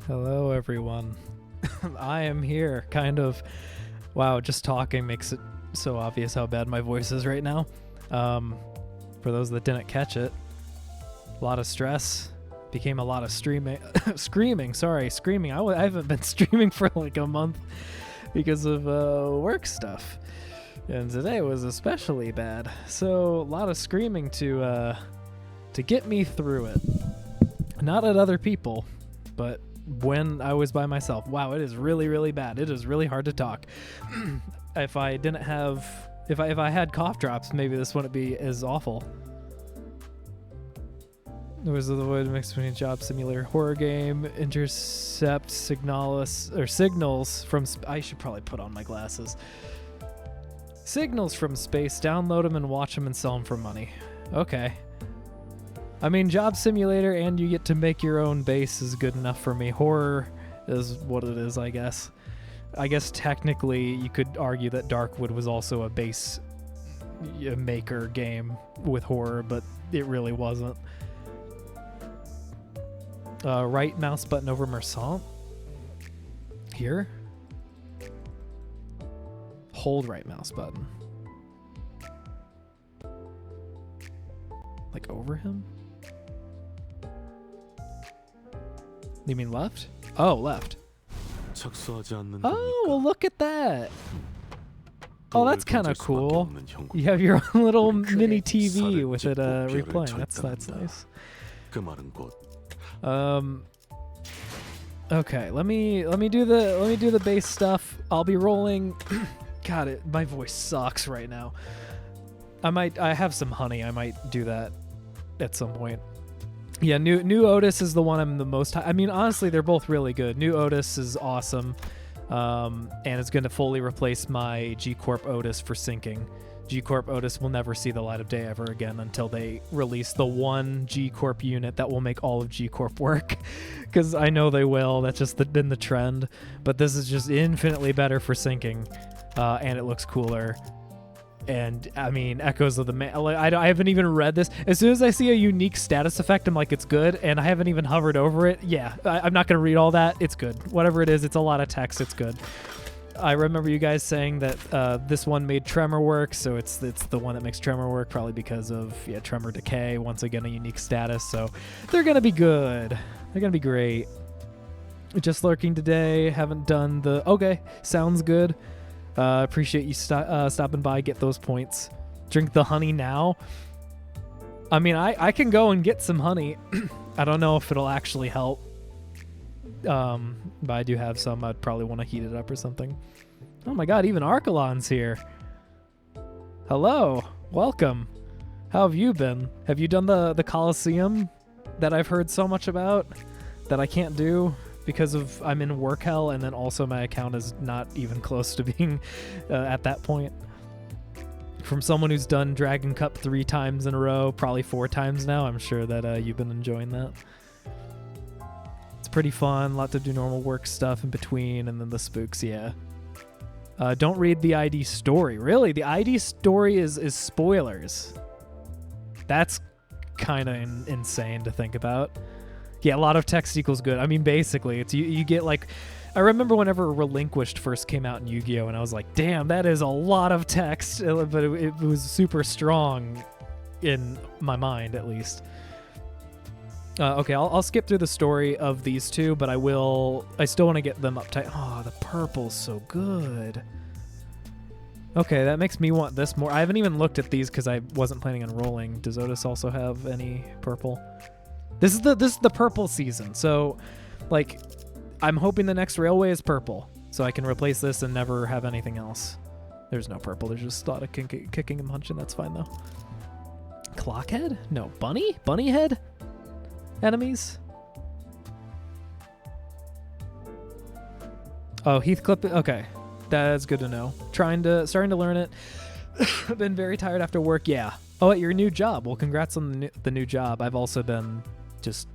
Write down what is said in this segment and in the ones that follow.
Hello, everyone. I am here, kind of. Wow, just talking makes it so obvious how bad my voice is right now. For those that didn't catch it, a lot of stress. Became a lot of screaming. I haven't been streaming for like a month because of work stuff. And today was especially bad. So a lot of screaming to get me through it. Not at other people, but when I was by myself. Wow, it is really, really bad. It is really hard to talk. If I had cough drops, maybe this wouldn't be as awful. There was the way to mix between job simulator, horror game, intercept signals from. I should probably put on my glasses. Signals from space. Download them and watch them and sell them for money. Okay. I mean, job simulator and you get to make your own base is good enough for me. Horror is what it is, I guess. I guess technically you could argue that Darkwood was also a base maker game with horror, but it really wasn't. Right mouse button over Mercant. Here. Hold right mouse button. Like over him? You mean left? Oh, left. Oh, well, look at that. Oh, that's kind of cool. You have your own little mini TV with it replaying. That's nice. Okay, let me do the base stuff. I'll be rolling. God, my voice sucks right now. I have some honey. I might do that at some point. Yeah, new Otis is the one I'm the most. I mean, honestly, they're both really good. New Otis is awesome, and it's going to fully replace my G Corp Otis for syncing. G Corp Otis will never see the light of day ever again until they release the one G Corp unit that will make all of G Corp work, because I know they will. That's just been the trend. But this is just infinitely better for syncing, and it looks cooler. And I mean, Echoes of the Man. I haven't even read this. As soon as I see a unique status effect, I'm like, it's good. And I haven't even hovered over it. Yeah, I'm not going to read all that. It's good. Whatever it is, it's a lot of text. It's good. I remember you guys saying that this one made Tremor work. So it's the one that makes Tremor work, probably because of Tremor Decay. Once again, a unique status. So they're going to be good. They're going to be great. Just lurking today. Haven't done the... Okay, sounds good. Appreciate you stopping by, get those points. Drink the honey now. I mean, I can go and get some honey. I don't know if it'll actually help. But I do have some. I'd probably want to heat it up or something. Oh my god, even Archelon's here. Hello. Welcome. How have you been? Have you done the Coliseum that I've heard so much about that I can't do? Because of I'm in work hell, and then also my account is not even close to being at that point. From someone who's done Dragon Cup 3 times in a row, probably 4 times now, I'm sure that you've been enjoying that. It's pretty fun, lot to do normal work stuff in between, and then the spooks, yeah. Don't read the ID story. Really? The ID story is spoilers. That's kind of insane to think about. Yeah, a lot of text equals good. I mean, basically, it's you get like... I remember whenever Relinquished first came out in Yu-Gi-Oh! And I was like, damn, that is a lot of text. But it was super strong in my mind, at least. Okay, I'll skip through the story of these two, but I still want to get them uptight. Oh, the purple's so good. Okay, that makes me want this more. I haven't even looked at these because I wasn't planning on rolling. Does Otis also have any purple? This is the purple season, so like I'm hoping the next railway is purple, so I can replace this and never have anything else. There's no purple. There's just a lot of kicking and punching. That's fine though. Clockhead? No, bunny head. Enemies. Oh, Heathcliff. Okay, that's good to know. Starting to learn it. I've been very tired after work. Yeah. Oh, at your new job. Well, congrats on the new job. I've also been just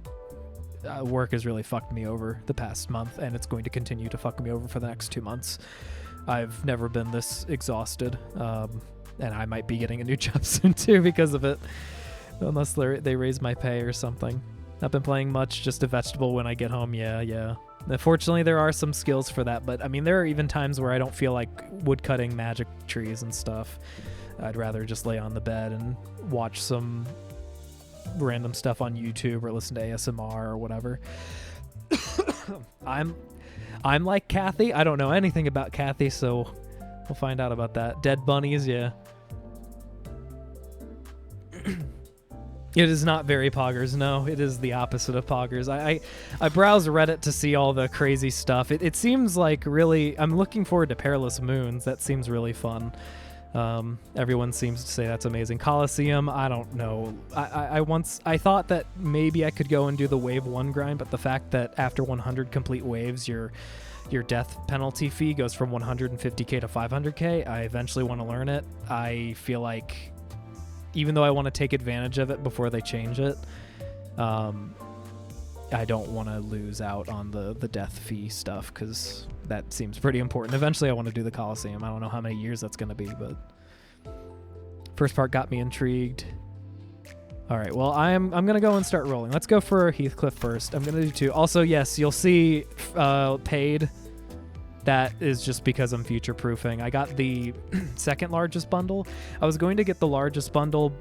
work has really fucked me over the past month, and it's going to continue to fuck me over for the next 2 months. I've never been this exhausted, and I might be getting a new job soon too because of it, unless they raise my pay or something. Not been playing much, just a vegetable when I get home. Yeah. Fortunately, there are some skills for that, but I mean, there are even times where I don't feel like woodcutting magic trees and stuff. I'd rather just lay on the bed and watch some random stuff on YouTube or listen to ASMR or whatever. I'm like Cathy. I don't know anything about Cathy, so we'll find out about that. Dead bunnies, yeah. It is not very poggers, no. It is the opposite of poggers. I browse Reddit to see all the crazy stuff. It seems like really... I'm looking forward to Perilous Moons. That seems really fun. Everyone seems to say that's amazing. Coliseum, I don't know. I thought that maybe I could go and do the wave 1 grind, but the fact that after 100 complete waves, your death penalty fee goes from 150k to 500k, I eventually want to learn it. I feel like... even though I want to take advantage of it before they change it, I don't want to lose out on the death fee stuff because that seems pretty important. Eventually I want to do the Coliseum. I don't know how many years that's going to be, but first part got me intrigued. All right, well, I'm going to go and start rolling. Let's go for Heathcliff first. I'm going to do 2. Also, yes, you'll see paid. That is just because I'm future-proofing. I got the second largest bundle. I was going to get the largest bundle,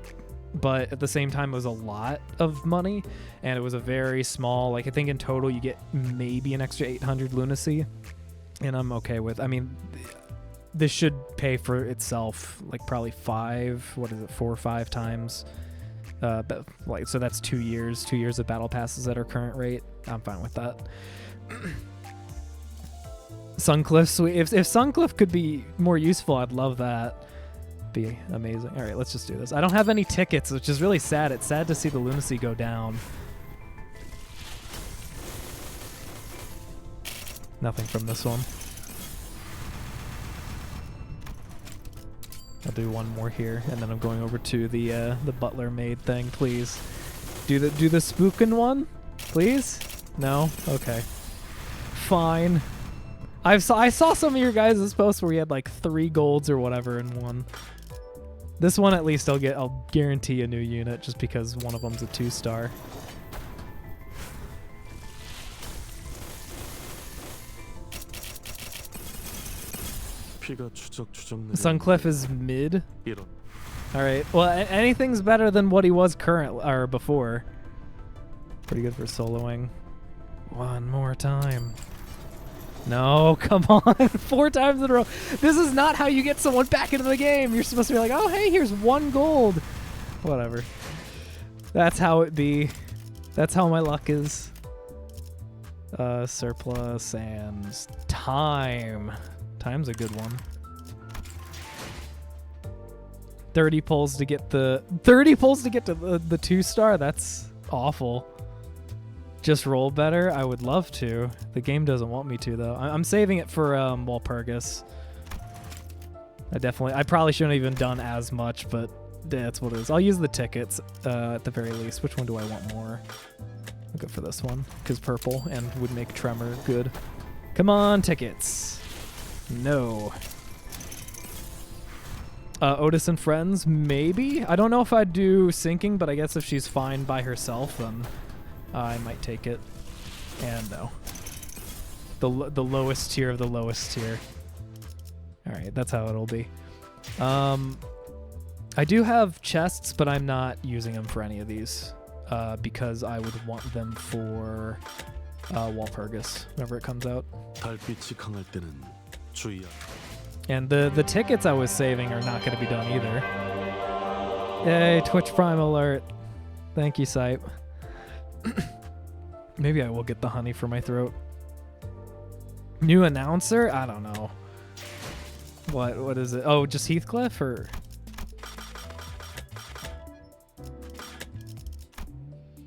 but at the same time, it was a lot of money, and it was a very small, like, I think in total you get maybe an extra 800 lunacy, and I'm okay with, I mean, this should pay for itself, like, probably 4 or 5 times, but, like, so that's 2 years of battle passes at our current rate. I'm fine with that. Suncliff, if Suncliff could be more useful, I'd love that. Be amazing. All right, let's just do this. I don't have any tickets, which is really sad. It's sad to see the lunacy go down. Nothing from this one. I'll do one more here, and then I'm going over to the butler maid thing. Please, do the spookin' one, please. No, okay, fine. I saw some of your guys' posts where you had like 3 golds or whatever in one. This one at least I'll guarantee a new unit just because one of them's a 2-star. Suncliff is mid. All right. Well, anything's better than what he was before. Pretty good for soloing. One more time. No, come on. 4 times in a row. This is not how you get someone back into the game. You're supposed to be like, oh, hey, here's 1 gold. Whatever. That's how it be. That's how my luck is. Surplus and time. Time's a good one. 30 pulls to get the 2-star. That's awful. Just roll better? I would love to. The game doesn't want me to, though. I'm saving it for Walpurgis. I probably shouldn't have even done as much, but that's what it is. I'll use the tickets at the very least. Which one do I want more? I'll go for this one, because purple and would make Tremor good. Come on, tickets. No. Otis and Friends, maybe? I don't know if I'd do sinking, but I guess if she's fine by herself, then... I might take it. And no. The lowest tier of the lowest tier. Alright, that's how it'll be. I do have chests, but I'm not using them for any of these. Because I would want them for Walpurgis whenever it comes out. And the tickets I was saving are not going to be done either. Yay, Twitch Prime alert. Thank you, Sipe. Maybe I will get the honey for my throat. New announcer? I don't know. What is it? Oh, just Heathcliff or...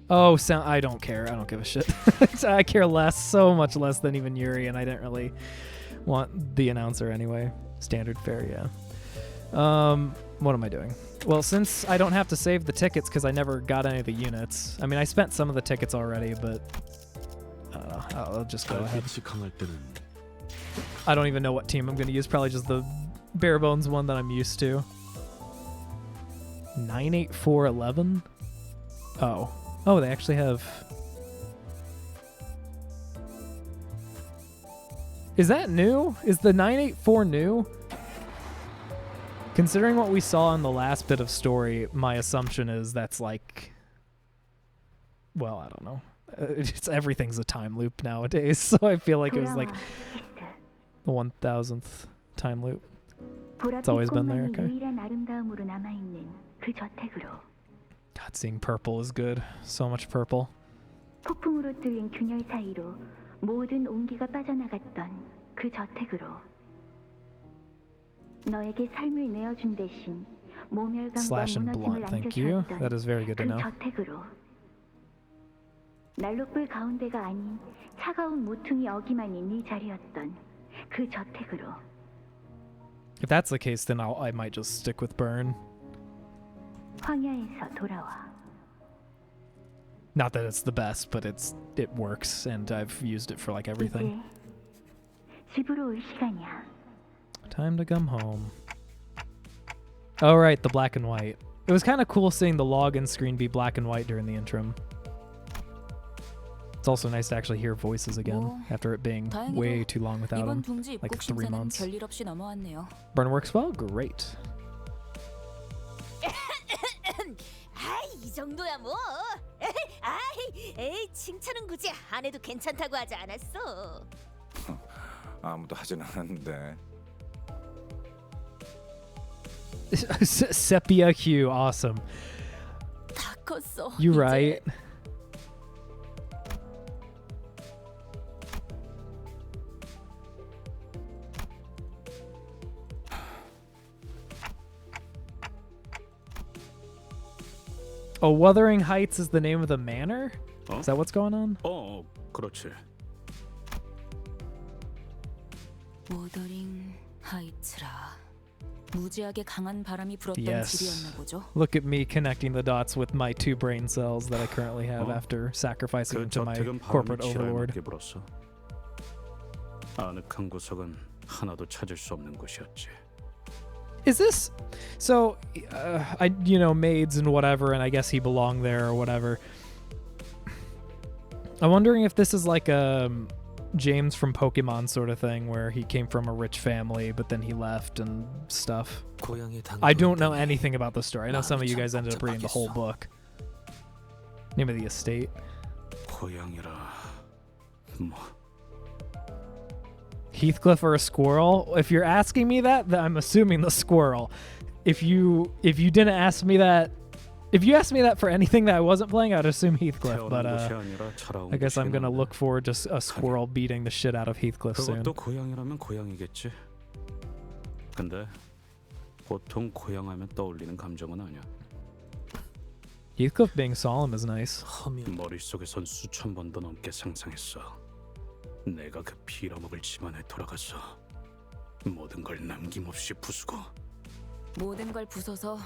Oh, I don't care. I don't give a shit. I care less, so much less than even Yuri, and I didn't really want the announcer anyway. Standard fare, yeah. What am I doing? Well, since I don't have to save the tickets because I never got any of the units. I mean, I spent some of the tickets already, but I don't know. I'll just go ahead. I don't even know what team I'm going to use. Probably just the bare bones one that I'm used to. 98411? Oh. Oh, they actually have... Is that new? Is the 984 new? Considering what we saw in the last bit of story, my assumption is that's like, well, I don't know. Everything's a time loop nowadays, so I feel like it was like the 1000th time loop. It's always been there, okay? God, seeing purple is good. So much purple. 폭풍으로 뚫린 균열 사이로 모든 온기가 빠져나갔던 그 저택으로 너에게 삶을 내어준 대신 모멸감과 Slash and 무너짐을 blunt, thank you. 안겨주었던 That is very good to 그 know. 저택으로 난로불 가운데가 아닌 차가운 모퉁이 어기만이 네 자리였던 그 저택으로 If that's the case, then I might just stick with burn. 황야에서 돌아와 Not that it's the best, but it works, and I've used it for like everything. 이제 집으로 올 시간이야. Time to come home. Oh, right, the black and white. It was kind of cool seeing the login screen be black and white during the interim. It's also nice to actually hear voices again after it being way too long without them, like 3 months. Burn works well? Great. 이 정도야 뭐. 에이, 칭찬은 굳이 안 해도 괜찮다고 하지 않았어. 아무도 하진 않았는데. Sepia hue, awesome. 다 컸어. You right. Oh, Wuthering Heights is the name of the manor? Is that what's going on? 그렇지. Wuthering Heights라. 무지하게 강한 바람이 불었던 Yes. 집이었나 보죠. Look at me connecting the dots with my 2 brain cells that I currently have after sacrificing them 그 to my 저택은 corporate 바람이 overlord. 지랄맞게 불었어. 아늑한 구석은 하나도 찾을 수 없는 곳이었지. Is this so? Maids and whatever, and I guess he belonged there or whatever. I'm wondering if this is like a James from Pokemon sort of thing, where he came from a rich family, but then he left and stuff. I don't know anything about the story. I know some of you guys ended up reading the whole book. Name of the estate. 고양이라 뭐. Heathcliff or a squirrel? If you're asking me that, then I'm assuming the squirrel. If you didn't ask me that, if you asked me that for anything that I wasn't playing, I'd assume Heathcliff. But I guess I'm gonna look forward to a squirrel beating the shit out of Heathcliff soon. 그것도 고양이라면 고양이겠지. 근데 보통 고양하면 떠올리는 감정은 아니야. Heathcliff being solemn is nice. 머릿속에선 수천 번도 넘게 상상했어. 내가 그 빌어먹을 집안에 돌아가서 모든 걸 남김없이 부수고 모든 걸 부숴서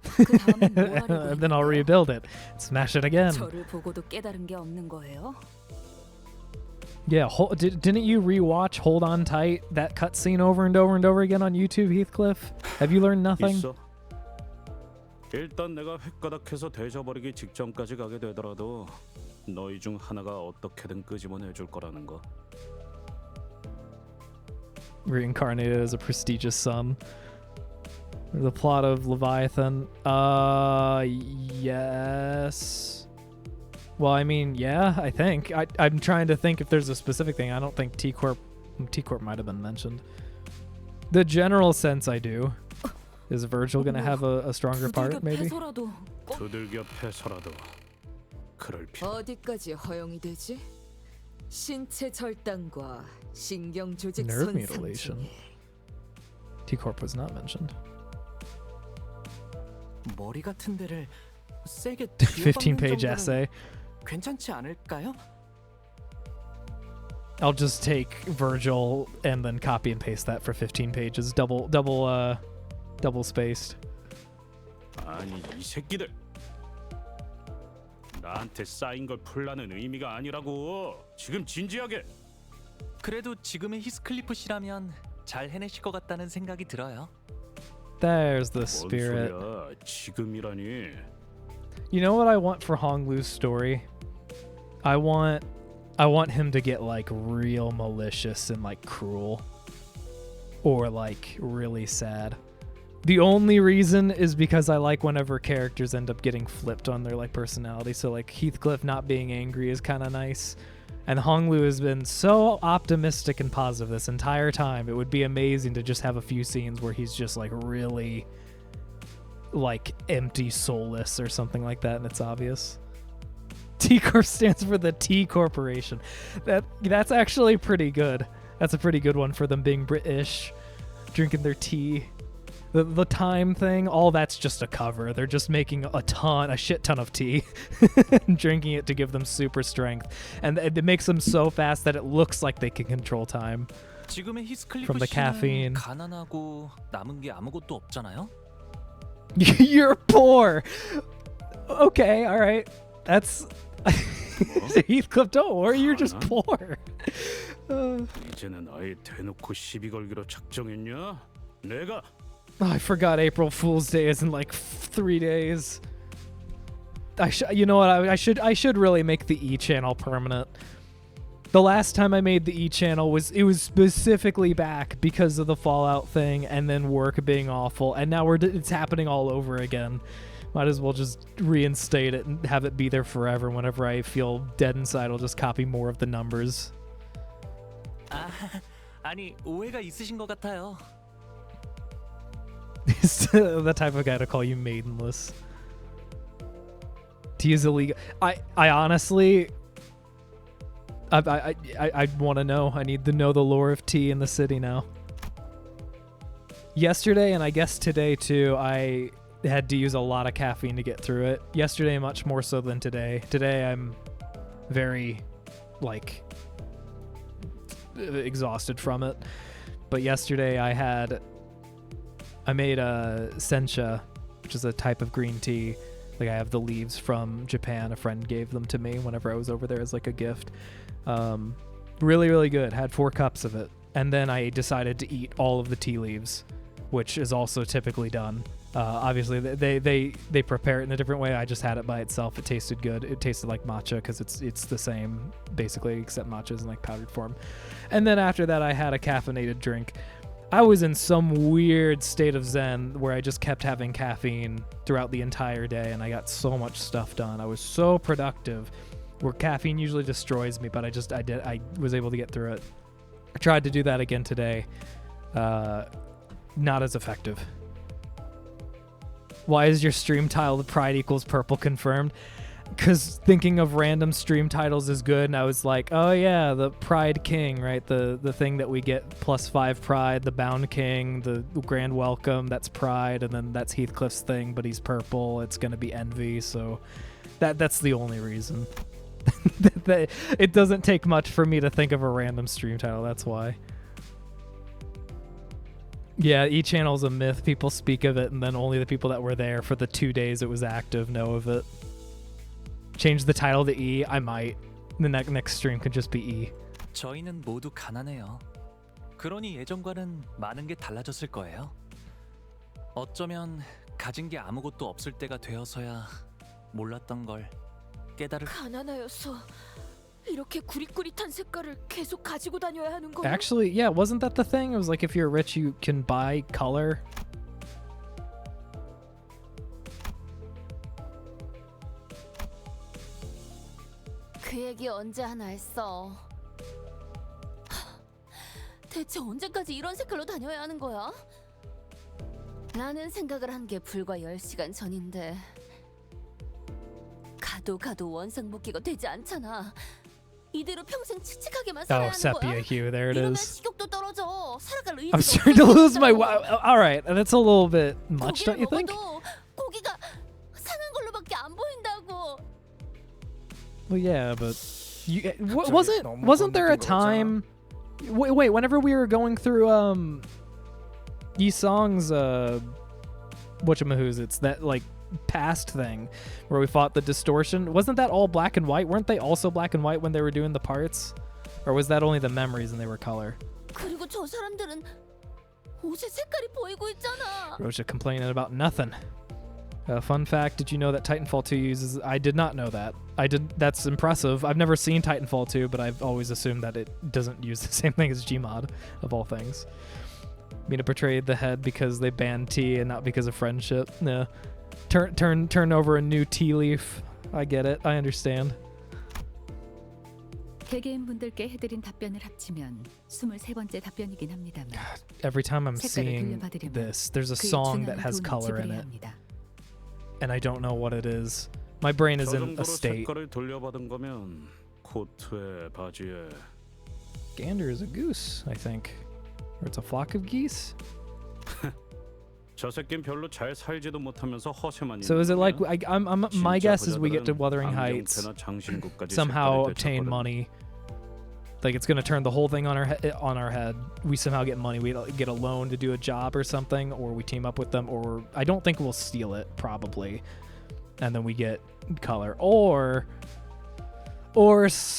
그 다음엔 뭘 하려고 And then I'll rebuild it. Smash it again. 저를 보고도 깨달은 게 없는 거예요? Yeah, didn't you rewatch Hold On Tight, that cutscene over and over and over again on YouTube, Heathcliff? Have you learned nothing? 있어. 일단 내가 획가닥해서 대져버리기 직전까지 가게 되더라도 너희 중 하나가 어떻게든 끄집어내줄 거라는 거. Reincarnated as a prestigious son. The plot of Leviathan. Yes. Well, I mean, yeah, I think. I'm trying to think if there's a specific thing. I don't think T-Corp might have been mentioned. The general sense I do. Is Virgil going to have a stronger part, maybe? 두들겨 패서라도 그럴 필요. 어디까지 허용이 되지? 신체 절단과 신경 조직 Nerve 손상 mutilation. 중에 T-Corp was not mentioned. 머리 같은 데를 세게 15-page essay. 괜찮지 않을까요? I'll just take Virgil and then copy and paste that for 15 pages. Double spaced. 아니 이 새끼들 나한테 쌓인 걸 풀라는 의미가 아니라고. 지금 진지하게. 그래도 지금의 히스클리프 씨라면 잘 해내실 것 같다는 생각이 들어요. There's the 뭔 spirit. 소리야? 지금이라니. You know what I want for Hong Lu's story? I want I want him to get like real malicious and like cruel, or like really sad. The only reason is because I like whenever characters end up getting flipped on their like personality. So like Heathcliff not being angry is kind of nice. And Honglu has been so optimistic and positive this entire time. It would be amazing to just have a few scenes where he's just like really like empty, soulless or something like that, and it's obvious. T Corp stands for the T Corporation. That's actually pretty good. That's a pretty good one for them being British, drinking their tea. The time thing, all that's just a cover. They're just making a shit ton of tea and drinking it to give them super strength. And it makes them so fast that it looks like they can control time. 지금의 히스클리프 From the caffeine. 가난하고 남은 게 아무것도 없잖아요. You're poor. Okay, all right. That's Heathcliff, don't worry, you're just poor. 이제는 아예 대놓고 시비 걸기로 작정했냐? 내가 Oh, I forgot April Fool's Day is in like 3 days. You know what? I should really make the E channel permanent. The last time I made the E channel was specifically back because of the Fallout thing and then work being awful, and now it's happening all over again. Might as well just reinstate it and have it be there forever. Whenever I feel dead inside, I'll just copy more of the numbers. 아니 오해가 있으신 것 같아요. He's the type of guy to call you maidenless. Tea is illegal. I honestly, I want to know. I need to know the lore of tea in the city now. Yesterday, and I guess today too, I had to use a lot of caffeine to get through it. Yesterday, much more so than today. Today, I'm very, like, exhausted from it. But yesterday, I made a sencha, which is a type of green tea. Like I have the leaves from Japan. A friend gave them to me whenever I was over there as like a gift. Really, really good. Had 4 cups of it. And then I decided to eat all of the tea leaves, which is also typically done. Obviously, they prepare it in a different way. I just had it by itself. It tasted good. It tasted like matcha because it's the same basically, except matcha's in like powdered form. And then after that, I had a caffeinated drink. I was in some weird state of zen where I just kept having caffeine throughout the entire day, and I got so much stuff done. I was so productive, where caffeine usually destroys me, but I was able to get through it. I tried to do that again today. Not as effective. Why is your stream title Pride equals purple confirmed? Because thinking of random stream titles is good, and I was like, oh yeah, the Pride King, right? The thing that we get +5 Pride, the Bound King, the Grand Welcome, that's Pride, and then that's Heathcliff's thing, but he's purple. It's gonna be Envy, so that's the only reason. It doesn't take much for me to think of a random stream title, that's why. Yeah, E-channel's a myth. People speak of it, and then only the people that were there for the 2 days it was active know of it. Change the title to E, I might. The next stream could just be E. 저희는 모두 가난해요. 그러니 예전과는 많은 게 달라졌을 거예요. 어쩌면 가진 게 아무것도 없을 때가 되어서야 몰랐던 걸 깨달을. 가난하여서 이렇게 구릿구릿한 색깔을 계속 가지고 다녀야 하는 거야? Actually, yeah, wasn't that the thing? It was like if you're rich, you can buy color. 그 얘기 언제 하나 했어? 대체 언제까지 이런 색깔로 다녀야 하는 거야? 라는 생각을 한 게 불과 10시간 전인데 가도 원상복귀가 되지 않잖아. 이대로 평생 칙칙하게만 살아야 하는 sepia 거야? hue, there it 이러면 is. 식욕도 떨어져. 살아갈 의지도 I'm starting to lose my... 없어진다고. Alright, that's a little bit much, don't 고기를 you think? 먹어도 고기가 상한 걸로밖에 안 보인다고. Well, yeah, but... wasn't there a time... Wait, whenever we were going through, Yi Song's, whatchamahoots, that, like, past thing where we fought the distortion, wasn't that all black and white? Weren't they also black and white when they were doing the parts? Or was that only the memories and they were color? 그리고 저 사람들은 옷의 색깔이 보이고 있잖아. Rocha complaining about nothing. Fun fact, did you know that Titanfall 2 uses... I did not know that. That's impressive. I've never seen Titanfall 2, but I've always assumed that it doesn't use the same thing as Gmod, of all things. Mina portrayed the head because they banned T and not because of friendship. Yeah. Turn over a new tea leaf. I get it. I understand. 개개인분들께 해드린 답변을 합치면 23번째 답변이긴 합니다만 Every time I'm 색깔을 seeing 돌려받으려면 this, there's a 그에 song that 준하는 has 돈을 color in 지불해야 it, 합니다. and I don't know what it is. My brain is 저 in a 정도로 state. 색깔을 돌려받은 거면 코트에 바지에 Gander is a goose, I think. Or it's a flock of geese? 저 새끼는 별로 잘 살지도 못하면서 허세만 So is it like... 있는 my 진짜 guess is we get to 부자들은 Wuthering Heights, 안경테나 장신구까지 somehow 색깔을 obtain 대처거든. money. Like it's gonna turn the whole thing on our head. We somehow get money. We get a loan to do a job or something, or we team up with them, or I don't think we'll steal it, probably, and then we get color, or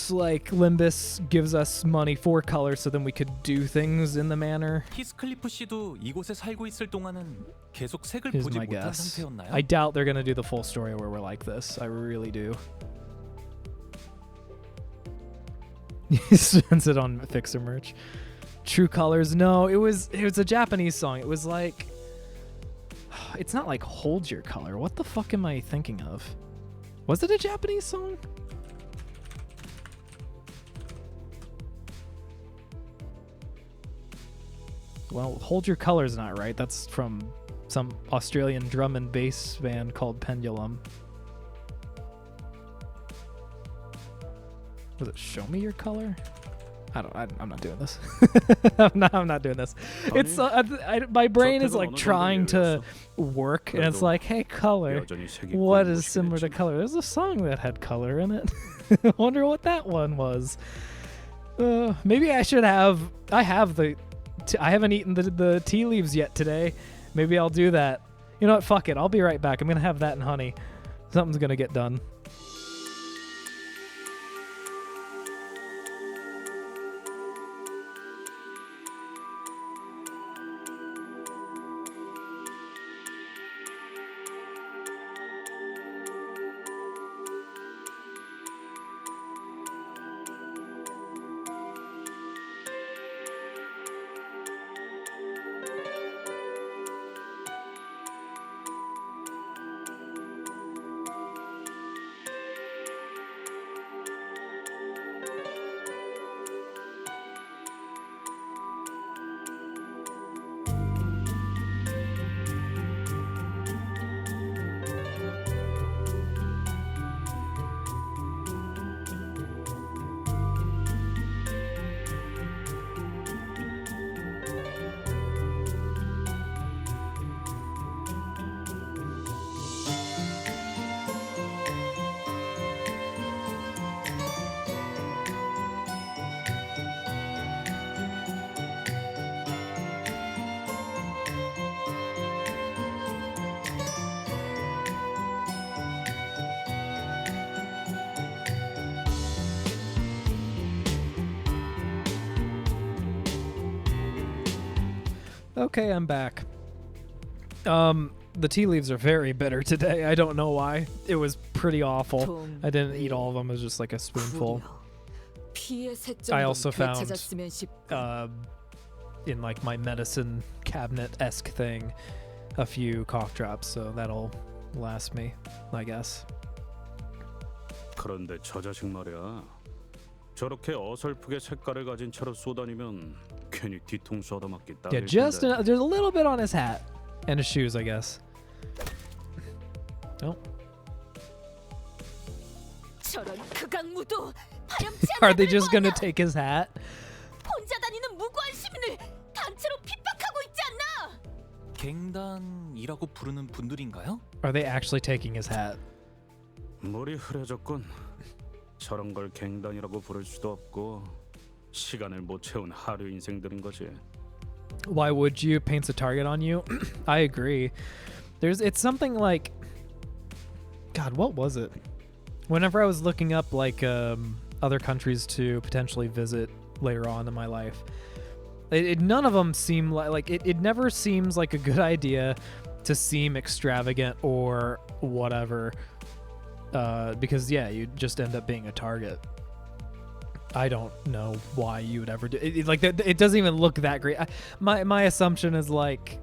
like Limbus gives us money for color, so then we could do things in the manor. 히스클리프 씨도 이곳에 살고 있을 동안은 계속 색을 Is 보지 my 못한 guess. 상태였나요? I doubt they're gonna do the full story where we're like this. I really do. He spends it on Fixer merch. True Colors. No, it was a Japanese song. It was like, it's not like Hold Your Color. What the fuck am I thinking of? Was it a Japanese song? Well, Hold Your Color's not right. That's from some Australian drum and bass band called Pendulum. Was it Show Me Your Color? I'm not doing this. I'm not doing this. It's my brain is like trying to work, and it's like, hey, color. What is similar to color? There's a song that had color in it. I wonder what that one was. Maybe I should have. I haven't eaten the tea leaves yet today. Maybe I'll do that. You know what? Fuck it. I'll be right back. I'm gonna have that and honey. Something's gonna get done. Okay, I'm back. The tea leaves are very bitter today. I don't know why. It was pretty awful. I didn't eat all of them. It was just like a spoonful. I also found in like my medicine cabinet-esque thing a few cough drops, so that'll last me, I guess. 그런데 저 자식 말이야. 저렇게 어설프게 색깔을 가진 채로 쏘다니면 괜히 뒤통수 얻어맞기 Yeah, 따를 텐데. there's a little bit on his hat and his shoes, I guess. Oh. 저런 극악무도 파렴치 Are they just gonna take his hat? 혼자 다니는 무고한 시민을 단체로 핍박하고 있지 않나? 갱단이라고 부르는 분들인가요? Are they actually taking his hat? 머리 흐려졌군. 저런 걸 갱단이라고 부를 수도 없고 시간을 못 채운 하루 인생들인 거지. Why would you? Paints a target on you. I agree. It's something like, God, what was it? Whenever I was looking up like other countries to potentially visit later on in my life, none of them seem like it never seems like a good idea to seem extravagant or whatever, because yeah, you just end up being a target. I don't know why you would ever do it. Like it doesn't even look that great. My assumption is like,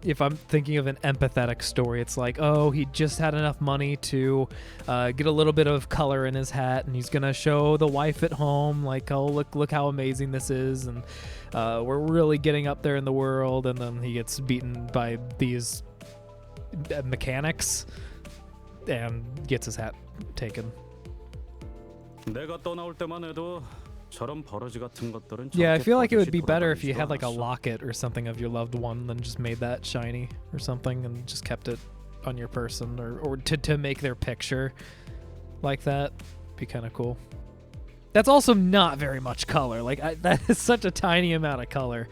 if I'm thinking of an empathetic story, it's like, oh, he just had enough money to get a little bit of color in his hat, and he's gonna show the wife at home, like, oh, look how amazing this is, and we're really getting up there in the world, and then he gets beaten by these mechanics and gets his hat taken. 내가 떠나올 때만 해도 저런 버러지 같은 것들은 Yeah, I 저렇게 feel like it would be 버젓이 better if you 돌아다니지도 had like a 않았어. locket or something of your loved one, then just made that shiny or something and just kept it on your person, or to make their picture like that. Be kind of cool. That's also not very much color. Like that is such a tiny amount of color.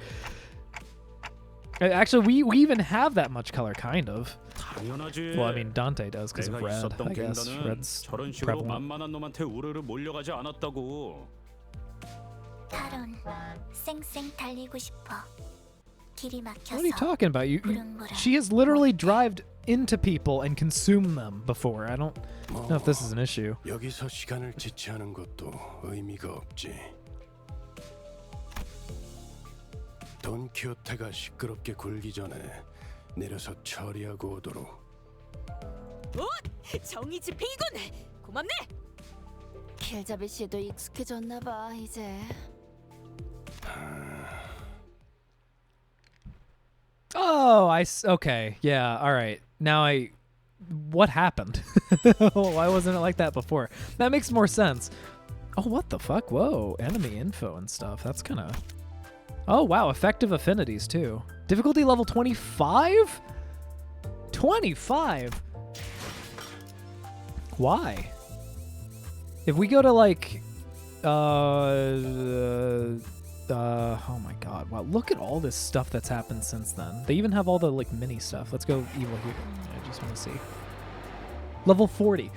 Actually, we even have that much color, kind of. 당연하지. Well, I mean, Dante does because of 내가 red, 있었던 I guess. 갱단은 Red's 저런 식으로 prevalent. 만만한 놈한테 우르르 몰려가지 않았다고. 탈론, 쌩쌩 달리고 싶어. 길이 막혀서. What are you talking about? She has literally driven into people and consumed them before. I don't know if this is an issue. 여기서 시간을 지체하는 것도 의미가 없지. 돈키호테가 시끄럽게 굴기 전에 내려서 처리하고 오도록. 정의 집행이군. 고맙네. 길잡이 씨도 익숙해졌나 봐 이제. Oh, okay. Yeah, all right. Now what happened? Why wasn't it like that before? That makes more sense. Oh, what the fuck? Whoa, enemy info and stuff. That's kind of... Oh, wow, effective affinities too. Difficulty level 25? 25? Why? If we go to like... oh my god, wow, look at all this stuff that's happened since then. They even have all the like mini stuff. Let's go evil here. I just want to see. Level 40.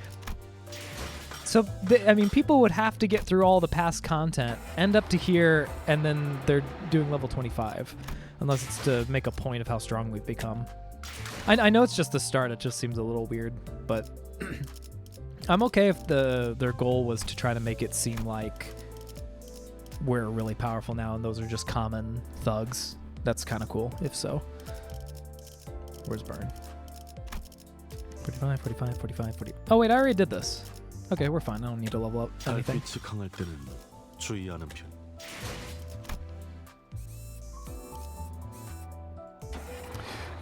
So, I mean, people would have to get through all the past content, end up to here, and then they're doing level 25. Unless it's to make a point of how strong we've become. I know it's just the start, it just seems a little weird, but I'm okay if their goal was to try to make it seem like we're really powerful now and those are just common thugs. That's kind of cool, if so. Where's Burn? 45, 45, 45, 40. Oh wait, I already did this. Okay, we're fine. I don't need to level up anything. 달빛이 강할 때는 주의하는 편.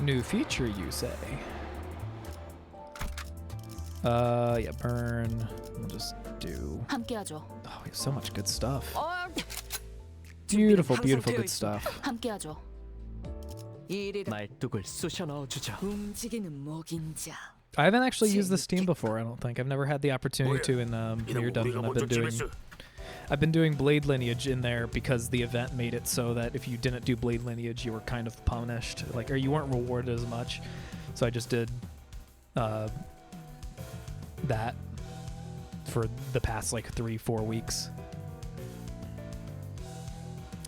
New feature, you say? Yeah, burn. We'll just do... 함께하죠. Oh, we have so much good stuff. 준비는 Beautiful, beautiful 항상 good 되어 stuff. 함께하죠. 이리라. 말뚝을 쑤셔 넣어주자. 움직이는 목인자. I haven't actually used this team before, I don't think. I've never had the opportunity to in Mirror Dungeon. I've been doing Blade Lineage in there because the event made it so that if you didn't do Blade Lineage, you were kind of punished, like, or you weren't rewarded as much. So I just did that for the past like 3-4 weeks.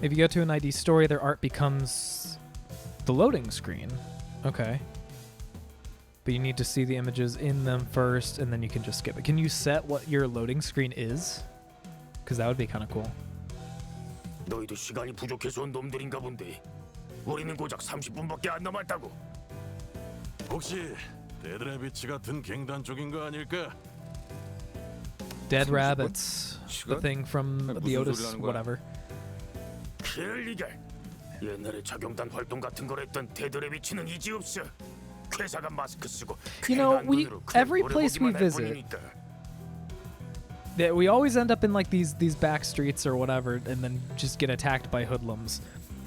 If you go to an ID story, their art becomes the loading screen. Okay. But you need to see the images in them first, and then you can just skip it. Can you set what your loading screen is? Because that would be kind of cool. 너희도 시간이 부족해서 온 놈들인가 본데. 우리는 고작 30분밖에 안 남았다고. 혹시 데드래비치 같은 갱단 쪽인 거 아닐까? Dead Rabbits, the thing from the Otis, whatever. 그럴 리가. 옛날에 자경단 활동 같은 걸 했던 데드래비치는 이지 없어. 회사가 마스크 쓰고. You know, every place we visit, that we always end up in like these back streets or whatever, and then just get attacked by hoodlums.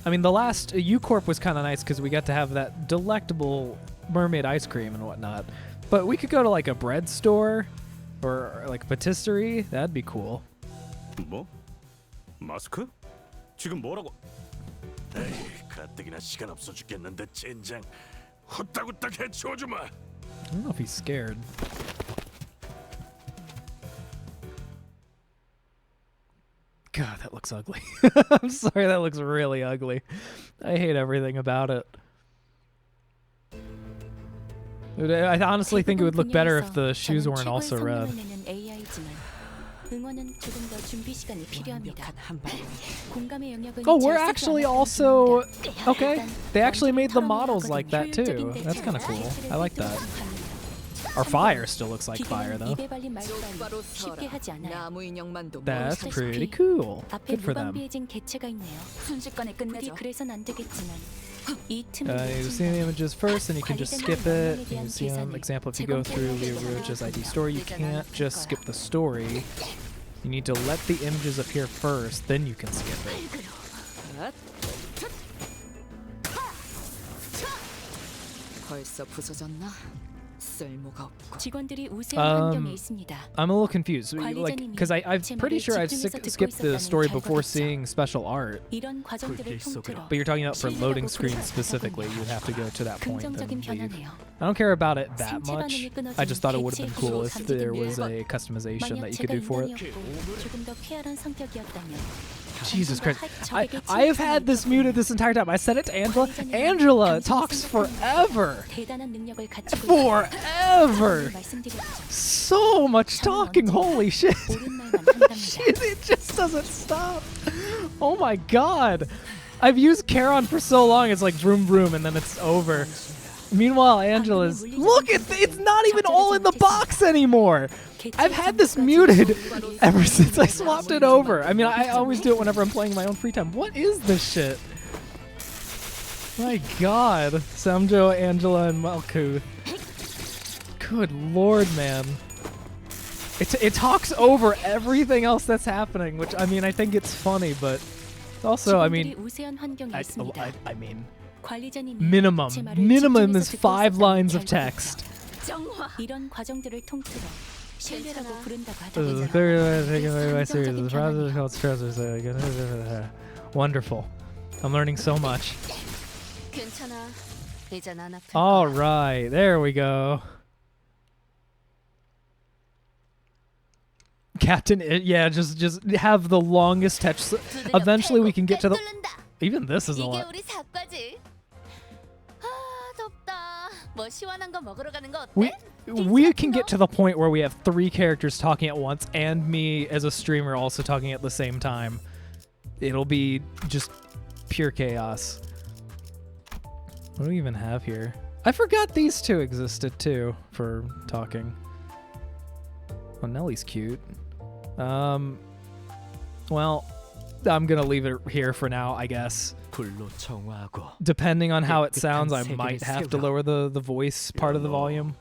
I mean, the last U-Corp was kind of nice because we got to have that delectable mermaid ice cream and whatnot. But we could go to like a bread store or like a patisserie. That'd be cool. 뭐? 마스크? 지금 뭐라고? 에이, 가뜩이나 시간 없어 죽겠는데 젠장. 후딱후딱 해치워주마. I don't know if he's scared. God, that looks ugly. I'm sorry, that looks really ugly. I hate everything about it. I honestly think it would look better if the shoes 저는 weren't 최고의 also red. 성능을 내는 AI지만 응원은 조금 더 준비 시간이 필요합니다. 공감의 영역은 Oh, we're 잘 쓰지 actually 않아서 also 문제입니다. okay. 일단 They actually made the 털어내야 models 하거든요. like that too. 효율적인데 That's kind of cool. I like that. 참 Our fire still looks like fire 기계는 though. 입에 발린 말도 쉽게 하지 않아요. 나무 인형만도 That's 몬스터시피 pretty cool. 앞에 Good for them. 무방비해진 개체가 있네요. 순식간에 부디 끝내죠. 그래선 안 되겠지만 이 틈을 You see the images first, and you can just skip it. You can see an example if you go through Leo Roach's ID story. You can't just skip the story. You need to let the images appear first, then you can skip it. 벌써 부서졌나? 쓸모가 없고. 직원들이 우세한 환경에 Um, 있습니다. I'm a little confused, like, because I'm pretty sure I've skipped the story before seeing special art. 이런 과정들을 통틀어 But you're talking about for loading screens specifically, you'd have to go to that point and 긍정적인 leave. 변화네요. I don't care about it that 생체 much. 반응이 I just thought it would 끊어진 have been cool if 개체의 there 감지된 was a customization that you could do for it. 조금 더 쾌활한 성격이었다면 Jesus Christ. I have had this muted this entire time. I said it to Angela. Angela talks forever. 대단한 능력을 가지고 Forever. 말씀드렸죠. So much talking. Holy shit. 옳은 말만 한답니다. It just doesn't stop. Oh my god. I've used Charon for so long. It's like vroom vroom and then it's over. Meanwhile, Angela's look at it's not even all in the box anymore. I've had this muted ever since I swapped it over. I mean, I always do it whenever I'm playing my own free time. What is this shit? My god. Samjo, Angela, and Malkuth. Good lord, man. It talks over everything else that's happening, which, I mean, I think it's funny, but also, I mean, 우세한 환경에 있습니다. I mean, 관리자님이 minimum 제 말을 is 집중해서 듣고 5 있었다면 lines of 잘 text. 들었어요. 이런 과정들을 통틀어 신뢰라고 부른다고 This is 하더라고요. very serious. The process is called stressors. Wonderful. I'm learning so much. 괜찮아. 이제 난 아플 All right, there we go. Captain, yeah, just have the longest text. Eventually, we can get to the. Even this is a 이게 lot. 우리 사과지. 아, 덥다. 뭐 시원한 거 먹으러 가는 거 We 어때? we can get to the point where we have 3 characters talking at once, and me as a streamer also talking at the same time. It'll be just pure chaos. What do we even have here? I forgot these 2 existed too for talking. Oh, Nellie's cute. Well, I'm gonna leave it here for now, I guess. 불로 청화하고 Depending on how it sounds, I 깨끗한 might 세계를 have to 세우라. lower the voice part of the volume.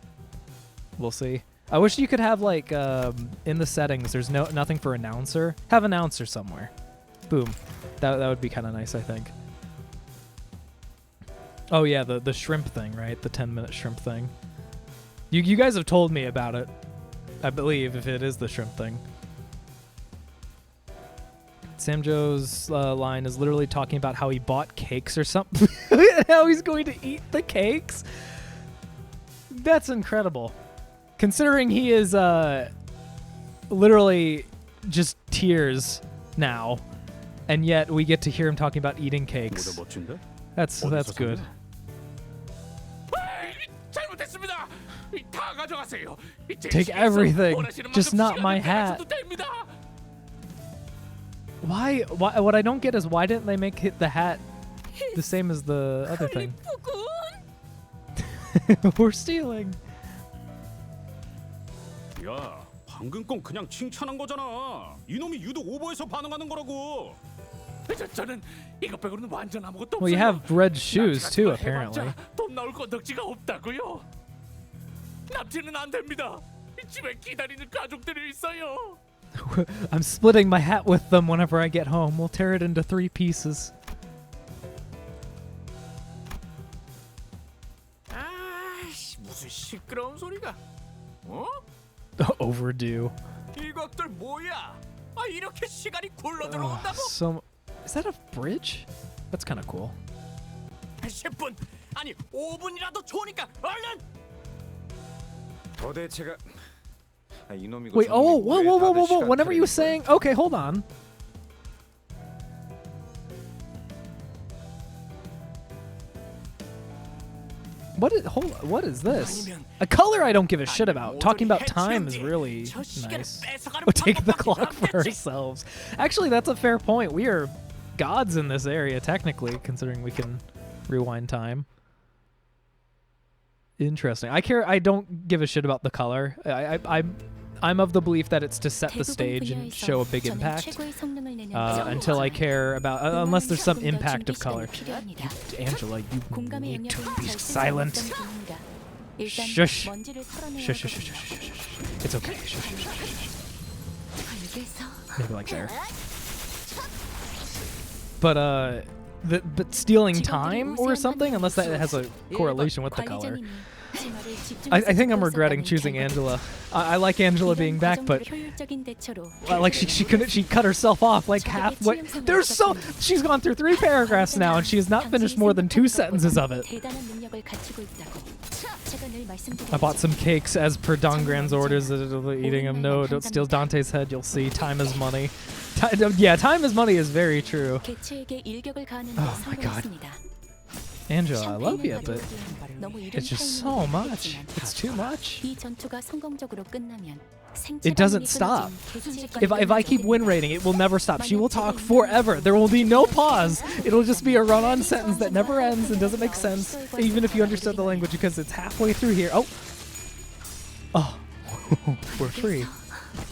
We'll see. I wish you could have like in the settings. There's nothing for announcer. Have announcer somewhere. Boom. That would be kind of nice, I think. Oh yeah, the shrimp thing, right? The 10-minute shrimp thing. You guys have told me about it. I believe if it is the shrimp thing. Samjo's line is literally talking about how he bought cakes or something. How he's going to eat the cakes. That's incredible. Considering he is literally just tears now, and yet we get to hear him talking about eating cakes. That's good. Take everything, just not my hat. Why? What I don't get is why didn't they make the hat the same as the other thing? We're stealing. 야, 방금 건 그냥 칭찬한 거잖아. 이놈이 유독 오버해서 반응하는 거라고. 저는 이것 빼고는 완전 아무것도 Well, you have red shoes too, apparently. 돈 나올 건덕지가 없다고요. 납치는 안 됩니다. 집에 기다리는 가족들이 있어요. I'm splitting my hat with them whenever I get home. We'll tear it into 3 pieces. 아이씨, 무슨 시끄러운 소리가? 어? Overdue. 이것들 뭐야? 아, 이렇게 시간이 굴러 들어온다고? Is that a bridge? That's kind of cool. 10분 아니 5분이라도 좋으니까 얼른. 도대체가 이놈이고 Wait, oh, 저놈이고 whoa, 왜 whoa, whoa, 다들 whoa, whoa. 시간 Whenever you were 틀리는 saying, okay, hold on. What is this? A color I don't give a shit about. Talking about time is really nice. We'll take the clock for ourselves. Actually, that's a fair point. We are gods in this area, technically, considering we can rewind time. Interesting. I don't give a shit about the color. I'm of the belief that it's to set the stage and show a big impact. Until I care about, unless there's some impact of color. Angela, you need to be silent. Shush. Shush, shush, shush, shush, shush. It's okay. Shush, shush, shush, shush. Maybe like there. But stealing time or something, unless that has a correlation with the color. I think I'm regretting choosing Angela. I like Angela being back, but like she cut herself off like halfway. She's gone through 3 paragraphs now, and she has not finished more than 2 sentences of it. I bought some cakes as per Dongran's orders. Eating them. No, don't steal Dante's head. You'll see. Time is money. Yeah, time is money is very true. Oh my god. Angela, I love you, but it's just so much. It's too much. It doesn't stop. If I keep win rating, it will never stop. She will talk forever. There will be no pause. It'll just be a run-on sentence that never ends and doesn't make sense, even if you understood the language, because it's halfway through here. Oh, we're free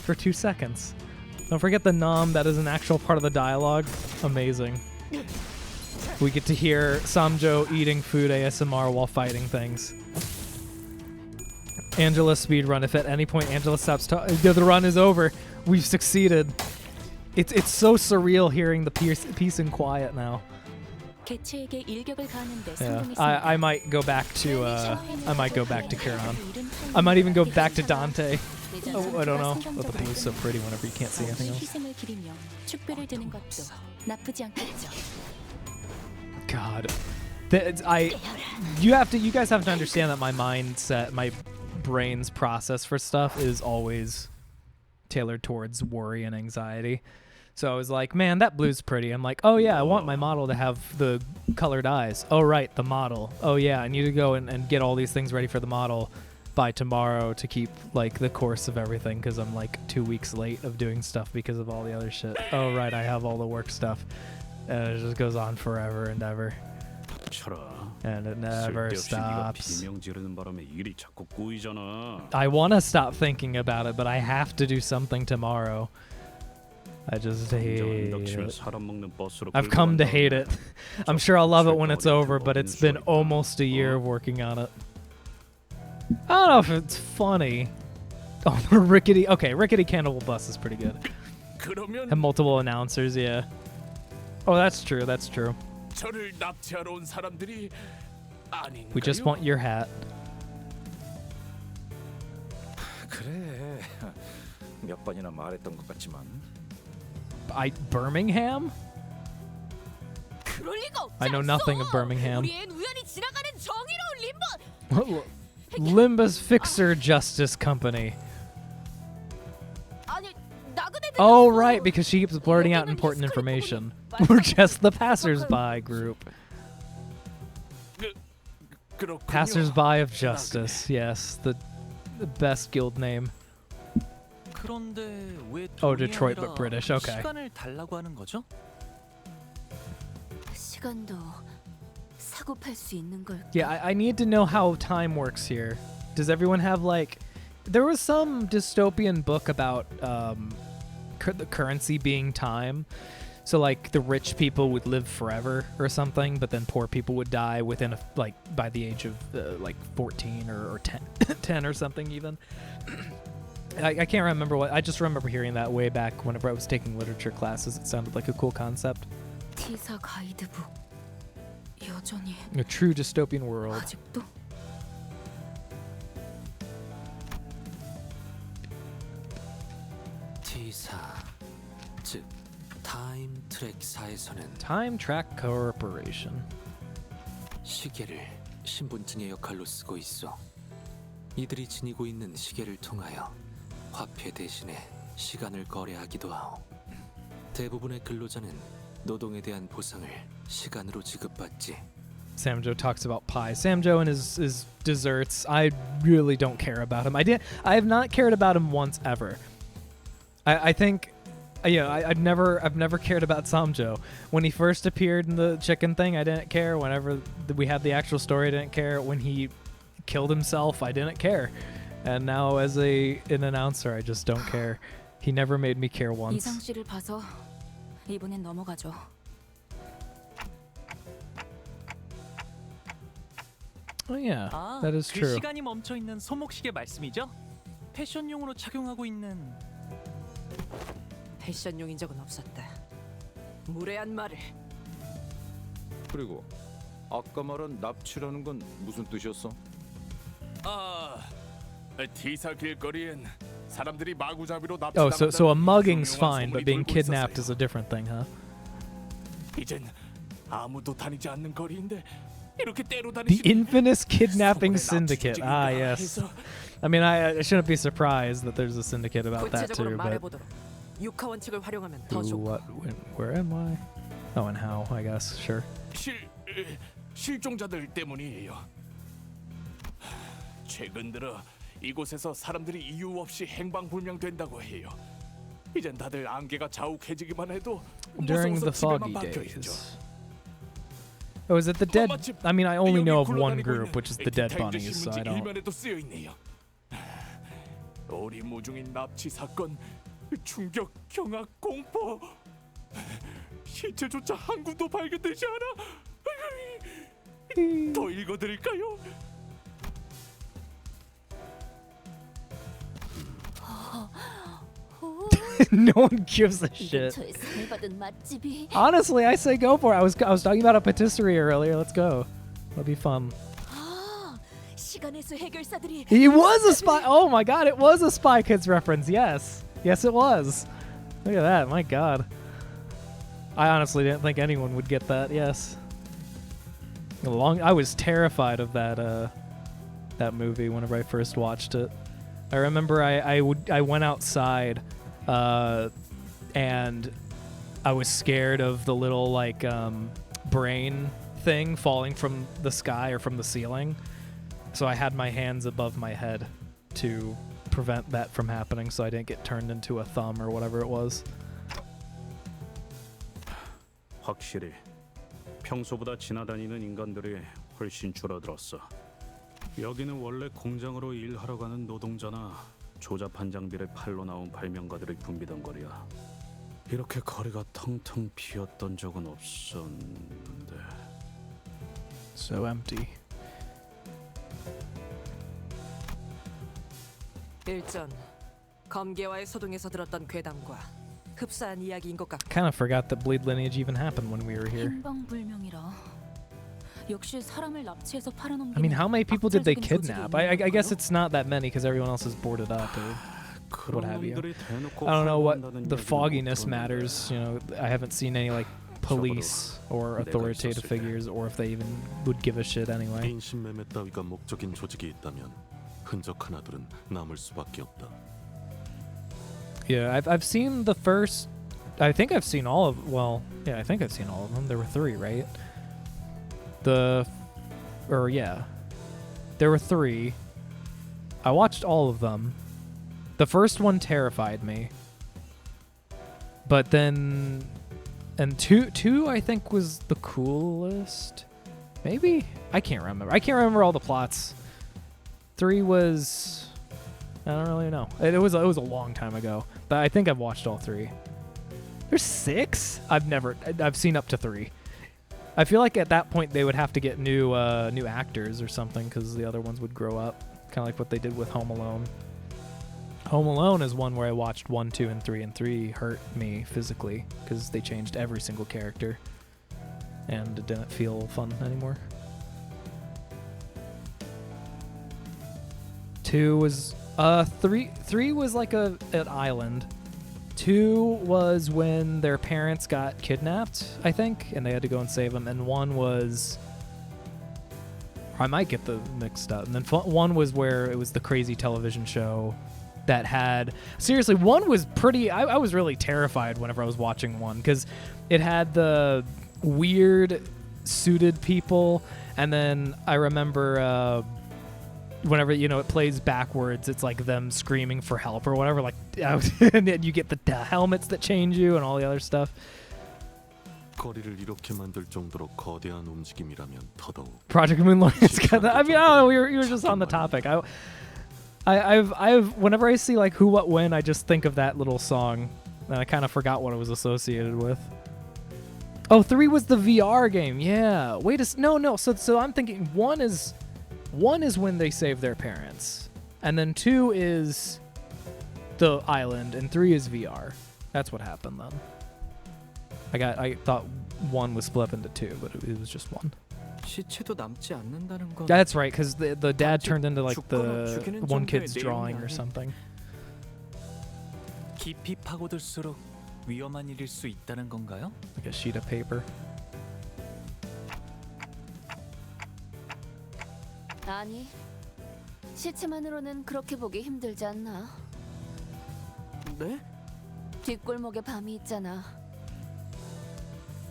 for 2 seconds. Don't forget the nom. That is an actual part of the dialogue. Amazing. We get to hear Samjo eating food ASMR while fighting things. Angela speedrun. If at any point Angela stops talking, the run is over. We've succeeded. It's so surreal hearing the peace and quiet now. Yeah, I might go back to Kiran. I might even go back to Dante. Oh, I don't know. But the blue is so pretty whenever you can't see anything else. God, you guys have to understand that my mindset, my brain's process for stuff is always tailored towards worry and anxiety. So I was like, man, that blue's pretty. I'm like, oh yeah, I want my model to have the colored eyes. Oh right, the model. Oh yeah, I need to go and get all these things ready for the model by tomorrow to keep like the course of everything, because I'm like 2 weeks late of doing stuff because of all the other shit. Oh right, I have all the work stuff. And it just goes on forever and ever. And it never stops. I want to stop thinking about it, but I have to do something tomorrow. I just hate it. I've come to hate it. I'm sure I'll love it when it's over, but it's been almost a year of working on it. I don't know if it's funny. Oh, the Rickety Cannibal Bus is pretty good. Have multiple announcers, yeah. Oh, that's true. That's true. We just want your hat. 그래. 몇 번이나 말했던 것 같지만. Birmingham? I know nothing of Birmingham. Limbus Fixer Justice Company. Oh, right, because she keeps blurting out important information. We're just the passers-by group. Passers-by of Justice, yes, the best guild name. Oh, Detroit, but British, okay. Yeah, I need to know how time works here. Does everyone have, like... There was some dystopian book about the currency being time. So, like, the rich people would live forever or something, but then poor people would die within, by the age of, 14 or 10 or something even. I can't remember what... I just remember hearing that way back whenever I was taking literature classes. It sounded like a cool concept. A true dystopian world. 즉 타임 트랙사에서는 Time Track Corporation. 시계를 신분증의 역할로 쓰고 있어. 이들이 지니고 있는 시계를 통하여 화폐 대신에 시간을 거래하기도 하오. 대부분의 근로자는 노동에 대한 보상을 시간으로 지급받지. Samjo talks about pie. Samjo and his desserts, I really don't care about him. I have not cared about him once ever. I think, yeah, I've never cared about Samjo. When he first appeared in the chicken thing, I didn't care. Whenever we had the actual story, I didn't care. When he killed himself, I didn't care. And now as an announcer, I just don't care. He never made me care once. 이상 씨를 봐서 이번엔 넘어가죠. Oh yeah, that is 그 true. 시간이 멈춰 있는 손목시계 말씀이죠? 패션용으로 착용하고 있는. 패션용인 적은 없었다. 무례한 말을. 그리고 아까 말한 납치라는 건 무슨 뜻이었어? T사 길거리엔 사람들이 마구잡이로 Oh, so a 납치당한다는 mugging's 유명한 fine, but 소문이 being 돌고 kidnapped 있었어요. is a different thing, huh? 이젠 아무도 다니지 않는 거리인데 이렇게 때로 The 다니시는 infamous kidnapping 서울의 syndicate. 납치 Ah, 조직인가 yes. 해서 I mean, I shouldn't be surprised that there's a syndicate about that 구체적으로 too, but 말해보도록. 육하 원칙을 활용하면 더 who, 좋고. what, when, where, and why? Oh, and how, I guess. Sure. 실종자들 때문이에요. 최근 들어 이곳에서 사람들이 이유 없이 행방불명된다고 해요. 이젠 다들 안개가 자욱해지기만 해도 During 무서워서 the 집에만 foggy 박혀 있죠. days. Oh, is it the dead? I mean, I only know of one group, which is the dead bunnies, so I don't. 일면에도 쓰여 있네요. 오리무중인 납치 사건, 충격, 경악, 공포. 시체조차 한 군도 발견되지 않아. 더 읽어드릴까요? No one gives a shit. 저의 상을 받은 맛집이. Honestly, I say go for it. I was talking about a patisserie earlier. Let's go. That'll be fun. 시간의 수 해결사들이. He was a spy. Oh my god, it was a Spy Kids reference. Yes. Yes, it was. Look at that. My god. I honestly didn't think anyone would get that. Yes. I was terrified of that movie whenever I first watched it. I remember I went outside and I was scared of the little like brain thing falling from the sky or from the ceiling. So I had my hands above my head to prevent that from happening so I didn't get turned into a thumb or whatever it was. 확실히 평소보다 지나다니는 인간들이 훨씬 줄어들었어. 여기는 원래 공장으로 일하러 가는 노동자나 조잡한 장비를 팔로 나온 발명가들이 붐비던 거리야. 이렇게 거리가 텅텅 비었던 적은 없었는데. So empty. 일전 검계와의 소동에서 들었던 괴담과 흡사한 이야기인 것 같고. Kind of forgot that bleed lineage even happened when we were here. 행방불명이라. 역시 사람을 납치해서 팔아넘기는. I mean, how many people did they 악질적인 kidnap? 조직이 I 있는 guess 걸까요? it's not that many because everyone else is boarded up or what have you. I don't know what the fogginess matters. You know, I haven't seen any like police or authoritative figures, or if they even would give a shit anyway. 인신매매 따위가 목적인 조직이 있다면 흔적 하나들은 남을 수밖에 없다. Yeah, I've seen the first. I think I've seen all of. Well, yeah, I think I've seen all of them. There were 3, right? Yeah, there were 3. I watched all of them. The first one terrified me, but then, and two I think was the coolest. Maybe I can't remember. I can't remember all the plots. 3 was. I don't really know. It was a long time ago, but I think I've watched all 3. There's 6? I've seen up to 3. I feel like at that point they would have to get new actors or something because the other ones would grow up, kind of like what they did with Home Alone. Home Alone is one where I watched 1, 2, and 3, and 3 hurt me physically because they changed every single character, and it didn't feel fun anymore. 2 was 3 was like an island. 2 was when their parents got kidnapped, I think, and they had to go and save them. And 1 was, I might get the mixed up. And then 1 was where it was the crazy television show that had, seriously, 1 was pretty, I was really terrified whenever I was watching 1 because it had the weird suited people, and then I remember whenever it plays backwards, it's like them screaming for help or whatever, like and then you get the helmets that change you and all the other stuff. 거리를 이렇게 만들 정도로 거대한 움직임이라면 더더욱. Project Moonlight's got that. I mean, I don't know, we were just on the topic. I've whenever I see like Who What When, I just think of that little song, and I kind of forgot what it was associated with. Oh, 3 was the VR game. Yeah. Wait no. So I'm thinking one is when they save their parents, and then 2 is the island, and 3 is VR. That's what happened then. I thought 1 was split up into 2, but it was just 1. 시체도 남지 않는다는 건 That's right, because the dad turned into like the one kid's drawing or something. 깊이 파고들수록 위험한 일일 수 있다는 건가요? Like a sheet of paper. 아니, 시체만으로는 그렇게 보기 힘들지 않나? 네? 뒷골목에 밤이 있잖아.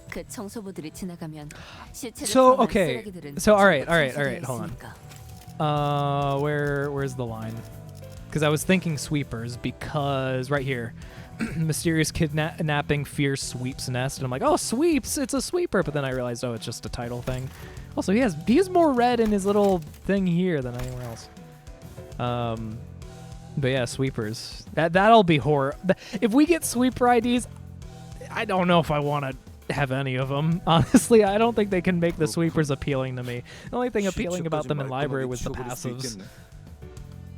그 청소부들이 지나가면 시체를 So 포함한 okay, 쓰레기들은 so all right, 전부 hold on. 있으니까. Where's the line? Because I was thinking sweepers, because right here, mysterious kidnapping, fierce sweeps nest, and I'm like, oh, sweeps, it's a sweeper. But then I realized, oh, it's just a title thing. Also, he has more red in his little thing here than anywhere else. But yeah, sweepers. That'll be horror. If we get sweeper IDs, I don't know if I want to have any of them. Honestly, I don't think they can make the sweepers appealing to me. The only thing appealing about them in library was the passives.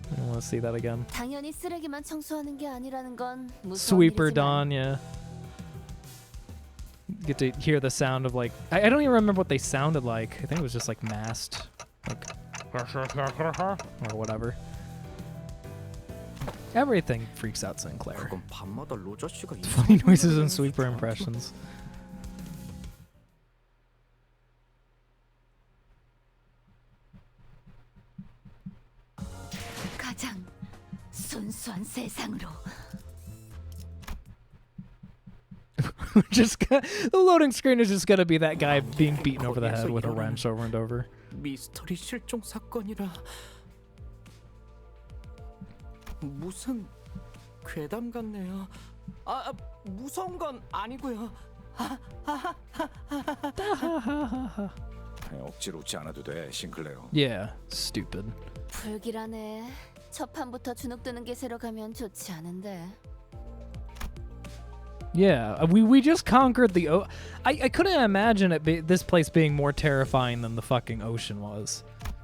I want to see that again. 당연히 쓰레기만 청소하는 게 아니라는 건 무서운 Sweeper 일이지만 Dawn, yeah. Get to hear the sound of like I don't even remember what they sounded like. I think it was just like masked, like or whatever. Everything freaks out Sinclair. 그건 밤마다 로저 씨가 Funny noises and sweeper impressions. 가장 순수한 세상으로. The loading screen is just gonna be that guy being beaten over the head with a wrench over and over. 미스터리 실종 사건이라 무슨 괴담 같네요. 무서운 건 아니고요. 억지로 웃지 않아도 돼, 싱클레어. Yeah, stupid. 불길하네. 첫 판부터 주눅드는 기세로 가면 좋지 않은데. Yeah, we just conquered the I couldn't imagine this place being more terrifying than the fucking ocean was,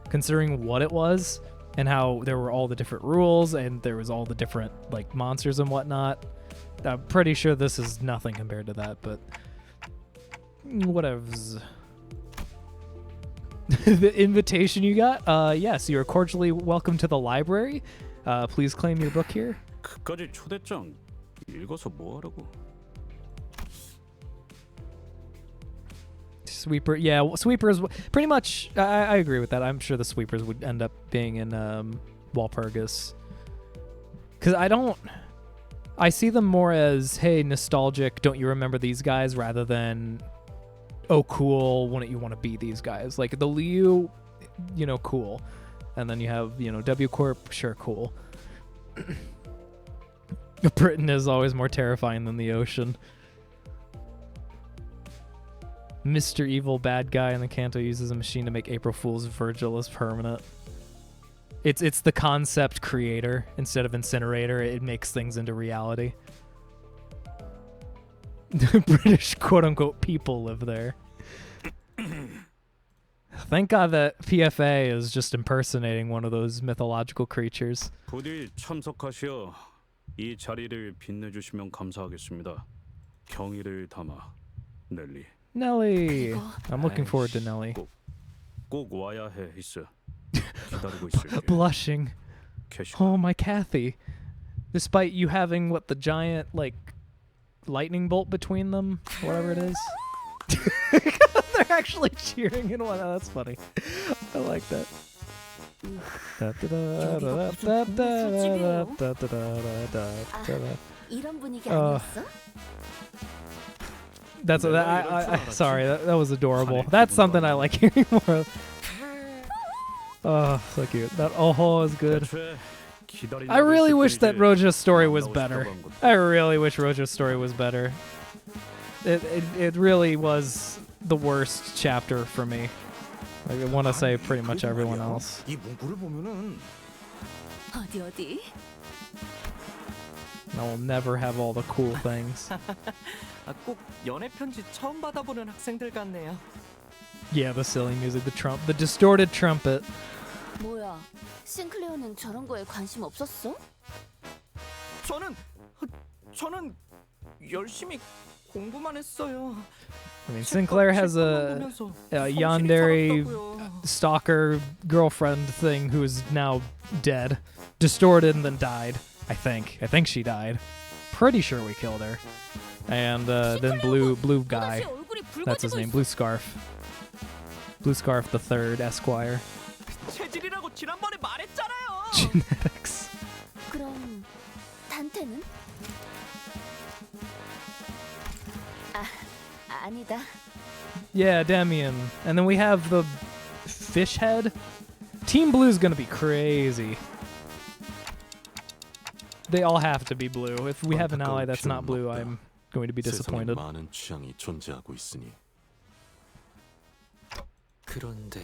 considering what it was and how there were all the different rules and there was all the different like monsters and whatnot. I'm pretty sure this is nothing compared to that, but whatevs. The invitation you got? Yes, you are cordially welcome to the library. Please claim your book here. 그까지 초대장 읽어서 뭐 하라고? Sweeper, yeah, sweepers. Pretty much, I agree with that. I'm sure the sweepers would end up being in Walpurgis, because I see them more as, hey, nostalgic. Don't you remember these guys? Rather than, oh, cool. Wouldn't you want to be these guys? Like the Liu, cool, and then you have W Corp, sure, cool. Britain is always more terrifying than the ocean. Mr. Evil bad guy in the Kanto uses a machine to make April Fool's Virgil as permanent. It's the concept creator instead of incinerator. It makes things into reality. The British quote-unquote people live there. Thank God that PFA is just impersonating one of those mythological creatures. 부디 참석하시어 이 자리를 빛내주시면 감사하겠습니다. 경의를 담아 넬리. Nelly! I'm looking forward to Nelly. 꼭 와야 해, 있어. 기다리고 있을게. Blushing. Oh, my Cathy. Despite you having, the giant, lightning bolt between them? Whatever it is. They're actually cheering in one. Oh, that's funny. I like that. 이런 분위기 아니었어? That's sorry, that was adorable. That's something I like hearing more of. Oh, so cute. That is good. I really wish that Roja's story was better. I really wish Roja's story was better. It really was the worst chapter for me. I want to say pretty much everyone else. 어디 어디? I will never have all the cool things. 꼭 연애 편지 처음 받아보는 학생들 같네요. Yeah, the silly music, the distorted trumpet. 뭐야? 싱클레어는 저런 거에 관심 없었어? 저는 열심히 공부만 했어요. I mean, Sinclair has a yandere stalker girlfriend thing who is now dead, distorted, and then died. I think she died. Pretty sure we killed her. And then blue guy. That's his name. Blue Scarf. Blue Scarf the Third Esquire. 체질이라고 지난번에 말했잖아요. Genetics. 그럼 단테는? 아니다. Yeah, Demian. And then we have the fish head. Team Blue's gonna be crazy. They all have to be blue. If we have an ally that's not blue, I'm going to be disappointed. 많은 취향이 존재하고 있으니. 그런데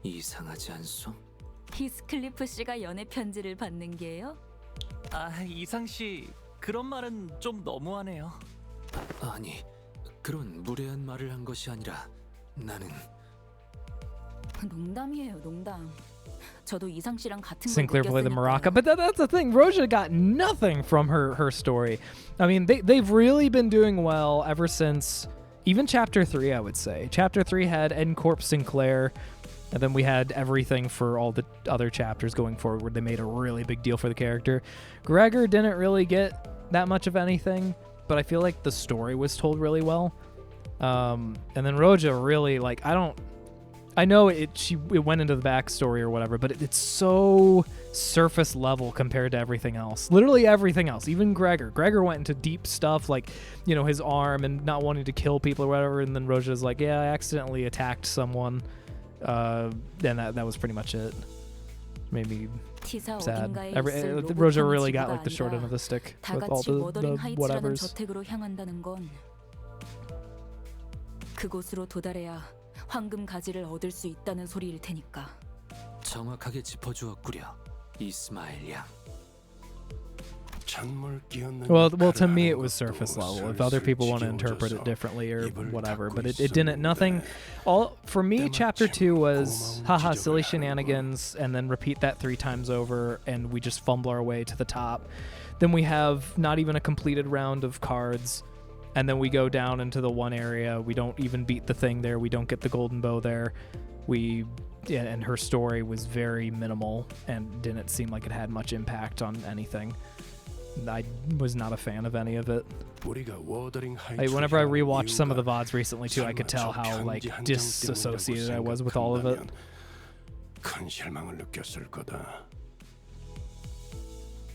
이상하지 않소? 히스클리프 씨가 연애 편지를 받는 게요? 이상 씨 그런 말은 좀 너무하네요. 아니, 그런 무례한 말을 한 것이 아니라 나는 농담이에요, 농담. 저도 이상 씨랑 같은 걸 Sinclair played the maraca, 느꼈으니까요. but that's the thing. Roja got nothing from her story. I mean, they've really been doing well ever since even Chapter 3, I would say. Chapter 3 had N-Corp Sinclair, and then we had everything for all the other chapters going forward where they made a really big deal for the character. Gregor didn't really get that much of anything, but I feel like the story was told really well. And then Roja really, like, I know it went into the backstory or whatever, but it's so surface level compared to everything else. Literally everything else. Even Gregor. Gregor went into deep stuff like, his arm and not wanting to kill people or whatever, and then Roja's like, yeah, I accidentally attacked someone. And that was pretty much it. Made me 티사 sad. 어딘가에 있을 Roja 로봇 really got 지구가 like the short end 아니라 of the stick 다 with all 같이 워더링 the 하이츠라는 whatevers. 저택으로 향한다는 건 그곳으로 도달해야 황금 가지를 얻을 수 있다는 소리일 테니까. 정확하게 짚어주었구려, 이스마일 양. Well, to me it was surface level. If other people want to interpret it differently or whatever, but it didn't. Nothing. All for me, Chapter 2 was haha silly shenanigans, and then repeat that 3 times over, and we just fumble our way to the top. Then we have not even a completed round of cards, and then we go down into the one area. We don't even beat the thing there. We don't get the golden bow there. And her story was very minimal and didn't seem like it had much impact on anything. I was not a fan of any of it. Whenever I rewatched some of the VODs recently too, I could tell how disassociated I was with all of it.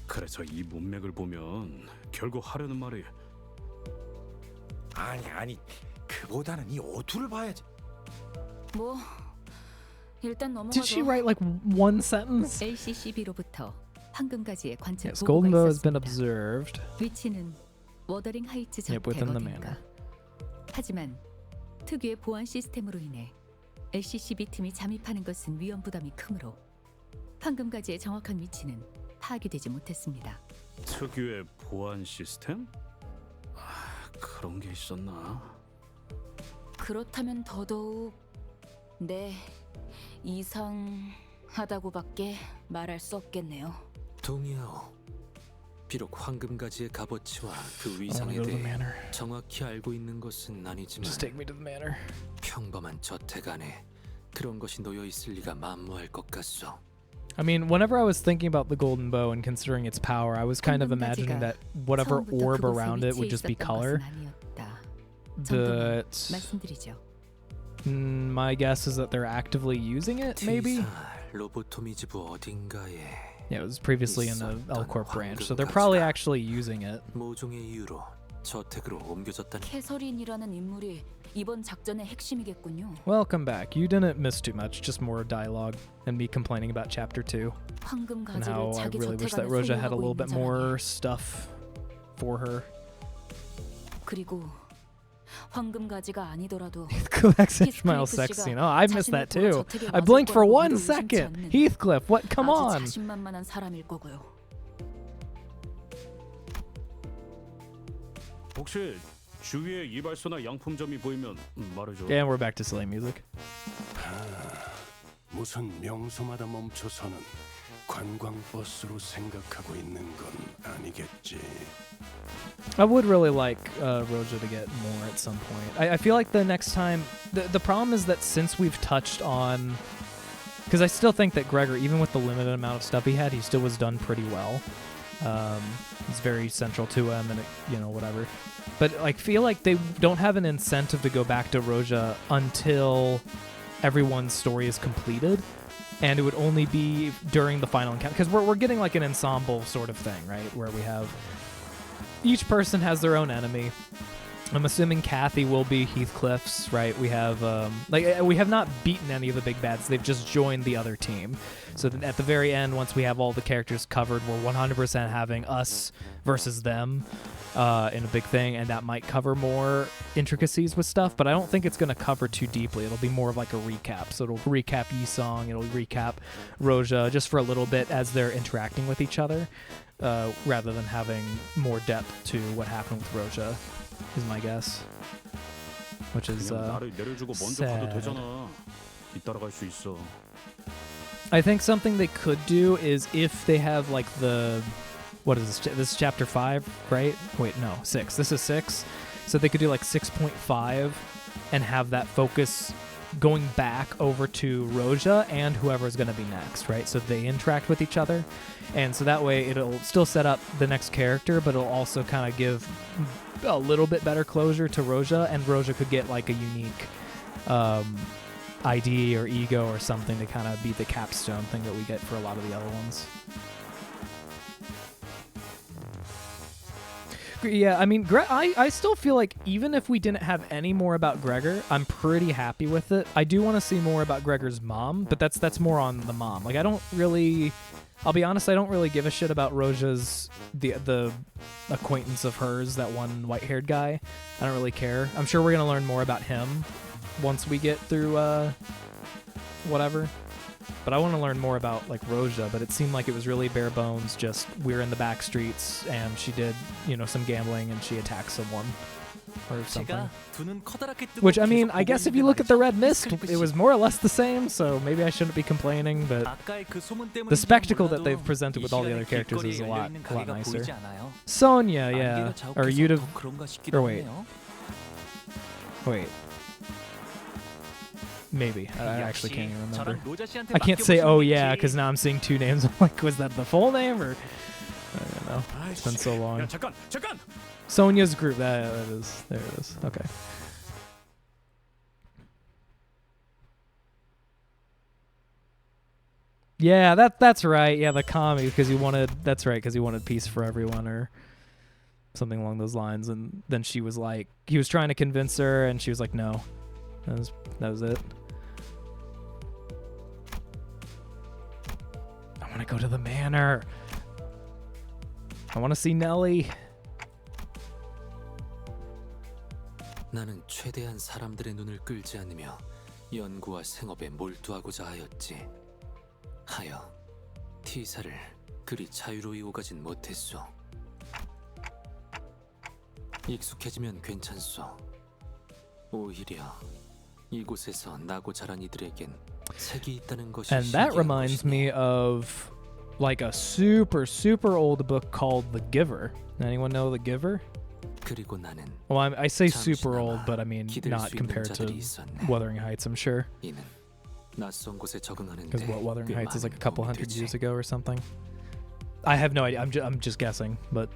그래서 이 문맥을 보면 결국 하려는 말이 아니 그보다는 이 오투를 봐야지. 뭐 일단 넘어가서. Did she write like one sentence? LCCB로부터 황금가지의 관측 Yes, 보고가 golden bow has been 있었습니다. observed. 위치는 워더링 하이츠 Yep, within the 저택 manor. 어딘가. 하지만 특유의 보안 시스템으로 인해 LCCB 팀이 잠입하는 것은 위험 부담이 크므로 황금가지의 정확한 위치는 파악이 되지 못했습니다. 특유의 보안 시스템? 그런 게 있었나? 그렇다면 더더욱 네 이상하다고밖에 말할 수 없겠네요. 동의하오. 비록 황금가지의 값어치와 그 위상에 go to the 대해 manor. 정확히 알고 있는 것은 아니지만 Just take me to the manor. 평범한 저택 안에 그런 것이 놓여 있을 리가 만무할 것 같소. I mean, whenever I was thinking about the golden bow and considering its power, I was kind of imagining that whatever orb around it would just be color. But 말씀드리죠. my guess is that they're actively using it, maybe? 로보토미즈부 어딘가에 Yeah, it was previously in the L Corp branch, so they're probably actually using it. 모종의 이유로 저택으로 옮겨졌다니. 캐서린이라는 인물이 이번 작전의 핵심이겠군요. Welcome back. You didn't miss too much, just more dialogue and me complaining about chapter 2 황금 and 가지를 how I 자기 really wish 저택 that 안에 Roja had a 소유하고 little 있는 bit 사람이. more stuff for her. 그리고 황금 가지가 아니더라도 Heathcliff's Ishmael sex scene. Oh, I missed that too. I blinked for 1 second. Heathcliff, what? Come 아주 on. 자신만만한 사람일 거고요. 혹시 주위에 이발소나 양품점이 보이면 말해줘. And we're back to sleigh music. 무슨 명소마다 멈춰서는 관광버스로 생각하고 있는 건 아니겠지. I would really like Roja to get more at some point. I feel like the next time... The problem is that since we've touched on... Because I still think that Gregor, even with the limited amount of stuff he had, he still was done pretty well. It's very central to him and, whatever. But I feel like they don't have an incentive to go back to Roja until everyone's story is completed. And it would only be during the final encounter. Because we're getting like an ensemble sort of thing, right? Where we have... Each person has their own enemy. I'm assuming Cathy will be Heathcliff's, right? We have we have not beaten any of the big bads. They've just joined the other team. So then at the very end, once we have all the characters covered, we're 100% having us versus them in a big thing, and that might cover more intricacies with stuff, but I don't think it's going to cover too deeply. It'll be more of like a recap. So it'll recap Yisong, it'll recap Roja just for a little bit as they're interacting with each other, rather than having more depth to what happened with Roja. Is my guess, which is sad. I think something they could do is if they have like the, what is this? This is chapter 5, right? Wait, no, 6. This is 6. So they could do like 6.5 and have that focus going back over to Roja and whoever is going to be next, right? So they interact with each other. And so that way it'll still set up the next character, but it'll also kind of give a little bit better closure to Roja, and Roja could get like a unique ID or ego or something to kind of be the capstone thing that we get for a lot of the other ones. Yeah, I mean, I still feel like even if we didn't have any more about Gregor, I'm pretty happy with it. I do want to see more about Gregor's mom, but that's more on the mom. Like, I don't really... I'll be honest, I don't really give a shit about Roja's, the acquaintance of hers, that one white-haired guy. I don't really care. I'm sure we're going to learn more about him once we get through whatever. But I want to learn more about like Roja, but it seemed like it was really bare bones, just we're in the back streets and she did, some gambling and she attacked someone or something. Which, I mean, I guess if you look at the Red Mist, it was more or less the same, so maybe I shouldn't be complaining, but the spectacle that they've presented with all the other characters is a lot nicer. Sonya, yeah. Or you'd have... Or wait. Maybe. I actually can't even remember. I can't say, oh yeah, because now I'm seeing 2 names. I'm like, was that the full name, or... I don't know. It's been so long. Sonya's group. That is. There it is. Okay. Yeah, that's right. Yeah, the commie, because he wanted... That's right, because he wanted peace for everyone, or something along those lines. And then she was like... He was trying to convince her, and she was like, no. That was it. I want to go to the manor. I want to see Nellie. 나는 최대한 사람들의 눈을 끌지 않으며 연구와 생업에 몰두하고자 하였지. 하여 T사를 그리 자유로이 오가진 못했소. 익숙해지면 괜찮소. 오히려 이곳에서 나고 자란 이들에겐 색이 있다는 것이 And that reminds me of like a super old book called The Giver. Anyone know The Giver? 그리고 나는 Well, I say super old, but I mean not compared to Wuthering Heights, I'm sure. 이는 낯선 곳에 적응하는데 Because what, Wuthering Heights is like a couple hundred years ago or something? I have no idea. I'm just guessing, but...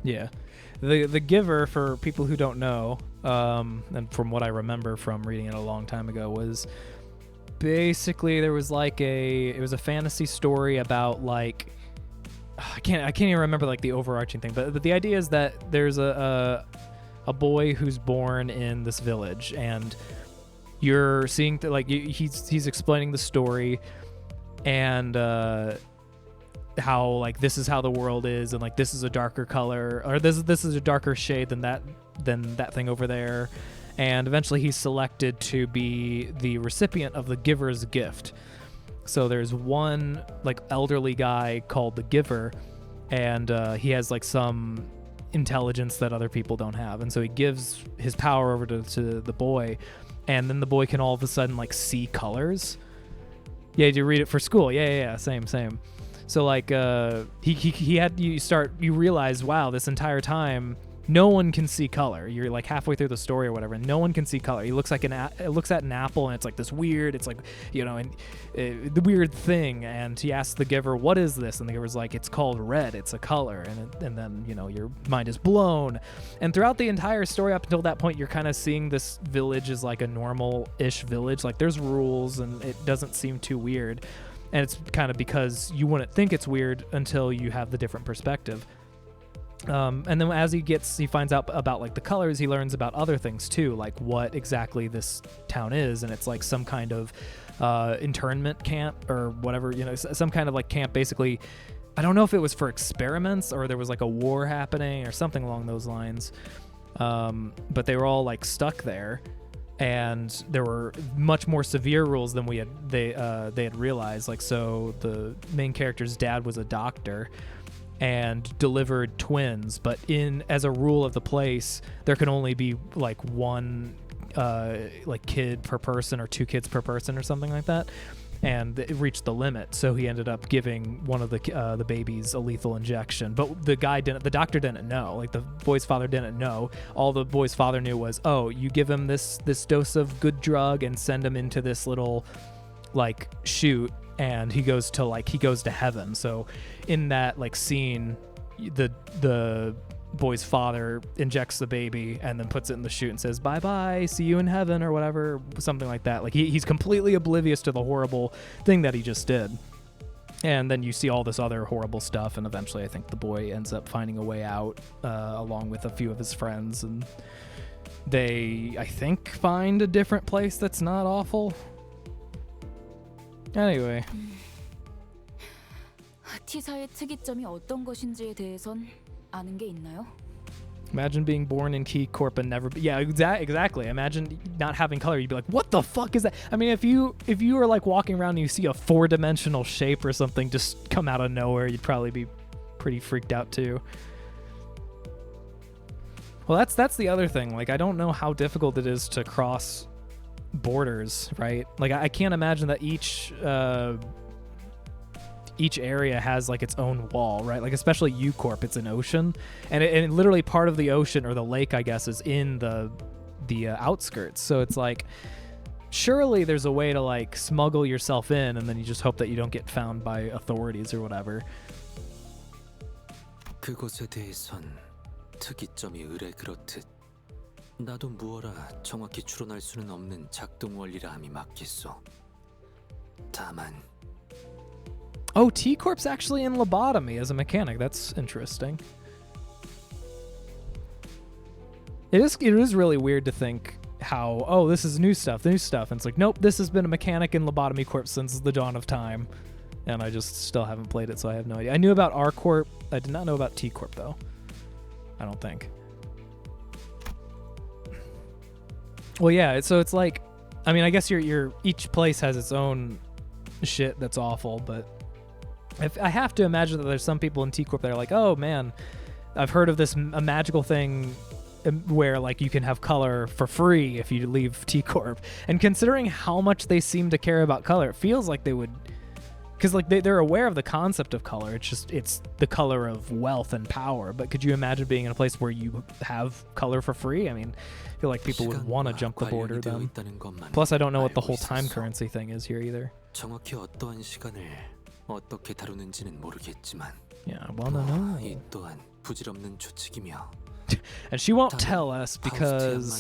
Yeah. The Giver, for people who don't know, and from what I remember from reading it a long time ago, was basically there was like it was a fantasy story about like I can't even remember like the overarching thing, but the idea is that there's a boy who's born in this village, and you're seeing he's explaining the story, and how like this is how the world is, and like this is a darker color, or this is a darker shade than that thing over there, and eventually he's selected to be the recipient of the giver's gift. So there's one like elderly guy called the Giver, and he has like some intelligence that other people don't have, and so he gives his power over to the boy, and then the boy can all of a sudden like see colors. Yeah, did you read it for school? Yeah, same. So like you realize, wow, this entire time no one can see color. You're like halfway through the story or whatever, and no one can see color. He looks looks at an apple, and it's like this weird, it's like, you know, and the weird thing. And he asks the Giver, "What is this?" And the Giver's like, "It's called red. It's a color." And then, you know, your mind is blown. And throughout the entire story up until that point, you're kind of seeing this village as like a normal-ish village. Like there's rules, and it doesn't seem too weird. And it's kind of because you wouldn't think it's weird until you have the different perspective. And then as he finds out about like the colors, he learns about other things too, like what exactly this town is, and it's like some kind of internment camp or whatever, you know, some kind of like camp. Basically, I don't know if it was for experiments or there was like a war happening or something along those lines, but they were all like stuck there, and there were much more severe rules than they had realized. Like, so the main character's dad was a doctor and delivered twins, but as a rule of the place, there can only be like one like kid per person or 2 kids per person or something like that, and it reached the limit. So he ended up giving one of the babies a lethal injection, but the doctor didn't know. Like the boy's father didn't know. All the boy's father knew was, oh, you give him this dose of good drug and send him into this little like chute, and he goes to heaven. So in that like scene, the boy's father injects the baby and then puts it in the chute and says, "Bye-bye, see you in heaven," or whatever, something like that. Like he's completely oblivious to the horrible thing that he just did. And then you see all this other horrible stuff, and eventually I think the boy ends up finding a way out along with a few of his friends, and they, I think, find a different place that's not awful. Anyway. T사의 특이점이 어떤 것인지에 대해선 아는 게 있나요? Imagine being born in Key Corp and never exactly. Imagine not having color. You'd be like, what the fuck is that? I mean, if you were like walking around and you see a 4-dimensional shape or something just come out of nowhere, you'd probably be pretty freaked out too. Well, that's the other thing. Like, I don't know how difficult it is to cross borders, right? Like, I can't imagine that each area has like its own wall, right? Like especially U Corp, it's an ocean, and literally part of the ocean, or the lake, I guess, is in the outskirts. So it's like, surely there's a way to like smuggle yourself in, and then you just hope that you don't get found by authorities or whatever. 그곳에 대해선 특이점이 의뢰 그렇듯 나도 무어라 정확히 추론할 수는 없는 작동 원리라 함이 맞겠소. 다만 Oh, T-Corp's actually in lobotomy as a mechanic. That's interesting. It is really weird to think how, oh, this is new stuff. And it's like, nope, this has been a mechanic in Lobotomy Corp since the dawn of time. And I just still haven't played it, so I have no idea. I knew about R Corp. I did not know about T Corp, though. I don't think. Well, yeah, so it's like, I mean, I guess each place has its own shit that's awful, but I have to imagine that there's some people in T Corp that are like, oh man, I've heard of this a magical thing where like you can have color for free if you leave T Corp. And considering how much they seem to care about color, it feels like they would, because like they're aware of the concept of color. It's the color of wealth and power. But could you imagine being in a place where you have color for free? I mean, I feel like people would want to jump the border then. Plus, I don't know what the whole time currency thing is here either. 정확히 어떠한 시간을 어떻게 다루는지는 모르겠지만 Yeah, I wanna know. 이 또한 부질없는 추측이며 And she won't tell us because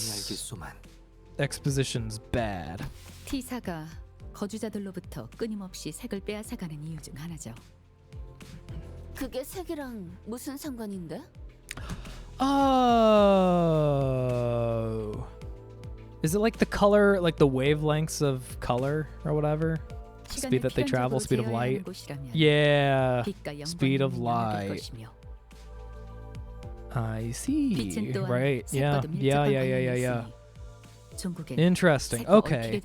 exposition's bad. T사가 거주자들로부터 끊임없이 색을 빼앗아가는 이유 중 하나죠. 그게 색이랑 무슨 상관인데? Oh. Is it like the color, like the wavelengths of color or whatever? Speed that they travel, speed of light. Yeah, speed of light. I see. Right. Yeah. Interesting. Okay.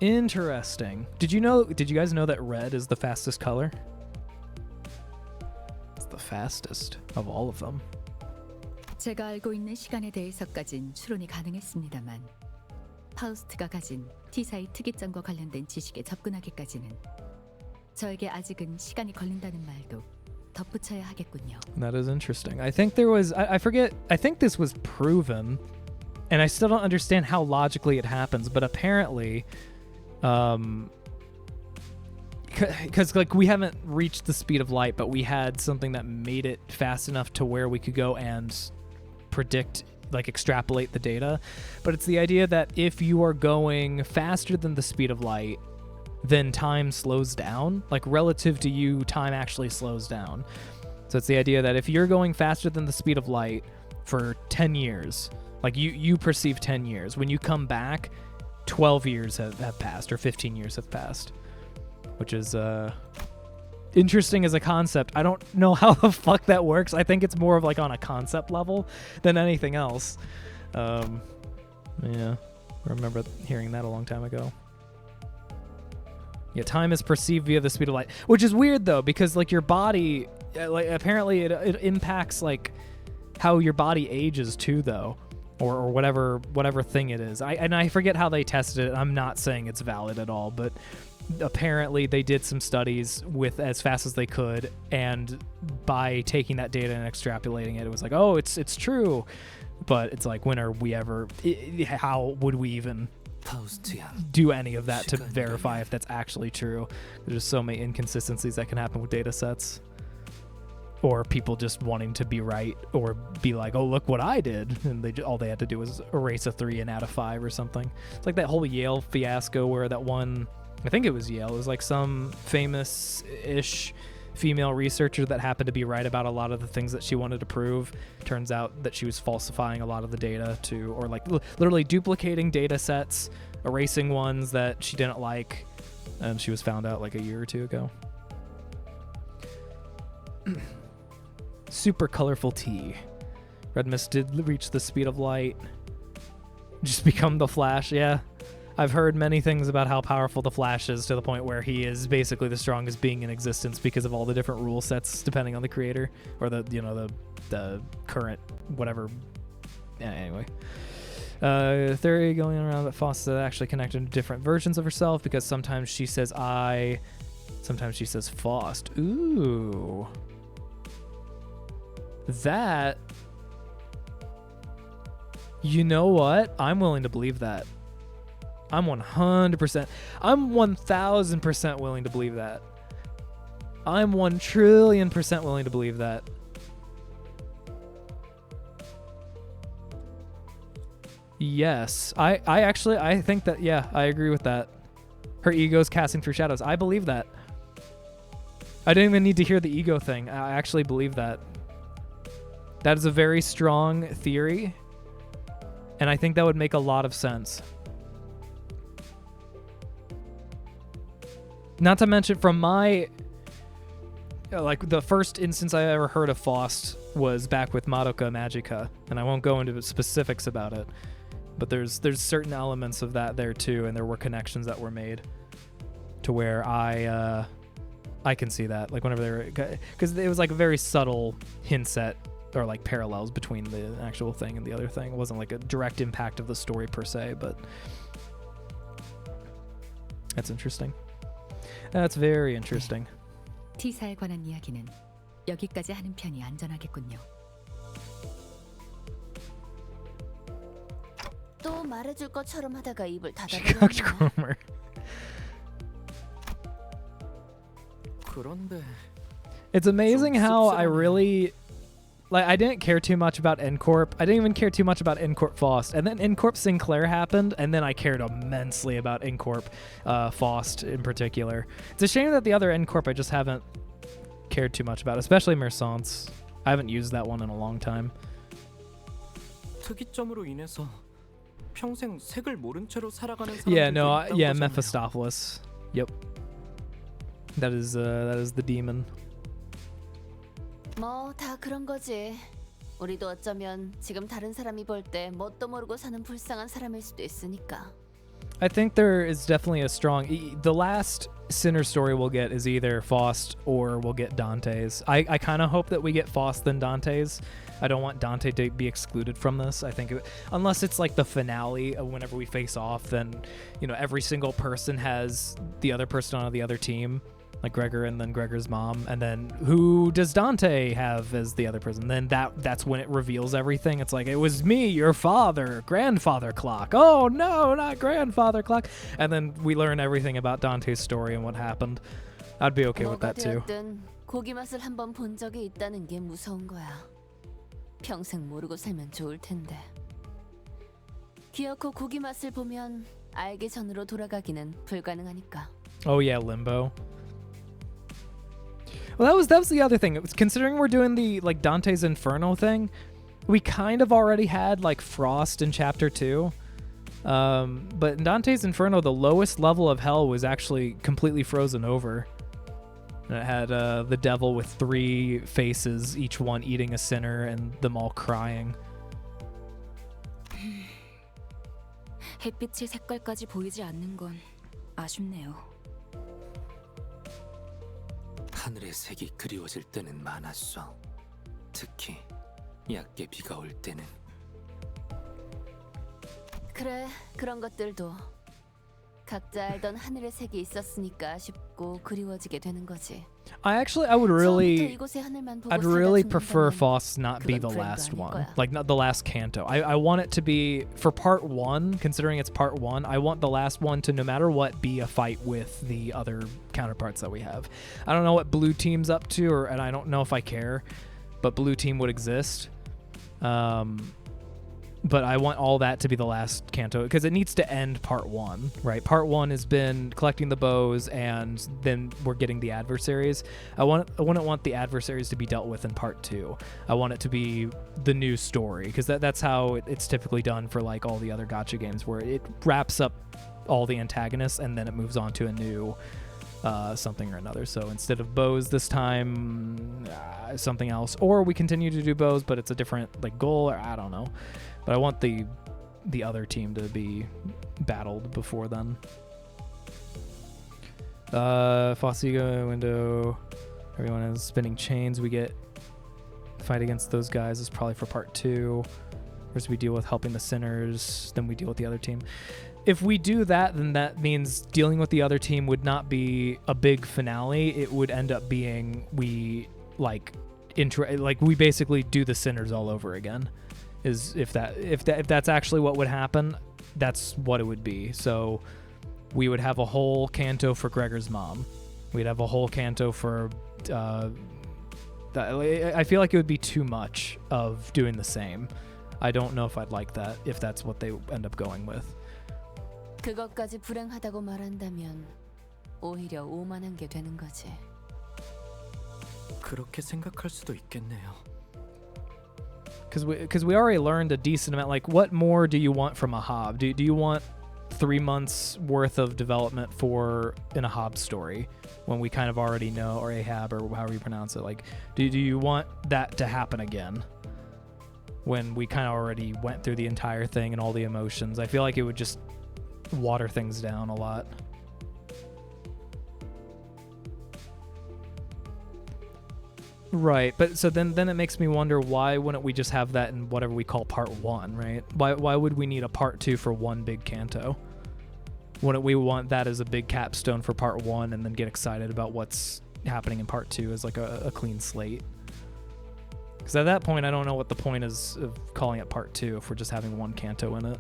Interesting. Did you guys know that red is the fastest color? It's the fastest of all of them. 제가 알고 있는 시간에 대해서까진 추론이 가능했습니다만 파우스트가 가진 T사의 특이점과 관련된 지식에 접근하기까지는 저에게 아직은 시간이 걸린다는 말도 덧붙여야 하겠군요. That is interesting. I think there was I forget. I think this was proven, and I still don't understand how logically it happens. But apparently, because like we haven't reached the speed of light, but we had something that made it fast enough to where we could go and predict, like extrapolate the data. But it's the idea that if you are going faster than the speed of light, then time slows down. Like relative to you, time actually slows down. So it's the idea that if you're going faster than the speed of light for 10 years, like you perceive 10 years, when you come back, 12 years have passed, or 15 years have passed, which is interesting as a concept. I don't know how the fuck that works. I think it's more of like on a concept level than anything else. Yeah, I remember hearing that a long time ago. Yeah, time is perceived via the speed of light, which is weird though, because like your body, like apparently it impacts like how your body ages too, though, or whatever thing it is. I forget how they tested it. I'm not saying it's valid at all, but apparently they did some studies with as fast as they could, and by taking that data and extrapolating it, it was like, oh, it's true. But it's like, when are we ever? How would we even do any of that to verify if that's actually true? There's just so many inconsistencies that can happen with data sets, or people just wanting to be right, or be like, oh, look what I did, and all they had to do was erase a 3 and add a 5 or something. It's like that whole Yale fiasco where that one, I think it was Yale, it was like some famous-ish female researcher that happened to be right about a lot of the things that she wanted to prove. Turns out that she was falsifying a lot of the data or like literally duplicating data sets, erasing ones that she didn't like, and she was found out like a year or two ago. Super colorful tea. Red Mist did reach the speed of light. Just become the Flash, yeah. I've heard many things about how powerful the Flash is, to the point where he is basically the strongest being in existence because of all the different rule sets depending on the creator, or the current whatever. Yeah, anyway. Theory going around that Faust is actually connected to different versions of herself, because sometimes she says I, sometimes she says Faust. Ooh. That, you know what? I'm willing to believe that. I'm 100%. I'm 1,000% willing to believe that. I'm 1,000,000,000,000% willing to believe that. Yes. I think that, yeah, I agree with that. Her ego's casting through shadows. I believe that. I didn't even need to hear the ego thing. I actually believe that. That is a very strong theory, and I think that would make a lot of sense. Not to mention, from my, like, the first instance I ever heard of Faust was back with Madoka Magica, and I won't go into specifics about it, but there's certain elements of that there too, and there were connections that were made to where I can see that, like, whenever they were, because it was like a very subtle hint set, or like parallels between the actual thing and the other thing. It wasn't like a direct impact of the story per se, but that's interesting. That's very interesting. T사에 관한 이야기는 여기까지 하는 편이 안전하겠군요. 또 말해줄 것처럼 하다가 입을 닫아버렸네. 그런데 It's amazing how I really, like, I didn't care too much about N-Corp. I didn't even care too much about N-Corp Faust. And then N-Corp Sinclair happened, and then I cared immensely about N-Corp Faust in particular. It's a shame that the other N-Corp I just haven't cared too much about, especially Mercence. I haven't used that one in a long time. 특이점으로 인해서 평생 색을 모른 채로 살아가는 Yeah, 사람들도 no, 있다고 yeah, 하잖아요. Mephistopheles. Yep. That is the demon. 뭐 다 그런 거지. 우리도 어쩌면 지금 다른 사람이 볼 때 뭣도 모르고 사는 불쌍한 사람일 수도 있으니까. I think there is definitely a strong... The last Sinner story we'll get is either Faust or we'll get Dante's. I kind of hope that we get Faust than Dante's. I don't want Dante to be excluded from this. I think unless it's like the finale of whenever we face off, then, you know, every single person has the other person on the other team, like Gregor and then Gregor's mom, and then who does Dante have as the other person? Then that's when it reveals everything. It's like, it was me, your father, grandfather clock. Oh no, not grandfather clock. And then we learn everything about Dante's story and what happened. I'd be okay with 뭐가 that too. 되었든 고기 맛을 한번 본 적이 있다는 게 무서운 거야. 평생 모르고 살면 좋을 텐데. 기어코 고기 맛을 보면 알기 전으로 돌아가기는 불가능하니까. Oh yeah, Limbo. Well, that was the other thing. It was, considering we're doing the like Dante's Inferno thing, we kind of already had like Frost in Chapter 2. But in Dante's Inferno, the lowest level of hell was actually completely frozen over. And it had the devil with 3 faces, each one eating a sinner, and them all crying. 햇빛의 색깔까지 보이지 않는 건 아쉽네요. 하늘의 색이 그리워질 때는 많았어. 특히 얕게 비가 올 때는. 그래, 그런 것들도 각자 알던 하늘의 색이 있었으니까 아쉽고 그리워지게 되는 거지. I'd really prefer Faust not be the last one, like not the last canto. I want it to be, for part 1, considering it's part 1, I want the last one to, no matter what, be a fight with the other counterparts that we have. I don't know what Blue Team's up to, and I don't know if I care, but Blue Team would exist. But I want all that to be the last canto, because it needs to end part 1, right? Part 1 has been collecting the bows, and then we're getting the adversaries. I wouldn't want the adversaries to be dealt with in part 2. I want it to be the new story, because that's how it's typically done for like all the other gacha games, where it wraps up all the antagonists and then it moves on to a new something or another. So instead of bows this time, something else, or we continue to do bows, but it's a different like goal, or I don't know. But I want the other team to be battled before then. Fossigo window. Everyone is spinning chains. We get fight against those guys is probably for part 2. First we deal with helping the sinners, then we deal with the other team. If we do that, then that means dealing with the other team would not be a big finale. It would end up being we basically do the sinners all over again. Is if that's actually what would happen, that's what it would be. So we would have a whole canto for Gregor's mom. We'd have a whole canto for I feel like it would be too much of doing the same. I don't know if I'd like that, if that's what they end up going with. 그것까지 불행하다고 말한다면 오히려 오만한 게 되는 거지. 그렇게 생각할 수도 있겠네요. Because we already learned a decent amount. Like, what more do you want from a Hob? Do you want 3 months worth of development in a Hob story when we kind of already know, or Ahab, or however you pronounce it? Like, do you want that to happen again when we kind of already went through the entire thing and all the emotions? I feel like it would just water things down a lot. Right, but so then it makes me wonder, why wouldn't we just have that in whatever we call part 1, right? Why would we need a part 2 for one big canto? Wouldn't we want that as a big capstone for part 1 and then get excited about what's happening in part 2 as like a clean slate? Because at that point, I don't know what the point is of calling it part 2 if we're just having one canto in it.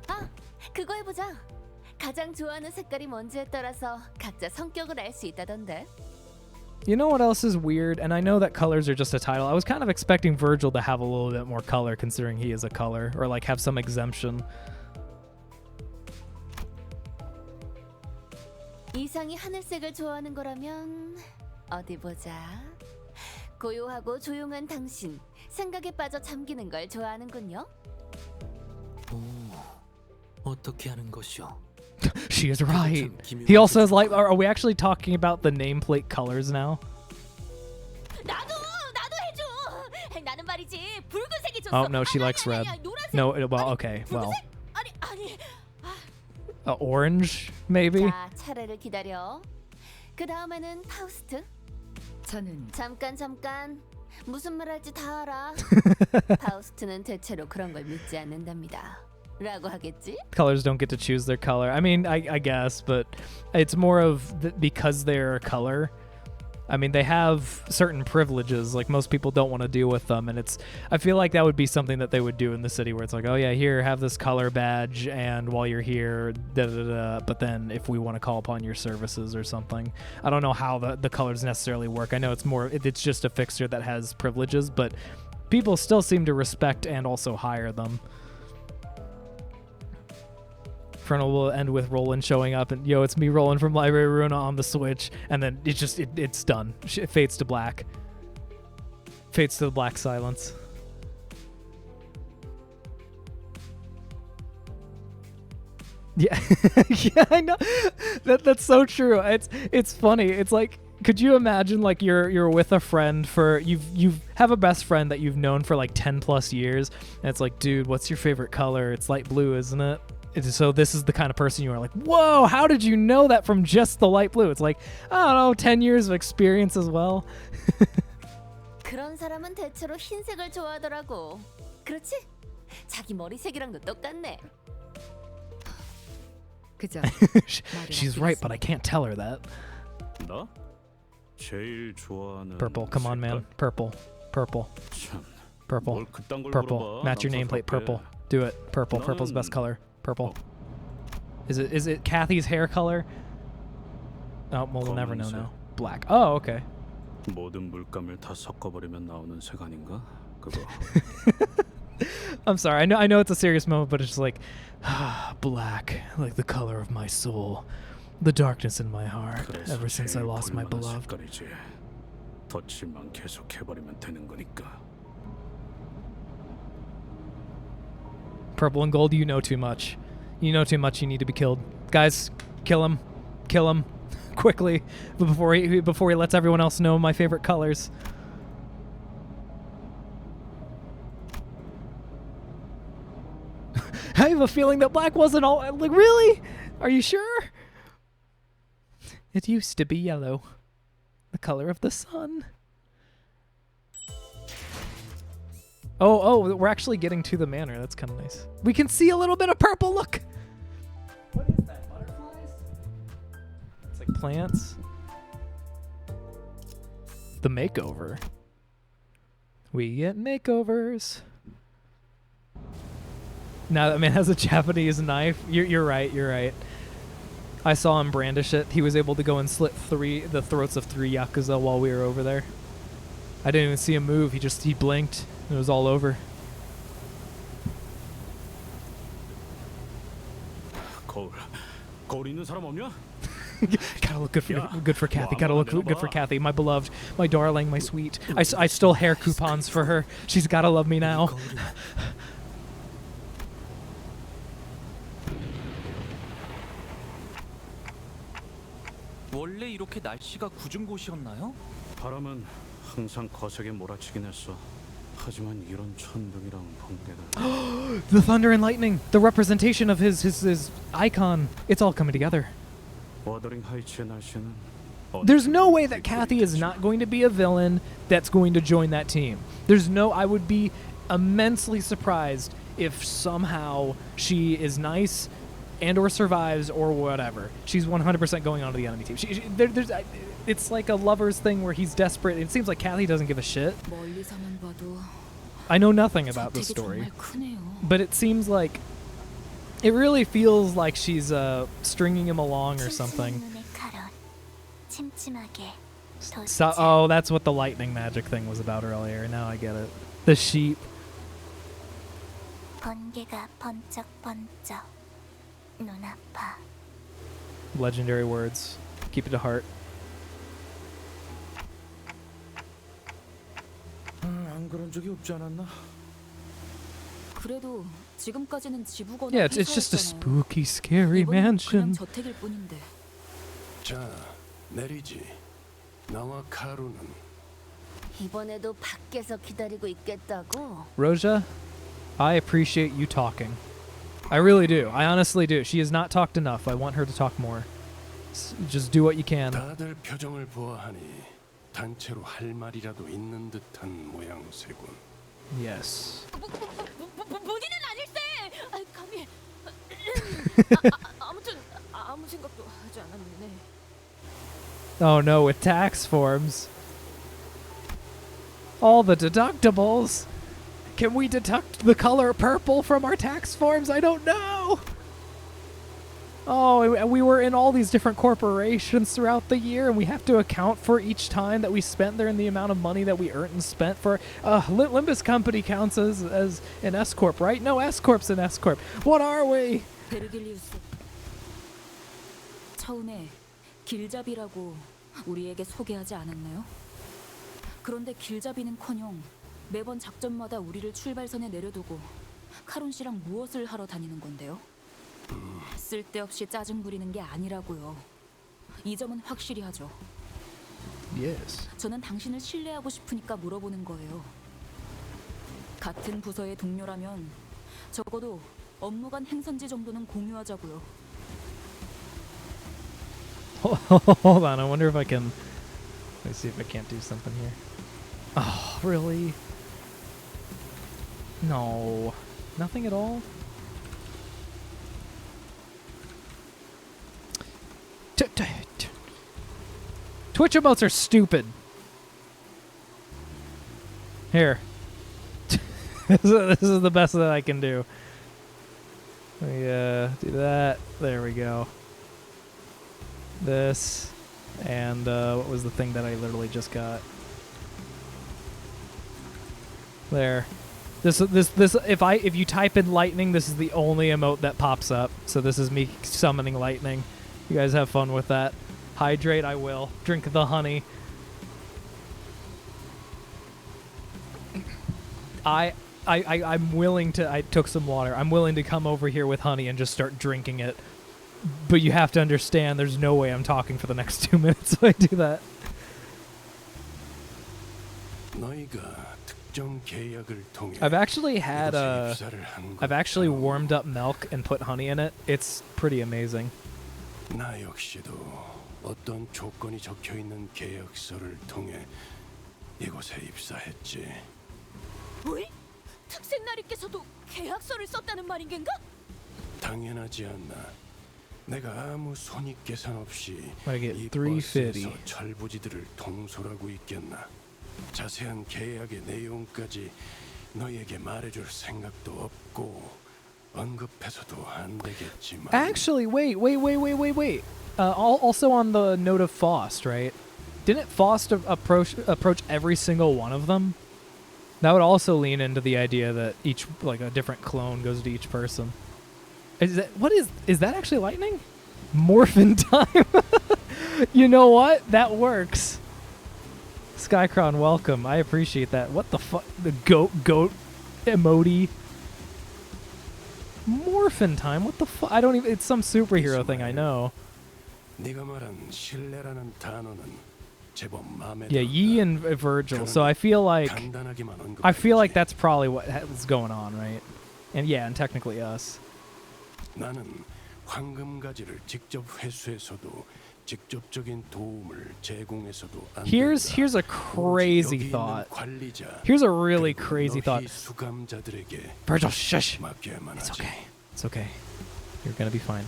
아, 그거 해보자. 가장 좋아하는 색깔이 뭔지에 따라서 각자 성격을 알 수 있다던데. You know what else is weird? And I know that colors are just a title. I was kind of expecting Virgil to have a little bit more color, considering he is a color, or like have some exemption. 이상이 하늘색을 좋아하는 거라면 어디 보자. 고요하고 조용한 당신, 생각에 빠져 잠기는 걸 좋아하는군요. 오, 어떻게 하는 것이오? She is right. He also has light. Are we actually talking about the nameplate colors now? 나도 해줘. 나는 말이지 붉은색이 좋았어. Oh no, she likes red. No, well, okay, well. Orange, maybe. 자, 차례를 기다려. 그 다음에는 파우스트. 저는 잠깐. 무슨 말 할지 다 알아. 파우스트는 대체로 그런 걸 믿지 않는답니다. 라고 하겠지? Colors don't get to choose their color. I mean, I guess, but it's more of because they're a color. I mean, they have certain privileges. Like, most people don't want to deal with them, and I feel like that would be something that they would do in the city, where it's like, oh yeah, here, have this color badge, and while you're here, but then if we want to call upon your services or something. I don't know how the colors necessarily work. I know it's just a fixture that has privileges, but people still seem to respect and also hire them. Frontal will end with Roland showing up and, yo, it's me, Roland from Library Runa on the Switch, and then it's done. It fades to black. Fades to the black silence. Yeah, yeah, I know. That's so true. It's funny. It's like, could you imagine, like, you're with a friend for you have a best friend that you've known for like 10 plus years, and it's like, dude, what's your favorite color? It's light blue, isn't it? So this is the kind of person you are, like, whoa, how did you know that from just the light blue? It's like, I don't know, 10 years of experience as well. 그런 사람은 대체로 흰색을 좋아하더라고. 그렇지? 자기 머리색이랑도 똑같네. 그죠. She's right, but I can't tell her that. 나? 제일 좋아하는 Purple, come on, man. Purple. 참, Purple. 뭘 그딴 걸 Purple. 물어봐, Match your nameplate. Purple. Do it. Purple. Purple's best color. Purple. Is it Cathy's hair color? Oh, well, we'll never know now. Black. Oh, okay. 모든 물감을 다 섞어버리면 나오는 색 아닌가? 그거. I'm sorry. I know it's a serious moment, but it's just like, black, like the color of my soul, the darkness in my heart. Ever since I lost my beloved. 색깔이지. 덧칠만 계속 해버리면 되는 거니까. Purple and gold, you know too much. You know too much. You need to be killed. Guys, kill him. Kill him. Quickly. Before he lets everyone else know my favorite colors. I have a feeling that black wasn't all... Like, really? Are you sure? It used to be yellow. The color of the sun. Oh, we're actually getting to the manor. That's kind of nice. We can see a little bit of purple. Look. What is that? Butterflies? It's like plants. The makeover. We get makeovers. Now that man has a Japanese knife. You're right. I saw him brandish it. He was able to go and slit the throats of 3 Yakuza while we were over there. I didn't even see him move. He blinked. It was all over. 거울 있는 사람 없냐? Gotta look good for Cathy. Gotta look good for Cathy. My beloved, my darling, my sweet. I stole hair coupons for her. She's gotta love me now. 원래 이렇게 날씨가 궂은 곳이었나요? 바람은 항상 거세게 몰아치긴 했어. 하지만 이런 천둥이랑 번개는 The thunder and lightning, the representation of his icon. It's all coming together. 워더링 하이츠의 날씨는 There's no way that Cathy is not going to be a villain that's going to join that team. I would be immensely surprised if somehow she is nice and or survives or whatever. She's 100% going on to the enemy team. It's like a lover's thing where he's desperate. It seems like Cathy doesn't give a shit. I know nothing about this story, but it seems like it really feels like she's stringing him along or something. So, oh, that's what the lightning magic thing was about earlier. Now I get it. The sheep. Legendary words. Keep it to heart. 안 그런 적이 없지 않았나? 그래도 지금까지는 지부거나 Yeah, it's just a 회사였잖아요. spooky, scary 이번엔 그냥 mansion. 저택일 뿐인데. 자, 내리지. 나와 카루는 이번에도 밖에서 기다리고 있겠다고? Roja, I appreciate you talking. I really do. I honestly do. She has not talked enough. I want her to talk more. Just do what you can. 다들 표정을 보아하니 단체로 할 말이라도 있는 듯한 모양새군. Yes. 본인은 아닐세! 아, 감히... 아무튼 아무 생각도 하지 않았네. Oh no, with tax forms. All the deductibles. Can we deduct the color purple from our tax forms? I don't know. Oh, we were in all these different corporations throughout the year, and we have to account for each time that we spent there and the amount of money that we earned and spent for. Limbus company counts as an S corp, right? No, S corp's an S corp. What are we? 베르길리우스. 처음에 길잡이라고 우리에게 소개하지 않았나요? 그런데 길잡이는커녕 매번 작전마다 우리를 출발선에 내려두고 카론 씨랑 무엇을 하러 다니는 건데요? 쓸데없이 짜증 부리는 게 아니라고요. 이 점은 확실히 하죠. Yes. 저는 당신을 신뢰하고 싶으니까 물어보는 거예요. 같은 부서의 동료라면 적어도 업무 간 행선지 정도는 공유하자고요. Hold on, I wonder if I can... Let me see if I can't do something here. Oh, really? No. Nothing at all? Twitch emotes are stupid. Here. This is the best that I can do. Let me do that. There we go. This. And what was the thing that I literally just got? There. This if you type in lightning, this is the only emote that pops up. So this is me summoning lightning. You guys have fun with that. Hydrate, I will. Drink the honey. I'm willing to... I took some water. I'm willing to come over here with honey and just start drinking it. But you have to understand, there's no way I'm talking for the next 2 minutes if I do that. I've actually had I've actually warmed up milk and put honey in it. It's pretty amazing. 나 역시도 어떤 조건이 적혀 있는 계약서를 통해 이곳에 입사했지. 왜? 특색나리께서도 계약서를 썼다는 말인 겐가? 당연하지 않나. 내가 아무 손익계산 없이 I get 이 350. 버스에서 철부지들을 통솔하고 있겠나. 자세한 계약의 내용까지 너에게 말해줄 생각도 없고 언급해서도 안 되겠지만. Actually, wait. Also on the note of Faust, right? Didn't Faust approach every single one of them? That would also lean into the idea that each, like, a different clone goes to each person. Is that actually lightning? Morphin time. You know what? That works. Skycrown, welcome. I appreciate that. What the fuck? The goat emoji. Morphin time? What the fuck? I don't even... It's some superhero thing, I know. Yeah, Yi and Virgil. So I feel like that's probably what was going on, right? And yeah, and technically us. 나는 황금가지를 직접 회수해서도 직접적인 도움을 제공해서도 안 Here's a crazy thought. Here's a really crazy thought. Virgil, shush. It's okay. It's okay. You're gonna be fine.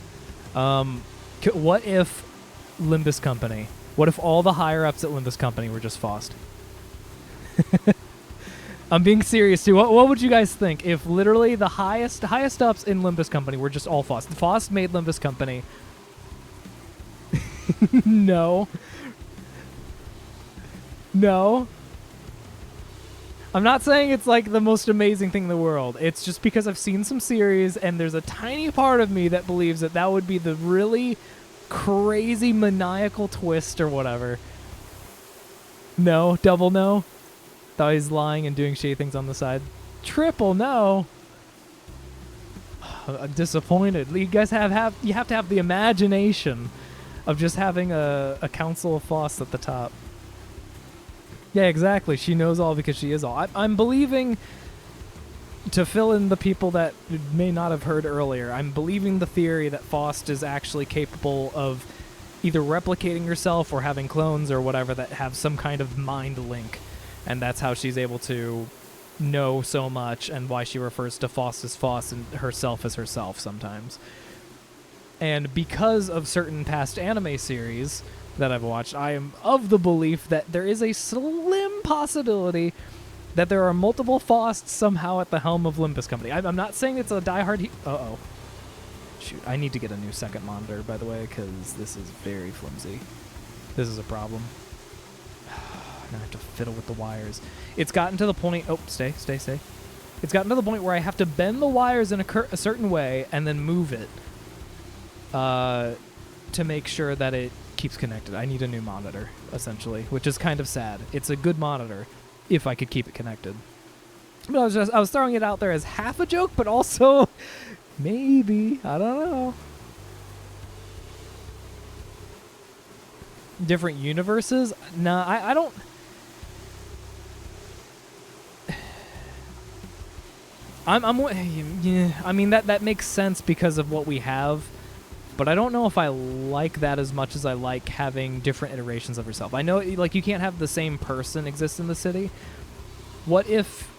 What if Limbus Company? What if all the higher ups at Limbus Company were just Faust? I'm being serious too. What would you guys think if literally the highest ups in Limbus Company were just all Faust? Faust made Limbus Company. No. I'm not saying it's like the most amazing thing in the world. It's just because I've seen some series and there's a tiny part of me that believes that would be the really crazy maniacal twist or whatever. No, double no. Thought he's lying and doing shady things on the side. Triple no. I'm disappointed. You guys you have to have the imagination of just having a council of Faust at the top. Yeah, exactly. She knows all because she is all. I'm believing, to fill in the people that may not have heard earlier, I'm believing the theory that Faust is actually capable of either replicating herself or having clones or whatever that have some kind of mind link. And that's how she's able to know so much, and why she refers to Faust as Faust and herself as herself sometimes. And because of certain past anime series that I've watched, I am of the belief that there is a slim possibility that there are multiple Fausts somehow at the helm of Limbus Company. I'm not saying it's a diehard... Uh-oh. Shoot, I need to get a new second monitor, by the way, because this is very flimsy. This is a problem. Now I have to fiddle with the wires. It's gotten to the point... Oh, stay. It's gotten to the point where I have to bend the wires in a certain way and then move it to make sure that it keeps connected. I need a new monitor, essentially, which is kind of sad. It's a good monitor if I could keep it connected. But I was throwing it out there as half a joke, but also maybe. I don't know. Different universes? Nah, I don't... yeah, I mean, that makes sense because of what we have, but I don't know if I like that as much as I like having different iterations of herself. I know, like, you can't have the same person exist in the city. What if...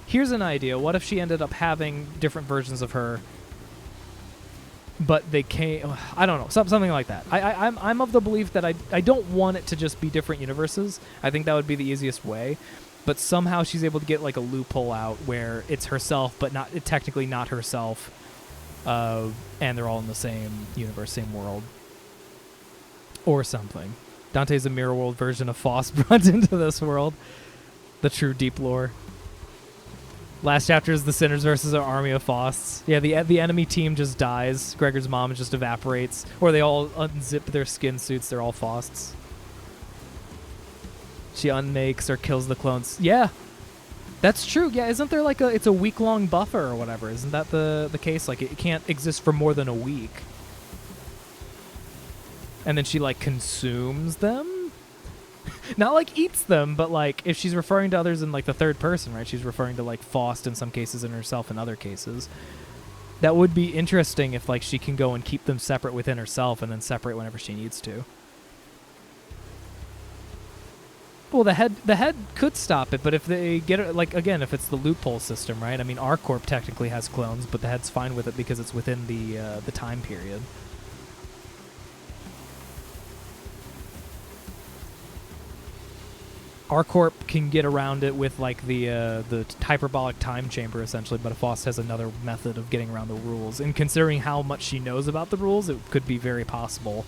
Here's an idea. What if she ended up having different versions of her, but they came... I don't know. Something like that. I'm of the belief that I don't want it to just be different universes. I think that would be the easiest way. But somehow she's able to get like a loophole out where it's herself, but not technically not herself, and they're all in the same universe, same world, or something. Dante's a mirror world version of Faust brought into this world, the true deep lore. Last chapter is the Sinners versus an army of Fausts. Yeah, the enemy team just dies. Gregor's mom just evaporates, or they all unzip their skin suits. They're all Fausts. She unmakes or kills the clones. Yeah, that's true. Yeah, isn't there like it's a week-long buffer or whatever? Isn't that the case? Like, it can't exist for more than a week. And then she like consumes them? Not like eats them, but like if she's referring to others in like the third person, right? She's referring to like Faust in some cases and herself in other cases. That would be interesting if like she can go and keep them separate within herself and then separate whenever she needs to. Well, the head could stop it, but if they get it, like, again, if it's the loophole system, right? I mean, our corp technically has clones, but the head's fine with it because it's within the time period. Our corp can get around it with like the hyperbolic time chamber essentially, but Faust has another method of getting around the rules. And considering how much she knows about the rules, it could be very possible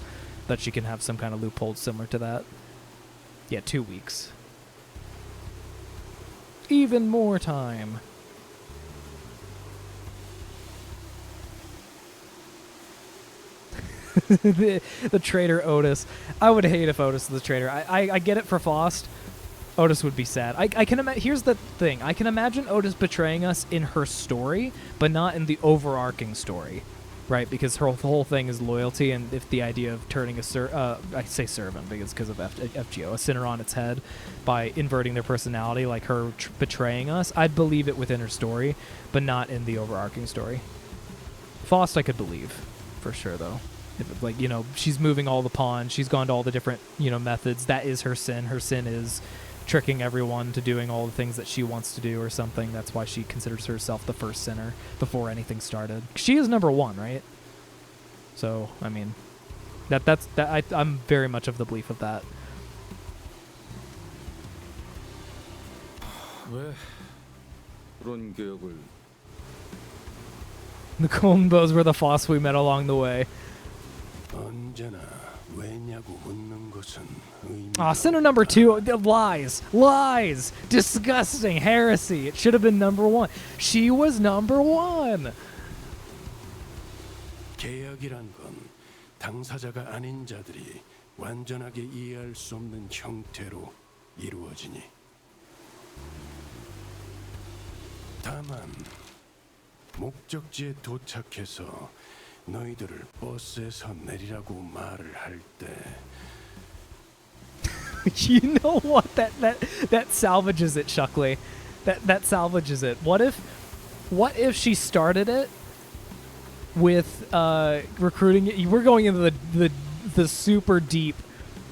that she can have some kind of loophole similar to that. Yeah, 2 weeks. Even more time. the traitor Otis. I would hate if Otis was the traitor. I get it for Faust. Otis would be sad. I can imagine. Here's the thing. I can imagine Otis betraying us in her story, but not in the overarching story. Right, because her whole thing is loyalty, and if the idea of turning I say servant because of FGO, a sinner on its head by inverting their personality, like her betraying us, I'd believe it within her story, but not in the overarching story. Faust I could believe, for sure, though. If, like, you know, she's moving all the pawns, she's gone to all the different, you know, methods. That is her sin. Her sin is tricking everyone to doing all the things that she wants to do or something. That's why she considers herself the first sinner before anything started. She is number one, right? So, I mean, I'm very much of the belief of that. The golden bows were the Faust we met along the way. Sinner number 2, lies, disgusting, heresy. It should have been number 1. She was number 1. 당사자가 아닌 자들이 완전하게 이해할 수 없는 형태로 이루어지니. 다만 목적지에 도착해서 너희들을 버스에서 내리라고 말을 할 때 You know what? That salvages it, Shuckley. That salvages it. What if she started it with recruiting? We're going into the super deep,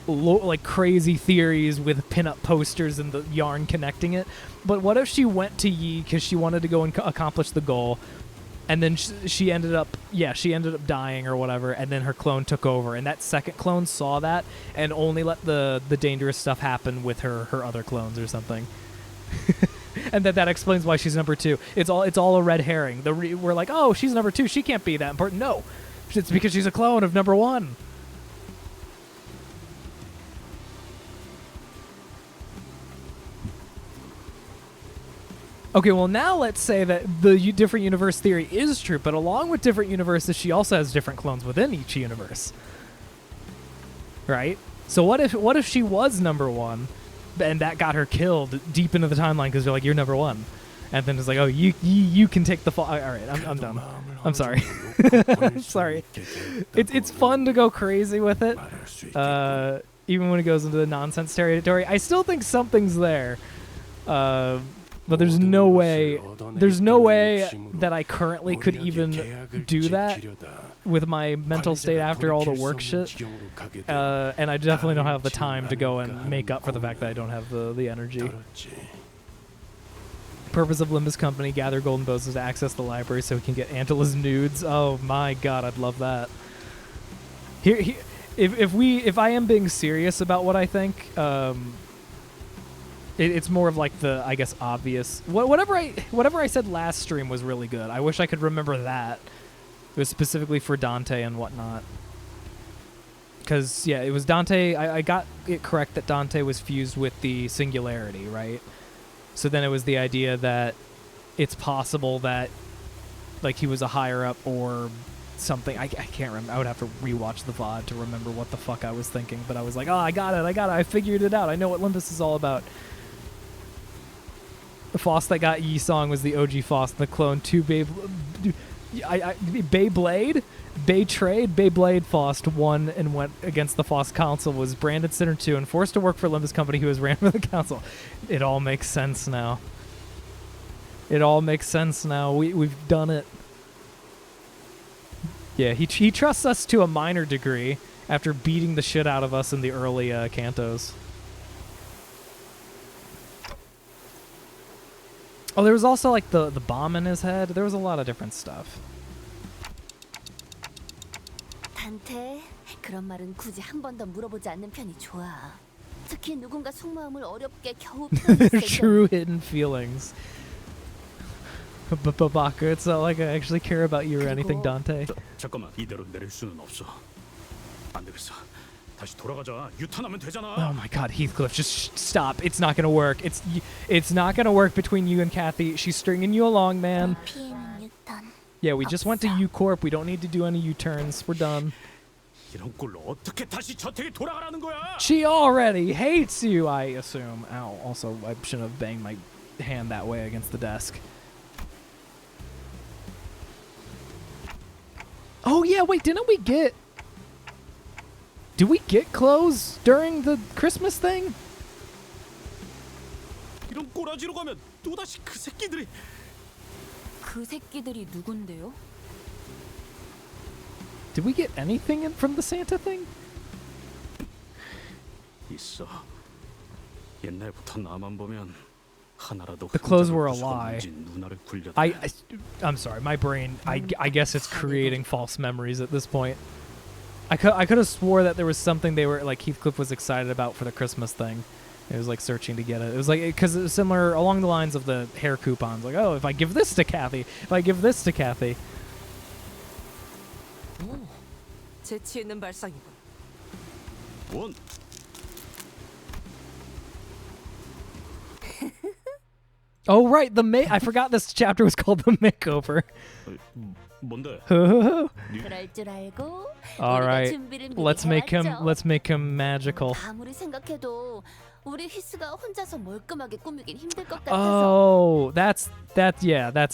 like crazy theories with pinup posters and the yarn connecting it. But what if she went to Yi because she wanted to go and accomplish the goal, and then she ended up dying or whatever, and then her clone took over, and that second clone saw that and only let the dangerous stuff happen with her other clones or something. And that explains why she's number 2. It's all a red herring. We're like, oh, she's number 2. She can't be that important. No, it's because she's a clone of number 1. Okay, well now let's say that the different universe theory is true, but along with different universes, she also has different clones within each universe. Right? So what if she was number 1, and that got her killed deep into the timeline because they're like, you're number 1, and then it's like, oh, you can take the fall. All right, I'm done. I'm sorry. I'm sorry. It's fun to go crazy with it, even when it goes into the nonsense territory. I still think something's there. But there's no way that I currently could even do that with my mental state after all the work shit. And I definitely don't have the time to go and make up for the fact that I don't have the energy. Purpose of Limbus Company, gather golden bows to access the library so we can get Angela's nudes. Oh my god, I'd love that. If I am being serious about what I think, it's more of like the, I guess, obvious. Whatever I said last stream was really good. I wish I could remember that. It was specifically for Dante and whatnot. Because, yeah, it was Dante. I got it correct that Dante was fused with the singularity, right? So then it was the idea that it's possible that, like, he was a higher up or something. I can't remember. I would have to rewatch the VOD to remember what the fuck I was thinking. But I was like, oh, I got it. I figured it out. I know what Limbus is all about. The Foss that got Yi Song was the OG Foss, the clone 2 Beyblade? Beyblade Foss won and went against the Foss Council, was branded Sinner 2 and forced to work for Limbus Company, who was ran for the council. It all makes sense now. It all makes sense now. We've done it. Yeah, he trusts us to a minor degree after beating the shit out of us in the early Cantos. Oh, there was also like the bomb in his head. There was a lot of different stuff. 단테, 그런 말은 굳이 한 번 더 물어보지 않는 편이 좋아. 특히 누군가 속마음을 어렵게 겨우 표현했을 True hidden feelings. Baka, it's not like I actually care about you or anything, Dante. 잠깐만, 이대로 내릴 수는 없어. 안 되겠어. 다시 돌아가자. 유턴하면 되잖아. Oh my god, Heathcliff, just stop. It's not gonna work. It's not gonna work between you and Cathy. She's stringing you along, man. Yeah, we just went to U-Corp. We don't need to do any U-turns. We're done. 이런 꼴로 어떻게 다시 저택에 돌아가라는 거야? She already hates you, I assume. Ow, also, I shouldn't have banged my hand that way against the desk. Oh yeah, wait, did we get clothes during the Christmas thing? 이런 꼬라지로 가면 또다시 그 새끼들이. 그 새끼들이 누군데요? Did we get anything from the Santa thing? 있어. 옛날부터 나만 보면 하나라도. The clothes were a lie. I'm sorry, my brain. I guess it's creating false memories at this point. I could have swore that there was something they were like Heathcliff was excited about for the Christmas thing. It was like searching to get it. It was like because it was similar along the lines of the hair coupons. Like, oh, if I give this to Cathy, if I give this to Cathy. 재치 있는 발상이군. 원. Oh right, I forgot this chapter was called the makeover. 뭔데? 그럴 줄 알고 All 우리가 right, 준비를 미리 let's 해왔죠. make him magical. 아무리 생각해도 우리 히스가 혼자서 멀끔하게 꾸미긴 힘들 것 같아서. Oh, that's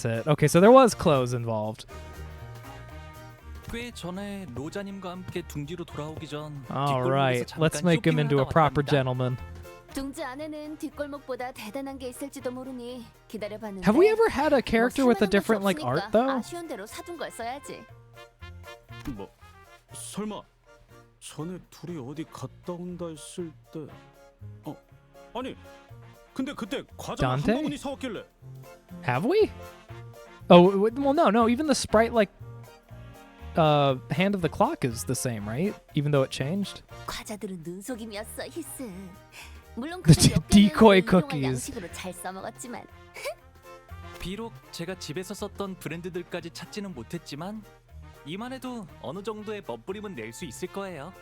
it. Okay, so there was clothes involved. 꽤 전에 로자님과 함께 둥지로 돌아오기 전 All 뒷골목에서 right, 잠깐 let's make him 쇼핑을 into a 하다 proper 왔답니다. gentleman. 둥지 안에는 뒷골목보다 대단한 게 있을지도 모르니 기다려봤는데. Have we ever had a character with a 뭐 different like art though? 아쉬운 대로 사둔 걸 써야지. 뭐 설마 전에 둘이 어디 갔다 온다 했을 때 아니 근데 그때 과자 한 Dante? 바구니 사왔길래 Have we? Oh, well, no. Even the sprite, like, hand of the clock is the same, right? Even though it changed. 과자들은 눈속임이었어 히스. 물론 The 그중 몇 decoy 개는 일용할 cookies. 양식으로 잘 써먹었지만. 비록 제가 집에서 썼던 브랜드들까지 찾지는 못했지만 이만 해도 어느 정도의 멋부림은 낼 수 있을 거예요.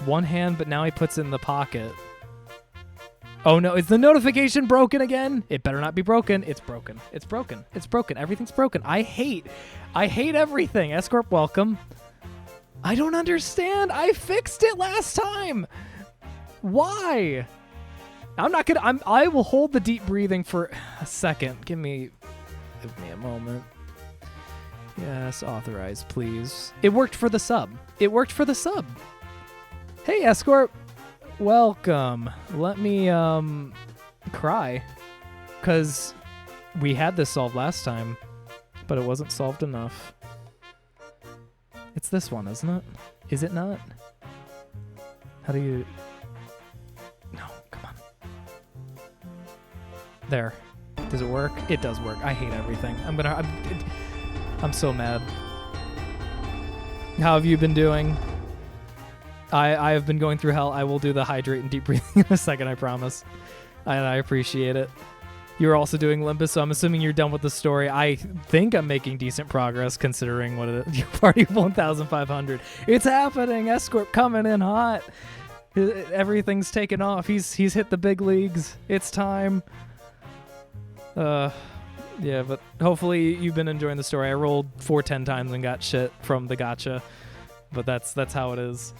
One hand, but now he puts it in the pocket. Oh no, is the notification broken again? It better not be broken. It's broken. It's broken. It's broken. Everything's broken. I hate everything. Escort, welcome. I don't understand. I fixed it last time. Why? I will hold the deep breathing for a second. Give me a moment. Yes, authorize, please. It worked for the sub. Hey, Escort. Welcome. Let me cry, cause we had this solved last time, but it wasn't solved enough. It's this one, isn't it? Is it not? How do you? No, come on. There. Does it work? It does work. I hate everything. I'm so mad. How have you been doing? I have been going through hell. I will do the hydrate and deep breathing in a second, I promise. And I appreciate it. You're also doing Limbus, so I'm assuming you're done with the story. I think I'm making decent progress considering what it is. Your party 1,500. It's happening! Escort coming in hot. Everything's taken off. He's hit the big leagues. It's time. Yeah, but hopefully you've been enjoying the story. I rolled 410 times and got shit from the gacha. But that's how it is.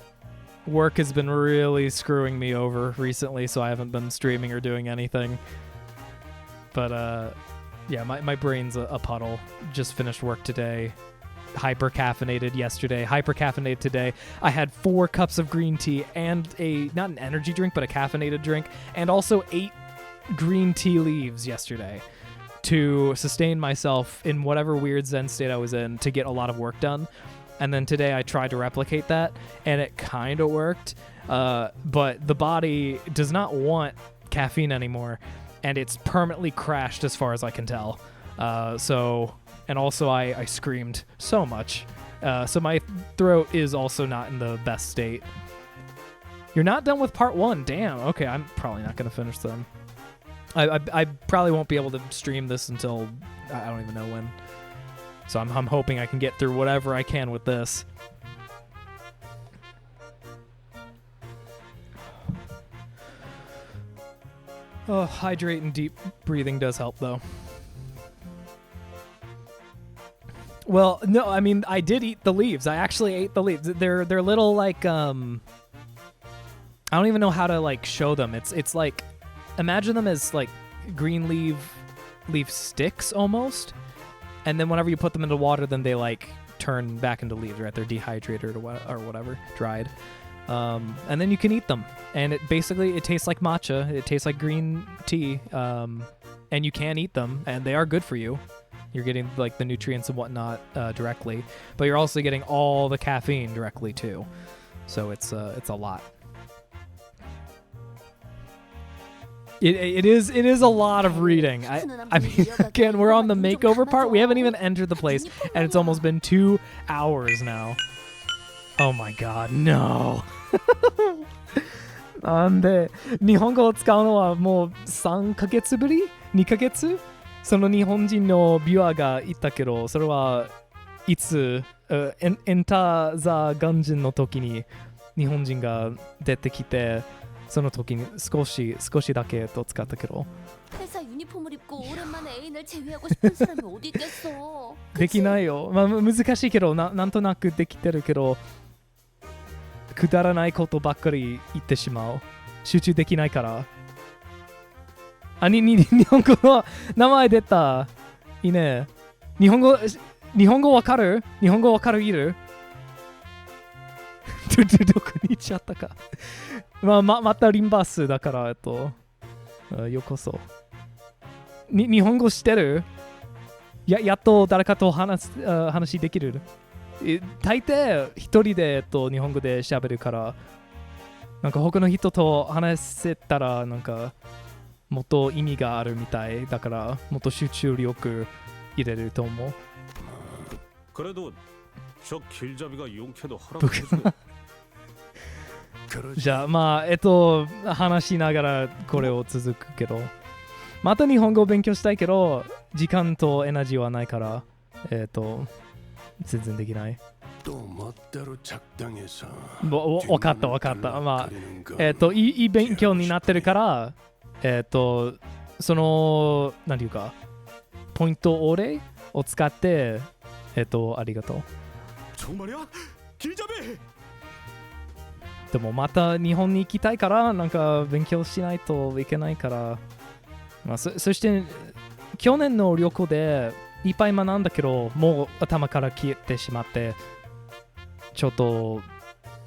Work has been really screwing me over recently, so I haven't been streaming or doing anything. But yeah, my brain's a puddle. Just finished work today. Hyper caffeinated yesterday. Hyper caffeinated today. I had 4 cups of green tea and not an energy drink, but a caffeinated drink, and also 8 green tea leaves yesterday to sustain myself in whatever weird Zen state I was in to get a lot of work done. And then today I tried to replicate that, and it kind of worked. But the body does not want caffeine anymore, and it's permanently crashed as far as I can tell. And also I screamed so much. So my throat is also not in the best state. You're not done with part 1. Damn. Okay, I'm probably not going to finish them. I probably won't be able to stream this until I don't even know when. So I'm hoping I can get through whatever I can with this. Oh, hydrate and deep breathing does help, though. Well, no, I mean, I did eat the leaves. I actually ate the leaves. They're little, like, I don't even know how to, like, show them. It's like, imagine them as, like, green leaf sticks, almost. And then whenever you put them into water, then they, like, turn back into leaves, right? They're dehydrated or whatever, dried. And then you can eat them. And it tastes like matcha. It tastes like green tea. And you can eat them, and they are good for you. You're getting, like, the nutrients and whatnot directly. But you're also getting all the caffeine directly, too. So it's a lot. It is a lot of reading. I mean, again, we're on the makeover part. We haven't even entered the place, and it's almost been 2 hours now. Oh my god, no. なんで日本語を使うのはもう3ヶ月ぶり ?2 ヶ月その日本人のビュアーがいたけど、それはいつエンター・ザ・ガンジンの時に日本人が出てきて、その時に少しだけ使ったけど 회사 유니폼을 입고 오랜만에 애인을 제외하고 싶은 사람이 어디 있겠어. できないよ。まあ難しいけどなんとなくできてるけどくだらないことばっかり言ってしまう。集中できないから。日本語の名前出た。いいね。日本語わかる？日本語わかるいる？どこに行っちゃったか。またリンバスだからようこそ。日本語知ってる？やっと誰かと話できる？大抵一人で日本語で喋るからなんか他の人と話せたらなんかもっと意味があるみたいだからもっと集中力入れると思う。 그래도 저 길잡이가 용케도 허락해주고 じゃあまあ話しながらこれを続くけどまた日本語を勉強したいけど時間とエナジーはないから全然できない。わかったまあいい勉強になってるからその何ていうかポイントオレを使ってありがとう。でもまた日本に行きたいからなんか勉強しないといけないから、まあ、そして去年の旅行でいっぱい学んだけどもう頭から消えてしまってちょっと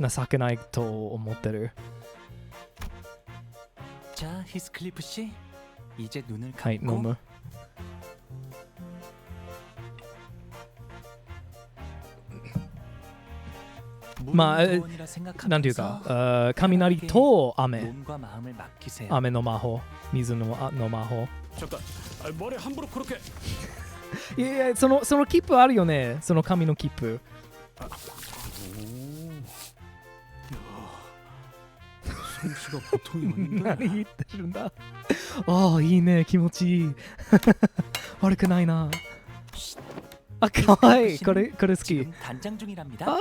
情けないと思ってる。 자, 히스클리프 씨, 이제 눈을 はい、飲 감고 む。まあ、なんていうか、雷と雨。 몸과 마음을 맡기세요. 雨の魔法、水の魔法。 잠깐 머리 함부로 그렇게 いやいや、その切符あるよね。その紙の切符。 솜씨가 보통이 아닌데 何言ってるんだ。ああ、いいね、気持ちいい。悪くないな。あ、かわいい。これ好き。 단장 중이랍니다. ああ、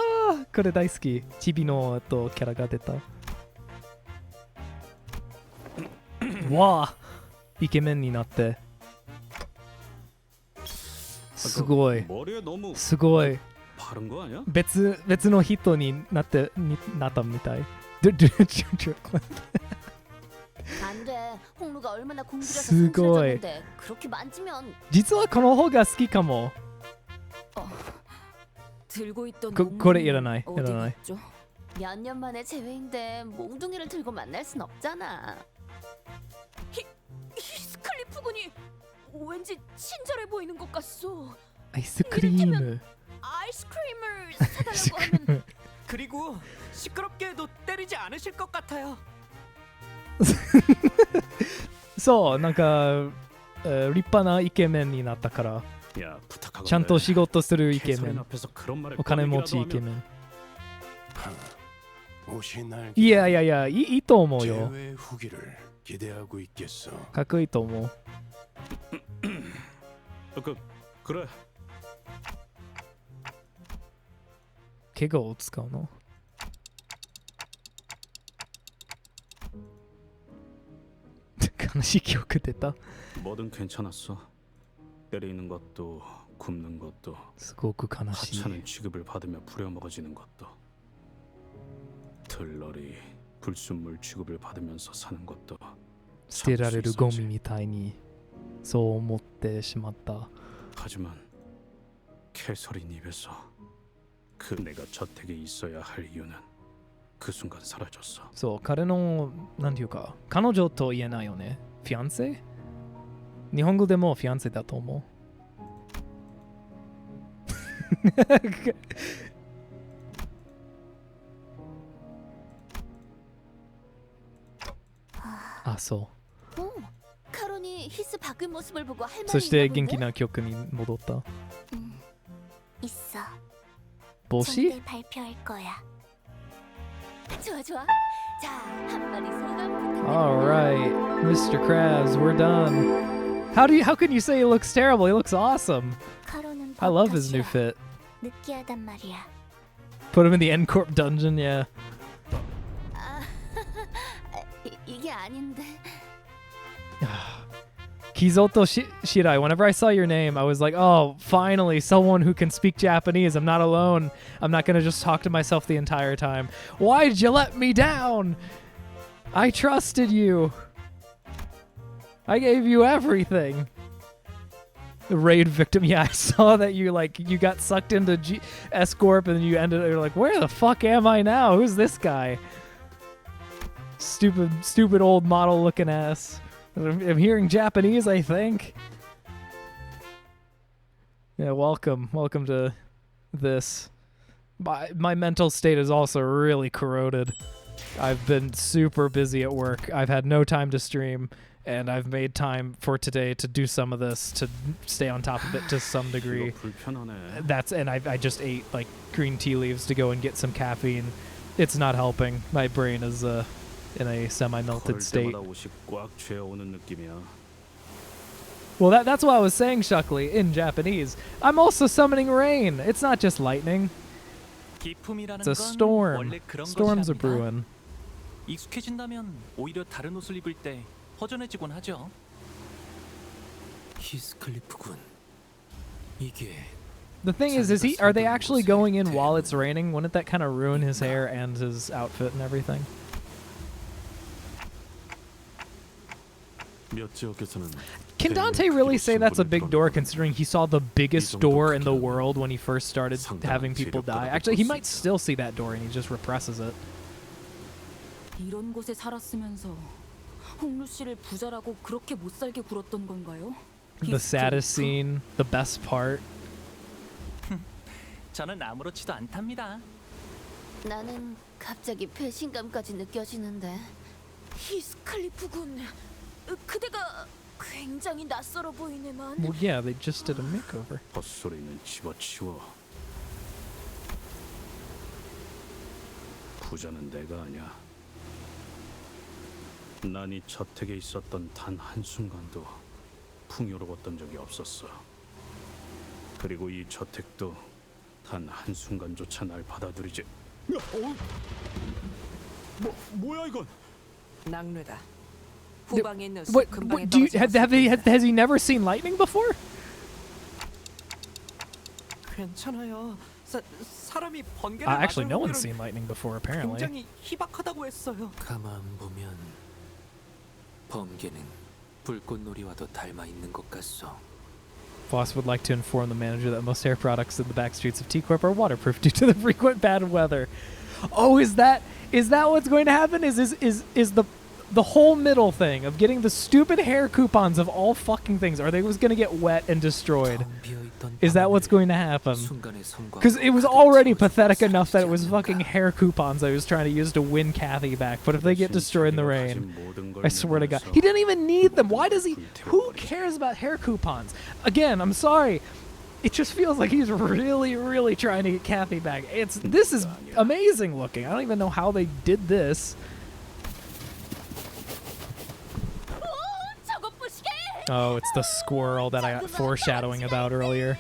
これ大好き。チビのキャラが出た。わあ、イケメンになって。すごい。 머리에 너무 すごい。 바른 거 아니야? 別の人になったみたい。 안 돼. 홍루가 얼마나 공들여서 스고이. 손질해줬는데 그렇게 만지면 実はこの方が好きかも。 들고 있던 これいらない。い 어디 らない。 갔죠? 몇 년 만에 재회인데 몽둥이를 들고 만날 순 없잖아. 히스클리프 군이 왠지 친절해 보이는 것 같소. 아이스크림. 아이스크림을 사달라고 하면 그리고 시끄럽게 해도 때리지 않으실 것 같아요. そうなんか立派なイケメンになったから 야, 부탁하건대. ちゃんと仕事するイケメ 캐서린 ン 앞에서 그런 말을 お金持ち 꺼내기라도 イケメ 하면 ン 옷이 날 いやいいと思うよ 제외 후기를 기대하고 있겠어. かっこいいと思う 그래 怪我を使うの悲しい記憶出た 뭐든 괜찮았어. 때리는 것도 굽는 것도 すごく悲しい 하찮은 취급을 받으며 부려먹어지는 것도 들러리 불순물 취급을 받으면서 사는 것도 捨てられるゴミみたいにそう思ってしまった 하지만 캐서린 입에서 그 내가 저택에 있어야 할 이유는 그 순간 사라졌어. そう彼のなんていうか彼女と言えないよねフィアンセ日本語でもフィアンセだと思うあそう 카론이 히스 바뀐 모습을 보고 할 そ 말이 して 있나 元気 본데? な曲に戻った 있어. 帽子 좀 발표할 거야. 좋아. 자, 한 마디 소감 Alright, Mr. Krabs, we're done. How can you say he looks terrible? He looks awesome. 카로는 I love 더 his new 싫어. fit. 느끼하단 말이야. Put him in the N Corp dungeon, yeah. 게 아닌데. Kizoto Shirai, whenever I saw your name, I was like, oh, finally, someone who can speak Japanese. I'm not alone. I'm not going to just talk to myself the entire time. Why did you let me down? I trusted you. I gave you everything. The raid victim. Yeah, I saw that you got sucked into S-Corp and you you're like, where the fuck am I now? Who's this guy? Stupid old model looking ass. I'm hearing Japanese, I think. Yeah, welcome to this. My mental state is also really corroded. I've been super busy at work. I've had no time to stream, and I've made time for today to do some of this, to stay on top of it to some degree. I just ate like green tea leaves to go and get some caffeine. It's not helping. My brain is in a semi-melted state. Well, that's what I was saying, Shuckley, in Japanese. I'm also summoning rain. It's not just lightning. It's a storm. Storms are brewing. 익숙해진다면 오히려 다른 옷을 입을 때 허전해지곤 하죠. 히스클리프군. 이게 The thing is are they actually going in while it's raining? Wouldn't that kind of ruin his hair and his outfit and everything? Can Dante really say that's a big door, considering he saw the biggest door in the world when he first started having people die? Actually, he might still see that door and he just represses it. 이런 곳에 살았으면서 홍루 씨를 부자라고 그렇게 못 살게 굴었던 건가요? The saddest scene, the best part. 저는 아무렇지도 않답니다. 나는 갑자기 배신감까지 느껴지는데. 히스클리프군. 그대가 굉장히 낯설어 보이네만. Well, yeah, they just did a makeover. 헛소리는 집어치워. 부자는 내가 아니야. 난 이 저택에 있었던 단 한순간도 풍요로웠던 적이 없었어. 그리고 이 저택도 단 한순간조차 날 받아들이지. 뭐야 이건? 낙뢰다. 후방에 있는 숲 What 근방에 do you, 떨어진 has he never seen lightning before? 괜찮아요. 사람이 번개를 Actually, no 맞을 one's seen lightning before, apparently. 굉장히 희박하다고 했어요. 가만 보면 번개는 불꽃놀이와도 닮아 있는 것 같소. Voss would like to inform the manager that most hair products in the back streets of T-Corp are waterproof due to the frequent bad weather. Oh, is that what's going to happen? Is the whole middle thing of getting the stupid hair coupons of all fucking things, are they was going to get wet and destroyed? Is that what's going to happen? Because it was already pathetic enough that it was fucking hair coupons I was trying to use to win Cathy back, but if they get destroyed in the rain, I swear to God. He didn't even need them. Why does he? Who cares about hair coupons? Again, I'm sorry. It just feels like he's really, really trying to get Cathy back. This is amazing looking. I don't even know how they did this. Oh, it's the squirrel that I got foreshadowing about earlier.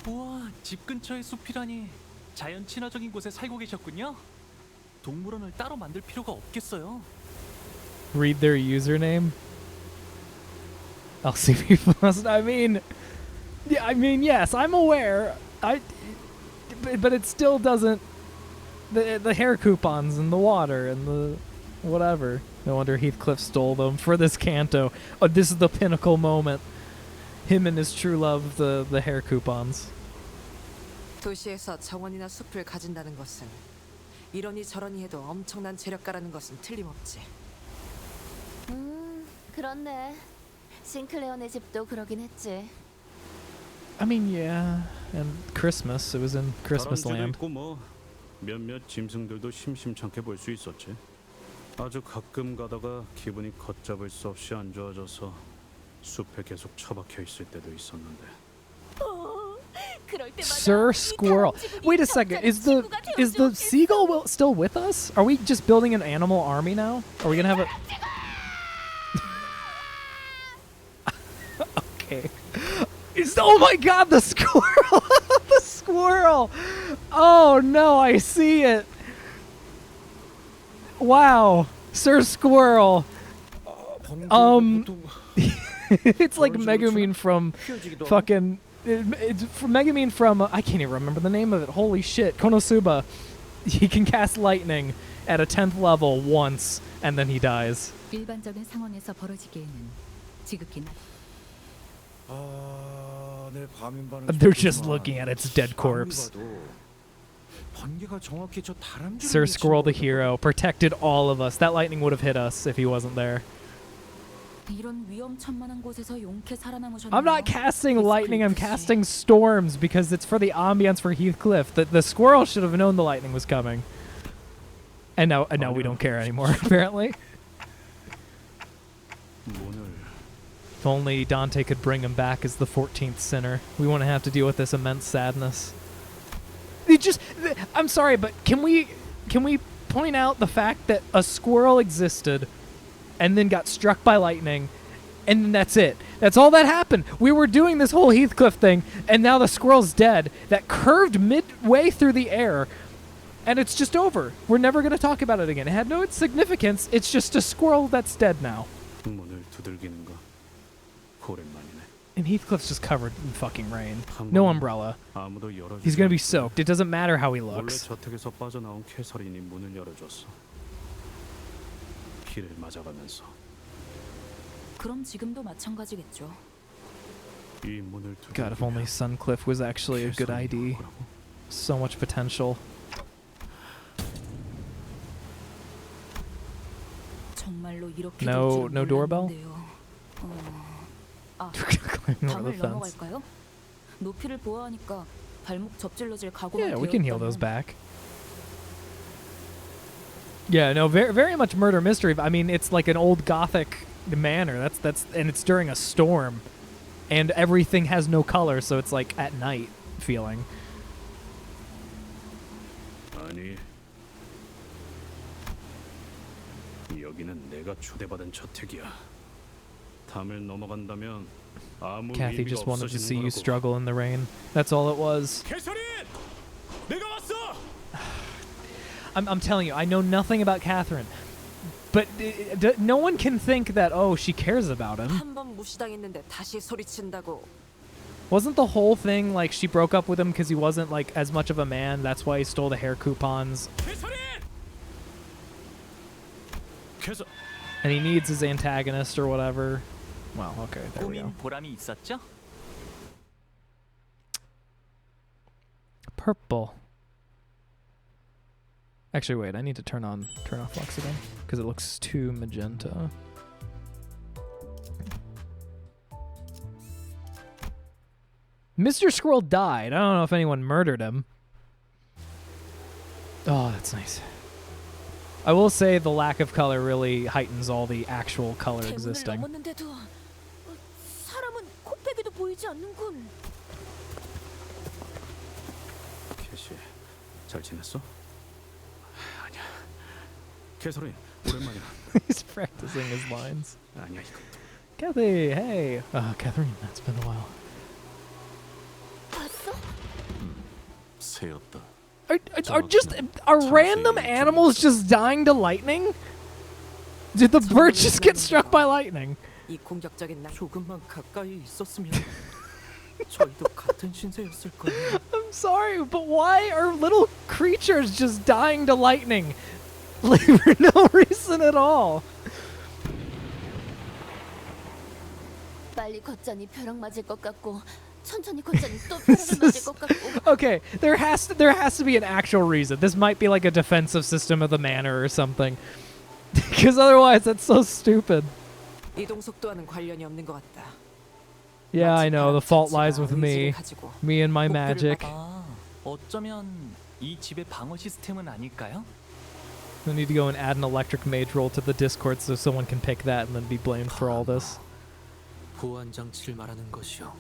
우와, 집 근처에 숲이라니. 자연 친화적인 곳에 살고 계셨군요. 동물원을 따로 만들 필요가 없겠어요. Read their username. LCP Plus. I mean, yes, I'm aware. But it still doesn't. The hair coupons and the water and the whatever. No wonder Heathcliff stole them for this canto. Oh, this is the pinnacle moment. Him and his true love, the hair coupons. 도시에서 정원이나 숲을 가진다는 것은 이러니 저러니 해도 엄청난 재력가라는 것은 틀림없지. 그렇네. 싱클레어네 집도 그러긴 했지. I mean, yeah, and Christmas. It was in Christmas land. 있고 뭐 몇몇 짐승들도 심심찮게 볼 수 있었지. 아주 가끔 가다가 기분이 걷잡을 수 없이 안 좋아져서 숲에 계속 처박혀 있을 때도 있었는데. Sir Squirrel. Wait a second. Is the seagull still with us? Are we just building an animal army now? Are we gonna have a? Okay. Oh my God! The squirrel. The squirrel. Oh no! I see it. Wow. Sir Squirrel. It's like Megumin from fucking. It's from Megumin from. I can't even remember the name of it. Holy shit, Konosuba. He can cast lightning at a 10th level once, and then he dies. 일반적인 상황에서 벌어지기에는 지극히 They're just looking at its dead corpse. Sir Squirrel the hero protected all of us. That lightning would have hit us if he wasn't there. 이런 위험천만한 곳에서 용케 살아남으셨네요. I'm not casting lightning, I'm casting storms because it's for the ambience for Heathcliff. The squirrel should have known the lightning was coming. And now we don't care anymore, apparently. If only Dante could bring him back as the 14th sinner. We wouldn't have to deal with this immense sadness. I'm sorry, but can we point out the fact that a squirrel existed and then got struck by lightning, and then that's it. That's all that happened. We were doing this whole Heathcliff thing, and now the squirrel's dead. That curved midway through the air, and it's just over. We're never going to talk about it again. It had no significance. It's just a squirrel that's dead now. And Heathcliff's just covered in fucking rain. No umbrella. He's going to be soaked. It doesn't matter how he looks. 그럼 지금도 마찬가지겠죠. God, if only Suncliff was actually a good ID. So much potential. 정말로 이렇게 No doorbell? 방을 넘어갈까요? 높이를 보아하니까 발목 접질러질 각오가 Yeah, we can heal those back. Yeah, no, very much murder mystery. I mean, it's like an old Gothic manor. That's and it's during a storm, and everything has no color, so it's like at night feeling. 아니, 여기는 내가 초대받은 저택이야. 담을 넘어간다면 아무 Cathy 의미가 just wanted to see 없어지는 you 거라고. struggle in the rain. That's all it was. 내가 왔어. I'm telling you, I know nothing about Catherine, but no one can think that, oh, she cares about him. 한번 무시당했는데 다시 소리친다고. Wasn't the whole thing like she broke up with him because he wasn't like as much of a man? That's why he stole the hair coupons. And he needs his antagonist or whatever. Well, okay, there we go. 보람이 있었죠? Purple. Actually, wait, I need to turn off Flux again because it looks too magenta. Mr. Squirrel died. I don't know if anyone murdered him. Oh, that's nice. I will say the lack of color really heightens all the actual color existing. 넘었는데도 사람은 코빼기도 보이지 않는군. 캐시, 잘 지냈어? 아니야. 캐서린, 오랜만이야. He's practicing his lines. 아니야 이거. Cathy, hey. Catherine, that's been a while. 봤어? 새였다. Are random animals just dying to lightning? Did the bird just get struck by lightning? 이 공격적인 날 조금만 가까이 있었으면 저희도 같은 신세였을 거예요. I'm sorry, but why are little creatures just dying to lightning? Like, for no reason at all. 빨리 걷자니 벼락 맞을 것 같고 천천히 걷자니 또 벼락을 맞을 것 같고. Okay, there has to be an actual reason. This might be like a defensive system of the manor or something. Because otherwise, that's so stupid. 이동 속도와는 관련이 없는 것 같다. Yeah, I know. The fault lies with me. Me and my magic. 아, 어쩌면 이 집의 방어 시스템은 아닐까요? We need to go and add an electric mage roll to the Discord so someone can pick that and then be blamed for all this. 보안 장치를 말하는 것이요.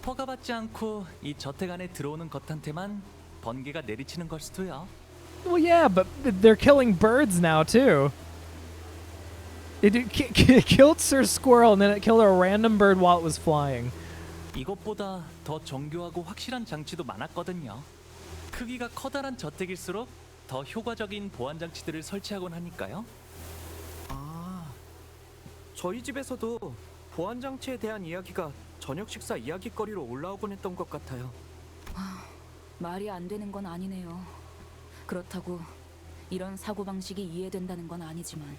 허가받지 않고 이 저택 안에 들어오는 것한테만 번개가 내리치는 걸 수도요. Well, yeah, but they're killing birds now too. It killed Sir Squirrel and then it killed a random bird while it was flying. 이것보다 더 정교하고 확실한 장치도 많았거든요. 크기가 커다란 저택일수록 더 효과적인 보안 장치들을 설치하곤 하니까요. 아, 저희 집에서도 보안 장치에 대한 이야기가 저녁 식사 이야기거리로 올라오곤 했던 것 같아요. 말이 안 되는 건 아니네요. 그렇다고 이런 사고방식이 이해된다는 건 아니지만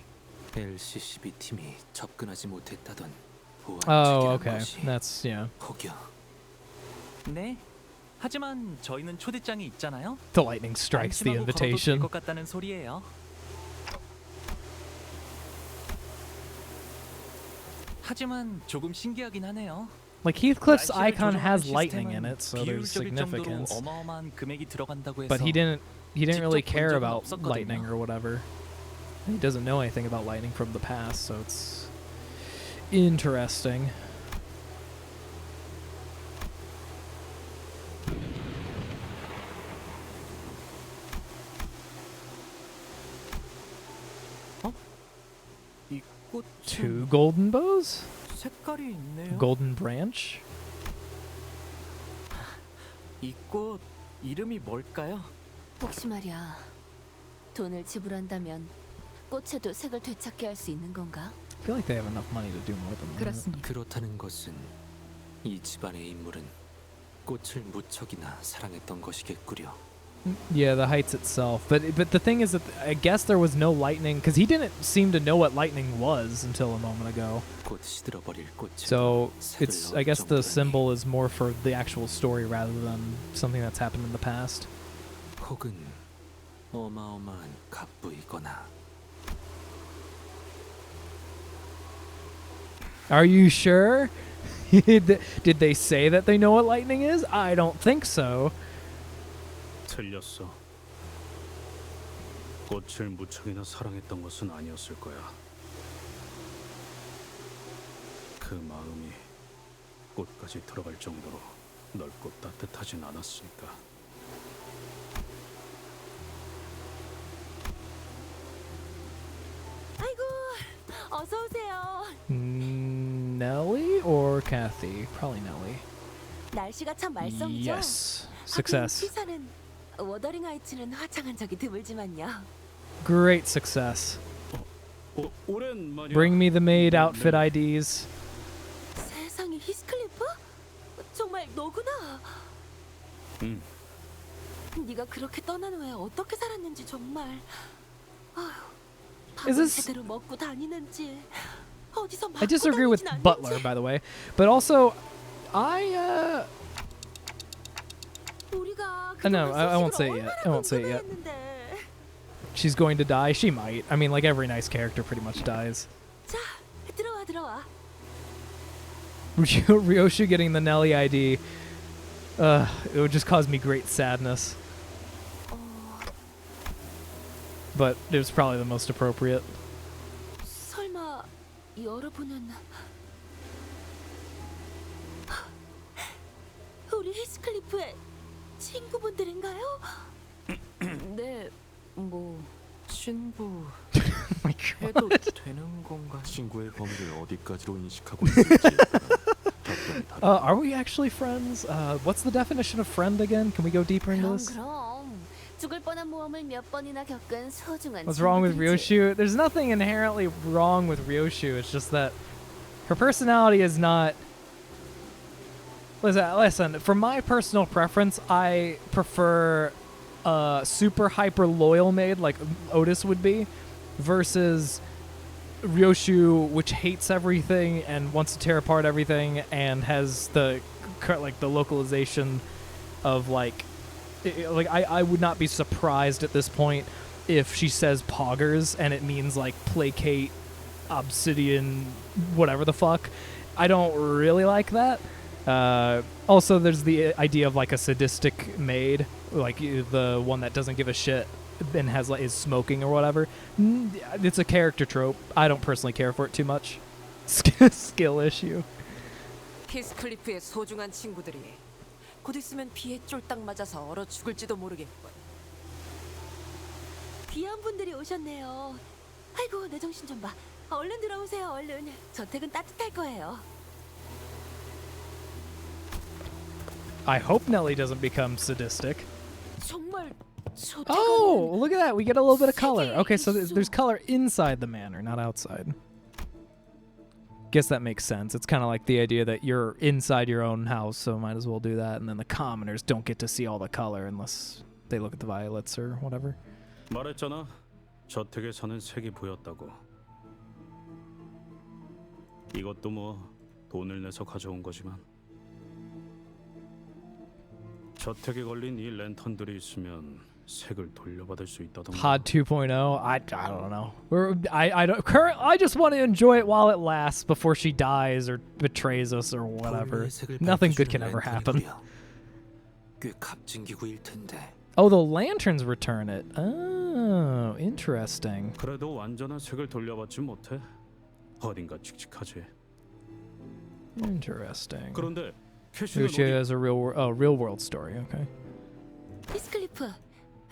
LCCB 팀이 접근하지 못했다던 보안 Oh, 체계란 okay. 것이 That's yeah. 혹여 네. 하지만 저희는 초대장이 있잖아요. The lightning strikes the 안심하고 걸어도 될 invitation. 것 같다는 소리예요. 하지만 조금 신기하긴 하네요. Like Heathcliff's 날씨를 icon has 조정하는 lightning in 시스템은 it, so there's 비효율적일 정도로 significance. 어마어마한 금액이 들어간다고 해서 But he didn't really 직접 본 care 적은 about 없었거든요. lightning or whatever. He doesn't know anything about lightning from the past, so it's interesting. 이 꽃 Two golden bows? 색깔이 있네요. Golden branch? 이 꽃 이름이 뭘까요? 혹시 말이야, 돈을 지불한다면 꽃에도 색을 되찾게 할 수 있는 건가? I feel like they have enough money to do more than that. 그렇습니다. 그렇다는 것은 이 집안의 인물은 꽃을 무척이나 사랑했던 것이겠구려. Yeah, the heights itself. But the thing is that I guess there was no lightning because he didn't seem to know what lightning was until a moment ago. 곧 시들어버릴 꽃에 So 색을 it's 넣을 I guess the 정도라니. symbol is more for the actual story rather than something that's happened in the past. 혹은 어마어마한 갑부이거나. Are you sure? Did they say that they know what lightning is? I don't think so. 틀렸어. 꽃을 무척이나 사랑했던 것은 아니었을 거야. 그 마음이 꽃까지 들어갈 정도로 넓고 따뜻하진 않았으니까. 아이고, 어서 오세요. Nellie or Cathy? Probably Nellie. 날씨가 참 말썽이죠? Yes. Success. 시사는 워더링 하이츠는 화창한 적이 드물지만요. Great success. 오랜만이야. Bring me the maid outfit IDs. 세상에, 히스클리프? 정말 너구나. 응. 네가 그렇게 떠난 후에 어떻게 살았는지 정말. 아휴, Is 밥은 this- 제대로 먹고 다니는지 어디서 I disagree with 다니진 Butler, 않는지. by the way, but also I no, I won't say it yet. I won't say it yet. She's going to die. She might. I mean, like every nice character pretty much dies. 자, 들어와. Ryoshu getting the Nelly ID, it would just cause me great sadness. But it was probably the most appropriate. 설마 여러분은 우리 히스클리프의 친구분들인가요? 네, 뭐 친구 my 해도 되는 건가? 친구의 범위를 어디까지로 인식하고 있을지 답변이 다르다. Are we actually friends? What's the definition of friend again? Can we go deeper into this? 그럼 죽을 뻔한 모험을 몇 번이나 겪은 소중한 What's wrong with 친구들이지. Ryoshu? There's nothing inherently wrong with Ryoshu. It's just that her personality is not. Listen. For my personal preference, I prefer a super hyper loyal maid like Otis would be, versus Ryoshu, which hates everything and wants to tear apart everything and has the localization of like I would not be surprised at this point if she says poggers and it means like placate, obsidian, whatever the fuck. I don't really like that. Also, there's the idea of like a sadistic maid, like the one that doesn't give a shit and has like is smoking or whatever. It's a character trope. I don't personally care for it too much. Skill issue. 히스클리프의 소중한 친구들이 곧 있으면 비에 쫄딱 맞아서 얼어 죽을지도 모르겠군. 귀한 분들이 오셨네요. 아이고, 내 정신 좀 봐. 얼른 들어오세요, 얼른. 저택은 따뜻할 거예요. I hope Nelly doesn't become sadistic. 정말 Oh, look at that. We get a little bit of color. Okay, so there's color inside the manor, not outside. Guess that makes sense. It's kind of like the idea that you're inside your own house, so might as well do that. And then the commoners don't get to see all the color unless they look at the violets or whatever. 말했잖아. 저택에 사는 색이 보였다고. 이것도 뭐 돈을 내서 가져온 거지만 저택에 걸린 이 랜턴들이 있으면 색을 돌려받을 수 있다던가. HOD 2.0. I don't know. I just want to enjoy it while it lasts before she dies or betrays us or whatever. Nothing good can ever happen. 꽤 값진기구일 텐데. Oh, the lanterns return it. Oh, interesting. 그래도 완전한 색을 돌려받지 못해. 어딘가 칙칙하지. Interesting. 그런데 캐시는 Lucia has a real world story. Okay. 히스클리프,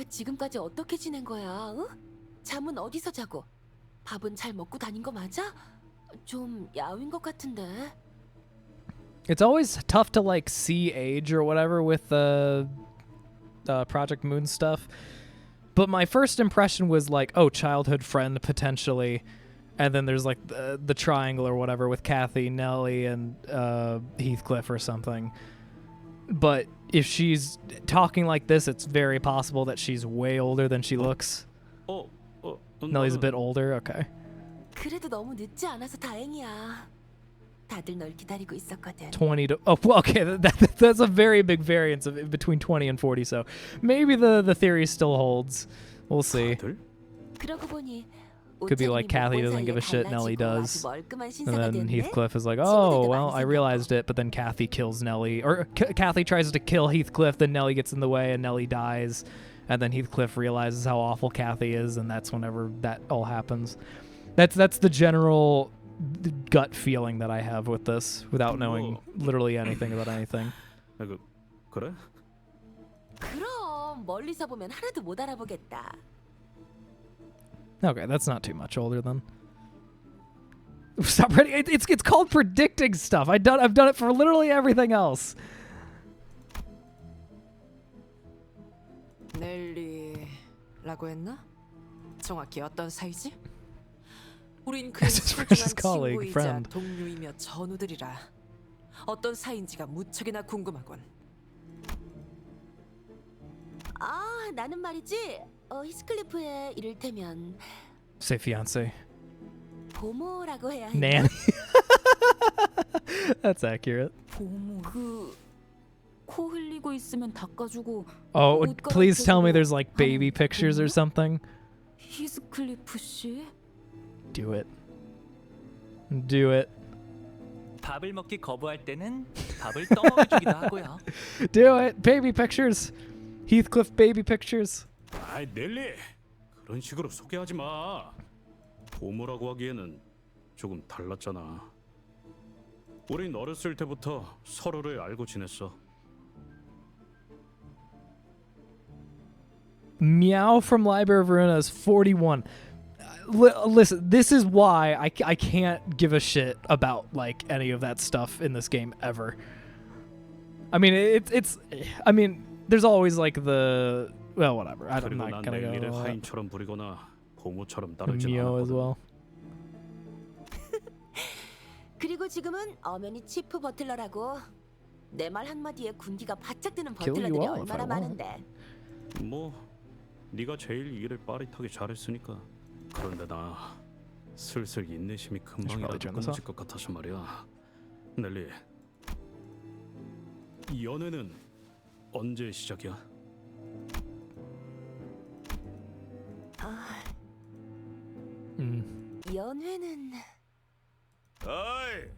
지금까지 어떻게 지낸 거야? 응? 잠은 어디서 자고? 밥은 잘 먹고 다닌 거 맞아? 좀 야윈 것 같은데. It's always tough to like see age or whatever with Project Moon stuff. But my first impression was like, oh, childhood friend potentially. And then there's like the triangle or whatever with Cathy, Nellie, and Heathcliff or something. But if she's talking like this, it's very possible that she's way older than she looks. Nellie's a bit older. Okay. 그래도 너무 늦지 않아서 다행이야. 다들 널 기다리고 있었거든. 20 to well, okay, that's a very big variance of between 20 and 40. So maybe the theory still holds. We'll see. 그러고 보니 Could be like Cathy doesn't give a shit, Nellie does. And then Heathcliff is like, oh, well, I realized it, but then Cathy kills Nellie. Or Cathy tries to kill Heathcliff, then Nellie gets in the way and Nellie dies. And then Heathcliff realizes how awful Cathy is, and that's whenever that all happens. That's the general gut feeling that I have with this, without knowing literally anything about anything. 그래? 그럼 멀리서 보면 하나도 못 알아보겠다. Okay, that's not too much older then. Stop ready. It's called predicting stuff. I've done it for literally everything else. 넬리라고 했나? 정확히 어떤 사이지? 우린 It's his precious 소중한 colleague, 친구이자 friend. 동료이며 전우들이라 어떤 사이인지가 무척이나 궁금하군. 아, 나는 말이지. 히스클리프의 이를테면 Say fiance. 보모라고 해야 해. Nanny. That's accurate. 보모. 코 흘리고 있으면 닦아주고. Oh, please tell me there's like baby pictures or something. 히스클리프 씨? Do it. Do it. 밥을 먹기 거부할 때는 밥을 떠먹여주기도 하고요. Do it. Baby pictures. Heathcliff baby pictures. 아이 넬리, 그런 식으로 소개하지 마. 보모라고 하기에는 조금 달랐잖아. 우린 어렸을 때부터 서로를 알고 지냈어. Meow from Library of Verona is 41. Listen, this is why I can't give a shit about like any of that stuff in this game ever. I mean, it's I mean, there's always like the well, whatever. I'm not gonna go 하인처럼 부리거나 보모처럼 따르지 Mio as well. 그리고 지금은 엄연히 치프 버틀러라고. 내 말 한마디에 군기가 바짝 드는 Kill you 버틀러들이 all if I 얼마나 want. 많은데. 뭐 네가 제일 일을 빠릿하게 잘했으니까. 그런데 나 슬슬 인내심이 금방이라도 끊어질 것 같아서 말이야. 넬리, 연애는 언제 시작이야? 연회는 어이,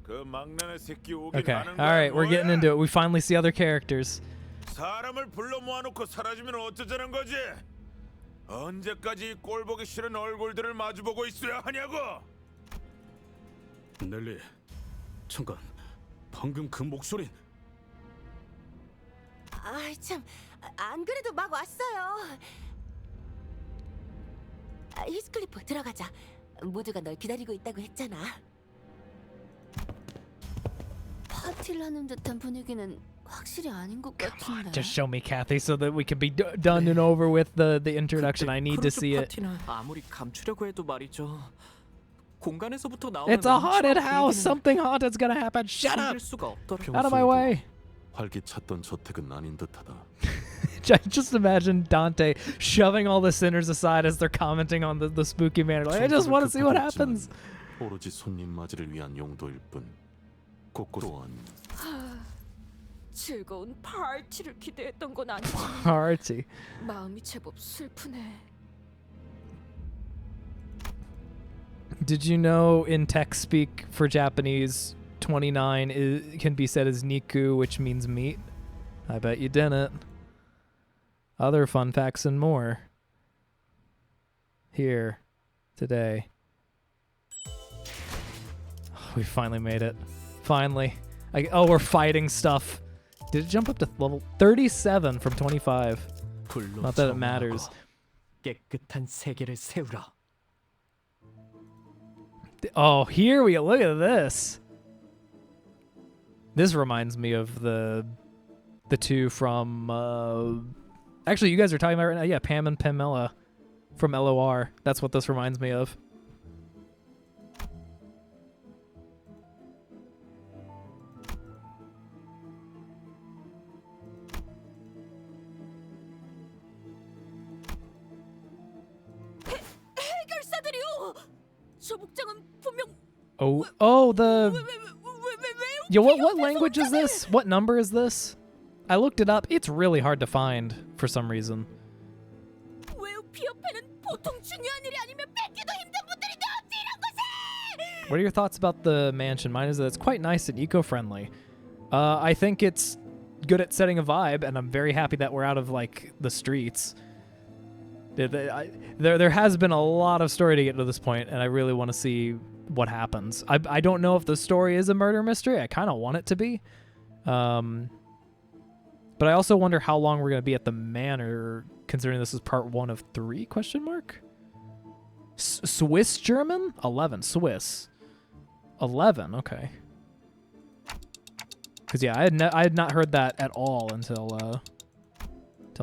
그 막내네 새끼 오긴 Okay. 하는 All 거야. right, we're getting 뭐야? into it. We finally see other characters. 사람을 불러 모아놓고 사라지면 어쩌자는 거지? 언제까지 이 꼴보기 싫은 얼굴들을 마주보고 있어야 하냐고? 넬리, 잠깐. 방금 그 목소린. 아이 참, 안 그래도 막 왔어요. 히스클리프 들어가자. 모두가 널 기다리고 있다고 했잖아. 파티를 하는 듯한 분위기는 확실히 아닌 것 같은데. Just show me Cathy so that we can be done and over with the introduction. I need to see it. 파티는 아무리 감추려고 해도 말이죠. 공간에서부터 나오는 It's a haunted 음침한 house. 분위기는 Something haunted's gonna happen. Shut up! 숨길 수가 없더라고요. Out of my way. 활기찼던 저택은 아닌 듯하다. Just imagine Dante shoving all the sinners aside as they're commenting on the spooky manor. Like, I just want to see what happens. 오로지 손님 맞이를 위한 용도일 뿐. 곳곳 즐거운 파티를 기대했던 건 아니지. Party. 마음이 제법 슬프네. Did you know in tech speak for Japanese, 29 can be said as Niku, which means meat? I bet you didn't. Other fun facts and more. Here. Today. We finally made it. Finally. Oh, we're fighting stuff. Did it jump up to level 37 from 25? Not that it matters. 깨끗한 세계를 세우라. Oh, here we go. Look at this. This reminds me of the two from actually you guys are talking about right now. Yeah, Pam and Pamela from LOR. That's what this reminds me of. 해결사들이요. 저 목장은 분명 Oh, the yeah. What language is this? What number is this? I looked it up. It's really hard to find for some reason. What are your thoughts about the mansion? Mine is that it's quite nice and eco-friendly. I think it's good at setting a vibe, and I'm very happy that we're out of like the streets. There has been a lot of story to get to this point, and I really want to see what happens. I don't know if the story is a murder mystery. I kind of want it to be. But I also wonder how long we're going to be at the manor, considering this is part 1 of 3, question mark? Swiss German? 11. Swiss. 11, okay. Because, yeah, I had not heard that at all until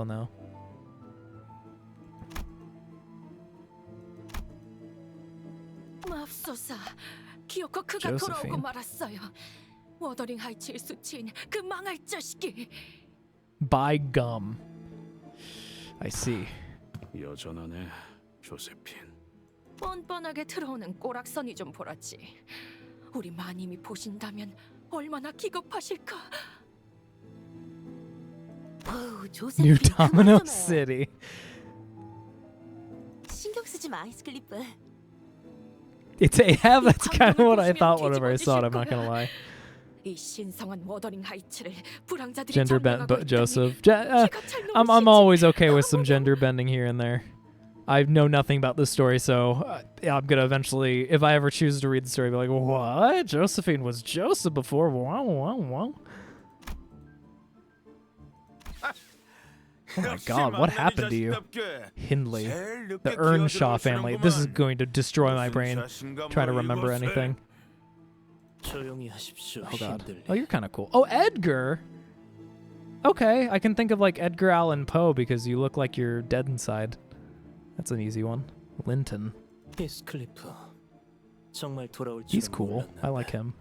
now. 맙소사. 기어코 그가 돌아오고 말았어요. 워더링 하이츠의 수치인 그 망할 자식이. By gum. I see. 여전하네, 조세핀. 뻔뻔하게 들어오는 꼬락선이 좀 보라지. 우리 마님이 보신다면 얼마나 기겁하실까. 조세핀. New Domino City. 신경 쓰지 마, 아이스클리프. It's AF. That's kind of what I thought whenever I saw it. I'm not gonna lie. 이 신성한 워더링 하이츠를 불황자들이 Gender bent, 점령하고 but 있다니 Joseph. 기가 찰 I'm always okay with some gender bending here and there. I know nothing about this story, so I'm gonna eventually, if I ever choose to read the story, be like, what? Josephine was Joseph before? Wow, wow, wow. Oh my God, what happened to you? Hindley, the Earnshaw family. This is going to destroy my brain trying to remember anything. Oh God. Oh, you're kind of cool. Oh, Edgar! Okay, I can think of like Edgar Allan Poe because you look like you're dead inside. That's an easy one. Linton. He's cool. I like him.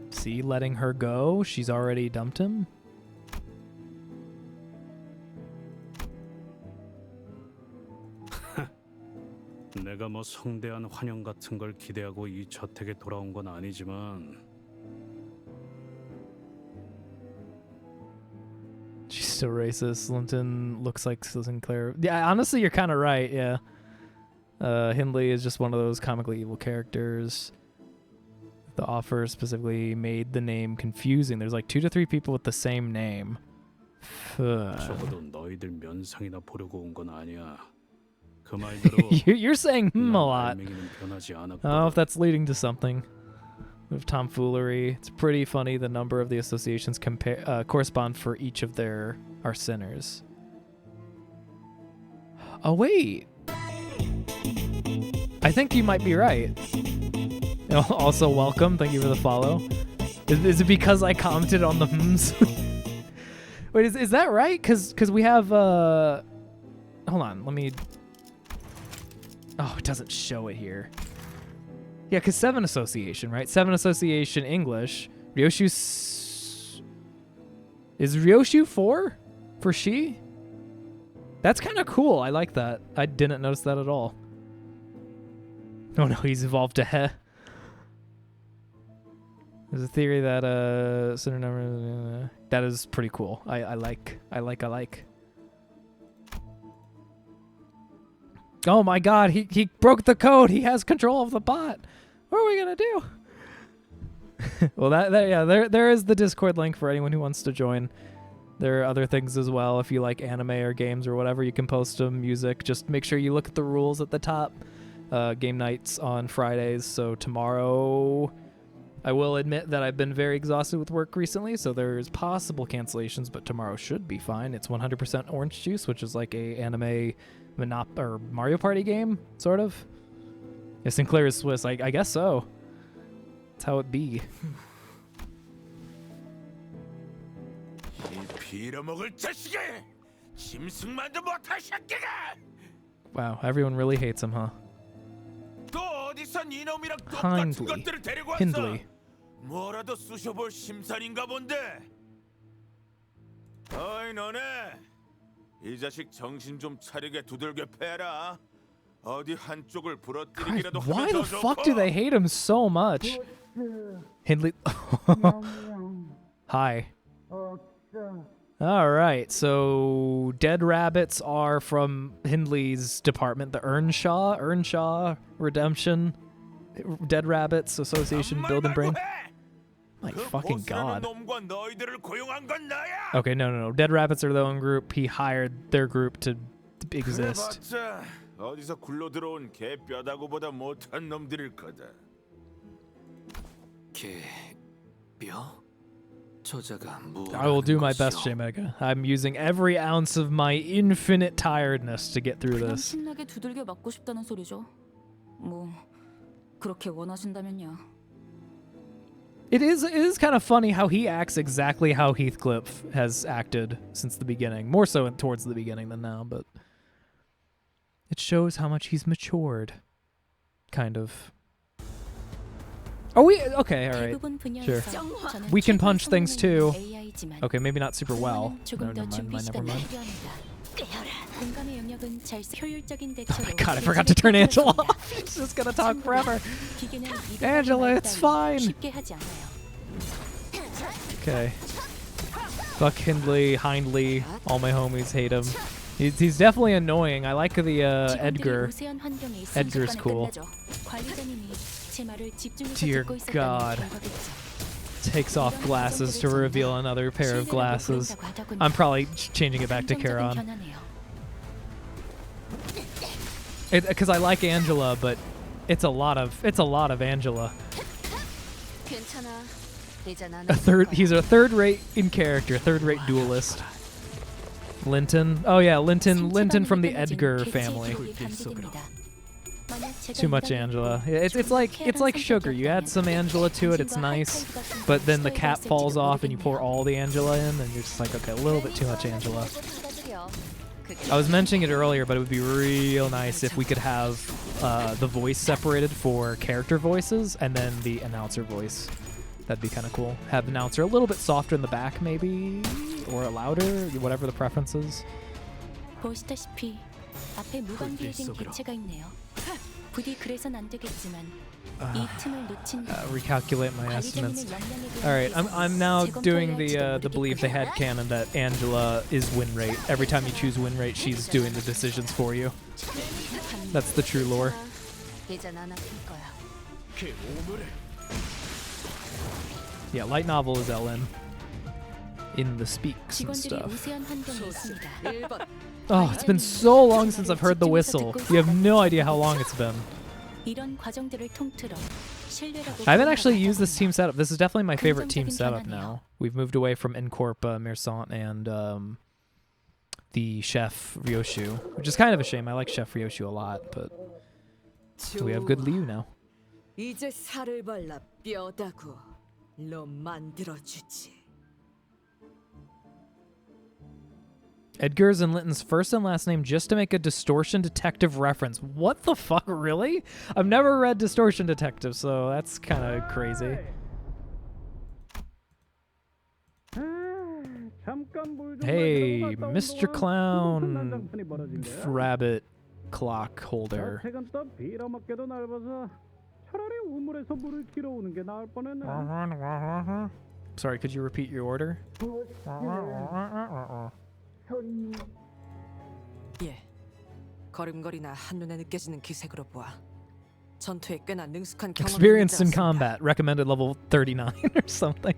See, letting her go? She's already dumped him? 내가 뭐 성대한 환영 같은 걸 기대하고 이 저택에 돌아온 건 아니지만 She's still racist. Linton looks like Sinclair. Yeah, honestly, you're kind of right, yeah. Hindley is just one of those comically evil characters. The offer specifically made the name confusing. There's like 2 to 3 people with the same name. 적어도 너희들 면상이나 보려고 온 건 아니야. 그 말대로 You're saying a lot. 알맹이는 변하지 I 않았거든. don't know if that's leading to something. With tomfoolery. It's pretty funny the number of the associations correspond for each of our sinners. Oh wait. I think you might be right. Also, welcome. Thank you for the follow. Is it because I commented on the hmms? Wait, is that right? Cause we have hold on, let me. Oh, it doesn't show it here. Yeah, cause 7 Association, right? 7 Association English. Ryoshu. Is Ryoshu 4 for she? That's kind of cool. I like that. I didn't notice that at all. Oh no, he's evolved to He. There's a theory that center number that is pretty cool. I like. Oh my god, he broke the code. He has control of the bot. What are we gonna do? Well, there is the Discord link for anyone who wants to join. There are other things as well. If you like anime or games or whatever, you can post them. Music. Just make sure you look at the rules at the top. Game nights on Fridays. So tomorrow, I will admit that I've been very exhausted with work recently, so there's possible cancellations, but tomorrow should be fine. It's 100% orange juice, which is like a anime or Mario Party game, sort of. Yeah, Sinclair is Swiss. I guess so. That's how it be. Wow, everyone really hates him, huh? Hindley. 뭐라도 쑤셔볼 심산인가 본데. 어이 너네, 이 자식 정신 좀 차리게 두들겨 패라. 어디 한쪽을 부러뜨리기라도 하면 Why 더 the fuck 좋고. do they hate him so much? Hindley. Hi. All right, so dead rabbits are from Hindley's department, the Earnshaw Redemption, Dead Rabbits Association, Build and Brain. My fucking god. Okay, no. Dead Rabbits are their own group. He hired their group to exist. 그래봤자 어디서 굴러 들어온 개 뼈다구보다 못한 놈들일 거다. 개뼈? 저자가 I will do my best, J-Mega. I'm using every ounce of my infinite tiredness to get through this. 신나게 두들겨 맞고 싶다는 소리죠. 뭐 그렇게 원하신다면요. It is kind of funny how he acts exactly how Heathcliff has acted since the beginning. More so towards the beginning than now, but it shows how much he's matured. Kind of. Oh, okay, all right. Sure. We can punch things too. Okay, maybe not super well. No, never mind. Oh my god, I forgot to turn Angela off. She's just gonna talk forever. Angela, it's fine. Okay. Fuck Hindley. All my homies hate him. He's definitely annoying. I like the Edgar. Edgar's cool. Dear God. Takes off glasses to reveal another pair of glasses. I'm probably changing it back to Charon. Because I like Angela, but it's a lot of Angela. He's a third-rate in character, third-rate duelist. Linton. Oh yeah, Linton from the Edgar family. Too much Angela. It's like sugar. You add some Angela to it, it's nice, but then the cap falls off and you pour all the Angela in, and you're just like, okay, a little bit too much Angela. I was mentioning it earlier, but it would be real nice if we could have the voice separated for character voices and then the announcer voice. That'd be kind of cool. Have the announcer a little bit softer in the back, maybe, or louder, whatever the preference is. 보시다시피 앞에 무관계된 개체가 있네요. 부디 그래선 안 되겠지만 이 틈을 놓친 Recalculate my estimates. All right, I'm now doing the believe the head canon that Angela is win rate. Every time you choose win rate, she's doing the decisions for you. That's the true lore. Yeah, light novel is LN. In the speaks and stuff. Oh, it's been so long since I've heard the whistle. You have no idea how long it's been. I haven't actually used this team setup. This is definitely my favorite team setup now. We've moved away from Incorp, Mersant, and the Chef Ryoshu, which is kind of a shame. I like Chef Ryoshu a lot, but So we have good Liu now. 이제 살을 발라 뼈다구 로 만들어주지. Edgar's and Linton's first and last name just to make a Distortion Detective reference. What the fuck, really? I've never read Distortion Detective, so that's kind of crazy. Hey, Mr. Clown Rabbit Clock Holder. Sorry, could you repeat your order? 예, 걸음걸이나 한눈에 느껴지는 기색으로 보아 전투에 꽤나 능숙한 경험이 Experienced in 있는 줄 알았습니다. combat, recommended level 39 or something.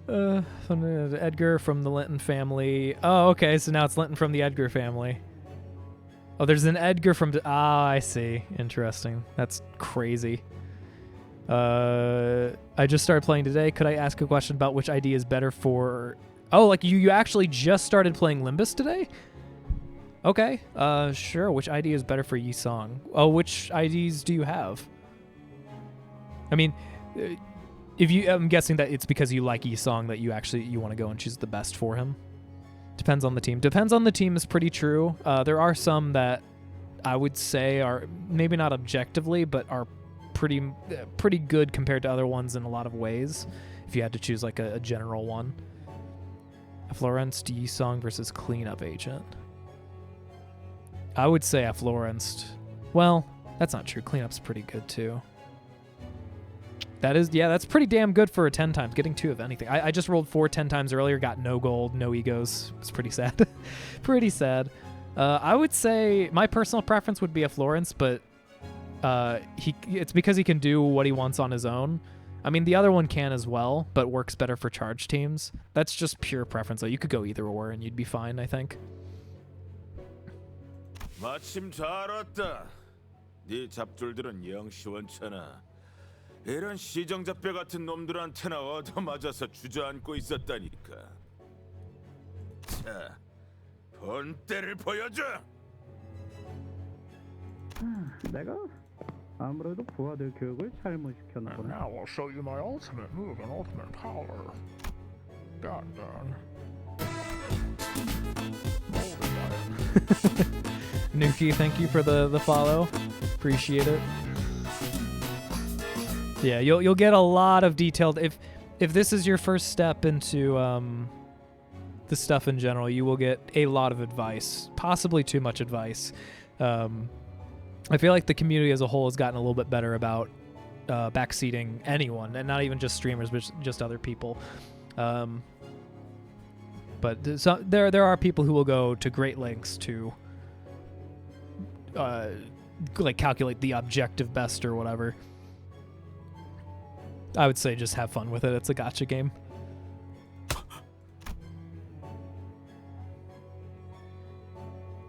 Edgar from the Linton family. Oh, okay, so now it's Linton from the Edgar family. Oh, there's an Edgar from... I see. Interesting. That's crazy. I just started playing today. Could I ask a question about which ID is better for... Oh, like you actually just started playing Limbus today? Okay. Sure. Which ID is better for Yi Song? Oh, which IDs do you have? I mean... I'm guessing that it's because you like Yi Song that you want to go and choose the best for him. Depends on the team. Depends on the team is pretty true. There are some that I would say are maybe not objectively, but are pretty good compared to other ones in a lot of ways. If you had to choose like a general one. Florence Yi Song versus Cleanup Agent. I would say Florence. Well, that's not true. Cleanup's pretty good too. That's pretty damn good for a 10 times. Getting 2 of anything. I just rolled 4 10 times earlier, got no gold, no egos. It's pretty sad. Pretty sad. I would say my personal preference would be a Florence, but it's because he can do what he wants on his own. I mean, the other one can as well, but works better for charge teams. That's just pure preference, though. You could go either or, and you'd be fine, I think. 마침 잘 왔다. 네 잡졸들은 영 시원찮아. 이런 시정잡배 같은 놈들한테나 얻어맞아서 주저앉고 있었다니까. 자, 본때를 보여줘. 내가 아무래도 부하들 교육을 잘못 시켰나 보네. Now I'll show you my ultimate move and ultimate power. God darn. Nuki, thank you for the follow. Appreciate it. Yeah, you'll get a lot of detailed. If this is your first step into the stuff in general, you will get a lot of advice, possibly too much advice. I feel like the community as a whole has gotten a little bit better about backseating anyone, and not even just streamers, but just other people. But there are people who will go to great lengths to like calculate the objective best or whatever. I would say just have fun with it. It's a gacha game.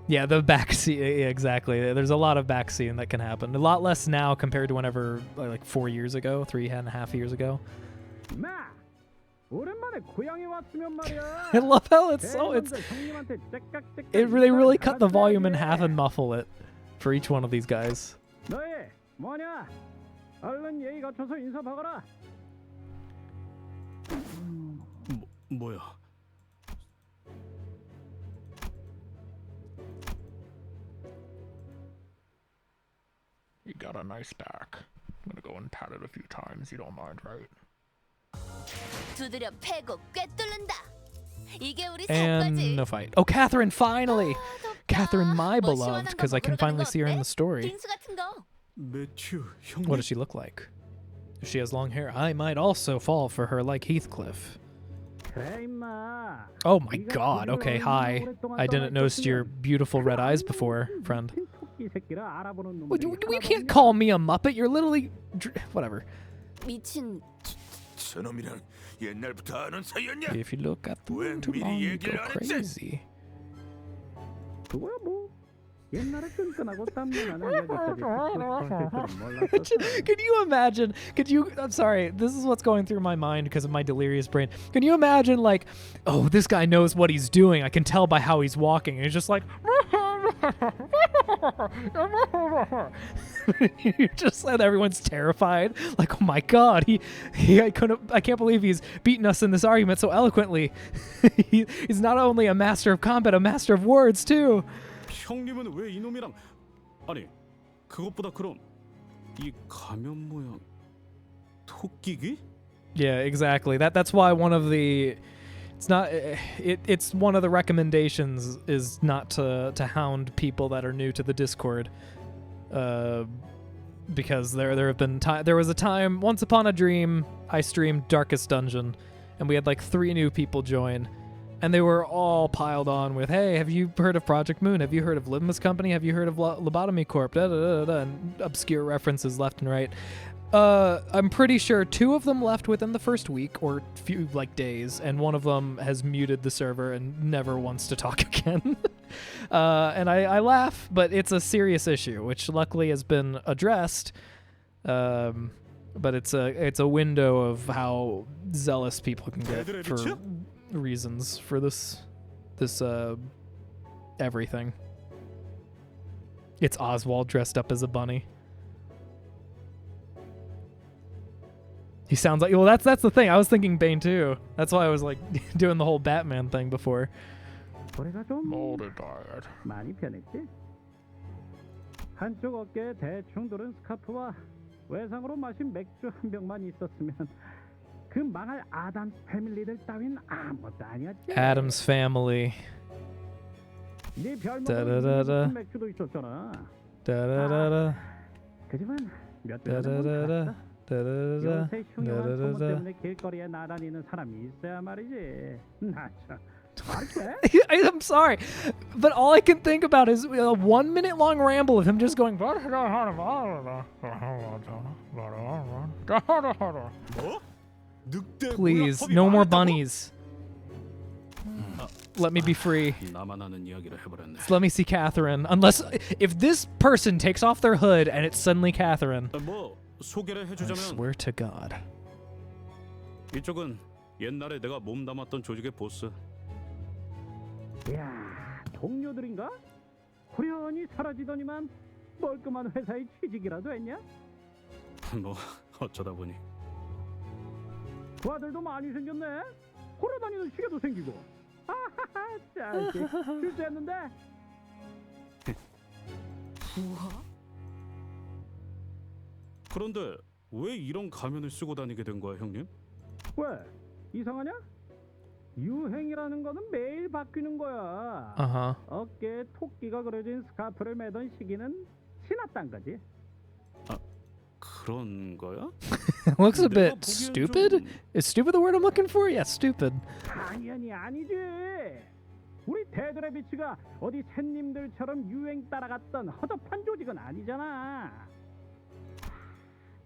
Yeah, the backseat. Yeah, exactly. There's a lot of backseating that can happen. A lot less now compared to whenever, like 4 years ago, 3.5 years ago. I love how they really cut the volume in half and muffle it for each one of these guys. 뭐야? You got a nice back. I'm gonna go and pat it a few times. You don't mind, right? 두드려 패고 꿰뚫는다. 이게 우리 And no fight. Oh, Catherine, finally! Catherine, my beloved, because I can finally see her in the story. 빙수 같은 거. What does she look like? If she has long hair, I might also fall for her like Heathcliff. Oh my god, okay, hi. I didn't notice your beautiful red eyes before, friend. You can't call me a Muppet, you're literally... whatever. 미친. 저놈이랑 옛날부터 아는 사이였냐? If you look at the moon too long, you go crazy. Can you imagine? I'm sorry, this is what's going through my mind because of my delirious brain. Can you imagine, like, oh, this guy knows what he's doing. I can tell by how he's walking. And he's just like, You just said everyone's terrified. Like, oh my god, I can't believe he's beaten us in this argument so eloquently. He's not only a master of combat, a master of words too. 형님은 왜 이놈이랑 아니 그것보다 그럼 이 가면 모양 토끼기? Yeah, exactly. That's why one of the it's one of the recommendations is not to hound people that are new to the Discord, because there was a time once upon a dream I streamed Darkest Dungeon, and we had like 3 new people join, and they were all piled on with, hey, have you heard of Project Moon? Have you heard of Limbus Company? Have you heard of Lobotomy Corp? Da, da, da, da, and obscure references left and right. I'm pretty sure 2 of them left within the first week or few days, and one of them has muted the server and never wants to talk again. And I laugh, but it's a serious issue, which luckily has been addressed. But it's a window of how zealous people can get for reasons for this everything. It's Oswald dressed up as a bunny. He sounds like, well, that's the thing. I was thinking Bane too. That's why I was like doing the whole Batman thing before. 거래가 좀 Molded diet. 많이 변했지? 한쪽 어깨에 대충 두른 스카프와 외상으로 마신 맥주 한 병만 있었으면 그 망할 아담스 패밀리들 따윈 아무것도 아니었지. Adam's Family. 네 다다다다. 별명은 맥주도 있었잖아. 다다다다. 그지만 몇 다다다다. 년은 요새 흉흉한 소문 때문에 길거리에 나다니는 사람이 있어야 말이지. 나참 I'm sorry, but all I can think about is a 1 minute long ramble of him just going. Please, no more bunnies. Let me be free. Let me see Catherine. Unless, if this person takes off their hood and it's suddenly Catherine. 소개를 I 해주자면 swear to God. 이쪽은 옛날에 내가 몸담았던 조직의 보스. 야, 동료들인가? 호련히 사라지더니만 멀끔한 회사에 취직이라도 했냐? 뭐 어쩌다 보니. 그 아들도 많이 생겼네. 걸어다니는 시계도 생기고. 아하하, 짜식. 실수했는데. 우와? 그런데 왜 이런 가면을 쓰고 다니게 된 거야, 형님? 왜? 이상하냐? 유행이라는 거는 매일 바뀌는 거야. Uh-huh. 어깨에 토끼가 그려진 스카프를 매던 시기는 지났단 거지. 아, 그런 거야? Looks a bit stupid. Is stupid the word I'm looking for? Yeah, stupid. 당연히 아니지. 우리 데드래비치가 어디 샌님들처럼 유행 따라갔던 허접한 조직은 아니잖아.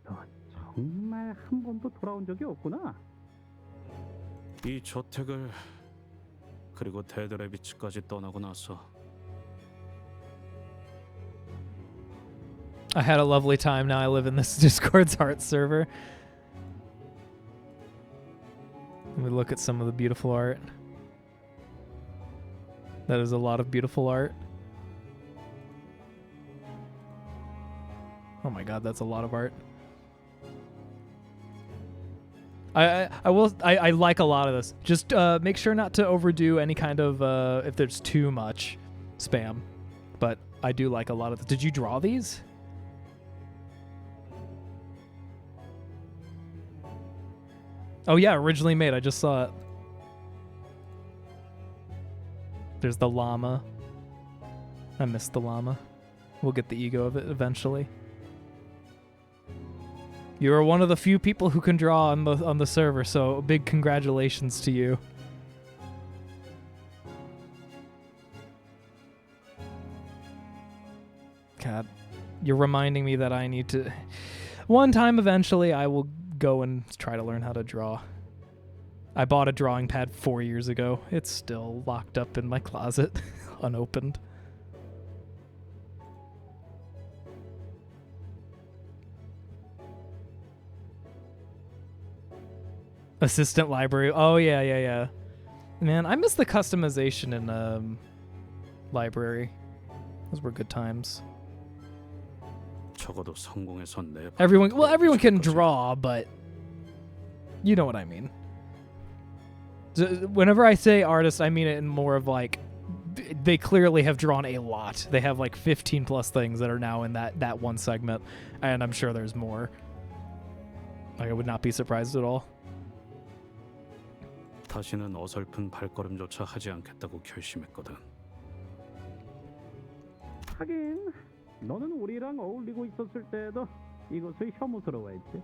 너 정말 한 번도 돌아온 적이 없구나. 이 저택을 그리고 데드래비치까지 떠나고 나서 I had a lovely time. Now I live in this Discord's art server. Let me look at some of the beautiful art. That is a lot of beautiful art. Oh my god, that's a lot of art. I like a lot of this. Just make sure not to overdo any kind of if there's too much spam. But I do like a lot of this. Did you draw these? Oh yeah, originally made. I just saw it. There's the llama. I missed the llama. We'll get the ego of it eventually. You are one of the few people who can draw on the server, so big congratulations to you. God, you're reminding me that I need to... One time eventually I will go and try to learn how to draw. I bought a drawing pad 4 years ago. It's still locked up in my closet, unopened. Assistant library. Oh, yeah. Man, I miss the customization in library. It Those were good times. 적어도 성공해서 내 Everyone can draw, but you know what I mean. Whenever I say artist, I mean it in more of like they clearly have drawn a lot. They have like 15 plus things that are now in that one segment, and I'm sure there's more. Like I would not be surprised at all. 다시는 어설픈 발걸음조차 하지 않겠다고 결심했거든. 하긴 너는 우리랑 어울리고 있었을 때에도 이것을 혐오스러워했지.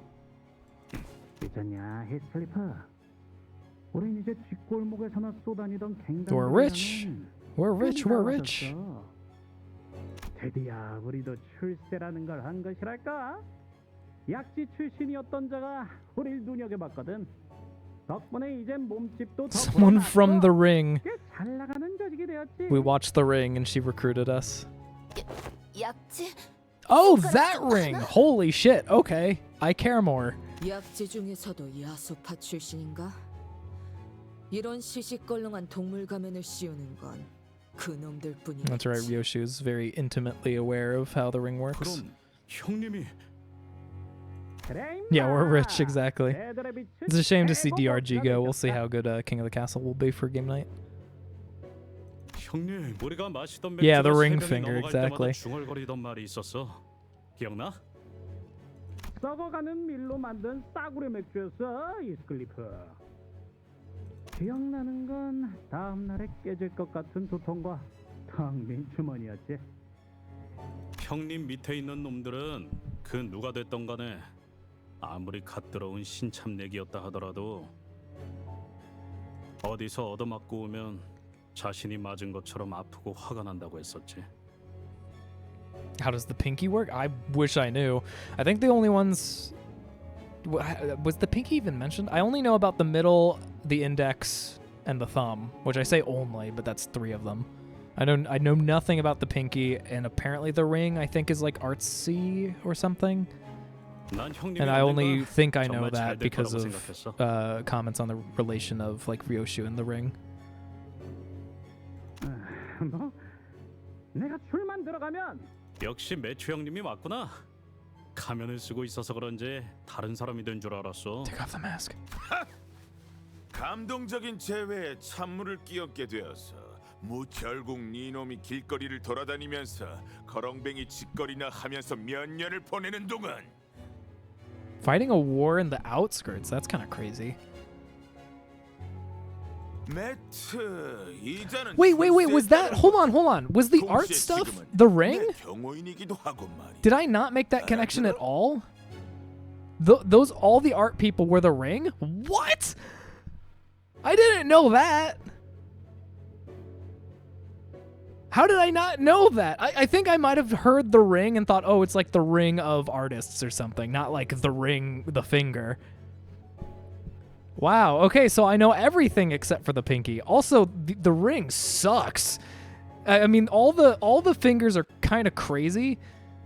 있잖냐, 히스클리프. 우린 이제 뒷골목에서나 쏘다니던 We're rich. We're rich. We're rich. 드디어 우리도 출세라는 걸 한 것이랄까? 약지 출신이었던 자가 우릴 눈여겨봤거든. 덕분에 이제 몸집도 더 Someone from The Ring. 꽤 잘 나가는 조직이 되었지. We watched The Ring and she recruited us. 약지? Oh, that ring! Holy shit. Okay, I care more. 약지 중에서도 야수파 출신인가? 이런 시시껄렁한 동물 가면을 씌우는 건 그놈들 뿐이지. That's right. Ryoshu is very intimately aware of how the ring works. 그럼 형님이 Yeah, we're rich, exactly. It's a shame to see DRG go. We'll see how good King of the Castle will be for game night. 형님, 우리가 마시던 Yeah, the 맥주가 ring 새벽이 finger, 넘어갈 때마다 exactly. 중얼거리던 말이 있었어. 기억나? 썩어가는 밀로 만든 싸구려 맥주였어, 이스클리프. 기억나는 건 다음 날에 깨질 것 같은 두통과 텅 빈 주머니였지. 형님 밑에 있는 놈들은 그 누가 됐던 간에 아무리 갓들어온 신참내기였다 하더라도 어디서 얻어맞고 오면 자신이 맞은 것처럼 아프고 화가 난다고 했었지. How does the pinky work? I wish I knew. I think the only ones... Was the pinky even mentioned? I only know about the middle, the index, and the thumb, which I say only, but that's 3 of them. I know nothing about the pinky, and apparently the ring, I think, is like artsy or something. And I only think I know that because of comments on the relation of like Ryoshu and the ring. 뭐? 내가 줄만 들어가면 역시 매추 형님이 맞구나. 가면을 쓰고 있어서 그런지 다른 사람이 된 줄 알았어. Take off the mask. 감동적인 재회에 찬물을 끼얹게 되어서 결국 니놈이 길거리를 돌아다니면서 거렁뱅이 짓거리나 하면서 몇 년을 보내는 동안 Fighting a war in the outskirts, that's kind of crazy. 매트 이자는 Wait, was that... Hold on. Was the art stuff the ring? 경호인이기도 하고 말이야. Did I not make that connection at all? Those, all the art people were the ring? What? I didn't know that. How did I not know that? I think I might have heard the ring and thought, oh, it's like the ring of artists or something, not like the ring, the finger. Wow, okay, so I know everything except for the pinky. Also, the ring sucks. I mean, all the fingers are kind of crazy.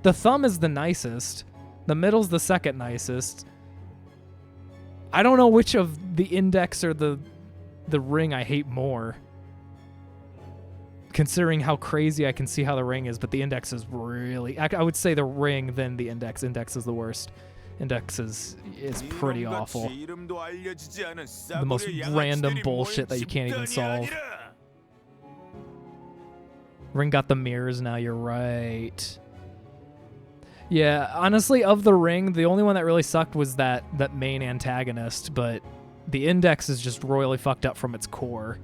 The thumb is the nicest. The middle's the second nicest. I don't know which of the index or the ring I hate more. Considering how crazy I can see how the ring is, but the index is really... I would say the ring, then the index. Index is the worst. Index is pretty awful. The most random bullshit that you can't even solve. Ring got the mirrors now, you're right. Yeah, honestly, of the ring, the only one that really sucked was that main antagonist, but the index is just royally fucked up from its core.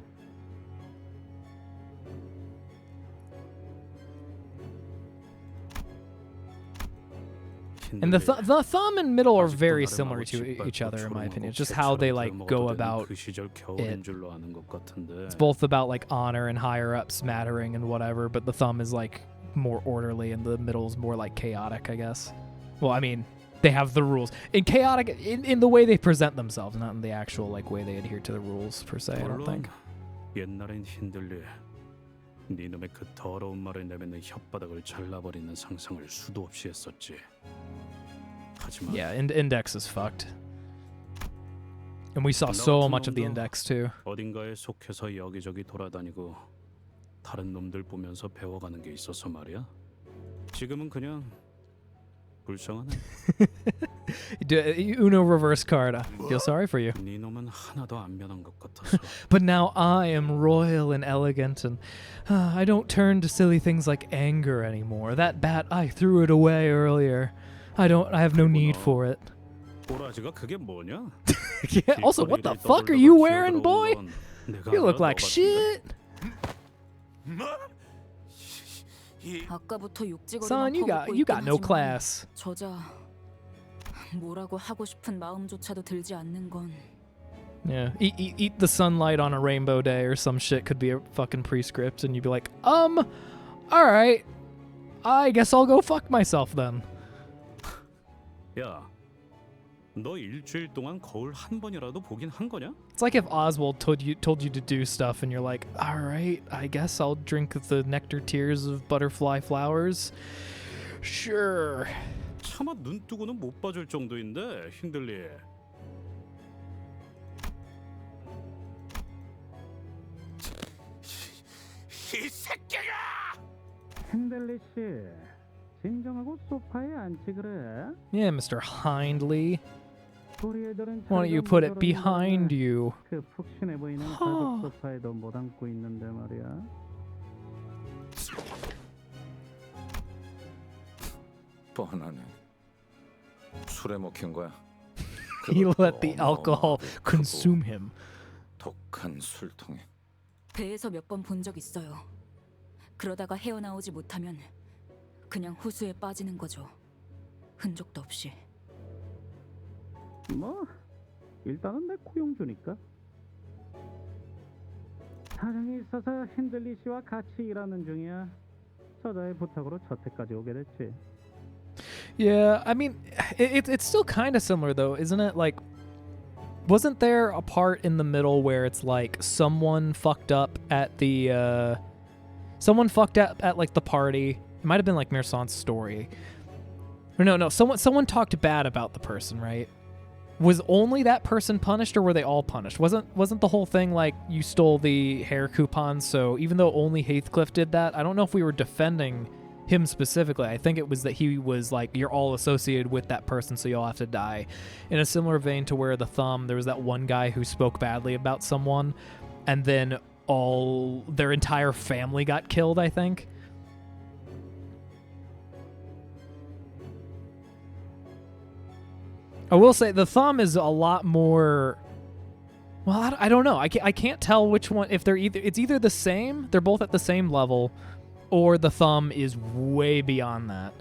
And the thumb and middle are very similar to each other, in my opinion. It's just how they like go about it. It's both about like honor and higher ups mattering and whatever, but the thumb is like more orderly and the middle is more like chaotic, I guess. Well, I mean, they have the rules. In chaotic, in the way they present themselves, not in the actual like way they adhere to the rules per se, I don't think. 옛날엔 힘들리 네 놈의 그 더러운 말을 내뱉는 혓바닥을 잘라버리는 상상을 수도 없이 했었지. 하지만 Yeah, index is fucked. And we saw so much of the index too. 어딘가에 속해서 여기저기 돌아다니고 다른 놈들 보면서 배워가는 게 있어서 말이야. 지금은 그냥 불쌍하네. Uno reverse card. I feel sorry for you. 네 놈은 하나도 안 변한 것 같아서. But now I am royal and elegant, and I don't turn to silly things like anger anymore. That bat, I threw it away earlier. I have no need for it. 꼬라지가 그게 뭐냐? Yeah, also, what the fuck are you wearing, boy? You look like shit. 아까부터 욕지거리만 Son, you got no class. 저자 뭐라고 하고 싶은 마음조차도 들지 않는 건. Yeah, eat the sunlight on a rainbow day or some shit could be a fucking prescript, and you'd be like, all right, I guess I'll go fuck myself then. 야, 너 일주일 동안 거울 한 번이라도 보긴 한 거냐? It's like if Oswald told you to do stuff, and you're like, all right, I guess I'll drink the nectar tears of butterfly flowers. Sure. 차마 눈 뜨고는 못 봐줄 정도인데 힌들리. 이 새끼가! 핸들리 씨, 진정하고 소파에 앉지 그래. Yeah, Mr. Hindley. 우리 애들은 Why don't you put it behind you? 그 푹신해 보이는 가죽 소파에도 못 앉고 있는데 말이야. 뻔하네. 술에 먹힌 거야. He let the alcohol consume him. 독한 술통에. 배에서 몇 번 본 적 있어요. 그러다가 헤어나오지 못하면 그냥 호수에 빠지는 거죠. 흔적도 없이. 뭐 일단은 내 고용주니까. 사정이 있어서 핸들리 씨와 같이 일하는 중이야. 저자의 부탁으로 저택까지 오게 됐지. Yeah, I mean, it's still kind of similar though, isn't it? Like, wasn't there a part in the middle where it's like someone fucked up at the like the party? It might have been like Mersant's story. Or no, someone talked bad about the person, right? Was only that person punished, or were they all punished? Wasn't the whole thing like you stole the hair coupons? So even though only Heathcliff did that, I don't know if we were defending him specifically. I think it was that he was like, you're all associated with that person, so you'll have to die. In a similar vein to where the Thumb, there was that one guy who spoke badly about someone, and then their entire family got killed, I think. I will say the Thumb is a lot more. Well, I don't know. I can't tell which one. If it's either the same, they're both at the same level, or the Thumb is way beyond that.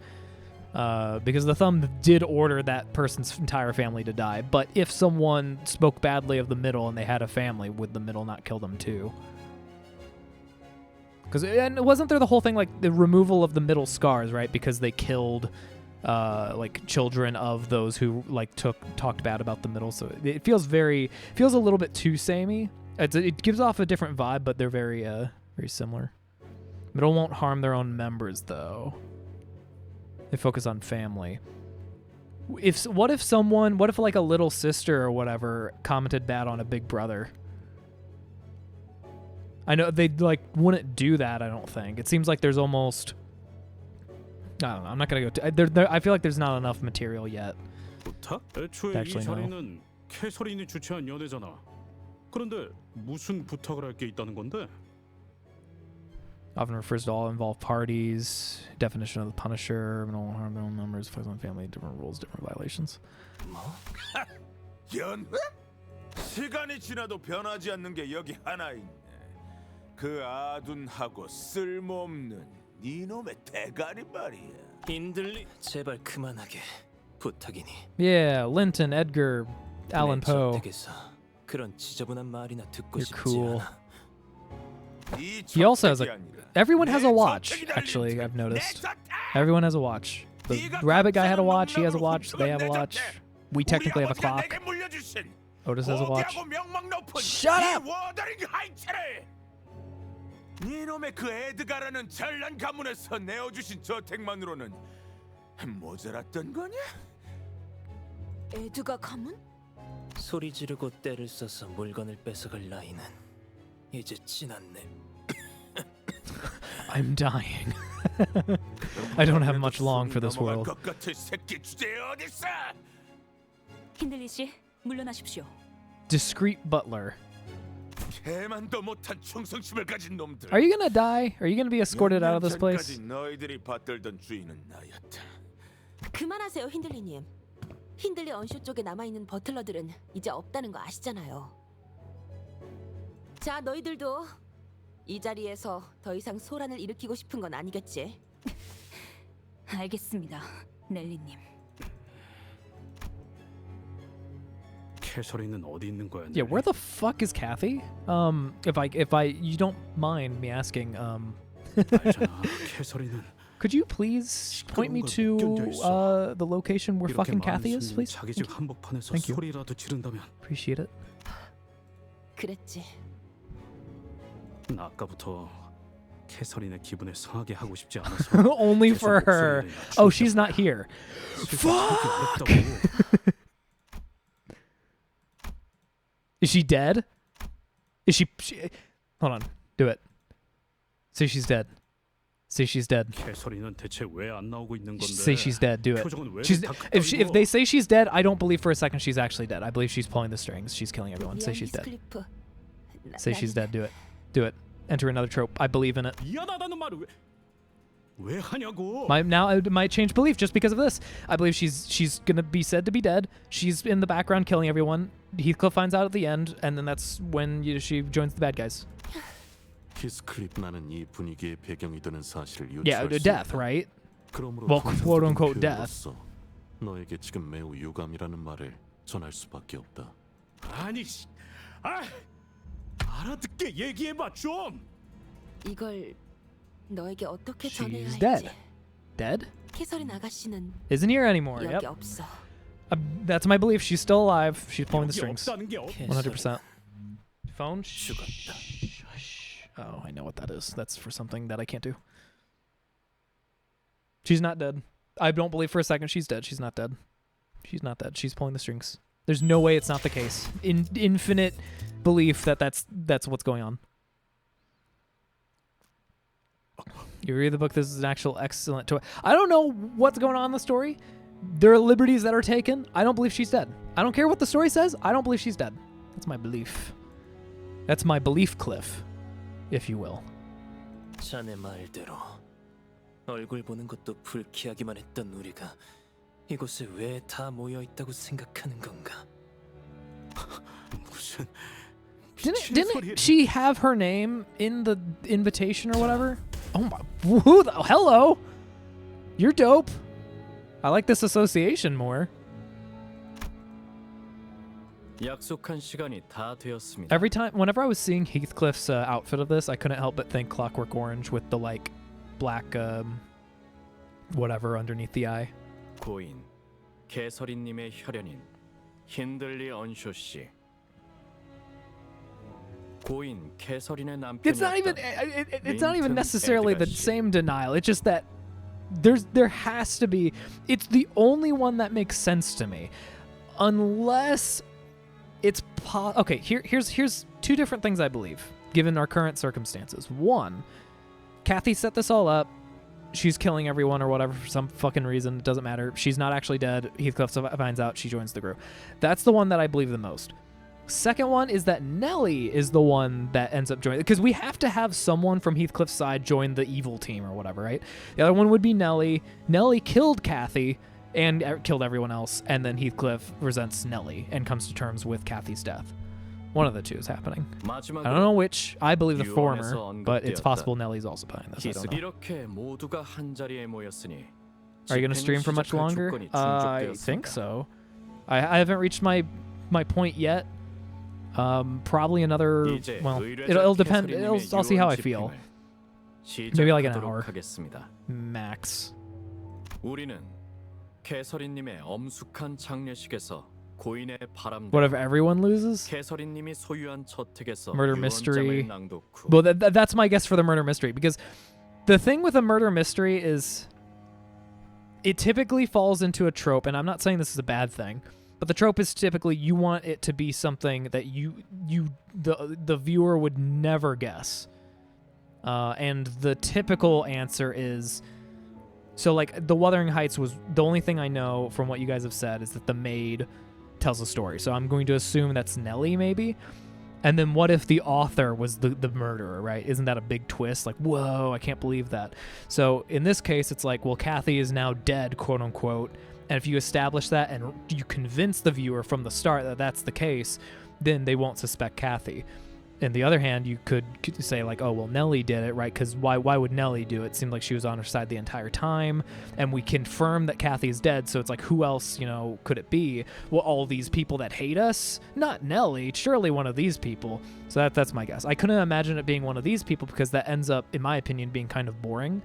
Because the Thumb did order that person's entire family to die. But if someone spoke badly of the Middle and they had a family, would the Middle not kill them too? And wasn't there the whole thing like the removal of the Middle scars, right? Because they killed like children of those who like talked bad about the Middle. So it feels a little bit too samey. It gives off a different vibe, but they're very similar. Middle won't harm their own members though. They focus on family. What if like a little sister or whatever commented bad on a big brother? I know they like wouldn't do that. I don't think. It seems like there's almost. I don't know. I'm not gonna go. I feel like there's not enough material yet. 부탁? 애초에 이 자리는 캐서린이 주최한 연애잖아. 그런데 무슨 부탁을 할 게 있다는 건데? Often refers to all involved parties. Definition of the Punisher. No one harm their own members. Focus on family. Different rules. Different violations. 연회? 시간이 지나도 변하지 않는 게 여기 하나 있네. 그 아둔하고 쓸모없는 니놈의 대가리 말이야. 힘들리 제발 그만하게 부탁이니. Yeah, Linton, Edgar, Allan Poe. 그런 지저분한 말이나 듣고 You're 싶지 cool. 않아. He also has everyone has a watch, actually, I've noticed. Everyone has a watch. The rabbit guy had a watch, he has a watch, they have a watch. We technically have a clock. Otis has a watch. Shut up! 니놈의 그 에드가라는 잘난 가문에서 내어주신 저택만으로는 모자랐던 거냐? 에드가 가문? 소리 지르고 때를 써서 물건을 뺏어갈 나이는 이제 지났네. I'm dying. I don't have much long for this world. 것 같은 새끼 주제에 어딨어? 힌들리 씨, 물러나십시오. Discreet butler. 개만도 못한 충성심을 가진 놈들. Are you gonna die? Are you gonna be escorted out of this place? 너희들이 받들던 주인은 나였다. 그만하세요, 힌들리님. 힌들리 언쇼 쪽에 남아있는 버틀러들은 이제 없다는 거 아시잖아요. 자, 너희들도 이 자리에서 더 이상 소란을 일으키고 싶은 건 아니겠지? 알겠습니다, 넬리님. 캐서린은 어디 있는 거야? Yeah, where the fuck is Cathy? If I, you don't mind me asking, 알잖아, 캐서린은 could you please point me to the location where fucking Cathy is, please? 자기 집 한복판에서 Thank you. 소리라도 지른다면. Appreciate it. 그랬지. 나 아까부터 캐서린의 기분에 상하게 하고 싶지 않아서. Only for her. Oh, she's not here. Fuck! Is she dead? Is she... Hold on. Do it. Say she's dead. Say she's dead. 캐서린은 대체 왜 안 나오고 있는 건데? Say she's dead. Do it. 표정은 왜 She's, 이렇게 if they say she's dead, I don't believe for a second she's actually dead. I believe she's pulling the strings. She's killing everyone. Say she's dead. Say she's dead. Do it. Do it. Enter another trope. I believe in it. 미안하다는 말을 왜 하냐고? Now I might change belief just because of this. I believe she's gonna be said to be dead. She's in the background killing everyone. Heathcliff finds out at the end, and then that's when she joins the bad guys. 히스클리프라는 이 분위기의 배경이 되는 사실을 Yeah, 유추할 수 death, 있다. right? 그러므로 Well, quote unquote death. 교육으로서 너에게 지금 매우 유감이라는 말을 전할 수밖에 없다. 아니, 알아듣게 얘기해봐 좀. 이걸 너에게 어떻게 전해야 She's 할지. dead. Dead? 캐서린 아가씨는 Isn't here anymore. 여기 Yep. 없어. That's my belief. She's still alive. She's pulling the strings. 없다는 게 100%. Phone? Oh, I know what that is. That's for something that I can't do. She's not dead. I don't believe for a second she's dead. She's not dead. She's not dead. She's pulling the strings. There's no way it's not the case. Infinite belief that that's what's going on. You read the book, this is an actual excellent toy. I don't know what's going on in the story. There are liberties that are taken. I don't believe she's dead. I don't care what the story says. I don't believe she's dead. That's my belief. That's my belief cliff, if you will. 자네 말대로 얼굴 보는 것도 불쾌하기만 했던 우리가 이곳에 왜 다 모여 있다고 생각하는 건가? 무슨 Didn't she have her name in the invitation or whatever? Oh my! Who the, hello, you're dope. I like this association more. 약속한 시간이 다 되었습니다. Every time, whenever I was seeing Heathcliff's outfit of this, I couldn't help but think Clockwork Orange with the like black whatever underneath the eye. 고인 개서린님의 혈연인 힌들리 언쇼 씨. 고인 개서린의 남편이었던 It's not even. It's not even necessarily the same denial. It's just that there has to be. It's the only one that makes sense to me, unless it's okay. Here's two different things I believe, given our current circumstances. One, Cathy set this all up. She's killing everyone or whatever for some fucking reason. It doesn't matter. She's not actually dead. Heathcliff finds out. She joins the crew. That's the one that I believe the most. Second one is that Nellie is the one that ends up joining, because we have to have someone from Heathcliff's side join the evil team or whatever, right? The other one would be Nellie. Nellie killed Cathy and killed everyone else, and then Heathcliff resents Nellie and comes to terms with Cathy's death. One of the two is happening. I don't know which. I believe the former, but it's possible Nellie's also behind this. I don't know. 이렇게 모두가 한 자리에 모였으니 Are you going to stream for much longer? I think so. I haven't reached my point yet. Probably another. Well, it'll depend. I'll see how I feel. Maybe like an hour max. 우리는 개서린님의 엄숙한 장례식에서 고인의 바람. What if everyone loses? 개서린님이 소유한 저택에서 Murder mystery. 낭독 후. Well, that's my guess for the murder mystery, because the thing with a murder mystery is it typically falls into a trope, and I'm not saying this is a bad thing. But the trope is typically you want it to be something that the viewer would never guess. And the typical answer is, so like the Wuthering Heights was the only thing I know from what you guys have said is that the maid tells a story. So I'm going to assume that's Nellie maybe. And then what if the author was the murderer, right? Isn't that a big twist? Like, whoa, I can't believe that. So in this case, it's like, well, Cathy is now dead, quote unquote. And if you establish that and you convince the viewer from the start that that's the case, then they won't suspect Cathy. On the other hand, you could say like, oh, well, Nellie did it, right? Because why would Nellie do it? It seemed like she was on her side the entire time. And we confirm that Cathy's dead, so it's like, who else, could it be? Well, all these people that hate us? Not Nellie, surely one of these people. So that's my guess. I couldn't imagine it being one of these people because that ends up, in my opinion, being kind of boring.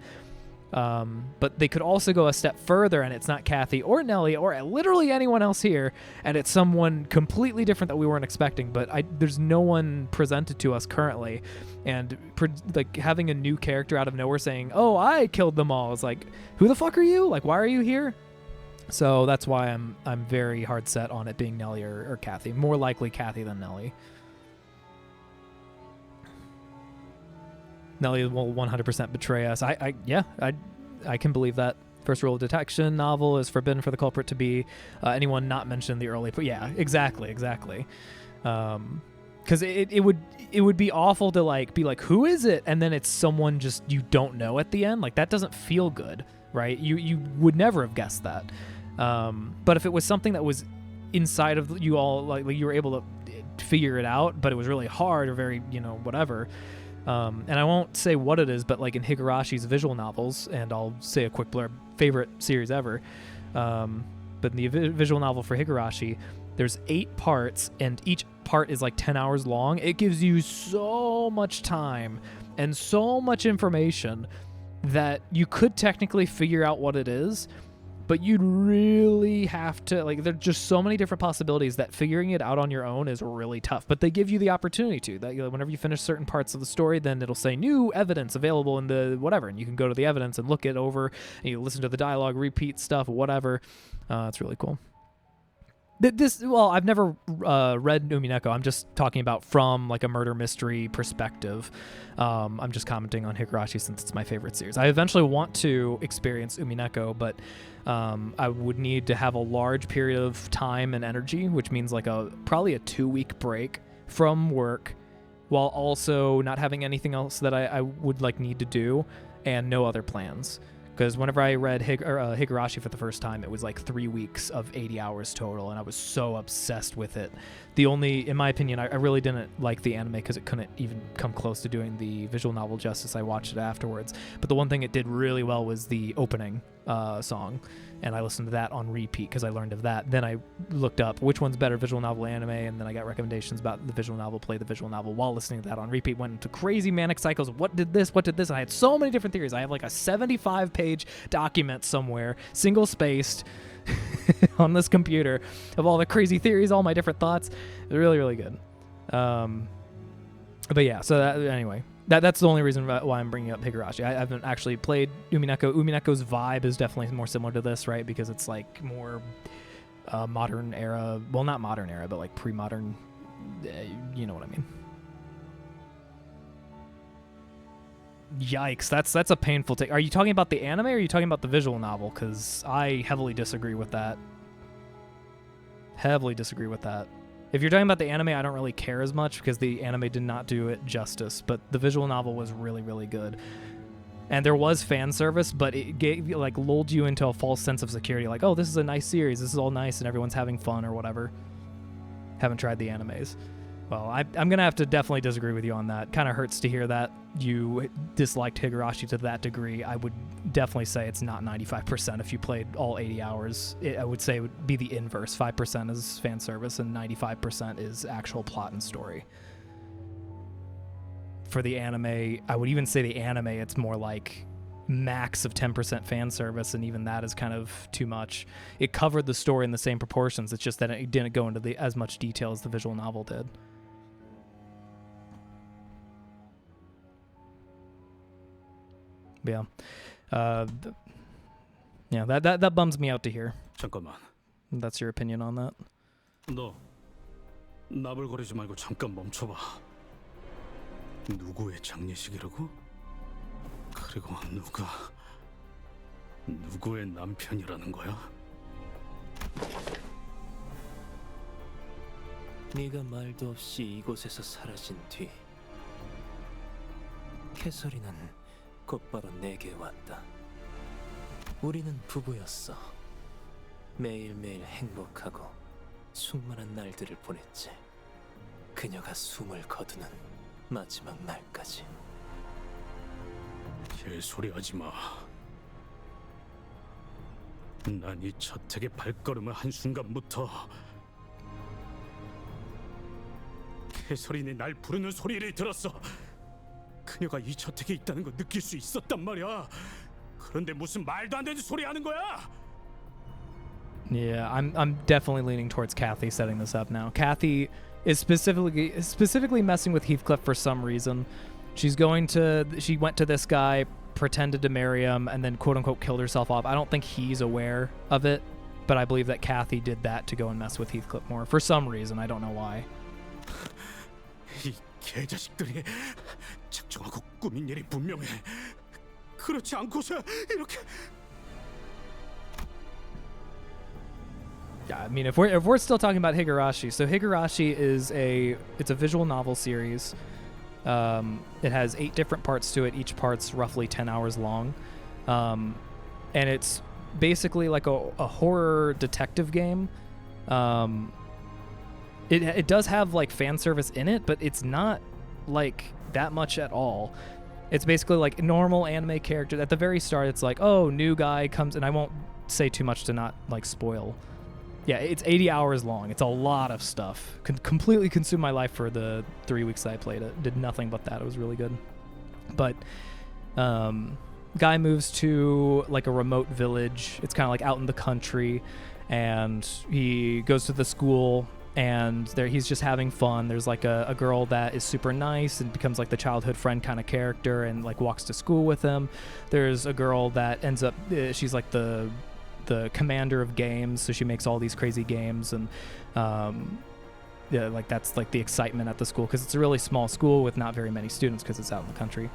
But they could also go a step further and it's not Cathy or Nellie or literally anyone else here, and it's someone completely different that we weren't expecting, but there's no one presented to us currently, and like having a new character out of nowhere saying, oh, I killed them all, is like, who the fuck are you? Like, why are you here? So that's why I'm very hard set on it being Nellie or Cathy. More likely Cathy than Nellie. Nellie will 100% betray us. I can believe that. First rule of detection novel is forbidden for the culprit to be anyone not mentioned in the early. But yeah, exactly. Because it would be awful to be like, who is it? And then it's someone just you don't know at the end. Like, that doesn't feel good, right? You would never have guessed that. But if it was something that was inside of you all, like you were able to figure it out, but it was really hard or very whatever. And I won't say what it is, but like in Higarashi's visual novels, and I'll say a quick blurb, favorite series ever. But in the visual novel for Higurashi, there's 8 parts, and each part is like 10 hours long. It gives you so much time and so much information that you could technically figure out what it is, but you'd really have to, like, there's just so many different possibilities that figuring it out on your own is really tough. But they give you the opportunity to. That whenever you finish certain parts of the story, then it'll say new evidence available in the whatever, and you can go to the evidence and look it over, and you listen to the dialogue, repeat stuff, whatever. It's really cool. I've never read Umineko. I'm just talking about from like a murder mystery perspective. I'm just commenting on Higurashi since it's my favorite series. I eventually want to experience Umineko, but I would need to have a large period of time and energy, which means like probably a 2-week break from work, while also not having anything else that I would like need to do, and no other plans. Because whenever I read Higurashi for the first time, it was like 3 weeks of 80 hours total, and I was so obsessed with it. In my opinion, I really didn't like the anime because it couldn't even come close to doing the visual novel justice. I watched it afterwards. But the one thing it did really well was the opening song, and I listened to that on repeat because I learned of that. Then I looked up which one's better, visual novel, anime, and then I got recommendations about the visual novel, play the visual novel while listening to that on repeat. Went into crazy manic cycles of what did this, and I had so many different theories. I have like a 75-page document somewhere, single-spaced, on this computer of all the crazy theories, all my different thoughts. It's really, really good. But yeah, so anyway, that's the only reason why I'm bringing up Higurashi. I haven't actually played Umineko. Umineko's vibe is definitely more similar to this, right? Because it's like more modern era. Well, not modern era, but like pre-modern. You know what I mean. Yikes, that's a painful take. Are you talking about the anime or are you talking about the visual novel? Because I heavily disagree with that. If you're talking about the anime, I don't really care as much because the anime did not do it justice, but the visual novel was really, really good. And there was fan service, but it lulled you into a false sense of security, like, oh, this is a nice series, this is all nice and everyone's having fun or whatever. Haven't tried the animes. Well, I'm going to have to definitely disagree with you on that. Kind of hurts to hear that you disliked Higurashi to that degree. I would definitely say it's not 95% if you played all 80 hours. I would say it would be the inverse. 5% is fan service and 95% is actual plot and story. For the anime, I would even say the anime, it's more like max of 10% fan service, and even that is kind of too much. It covered the story in the same proportions. It's just that it didn't go into as much detail as the visual novel did. Yeah, that bums me out to hear. 잠깐만. That's your opinion on that? 너 나불거리지 말고 잠깐 멈춰봐. 누구의 장례식이라고? 그리고 누구의 남편이라는 거야? 네가 말도 없이 이곳에서 사라진 뒤 캐서린은 곧바로 내게 왔다. 우리는 부부였어. 매일매일 행복하고 수많은 날들을 보냈지. 그녀가 숨을 거두는 마지막 날까지. 개소리 하지 마. 난 이 저택에 발걸음을 한 순간부터 캐서린이 날 부르는 소리를 들었어. 그녀가 이 저택에 있다는 거 느낄 수 있었단 말이야. 그런데 무슨 말도 안 되는 소리 하는 거야? Yeah, I'm definitely leaning towards Cathy setting this up now. Cathy is specifically messing with Heathcliff for some reason. She went to this guy, pretended to marry him, and then quote unquote killed herself off. I don't think he's aware of it, but I believe that Cathy did that to go and mess with Heathcliff more for some reason. I don't know why. 이 개자식들이 작정하고 꾸민 일이 분명해. 그렇지 않고서 이렇게. Yeah, I mean, if we're still talking about Higurashi, so Higurashi is it's a visual novel series. It has 8 different parts to it. Each part's roughly 10 hours long, and it's basically like a horror detective game. It does have like fan service in it, but it's not like that much at all. It's basically like normal anime character. At the very start, it's like, oh, new guy comes, and I won't say too much to not like spoil. Yeah, it's 80 hours long. It's a lot of stuff. Completely consumed my life for the 3 weeks that I played it. Did nothing but that. It was really good. But guy moves to like a remote village. It's kind of like out in the country, and he goes to the school, and there he's just having fun. There's like a girl that is super nice and becomes like the childhood friend kind of character and like walks to school with him. There's a girl that ends up she's like the commander of games, so she makes all these crazy games, and yeah, like that's like the excitement at the school because it's a really small school with not very many students because it's out in the country.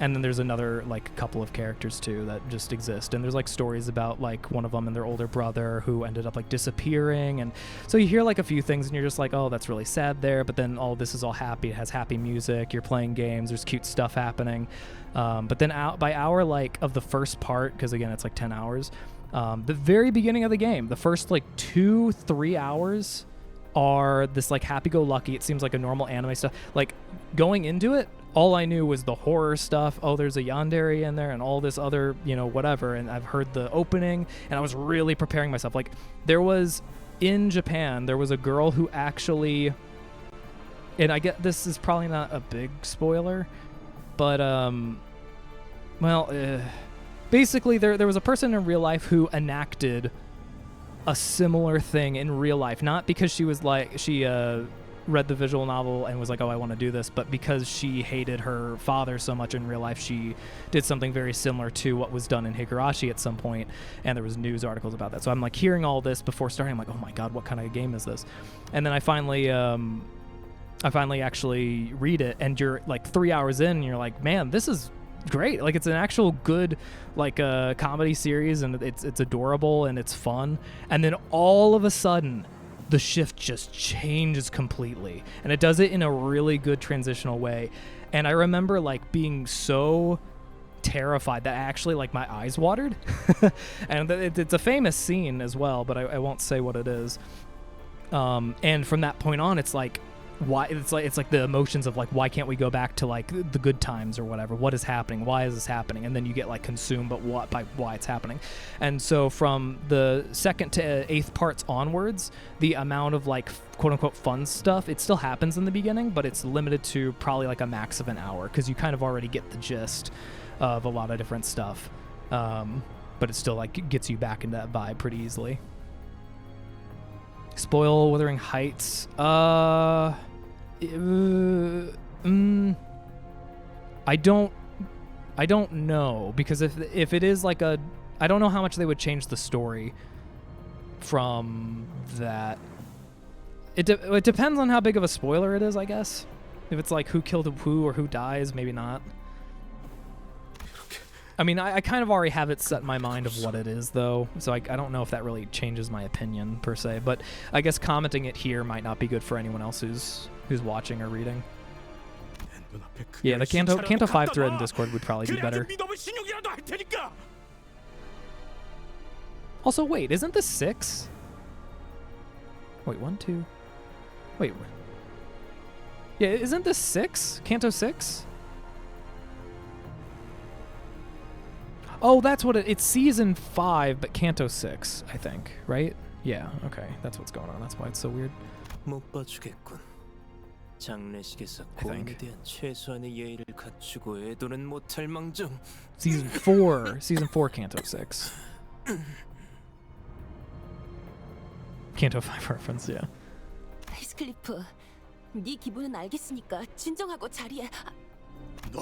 And then there's another like couple of characters too that just exist, and there's like stories about like one of them and their older brother who ended up like disappearing, and so you hear like a few things and you're just like, oh, that's really sad there, but then all this is all happy. It has happy music, you're playing games, there's cute stuff happening. But then by hour like of the first part, because again it's like 10 hours, the very beginning of the game, the first like 2-3 hours are this like happy-go-lucky, it seems like a normal anime stuff. Like going into it, all I knew was the horror stuff. Oh, there's a yandere in there and all this other, you know, whatever. And I've heard the opening, and I was really preparing myself. Like there was in Japan, there was a girl who actually, and I get this is probably not a big spoiler, but basically there was a person in real life who enacted a similar thing in real life, not because she was like she read the visual novel and was like, oh, I want to do this, but because she hated her father so much in real life, she did something very similar to what was done in Higurashi at some point, and there was news articles about that. So I'm like hearing all this before starting, I'm like, oh my god, what kind of game is this? And then I finally actually read it, and you're like 3 hours in and you're like, man, this is great. Like it's an actual good like comedy series, and it's adorable and it's fun. And then all of a sudden the shift just changes completely, and it does it in a really good transitional way. And I remember like being so terrified that actually like my eyes watered. And it's a famous scene as well, but I won't say what it is. And from that point on, it's like why it's like the emotions of like, why can't we go back to like the good times or whatever? What is happening? Why is this happening? And then you get like consumed by why it's happening. And so from the 2nd to 8th parts onwards, the amount of like quote unquote fun stuff, it still happens in the beginning, but it's limited to probably like a max of an hour, because you kind of already get the gist of a lot of different stuff. But it still like gets you back into that vibe pretty easily. Spoil Wuthering Heights. I don't know, because if it is like I don't know how much they would change the story from that. It depends on how big of a spoiler it is, I guess. If it's like who killed who or who dies, maybe not. I mean, I kind of already have it set in my mind of what it is, though, so I don't know if that really changes my opinion, per se, but I guess commenting it here might not be good for anyone else who's watching or reading. Yeah, the Canto 5 thread in Discord would probably be better. Also, wait, isn't this 6? Wait, 1, 2... Wait. Yeah, isn't this 6? Canto 6? Oh, that's what it's season 5, but Canto 6, I think, right? Yeah, okay, that's what's going on. That's why it's so weird. 못 봐주겠군. 장례식에서 고인에 대한 최소한의 예의를 갖추고 애도는 못할 망정. Season 4, Canto 6. Canto 5 reference, yeah. 히스클리프, 네 기분은 알겠으니까 진정하고 자리에. 너!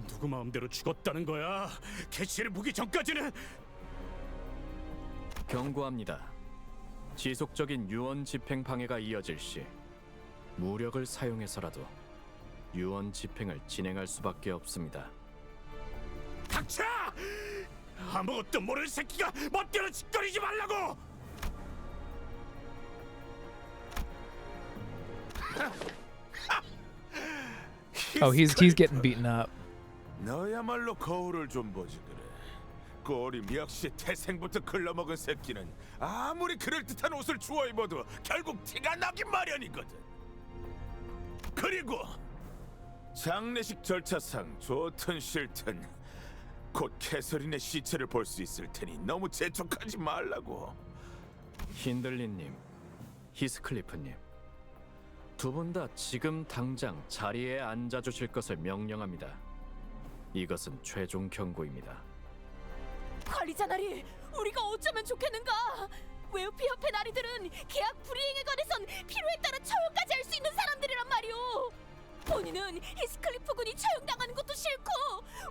누구 마음대로 죽었다는 거야? 캐시를 보기 전까지는. 경고합니다. 지속적인 유언 집행 방해가 이어질 시 무력을 사용해서라도 유언 집행을 진행할 수밖에 없습니다. 닥쳐! 아무것도 모르는 새끼가 멋대로 짓거리지 말라고! Oh, he's getting beaten up. 너야말로 거울을 좀 보지 그래. 꼬리 역시 태생부터 글러먹은 새끼는 아무리 그럴듯한 옷을 주워 입어도 결국 티가 나긴 마련이거든. 그리고 장례식 절차상 좋든 싫든 곧 캐서린의 시체를 볼 수 있을 테니 너무 재촉하지 말라고. 힌들리님, 히스클리프님, 두 분 다 지금 당장 자리에 앉아주실 것을 명령합니다. 이것은 최종 경고입니다. 관리자 나리, 우리가 어쩌면 좋겠는가? 웨오피 협회 나리들은 계약 불이행에 관해선 필요에 따라 처형까지 할 수 있는 사람들이란 말이오. 본인은 히스클리프 군이 처형당하는 것도 싫고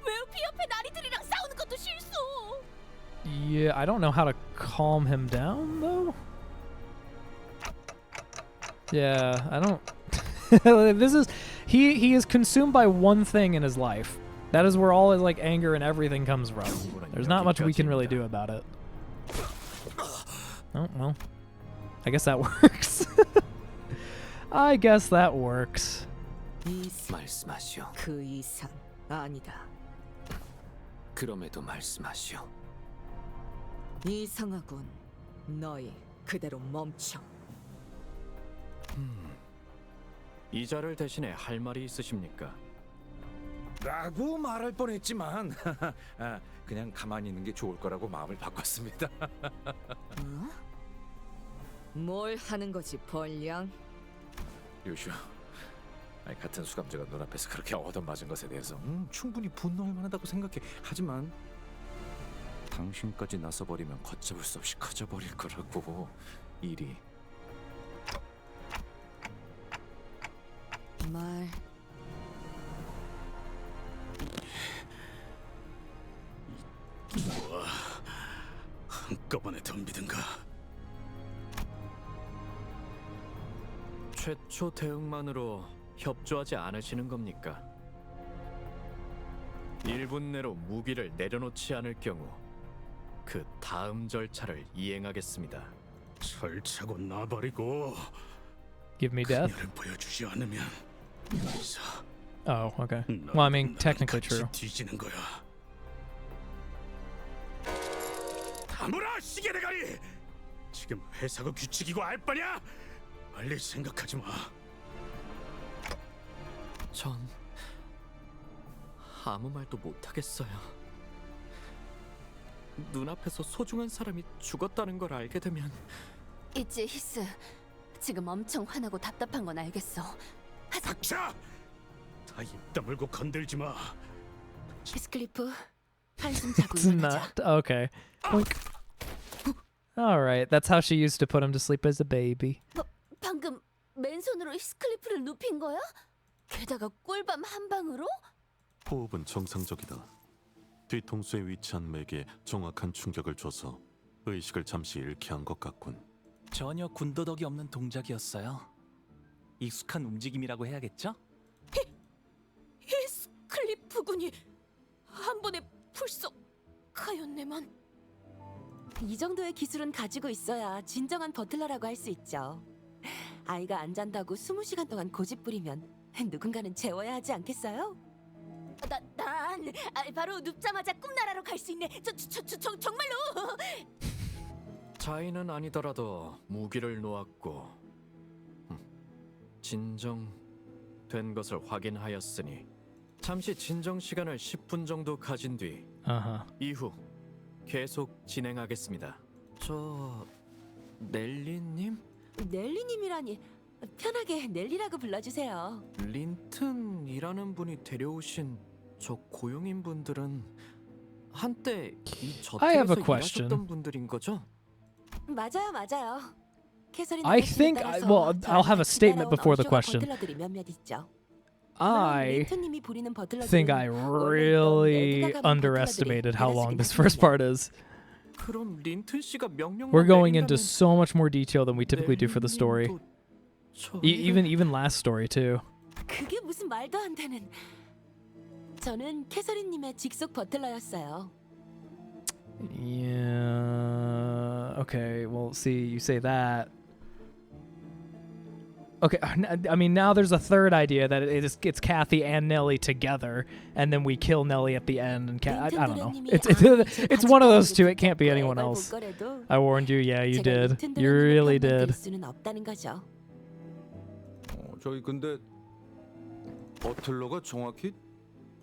웨오피 협회 나리들이랑 싸우는 것도 싫소. Yeah, I don't know how to calm him down, though. Yeah, I don't... This is... He is consumed by one thing in his life. That is where all his like anger and everything comes from. There's not much we can really do about it. Oh, well. I guess that works. I guess that works. 말씀하시오. 그 이상 아니다. 그럼에도 말씀하시오. 이상하군. 너희 그대로 멈춰. 이자를 대신에 할 말이 있으십니까? 라고 말할 뻔했지만 그냥 가만히 있는 게 좋을 거라고 마음을 바꿨습니다. 뭘 하는 거지, 벌량? 요슈, 같은 수감자가 눈앞에서 그렇게 얻어맞은 것에 대해서 충분히 분노할 만하다고 생각해. 하지만 당신까지 나서버리면 걷잡을 수 없이 커져버릴 거라고. 일이. 말. 뭐 한꺼번에 덤비든가. 최초 대응만으로 협조하지 않으시는 겁니까? 1분 내로 무기를 내려놓지 않을 경우 그 다음 절차를 이행하겠습니다. 설차고 나버리고 Give me death? 그녀를 보여주지 않으면 여기서 Oh, okay. Well, I mean, technically true. 뒤지는 거야. 다물어, 시계 대가리! 지금 회사가 규칙이고 알 바냐? 빨리 생각하지 마. 전 아무 말도 못하겠어요. 눈앞에서 소중한 사람이 죽었다는 걸 알게 되면. 있지, 히스. 지금 엄청 화나고 답답한 건 알겠어. 닥쳐! 다 입 다물고 건들지 마. 히스클리프, 한숨 자고 It's not. Okay. Boink. Alright, that's how she used to put him to sleep as a baby. 방금 맨손으로 히스클리프를 눕힌 거야? 게다가 꿀밤 한 방으로? 호흡은 정상적이다. 뒤통수에 위치한 맥에 정확한 충격을 줘서 의식을 잠시 잃게 한 것 같군. 전혀 군더더기 없는 동작이었어요. 익숙한 움직임이라고 해야겠죠? 히스클리프 군이 한 번에 불쏘 가였네만. 이 정도의 기술은 가지고 있어야 진정한 버틀러라고 할 수 있죠. 아이가 안 잔다고 20시간 동안 고집 부리면 누군가는 재워야 하지 않겠어요? 난 바로 눕자마자 꿈나라로 갈 수 있네. 정말로. 자인은 아니더라도 무기를 놓았고 진정된 것을 확인하였으니 잠시 진정 시간을 10분 정도 가진 뒤 이후 계속 진행하겠습니다. 저 넬리님? 넬리님이라니 편하게 넬리라고 불러주세요. 린튼이라는 분이 데려오신 저 고용인 분들은 한때 이 I have a 저택에서 question. 일하셨던 분들인 거죠? 맞아요. 캐서린 I think well, I'll have a statement before the question. 버틀러들이 몇몇 있죠. I 린튼님이 부리는 버틀러들은 think I really underestimated how long this first part is. 그럼 린튼 씨가 명령만 We're going into 내린다면 so much more detail than we typically do for the story. Even last story too. 그게 무슨 말도 안 되는. 저는 캐서린님의 직속 버틀러였어요. Yeah. Okay. Well, see, you say that. Okay. I mean, now there's a third idea that it's Cathy and Nellie together, and then we kill Nellie at the end. And I don't know. It's one of those two. It can't be anyone else. I warned you. Yeah, you did. You really did. 저기 근데 버틀러가 정확히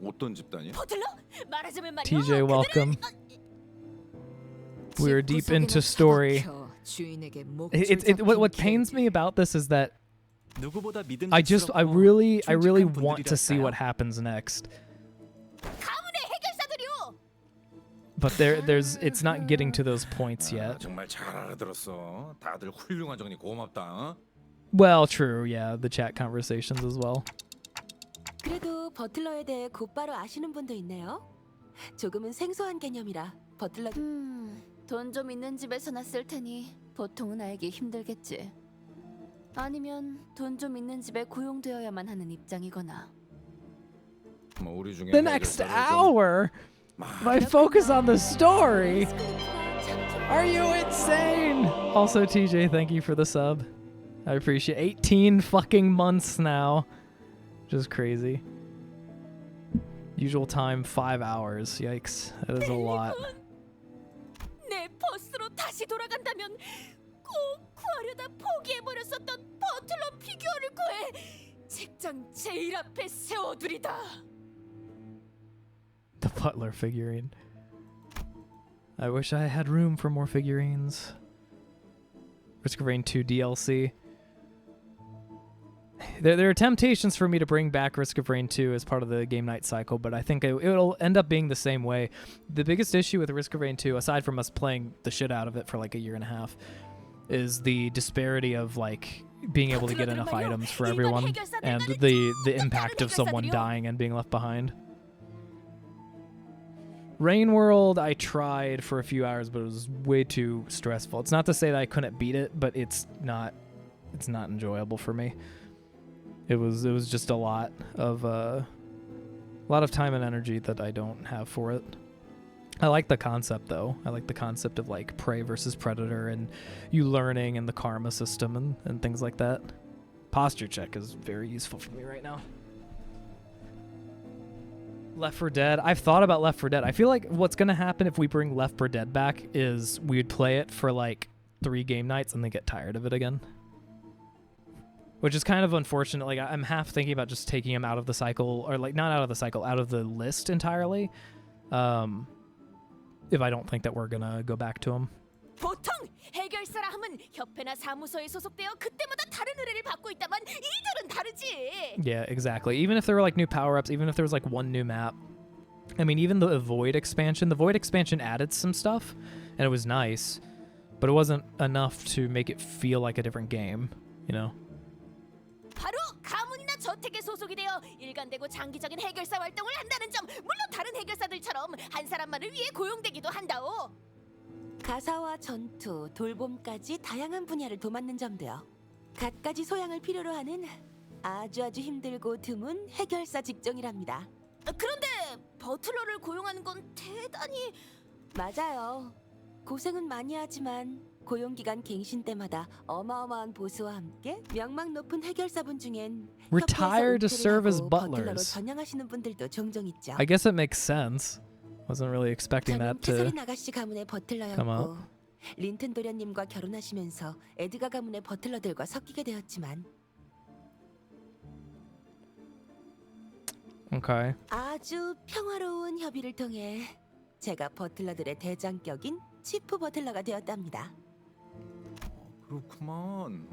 어떤 집단이야? 버틀러? 말하자면 말이야. TJ, welcome. We're deep into story. What pains me about this is that I really want to see what happens next. But it's not getting to those points yet. 정말 잘 알아들었어. 다들 훌륭한 정리 고맙다. Well, true. Yeah, the chat conversations as well. 그래도 버틀러에 대해 곧바로 아시는 분도 있네요. 조금은 생소한 개념이라 버틀러. 돈 좀 있는 집에서 났을 테니 보통은 알기 힘들겠지. 아니면 돈 좀 있는 집에 고용되어야만 하는 입장이거나. 뭐 우리 중에 The next hour, my focus on the story. Are you insane? Also, TJ, thank you for the sub. I appreciate 18 fucking months now. Just crazy. Usual time 5 hours. Yikes. That is a lot. 내 버스로 다시 돌아간다면 꼭 구하려다 포기해버렸었던 버틀러 피규어를 구해 책장 제일 앞에 세워두리다. The butler figurine. I wish I had room for more figurines. Risk of Rain 2 DLC. There are temptations for me to bring back Risk of Rain 2 as part of the game night cycle, but I think it'll end up being the same way. The biggest issue with Risk of Rain 2, aside from us playing the shit out of it for like a year and a half, is the disparity of like being able to get enough items for everyone and the impact of someone dying and being left behind. Rain World, I tried for a few hours, but it was way too stressful. It's not to say that I couldn't beat it, but it's not enjoyable for me. It was just a lot of time and energy that I don't have for it. I like the concept though. I like the concept of like prey versus predator and you learning and the karma system and things like that. Posture check is very useful for me right now. Left 4 Dead. I've thought about Left 4 Dead. I feel like what's going to happen if we bring Left 4 Dead back is we'd play it for like 3 game nights and then get tired of it again. Which is kind of unfortunate. Like I'm half thinking about just taking him out of the cycle, or like not out of the cycle, out of the list entirely. If I don't think that we're gonna go back to him. 보통 해결사라 하면 협회나 사무소에 소속되어 그때마다 다른 의뢰를 받고 있다만 이들은 다르지. Yeah, exactly. Even if there were like new power-ups, even if there was like one new map. I mean, even the Void expansion added some stuff, and it was nice, but it wasn't enough to make it feel like a different game, you know? 바로 가문이나 저택에 소속이 되어 일관되고 장기적인 해결사 활동을 한다는 점, 물론 다른 해결사들처럼 한 사람만을 위해 고용되기도 한다오. 가사와 전투, 돌봄까지 다양한 분야를 도맡는 점도요. 갖가지 소양을 필요로 하는 아주 힘들고 드문 해결사 직종이랍니다. 그런데 버틀러를 고용하는 건 대단히 맞아요. 고생은 많이 하지만 고용기간 갱신 때마다 어마어마한 보수와 함께 명망 높은 해결사분 중엔 Retire to serve as 버틀러로 butlers. 전향하시는 분들도 종종 있죠. I guess it makes sense. Wasn't really expecting that to 캐서린 아가씨 가문의 come 버틀러였고 up. 린튼 도련님과 결혼하시면서 에드가 가문의 버틀러들과 섞이게 되었지만 Okay. 아주 평화로운 협의를 통해 제가 버틀러들의 대장격인 치프 버틀러가 되었답니다. 그렇구만.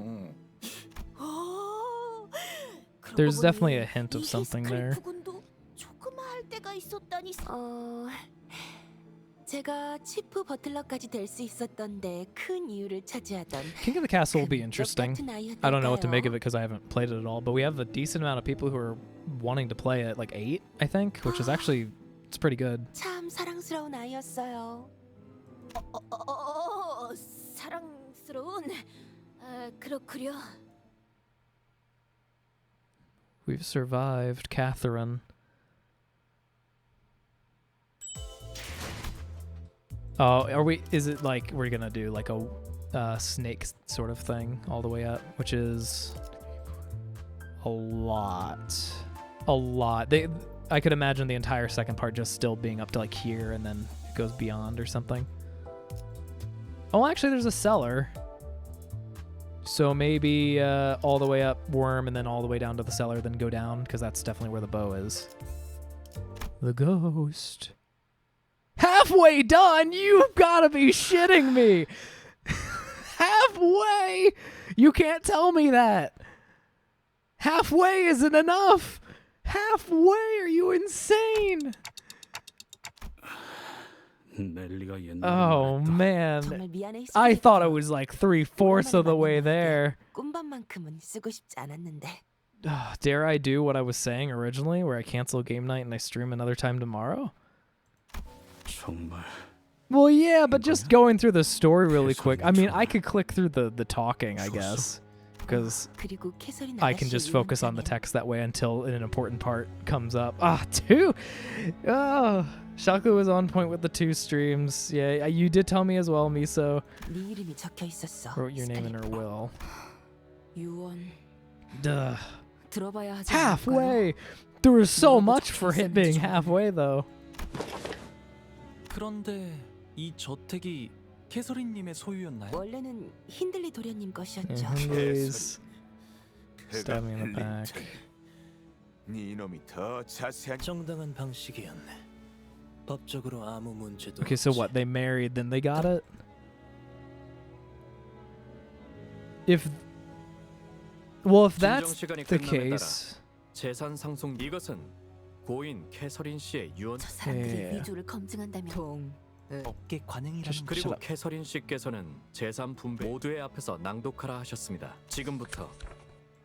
There's definitely a hint of something there. 군도 조그마할 때가 있었다니. 제가 치프 버틀러까지 될 수 있었던데 큰 이유를 차지하던 King of the Castle will be interesting. I don't know what to make of it because I haven't played it at all, but we have a decent amount of people who are wanting to play it, like 8, I think, which is actually, it's pretty good. 참 사랑스러운 아이였어요. 사랑스러운. 그렇구려. We've survived Catherine. Oh, is it like we're gonna do like a snake sort of thing all the way up, which is a lot. I could imagine the entire second part just still being up to like here and then it goes beyond or something. Oh, actually there's a cellar. So maybe all the way up Worm and then all the way down to the cellar, then go down, because that's definitely where the bow is. The ghost. Halfway done? You've got to be shitting me. Halfway? You can't tell me that. Halfway isn't enough. Halfway? Are you insane? Oh man, I thought it was like 3/4 of the way there. 꿈밤만큼은 쓰고 싶지 않았는데. Dare I do what I was saying originally, where I cancel game night and I stream another time tomorrow? Well, yeah, but just going through the story really quick. I mean, I could click through the talking, I guess, because I can just focus on the text that way until an important part comes up. Two? Oh, Shaku was on point with the 2 streams. Yeah, you did tell me as well, Miso. 네 이름이 적혀 있었어. Wrote your name in her will. 유언. Duh. 들어봐야 하지. Halfway. There was so much for him being halfway, though. 그런데 이 저택이 캐서린님의 소유였나요? 원래는 힌들리 도련님 것이었죠. Please. Stab me in the back. 네 이놈이 더 자세한 정당한 방식이었네. 법적으로 아무 문제도 Okay, so what? They married, then they got it? If that's the case, 재산 상속 이것은 고인 캐서린 씨의 유언. 저 사람들이 위조를 검증한다면 업계 관행이라는 그리고 캐서린 씨께서는 재산 분배 모두의 앞에서 낭독하라 하셨습니다. 지금부터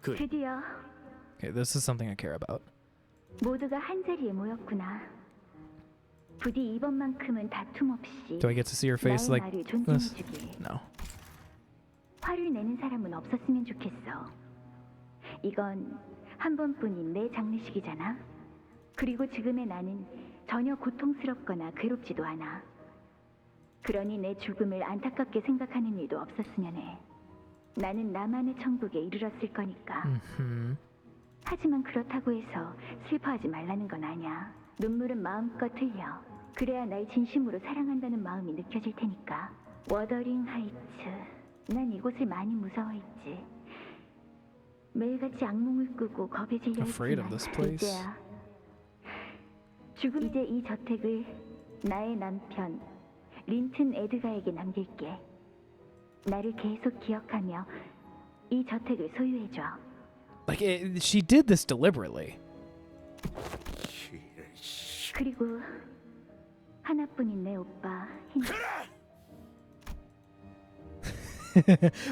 드디어 okay, this is something I care about. 모두가 한 자리에 모였구나. 부디 이번만큼은 다툼 없이 Do I get to see her face 나의 like 말을 this? 존중해주길. No. 화를 내는 사람은 없었으면 좋겠어. 이건 한 번뿐인 내 장례식이잖아. 그리고 지금의 나는 전혀 고통스럽거나 괴롭지도 않아. 그러니 내 죽음을 안타깝게 생각하는 일도 없었으면 해. 나는 나만의 천국에 이르렀을 거니까. 하지만 그렇다고 해서 슬퍼하지 말라는 건 아니야. 눈물은 마음껏 흘려. 그래야 날 진심으로 사랑한다는 마음이 느껴질 테니까. 워더링 하이츠. 난 이곳을 많이 무서워했지. 매일같이 악몽을 꾸고 겁에 질려 Afraid of this place. 이제야. 이제 이 저택을 나의 남편 린튼 에드가에게 남길게. 나를 계속 기억하며 이 저택을 소유해줘. Like she did this deliberately. 그리고 하나뿐인 내 오빠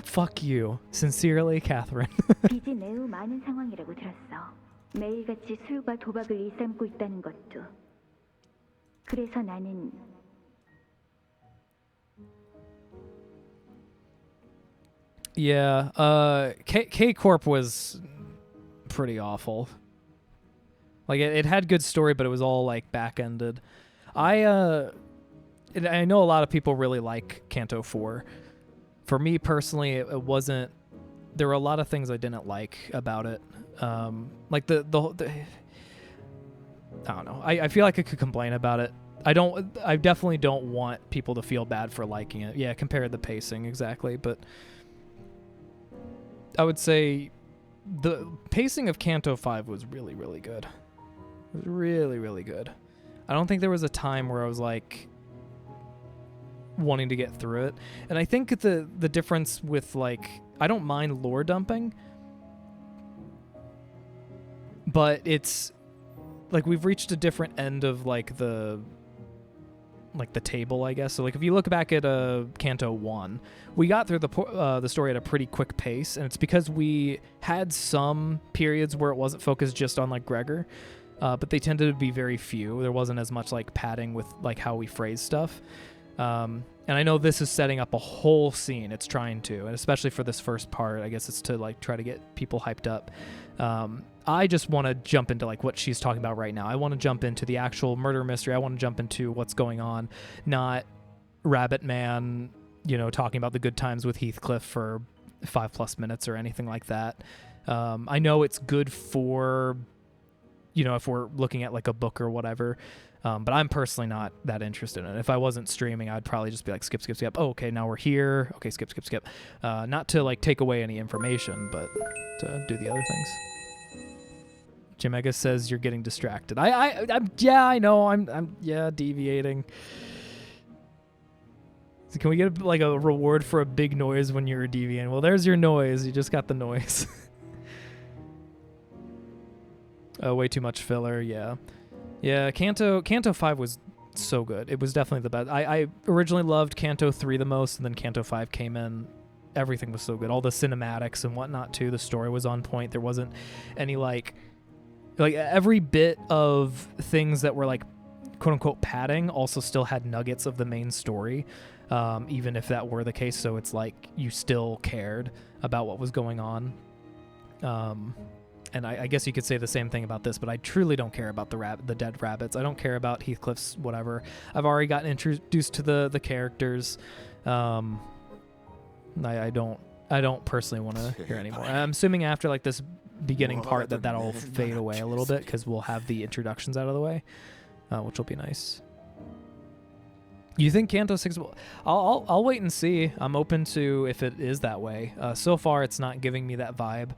Fuck you. Sincerely, Catherine. 빚이 매우 많은 상황이라고 들었어. 매일같이 술과 도박을 일삼고 있다는 것도. 그래서 나는 Yeah, K Corp was pretty awful. Like it had good story, but it was all like back ended. I know a lot of people really like Canto 4. For me personally, it wasn't. There were a lot of things I didn't like about it. Like the I don't know. I feel like I could complain about it. I definitely don't want people to feel bad for liking it. Yeah, compared the pacing exactly, but I would say the pacing of Canto 5 was really, really good. It was really, really good. I don't think there was a time where I was like wanting to get through it. And I think the difference with like, I don't mind lore dumping, but it's like we've reached a different end of like the table, I guess. So like if you look back at Canto 1, we got through the story at a pretty quick pace, and it's because we had some periods where it wasn't focused just on like Gregor, but they tended to be very few. There wasn't as much like padding with like how we phrase stuff. And I know this is setting up a whole scene. It's trying to, and especially for this first part, I guess it's to like try to get people hyped up. I just want to jump into like what she's talking about right now. I want to jump into the actual murder mystery. I want to jump into what's going on, not Rabbit Man, talking about the good times with Heathcliff for 5+ minutes or anything like that. I know it's good for, if we're looking at like a book or whatever. But I'm personally not that interested in it. If I wasn't streaming, I'd probably just be like, skip. Oh, okay, now we're here. Okay, skip. Not to like take away any information, but to do the other things. Jimega says you're getting distracted. I know. I'm deviating. So can we get like a reward for a big noise when you're deviating? Well, there's your noise. You just got the noise. Way too much filler. Yeah. Yeah, Canto 5 was so good. It was definitely the best. I originally loved Canto 3 the most, and then Canto 5 came in. Everything was so good. All the cinematics and whatnot, too. The story was on point. There wasn't any, like every bit of things that were, like, quote-unquote padding also still had nuggets of the main story, even if that were the case. So it's like you still cared about what was going on. And I guess you could say the same thing about this, but I truly don't care about the dead rabbits. I don't care about Heathcliff's whatever. I've already gotten introduced to the characters. I don't personally want to hear anymore. I'm assuming after like this beginning part that'll fade away a little bit because we'll have the introductions out of the way, which will be nice. You think Canto 6 will... I'll wait and see. I'm open to if it is that way. So far, it's not giving me that vibe.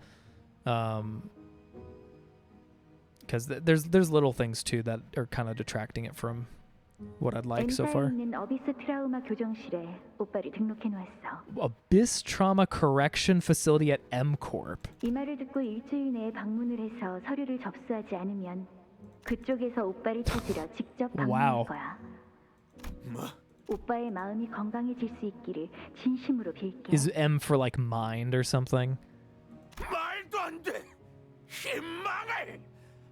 Because there's little things too that are kind of detracting it from what I'd like so far. Abyss Trauma Correction Facility at M Corp. 이 말을 듣고 일주일 내에 방문을 해서 서류를 접수하지 않으면 그쪽에서 오빠를 찾으러 직접 방문할 거야. 오빠의 마음이 건강해질 수 있기를 진심으로 빌게. Is M for like mind or something? 말도 안 돼. 희망을.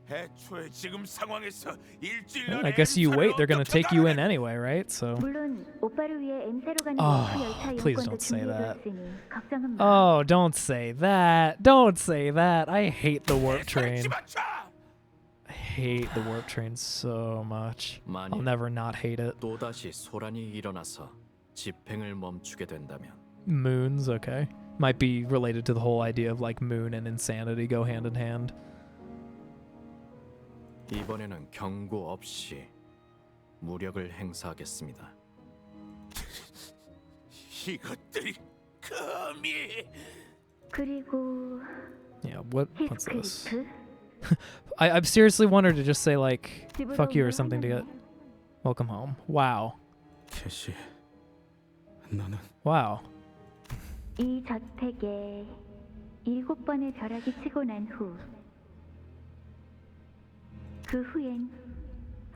애초에 지금 상황에서 일주일 I guess you wait. They're gonna take you in anyway, right? So. 물론 오빠를 위해 M사로 가는 Oh, please don't say that. Oh, don't say that. Don't say that. I hate the warp train. I hate the warp train so much. I'll never not hate it. 또다시 소란이 일어나서 집행을 멈추게 된다면. Moons, okay. Might be related to the whole idea of like moon and insanity go hand in hand. 이번에는 경고 없이 무력을 행사하겠습니다. 이것들이 감히. 그리고 Yeah, what's this? I've seriously wanted to just say like fuck you or something to get welcome home. Wow. 캐시, 나는 Wow. 이 저택에 7번의 벼락이 치고 난 후 그 후엔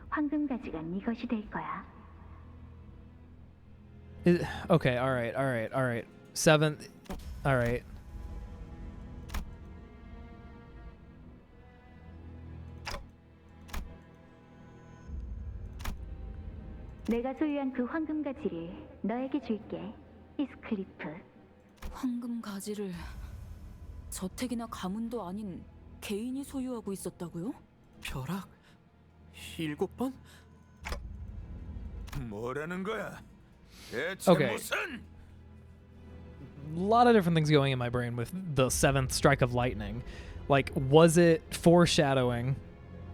황금가지가 네 것이 될 거야. Okay, all right. 7, all right. 내가 소유한 그 황금가지를 너에게 줄게, 히스클리프. 황금가지를 저택이나 가문도 아닌 개인이 소유하고 있었다고요? 벼락 7번? 뭐라는 거야? 대체 Okay. 무슨? A lot of different things going in my brain with the seventh strike of lightning. Like, was it foreshadowing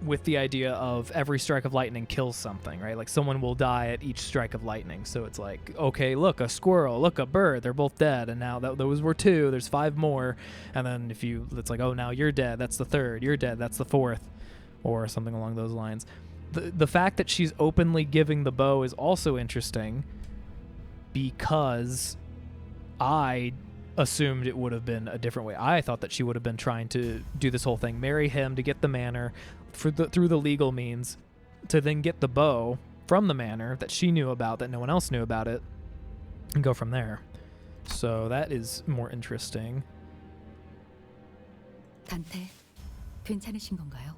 with the idea of every strike of lightning kills something, right? Like, someone will die at each strike of lightning. So it's like, okay, look, a squirrel, look, a bird, they're both dead. And now those were 2, there's 5 more. And then it's like, oh, now you're dead, that's the 3rd, you're dead, that's the 4th, or something along those lines. The fact that she's openly giving the bow is also interesting because I assumed it would have been a different way. I thought that she would have been trying to do this whole thing, marry him to get the manor through the legal means, to then get the bow from the manor that she knew about, that no one else knew about it, and go from there. So that is more interesting. 단테, 괜찮으신 건가요?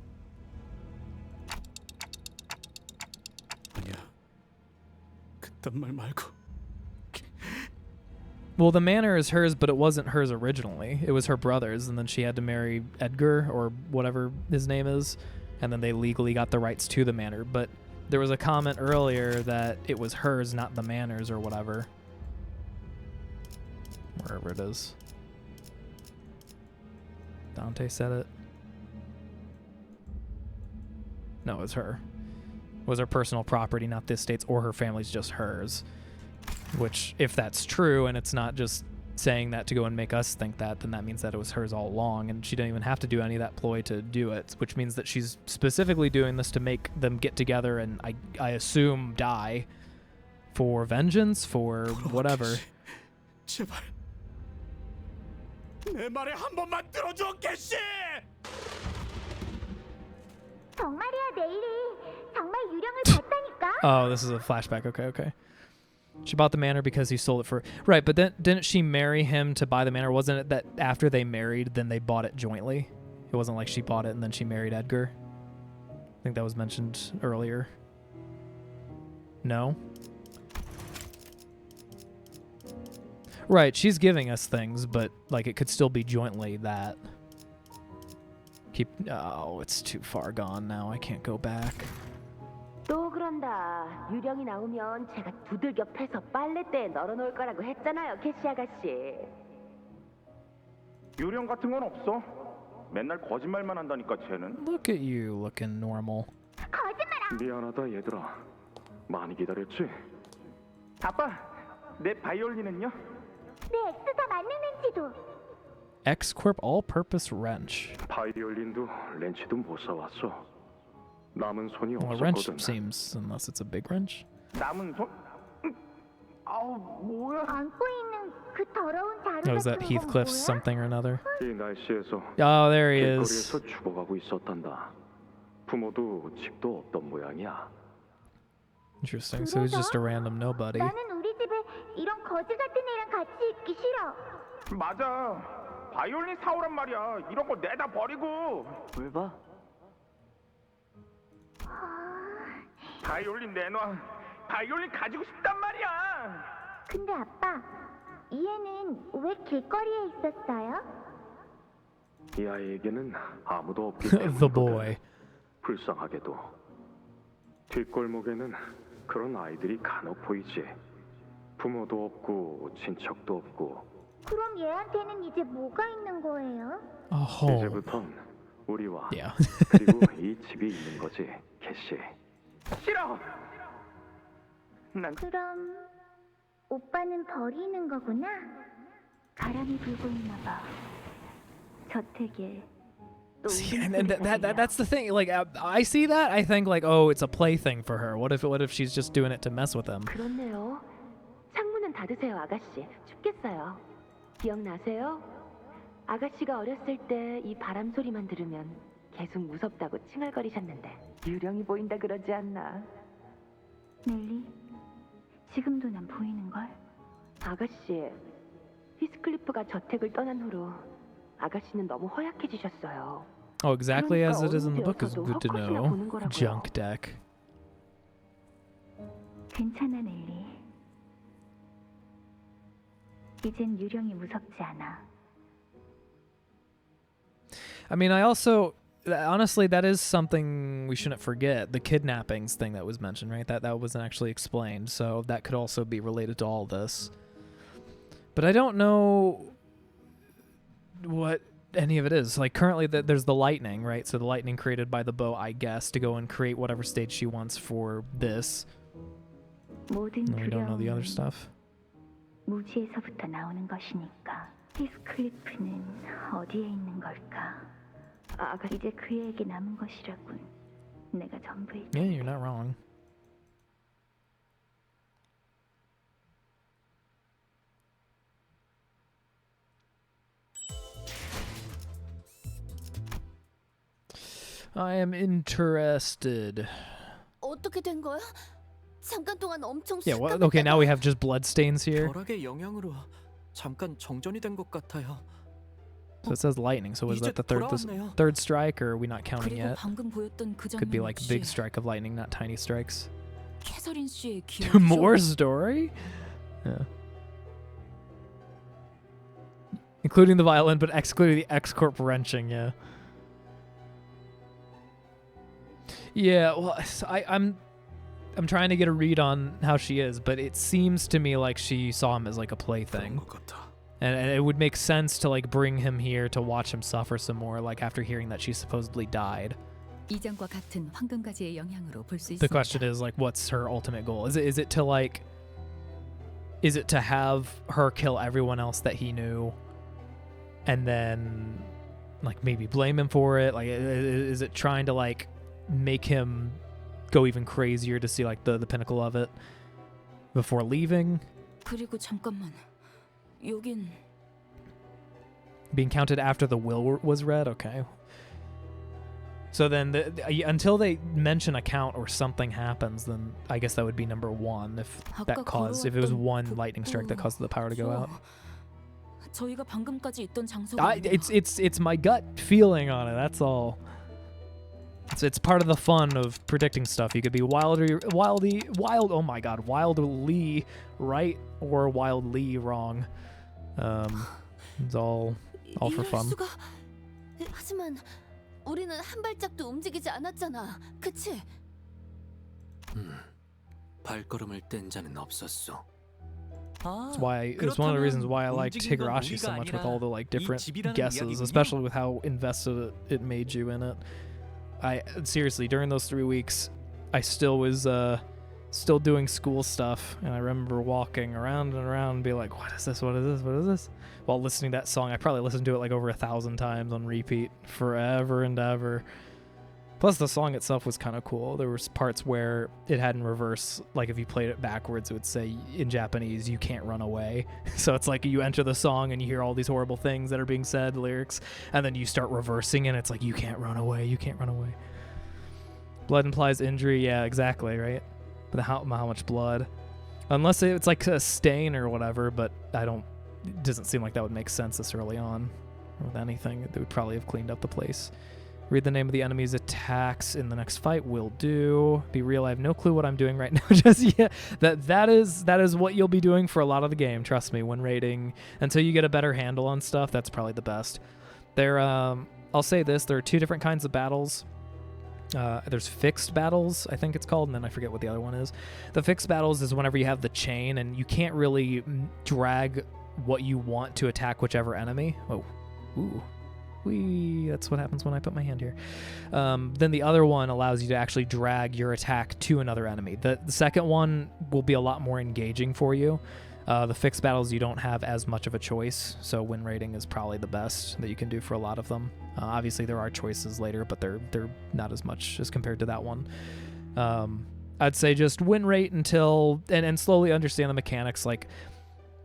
아니야. 그딴 말 말고. Well, the manor is hers, but it wasn't hers originally. It was her brother's, and then she had to marry Edgar, or whatever his name is, and then they legally got the rights to the manor. But there was a comment earlier that it was hers, not the manor's, or whatever. Wherever it is. Dante said it. No, it was her. It was her personal property, not the estate's or her family's, just hers. Which, if that's true, and it's not just saying that to go and make us think that, then that means that it was hers all along, and she didn't even have to do any of that ploy to do it, which means that she's specifically doing this to make them get together and, I assume, die for vengeance, for whatever. 제발 내 말에 한 번만 들어줘, 캐시! 정말이야, 내일이 정말 유령을 봤다니까. Oh, this is a flashback. Okay. She bought the manor because he sold it for... Right, but then didn't she marry him to buy the manor? Wasn't it that after they married, then they bought it jointly? It wasn't like she bought it and then she married Edgar? I think that was mentioned earlier. No? Right, she's giving us things, but like it could still be jointly that. Oh, it's too far gone now. I can't go back. 또 그런다. 유령이 나오면 제가 두들겨 패서 빨래대에 널어놓을 거라고 했잖아요, 캐시 아가씨. 유령 같은 건 없어. 맨날 거짓말만 한다니까 쟤는. Look at you looking normal. 미안하다 얘들아. 많이 기다렸지? 아빠, 내 바이올린은요? 내 엑스사 만능 렌치도. X-Corp all-purpose wrench. 바이올린도 렌치도 못 사왔어. 남은 손이 Well, a wrench 없었거든. seems, unless it's a big wrench. 남은 손? 아우 뭐야? 안고 있는 그 더러운 자루 Oh, is that 같은 건 Heathcliff's 뭐야? something or another? 이 날씨에서 Oh, there he is. 길거리에서 죽어가고 있었단다. 부모도 집도 없던 모양이야. Interesting. So he's just a random nobody. 나는 우리 집에 이런 거지 같은 애랑 같이 있기 싫어. 맞아. 바이올린 사오란 말이야. 이런 거 내다 버리고. 왜 봐? 바이올린 내놔. 바이올린 가지고 싶단 말이야. 근데 아빠, 이 애는 왜 길거리에 있었어요? 이 아이에게는 아무도 없기 The 때문이거든. boy. 불쌍하게도 뒷골목에는 그런 아이들이 간혹 보이지. 부모도 없고 친척도 없고. 그럼 얘한테는 이제 뭐가 있는 거예요? 이제부턴 우리와 Yeah. 그리고 이 집이 있는 거지, 캐시. 싫어. 그럼 오빠는 버리는 거구나. 바람이 불고 있나 봐. 저택에. See, and that's the thing. Like, I see that. I think like, oh, it's a plaything for her. What if she's just doing it to mess with him? 그렇네요. 창문은 닫으세요, 아가씨. 춥겠어요. 기억나세요? 아가씨가 어렸을 때 이 바람 소리만 들으면 계속 무섭다고 칭얼거리셨는데 유령이 보인다 그러지 않나? 넬리, 지금도 난 보이는걸? 아가씨, 히스클리프가 저택을 떠난 후로 아가씨는 너무 허약해지셨어요. Oh, exactly as it is in the book is good to know. Junk deck. 괜찮아, 넬리. 이젠 유령이 무섭지 않아. I mean, I also honestly, that is something we shouldn't forget. The kidnappings thing that was mentioned, right? That wasn't actually explained, so that could also be related to all this. But I don't know what any of it is. Like, currently there's the lightning, right? So the lightning created by the bow, I guess, to go and create whatever stage she wants for this. And we don't know the other stuff. 무지에서부터 나오는 것이니까. 히스클리프는 어디에 있는 걸까? 이제 그에게 남은 것이라군. 내가 전부일 Yeah, you're not wrong. I am interested. 어떻게 된 거야? 잠깐 동안 엄청 Yeah, well, okay, now we have just bloodstains here. 벼락의 영향으로 잠깐 정전이 된 것 같아요. So it says lightning. So was that the third strike, or are we not counting 그리고 yet? 방금 보였던 그 Could be 장면 like 역시 big strike of lightning, not tiny strikes. 캐서린 씨의 기억이죠. More story? Yeah. Including the violin, but excluding the X-Corp wrenching, yeah. Yeah, well, I'm trying to get a read on how she is, but it seems to me like she saw him as like a plaything. And it would make sense to like bring him here to watch him suffer some more, like after hearing that she supposedly died. 이전과 같은 황금가지의 영향으로 볼 수 있습니다. The question is like, what's her ultimate goal? Is it to like, is it to have her kill everyone else that he knew, and then like maybe blame him for it? Like, is it trying to like make him go even crazier to see like the pinnacle of it before leaving? 그리고 잠깐만. 여긴 being counted after the will was read. Okay. So then until they mention a count or something happens, then I guess that would be number one if it was one lightning strike that caused the power to go out. 저희가 방금까지 있던 장소가 It's my gut feeling on it. That's all. It's part of the fun of predicting stuff. You could be wildly right or wildly wrong. It's all for fun. 하지만 우리는 한 발짝도 움직이지 않았잖아. 그치? 발걸음을 뗀 자는 없었어. That's why it's one of the reasons why I liked Higurashi so much with all the like different guesses, especially with how invested it made you in it. I seriously, during those 3 weeks, I still was still doing school stuff, and I remember walking around and around and be like, what is this, what is this, what is this, while listening to that song. I probably listened to it like over 1,000 times on repeat forever and ever. Plus the song itself was kind of cool. There was parts where it had in reverse, like if you played it backwards, it would say in Japanese, you can't run away. So it's like you enter the song and you hear all these horrible things that are being said, lyrics, and then you start reversing and it's like, you can't run away, you can't run away. Blood implies injury, yeah, exactly, right? But how much blood? Unless it's like a stain or whatever, but it doesn't seem like that would make sense this early on. Or with anything, they would probably have cleaned up the place. Read the name of the enemy's attacks in the next fight. Will do. Be real, I have no clue what I'm doing right now. Just yet. That is what you'll be doing for a lot of the game. Trust me. When raiding, until you get a better handle on stuff, that's probably the best. I'll say this: there are two different kinds of battles. There's fixed battles, I think it's called, and then I forget what the other one is. The fixed battles is whenever you have the chain and you can't really drag what you want to attack whichever enemy. Oh, ooh. That's what happens when I put my hand here. Then the other one allows you to actually drag your attack to another enemy. The second one will be a lot more engaging for you. The fixed battles, you don't have as much of a choice, so win rating is probably the best that you can do for a lot of them. Obviously, there are choices later, but they're not as much as compared to that one. I'd say just win rate until and slowly understand the mechanics, like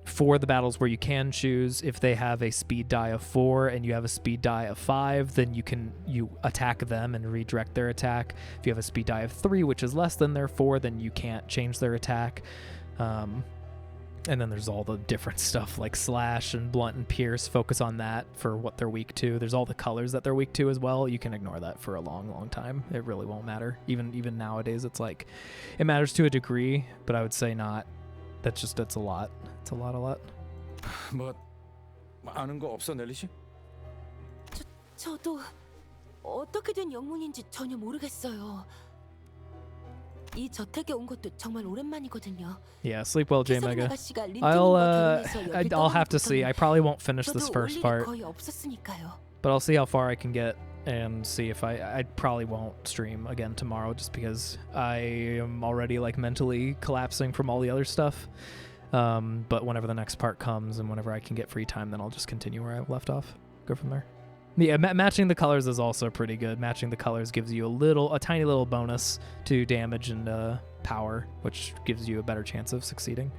for the battles where you can choose, if they have a speed die of 4 and you have a speed die of 5, then you attack them and redirect their attack. If you have a speed die of 3, which is less than their 4, then you can't change their attack. And then there's all the different stuff like slash and blunt and pierce. Focus on that for what they're weak to. There's all the colors that they're weak to as well. You can ignore that for a long time. It really won't matter. Even nowadays, it's like it matters to a degree, but I would say not. That's a lot. It's a lot. 뭐 아는 거 없어, 넬리 씨? 저도 어떻게 된 영문인지 전혀 모르겠어요. 이 저택에 온 것도 정말 오랜만이거든요. Yeah, sleep well, J 캐서린 Mega. 아가씨가 I'll 린튼님과 결혼해서 여길 I'll have to see. I probably won't finish this 저도 올 first 일이 part, 거의 없었으니까요. but I'll see how far I can get and see if I probably won't stream again tomorrow just because I am already like mentally collapsing from all the other stuff. But whenever the next part comes and whenever I can get free time, then I'll just continue where I left off. Go from there. Yeah, matching the colors is also pretty good. Matching the colors gives you a tiny little bonus to damage and power, which gives you a better chance of succeeding.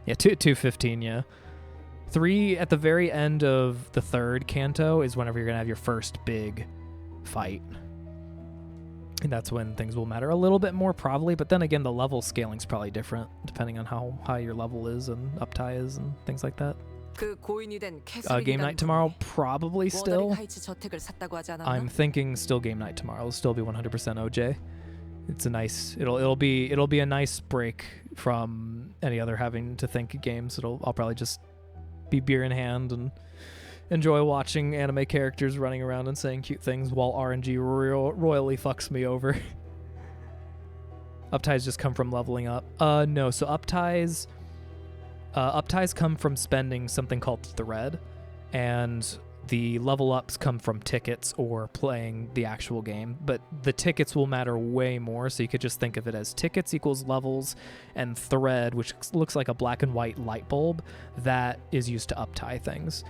Yeah, 215, yeah. 3 at the very end of the third canto is whenever you're going to have your first big fight. And that's when things will matter a little bit more probably, but then again, the level scaling's probably different depending on how high your level is and uptie is and things like that. 그 고인이 된 Game night tomorrow, probably still. 워더링 하이츠 저택을 샀다고 하지 않았나? I'm thinking still game night tomorrow. It'll still be 100% OJ. It's a nice. It'll be a nice break from any other having to think games. I'll probably just be beer in hand and enjoy watching anime characters running around and saying cute things while RNG royally fucks me over. Upties just come from leveling up. No. So upties come from spending something called thread, and the level ups come from tickets or playing the actual game. But the tickets will matter way more, so you could just think of it as tickets equals levels, and thread, which looks like a black and white light bulb, that is used to uptie things.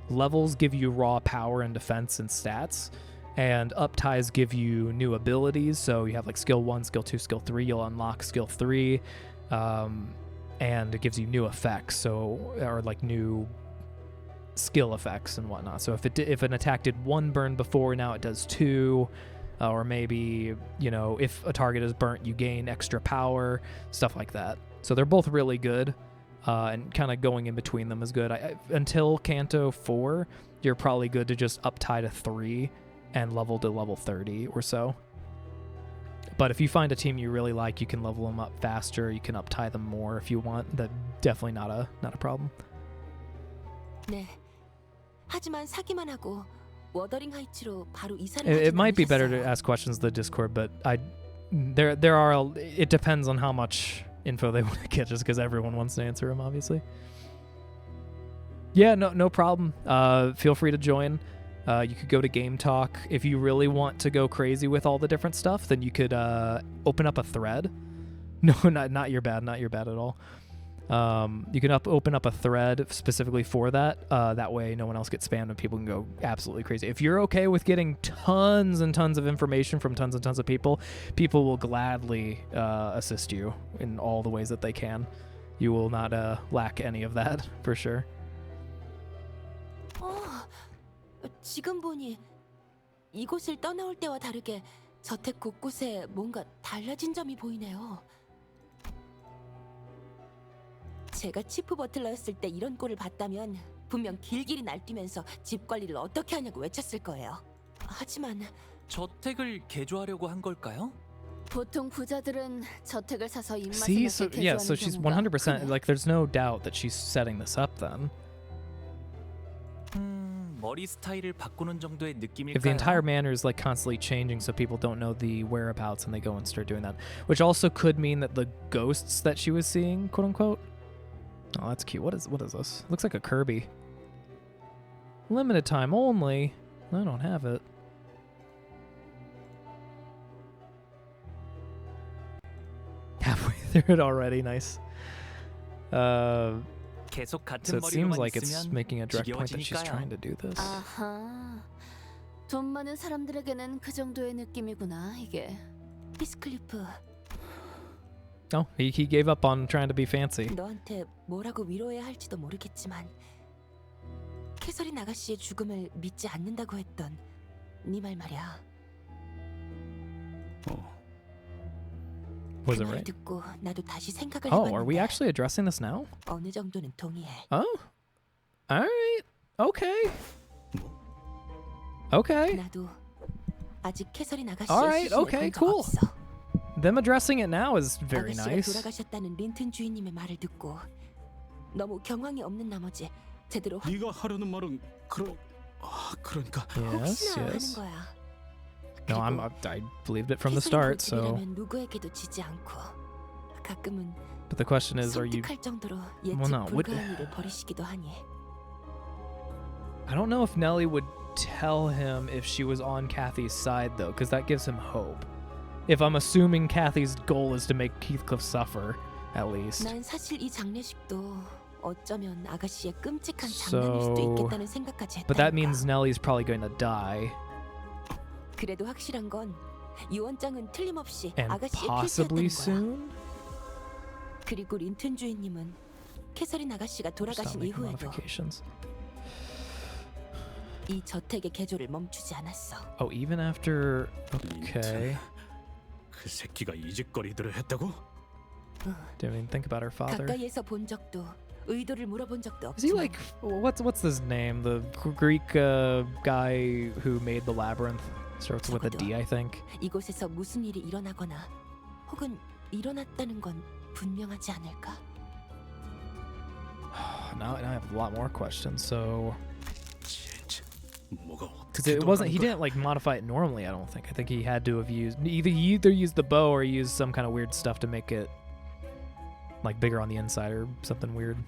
Levels give you raw power and defense and stats, and upties give you new abilities. So you have like skill 1, skill 2, skill 3. You'll unlock skill 3. And it gives you new effects, or like new skill effects and whatnot. So if an attack did 1 burn before, now it does 2, or maybe, you know, if a target is burnt, you gain extra power, stuff like that. So they're both really good, and kind of going in between them is good. Until Canto 4, you're probably good to just uptie to 3 and level to level 30 or so. But if you find a team you really like, you can level them up faster. You can uptie them more if you want. That's definitely not a problem. 네. 하지만 사기만 하고 워더링 하이츠로 바로 이사를 It 하진 might be better 않으셨어요. to ask questions in the Discord, but it depends on how much info they want to get, just because everyone wants to answer them, obviously. Yeah, no problem. Feel free to join. You could go to Game Talk. If you really want to go crazy with all the different stuff, then you could open up a thread. No, not your bad at all. You can open up a thread specifically for that. That way no one else gets spammed and people can go absolutely crazy. If you're okay with getting tons and tons of information from tons and tons of people will gladly assist you in all the ways that they can. You will not lack any of that, for sure. 지금 보니 이곳을 떠나올 때와 다르게 저택 곳곳에 뭔가 달라진 점이 보이네요. 제가 치프 버틀러였을 때 이런 꼴을 봤다면 분명 길길이 날뛰면서 집 관리를 어떻게 하냐고 외쳤을 거예요. 하지만 저택을 개조하려고 한 걸까요? 보통 부자들은 저택을 사서 입맛에 See, 맞게 so 개조하는 she's 경우가 100% 크네. like there's no doubt that she's setting this up then. 머리 스타일을 바꾸는 정도의 느낌일까요? If the entire manor is like constantly changing so people don't know the whereabouts and they go and start doing that, which also could mean that the ghosts that she was seeing, quote unquote. Oh, that's cute. What is this? Looks like a Kirby. Limited time only. I don't have it. Halfway through it already. Nice. 계속 So 같은 it seems 머리로만 like it's 있으면 making a direct point that she's trying to do this. 아하. 돈 많은 사람들에게는 그 정도의 느낌이구나, 이게. 히스클리프, Oh, he gave up on trying to be fancy. 너한테 뭐라고 위로해야 할지도 모르겠지만 캐서린 아가씨의 죽음을 믿지 않는다고 했던 네 말 말이야. Was 그 it 말 right? 듣고 나도 다시 생각을 Oh, are we 해봤는데 actually addressing this now? 어느 정도는 동의해. Oh, all right. Okay. Okay. 나도 아직 캐서린 아가씨의 All right. 시신을 Okay. 본 적 Cool. 없어. Them addressing it now is very 아가씨가 nice. 돌아가셨다는 린튼 주인님의 말을 듣고 너무 경황이 없는 나머지 제대로 네가 하려는 말은 그런 그러니까 Yes, 혹시나 yes. 하는 거야. No, I believed it from the start. So, 골칫이라면 누구에게도 지지 않고 가끔은 but the question is, are you? 섬뜩할 정도로 예측 Well, no. Would 불가한 일을 벌이시기도 하니. I don't know if Nellie would tell him if she was on Cathy's side though, because that gives him hope. If I'm assuming Cathy's goal is to make Heathcliff suffer, at least. 난 사실 이 장례식도 어쩌면 아가씨의 끔찍한 장난일 수도 있겠다는 생각까지 했다. But that means Nellie's probably going to die. 그래도 확실한 건 유언장은 틀림없이 And 아가씨의 possibly 필수였다는 거야. soon? 그리고 린튼 주인님은 캐서린 아가씨가 Stop 돌아가신 making 이후에도 modifications. 이 저택의 개조를 멈추지 않았어. Oh, even after. Okay. 그 새끼가 이 짓거리들을 했다고? Didn't even think about her father. 가까이에서 본 적도 의도를 물어본 적도 Is he 없지만 like what's his name? The Greek guy who made the labyrinth starts with a D, I think. 이곳에서 무슨 일이 일어나거나 혹은 일어났다는 건 분명하지 않을까? Now I have a lot more questions. So, 뭐가 because it wasn't, he didn't like modify it normally. I don't think. I think he had to have used he either used the bow or used some kind of weird stuff to make it like bigger on the inside or something weird.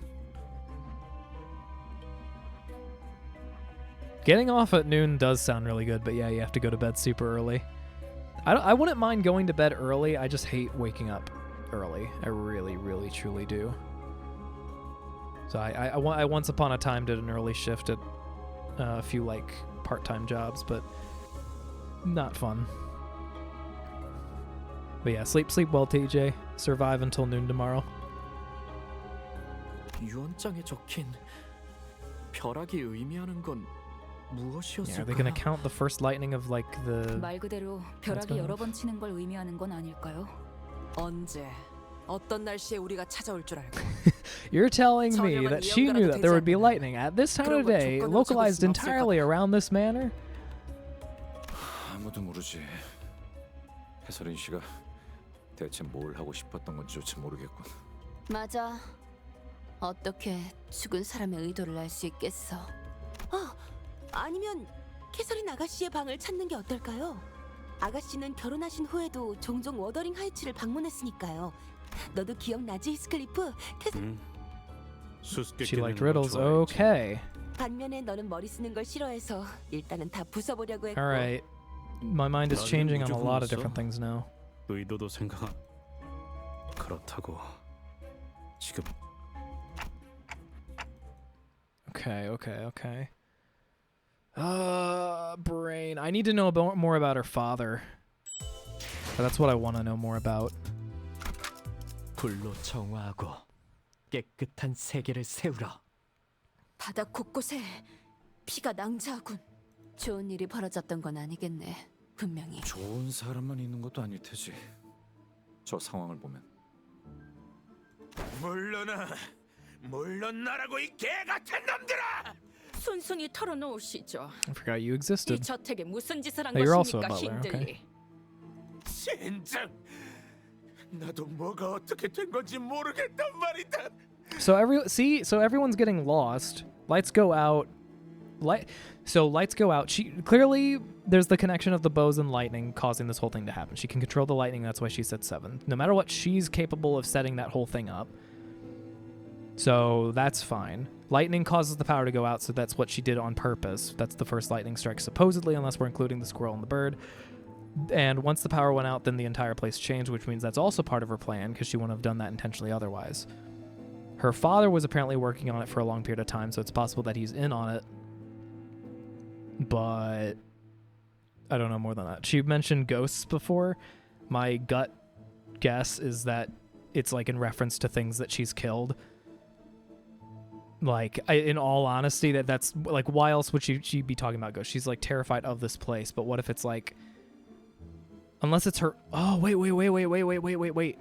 Getting off at noon does sound really good, but yeah, you have to go to bed super early. I wouldn't mind going to bed early. I just hate waking up early. I really, really, truly do. So I once upon a time did an early shift at a few like part-time jobs, but not fun. But yeah, sleep well, TJ. Survive until noon tomorrow. 유언장에 적힌 벼락이 의미하는 건 무엇이었을까? Yeah, are they gonna count the first lightning of like the? 말 그대로 벼락이 여러 번 치는 걸 의미하는 건 아닐까요? 언제 어떤 날씨에 우리가 찾아올 줄 알고. You're telling me that she knew that there would be lightning at this time of day, localized entirely around this manor? 아무도 모르지. 해설인 씨가 대체 뭘 하고 싶었던 건지조차 모르겠군. 맞아. 어떻게 죽은 사람의 의도를 알 수 있겠어? 아니면 캐서린 아가씨의 방을 찾는 게 어떨까요? 아가씨는 결혼하신 후에도 종종 워더링 하이츠를 방문했으니까요. 너도 기억나지, 히스클리프? She liked riddles. Okay. 반면에 너는 머리 쓰는 걸 싫어해서 일단은 다 부숴보려고 했고. All right. My mind is changing on a lot of different things now. 의도도 생각. 그렇다고 지금. Okay. Brain. I need to know more about her father. That's what I want to know more about. 불로 정화하고 깨끗한 세계를 세우라. 바닥 곳곳에 피가 낭자하군. 좋은 일이 벌어졌던 건 아니겠네. 분명히. 좋은 사람만 있는 것도 아닐 테지. 저 상황을 보면. 물러나라고 이 개 같은 놈들아! 순순히 털어놓으시죠. I forgot you 이 existed. 저택에 무슨 짓을 한 Oh, you're also a 것입니까, butler, 신들리? okay. 진짜 나도 뭐가 어떻게 된 건지 모르겠단 말이다. So everyone's getting lost. Lights go out. Lights go out. She clearly there's the connection of the bows and lightning causing this whole thing to happen. She can control the lightning, that's why she said 7. No matter what, she's capable of setting that whole thing up. So that's fine. Lightning causes the power to go out, so that's what she did on purpose. That's the first lightning strike, supposedly, unless we're including the squirrel and the bird. And once the power went out, then the entire place changed, which means that's also part of her plan, because she wouldn't have done that intentionally otherwise. Her father was apparently working on it for a long period of time, so it's possible that he's in on it. But I don't know more than that. She mentioned ghosts before. My gut guess is that it's like in reference to things that she's killed. Like, in all honesty, that's like, why else would she be talking about ghosts? She's like terrified of this place, but what if it's like, unless it's her. Oh, wait.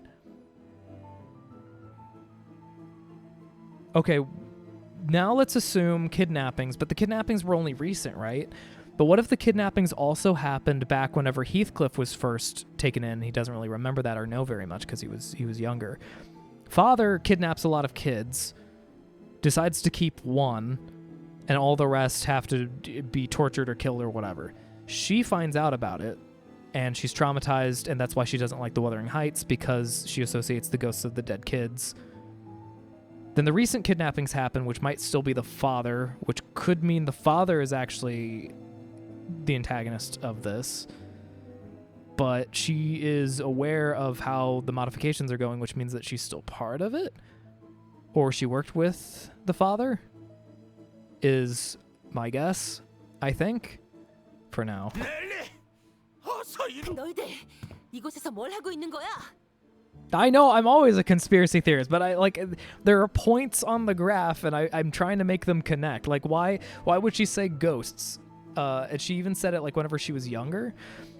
Okay, now let's assume kidnappings, but the kidnappings were only recent, right? But what if the kidnappings also happened back whenever Heathcliff was first taken in? He doesn't really remember that or know very much because he was younger. Father kidnaps a lot of kids, decides to keep one, and all the rest have to be tortured or killed or whatever. She finds out about it, and she's traumatized, and that's why she doesn't like the Wuthering Heights, because she associates the ghosts of the dead kids. Then the recent kidnappings happen, which might still be the father, which could mean the father is actually the antagonist of this. But she is aware of how the modifications are going, which means that she's still part of it. Or she worked with the father, is my guess, I think, for now. 너희들 이곳에서 뭘 하고 있는 거야? I know I'm always a conspiracy theorist, but I like there are points on the graph, and I'm trying to make them connect. Like, why would she say ghosts? And she even said it like whenever she was younger.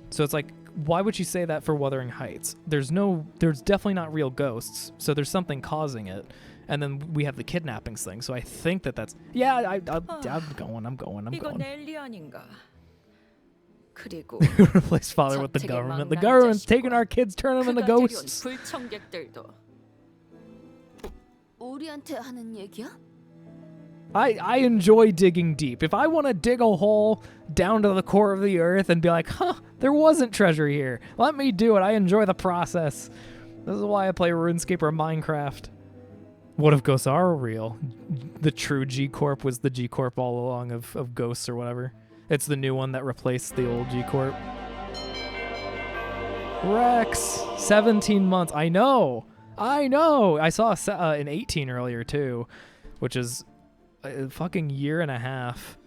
So it's like, why would she say that for Wuthering Heights? There's definitely not real ghosts, so there's something causing it. And then we have the kidnappings thing. So I think that's I'm going. 이거 넬리 아닌가? 그리고 Replace father with the government. The government's taking our kids, turning them into ghosts. 불청객들도 우리한테 하는 얘기야? I enjoy digging deep. If I want to dig a hole down to the core of the earth and be like, there wasn't treasure here, let me do it. I enjoy the process. This is why I play RuneScape or Minecraft. What if ghosts are real? The true G-Corp was the G-Corp all along of ghosts or whatever. It's the new one that replaced the old G-Corp. Rex, 17 months. I know. I saw an 18 earlier too, which is a fucking year and a half.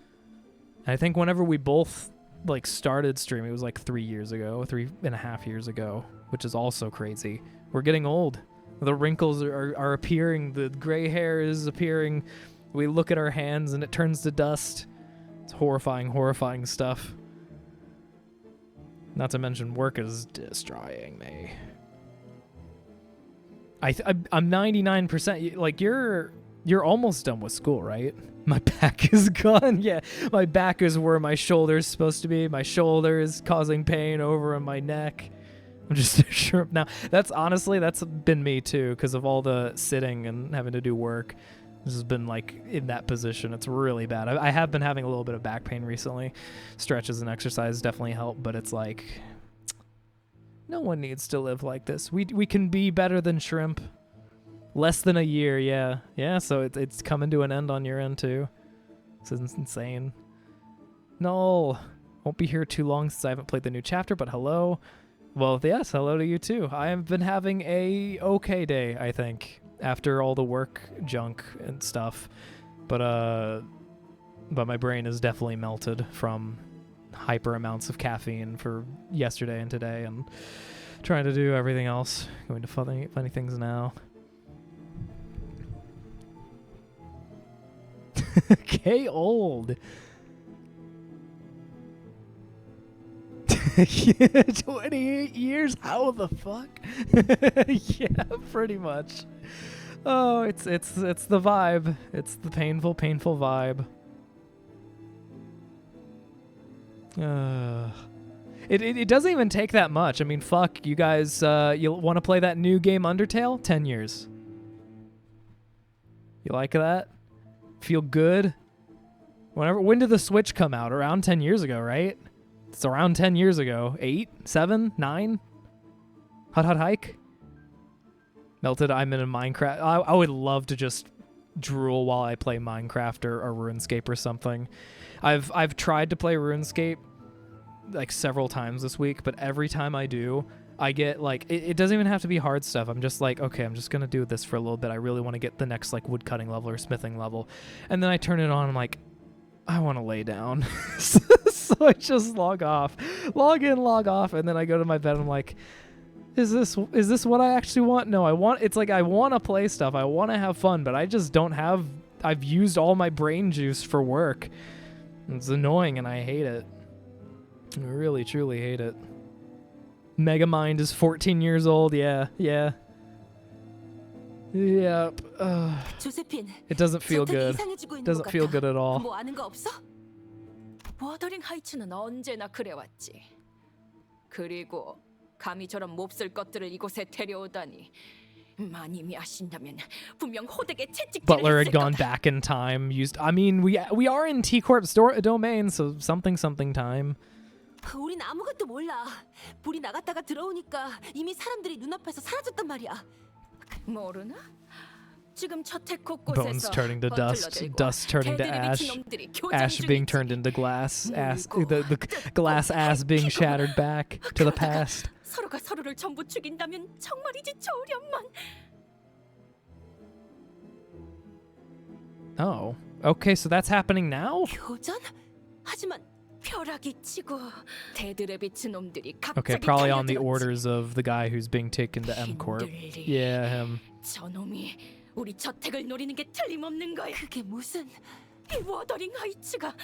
I think whenever we both like started streaming, it was like 3.5 years ago, which is also crazy. We're getting old. The wrinkles are appearing. The gray hair is appearing. We look at our hands and it turns to dust. It's horrifying stuff. Not to mention work is destroying me. I'm 99%. Like you're almost done with school, right? My back is gone. Yeah, my back is where my shoulder's supposed to be. My shoulder is causing pain over in my neck. I'm just a shrimp now. That's been me too, because of all the sitting and having to do work. This has been like in that position. It's really bad. I have been having a little bit of back pain recently. Stretches and exercise definitely help, but it's like no one needs to live like this. We can be better than shrimp. Less than a year, yeah. So it's coming to an end on your end too. This is insane. No, won't be here too long since I haven't played the new chapter. But hello. Well, yes, hello to you too. I have been having a okay day, I think, after all the work junk and stuff. But my brain is definitely melted from hyper amounts of caffeine for yesterday and today, and trying to do everything else. Going to funny things now. Okay, old. 28 years? How the fuck? Yeah, pretty much. Oh, it's the vibe. It's the painful vibe. It doesn't even take that much. I mean, fuck, you guys, you want to play that new game Undertale? 10 years. You like that? Feel good? When did the Switch come out? Around 10 years ago, right? It's around 10 years ago. 8? 7? 9? Hut Hike? Melted, I'm in a Minecraft. I would love to just drool while I play Minecraft or RuneScape or something. I've tried to play RuneScape like several times this week, but every time I do, I get like, it doesn't even have to be hard stuff. I'm just like, okay, I'm just going to do this for a little bit. I really want to get the next like woodcutting level or smithing level. And then I turn it on, I'm like, I want to lay down. So I just log in, log off, and then I go to my bed and I'm like, is this what I actually want? No, I want to play stuff. I want to have fun, but I just don't have, I've used all my brain juice for work. It's annoying and I hate it. I really, truly hate it. Megamind is 14 years old. Yeah. Yep. It doesn't feel good. It doesn't feel good at all. 뭐 아는 거 없어? 워더링 하이츠는 언제나 그래왔지. 그리고 감히 저런 몹쓸 것들을 이곳에 데려오다니. 마님이 아신다면 분명 호되게 채찍질을 Butler had 했을 gone 거다. back in time. I mean, we are in T Corp's domain, so something time. 우린 아무것도 몰라. 불이 나갔다가 들어오니까 이미 사람들이 눈앞에서 사라졌단 말이야. 모르나? 지금 저택 곳곳에서 Bones turning to dust, 버틀러들과 dust turning to 개들이 ash, 미친 놈들이 교전 ash being 중이지. turned into glass, the glass ass being shattered back to the past. 서로가 서로를 전부 죽인다면 정말이지 좋으련만. Oh, okay, so that's happening now? 교전? 하지만 벼락이 치고 데드레비츠 놈들이 Okay, 갑자기 probably on the 달려들었지. orders of the guy who's being taken to M Corp. Yeah, him. 저놈이 우리 저택을 노리는 게 틀림없는 거야. 그게 무슨 이 워더링 하이츠가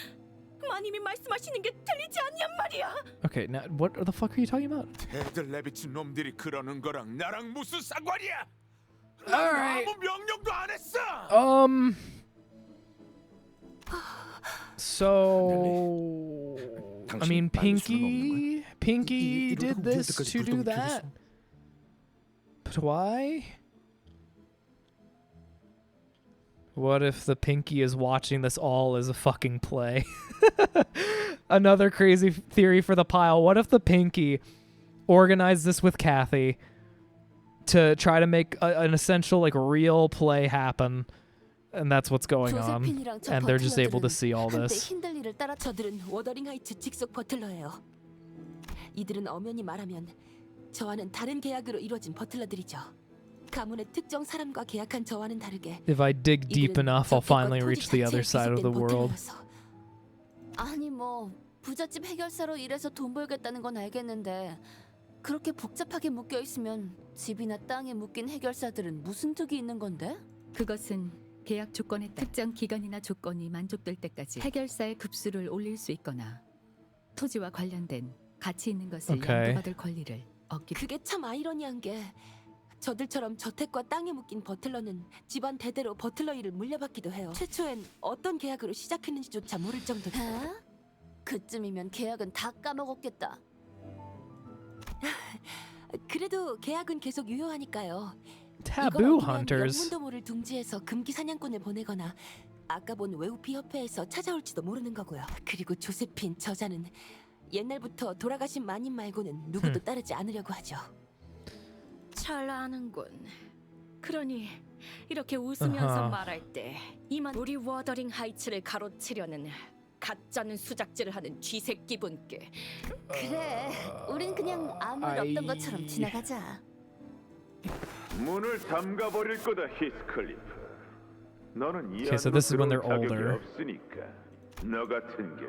마님이 말씀하시는 게 틀리지 않냔 말이야. Okay, now what the fuck are you talking about? 데드레비츠 놈들이 그러는 거랑 나랑 무슨 상관이야? Alright. 아무 명령도 안 했어. So, I mean, Pinky did this to do that. But why? What if the Pinky is watching this all as a fucking play? Another crazy theory for the pile. What if the Pinky organized this with Cathy to try to make an essential, like, real play happen? And that's what's going on. And they're just able to see all this. 힌들리를 따라 저들은 워더링 하이츠 직속 버틀러예요. 이들은 엄연히 말하면 저와는 다른 계약으로 이루어진 버틀러들이죠. 가문의 특정 사람과 계약한 저와는 다르게 If I dig deep enough, I'll finally reach the other side of the world. 아니 뭐 부잣집 해결사로 일해서 돈 벌겠다는 건 알겠는데 그렇게 복잡하게 묶여 있으면 집이나 땅에 묶인 해결사들은 무슨 득이 있는 건데? 그것은 계약 조건의 특정 기간이나 조건이 만족될 때까지 해결사의 급수를 올릴 수 있거나 토지와 관련된 가치 있는 것을 Okay. 양도받을 권리를 얻기. 그게 참 아이러니한 게 저들처럼 저택과 땅에 묶인 버틀러는 집안 대대로 버틀러 일을 물려받기도 해요. 최초엔 어떤 계약으로 시작했는지조차 모를 정도로. 그쯤이면 계약은 다 까먹었겠다. 그래도 계약은 계속 유효하니까요. Taboo hunters. 영문도모를 둥지해서 금기 사냥꾼을 보내거나 아까 본 외우피 협회에서 찾아올지도 모르는 거고요. 그리고 조세핀 저자는 옛날부터 돌아가신 마님 말고는 누구도 따르지 않으려고 하죠. 잘 아는군. 그러니 이렇게 웃으면서 말할 때 이만 우리 워더링 하이츠를 가로채려는 가짜는 수작질을 하는 쥐새끼분께. 그래, 우린 그냥 아무 일 없던 것처럼 지나가자. 문을 잠가 버릴 거다, 히스클리프. 너는 이 Okay, so 안으로 this is when 들어올 they're 자격이 older. 없으니까. 너 같은 게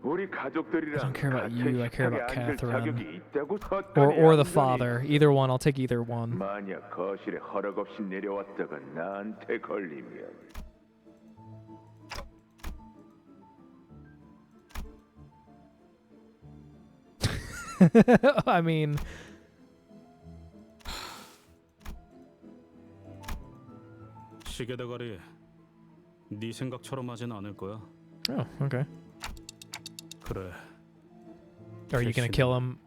우리 가족들이랑 I don't care about you, I care about 같이 앉을 Catherine. 자격이 있다고 Or the 헛다리 father. Either one, I'll take either one. 만약 거실에 허락 없이 내려왔다가 나한테 걸리면 I mean, 시계 대가리, 네 생각처럼 하진 않을 거야. oh, okay. 그래. Are you gonna kill him?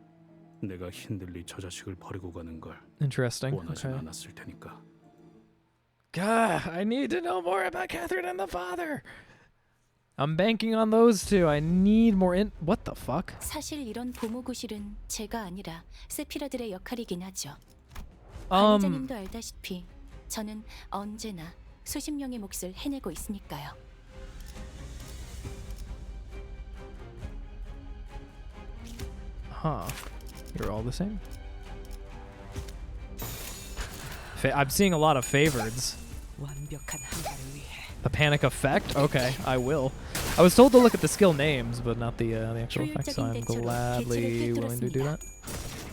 내가 힌들리 저 자식을 버리고 가는 걸 Interesting. 원하진 Okay. 않았을 테니까. God, I need to know more about Catherine and the father. I'm banking on those two. I need more What the fuck? 사실 이런 보모구실은 제가 아니라 세피라들의 역할이긴 하죠. Um. 관리자님도 알다시피 저는 언제나 수십 명의 몫을 해내고 있으니까요. Huh. You're all the same? I'm seeing a lot of favoreds. 완벽한 한가를 위해 The panic effect? Okay, I will. I was told to look at the skill names, but not the actual effects, so I'm gladly willing to do that.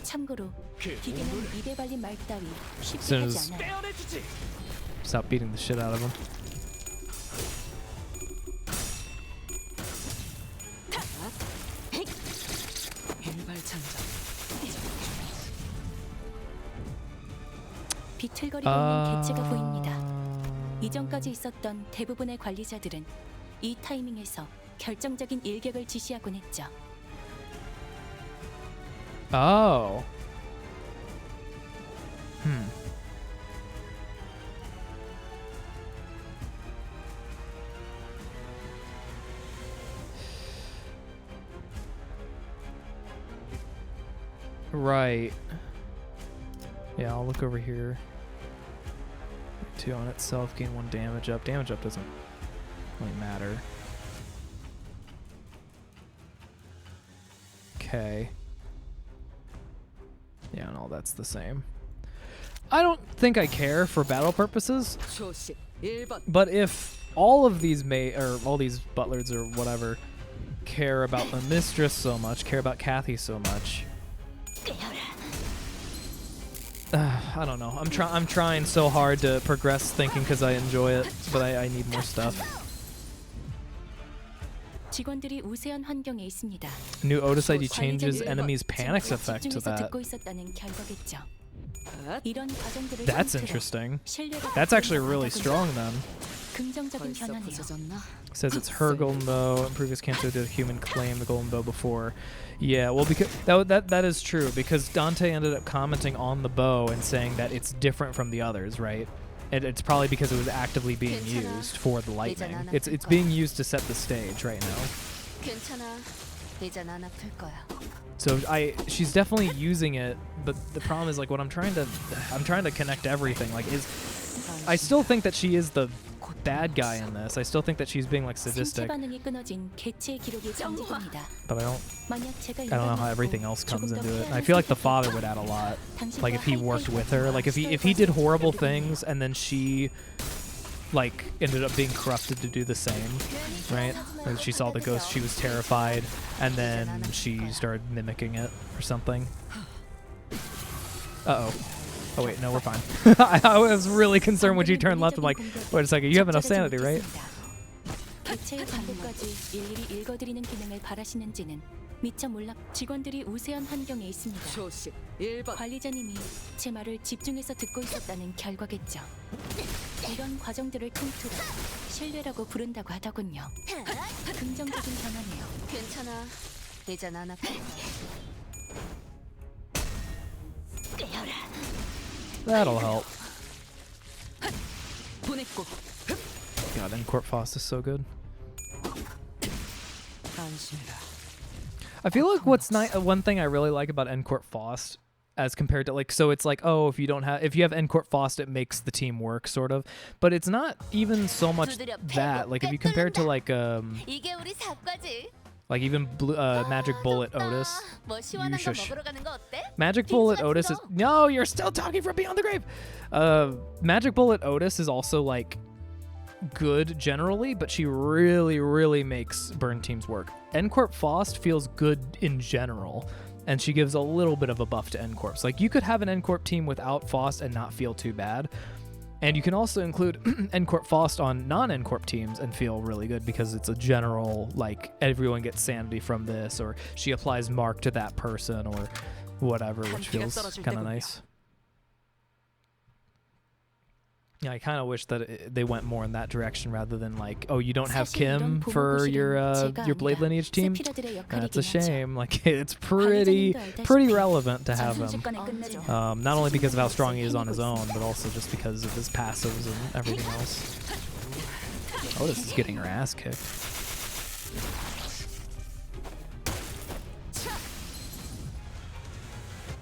참고로 기계는 입에 발린 말 따위 쉽게 Soon 하지 as- 않아요. Stop beating the shit out of him. 비틀거리고 있는 개체가 보입니다. 이전까지 있었던 대부분의 관리자들은 이 타이밍에서 결정적인 일격을 지시하곤 했죠. Oh. Right. Yeah, I'll look over here. 2 on itself, gain 1 damage up. Damage up doesn't really matter. Okay. Yeah, no, that's the same. I don't think I care for battle purposes, but if all of these all these butlers or whatever care about the mistress so much, care about Cathy so much, I don't know. I'm trying so hard to progress thinking because I enjoy it, but I need more stuff. 직원들이 우세한 환경에 있습니다. New Otis ID changes enemies' panics effect to that. 듣고 있었다는 결과겠죠. 이런 과정들을 That's 통틀어 interesting. 신뢰가 That's actually really strong then. 긍정적인 변화네요. Says it's her golden bow. In previous canto did a human claim the golden bow before. Yeah, well, because that is true, because Dante ended up commenting on the bow and saying that it's different from the others, right? And it's probably because it was actively being used for the lightning. It's being used to set the stage right now. So she's definitely using it, but the problem is like what I'm trying to connect everything. Like I still think that she is the bad guy in this. I still think that she's being like sadistic. But I don't know how everything else comes into it. And I feel like the father would add a lot. Like if he worked with her, like if he did horrible things and then she like ended up being corrupted to do the same, right? Like she saw the ghost, she was terrified, and then she started mimicking it or something. Uh-oh. Oh wait, no, we're fine. I was really concerned when she turned left. I'm like, wait a second, you have enough sanity, right? 개체의 정보까지 일일이 읽어드리는 기능을 바라시는지는 미처 몰라. 직원들이 우세한 환경에 있습니다. 관리자님이 제 말을 집중해서 듣고 있었다는 결과겠죠. 이런 과정들을 통틀어 신뢰라고 부른다고 하더군요. 긍정적인 변화네요. 괜찮아. 내잔 안 아파. That'll help. God, N-Corp Faust is so good. I feel like what's one thing I really like about N-Corp Faust as compared to like, so it's like, oh, if you have N-Corp Faust, it makes the team work sort of, but it's not even so much that, like if you compare it to like even Magic Bullet Otis. Magic Bullet Otis is... No, you're still talking from beyond the grave! Magic Bullet Otis is also, like, good generally, but she really, really makes burn teams work. N-Corp Faust feels good in general, and she gives a little bit of a buff to N-Corps. Like, you could have an N-Corp team without Faust and not feel too bad. And you can also include N-Corp Faust on non-N-Corp teams and feel really good because it's a general, like, everyone gets sanity from this, or she applies mark to that person, or whatever, which feels kind of nice. Yeah, I kind of wish that they went more in that direction rather than like, oh, you don't have Kim for your Blade Lineage team? That's a shame. Like, it's pretty relevant to have him. Not only because of how strong he is on his own, but also just because of his passives and everything else. Otis is getting her ass kicked.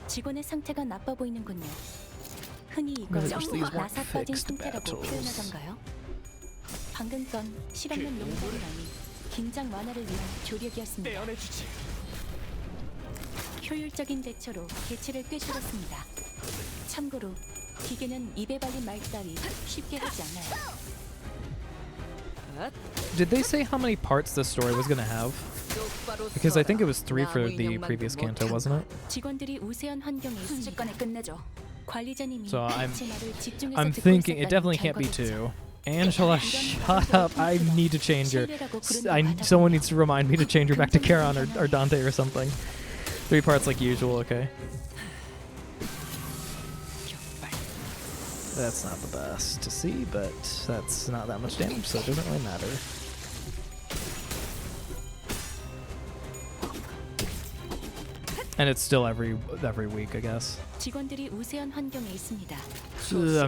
직원의 상태가 나빠 보이는군요. 흔히 이걸 나사 빠진 상태라고 표현하던가요? 방금 건 실없는 농담이 아닌 긴장 완화를 위한 조력이었습니다. 효율적인 대처로 개체를 꿰뚫었습니다. 참고로 기계는 입에 발린 말 따위 쉽게 하지 않아요. Did they say how many parts this story was going to have? Because I think it was 3 for the previous canto, wasn't it? 직원들이 우세한 환경에 순식간에 끝내죠. So I'm thinking it definitely can't be 2. Angela, shut up. I need to change her. Someone needs to remind me to change her back to Charon or Dante or something. 3 parts like usual, okay. That's not the best to see, but that's not that much damage, so it doesn't really matter. And it's still every week, I guess. I'm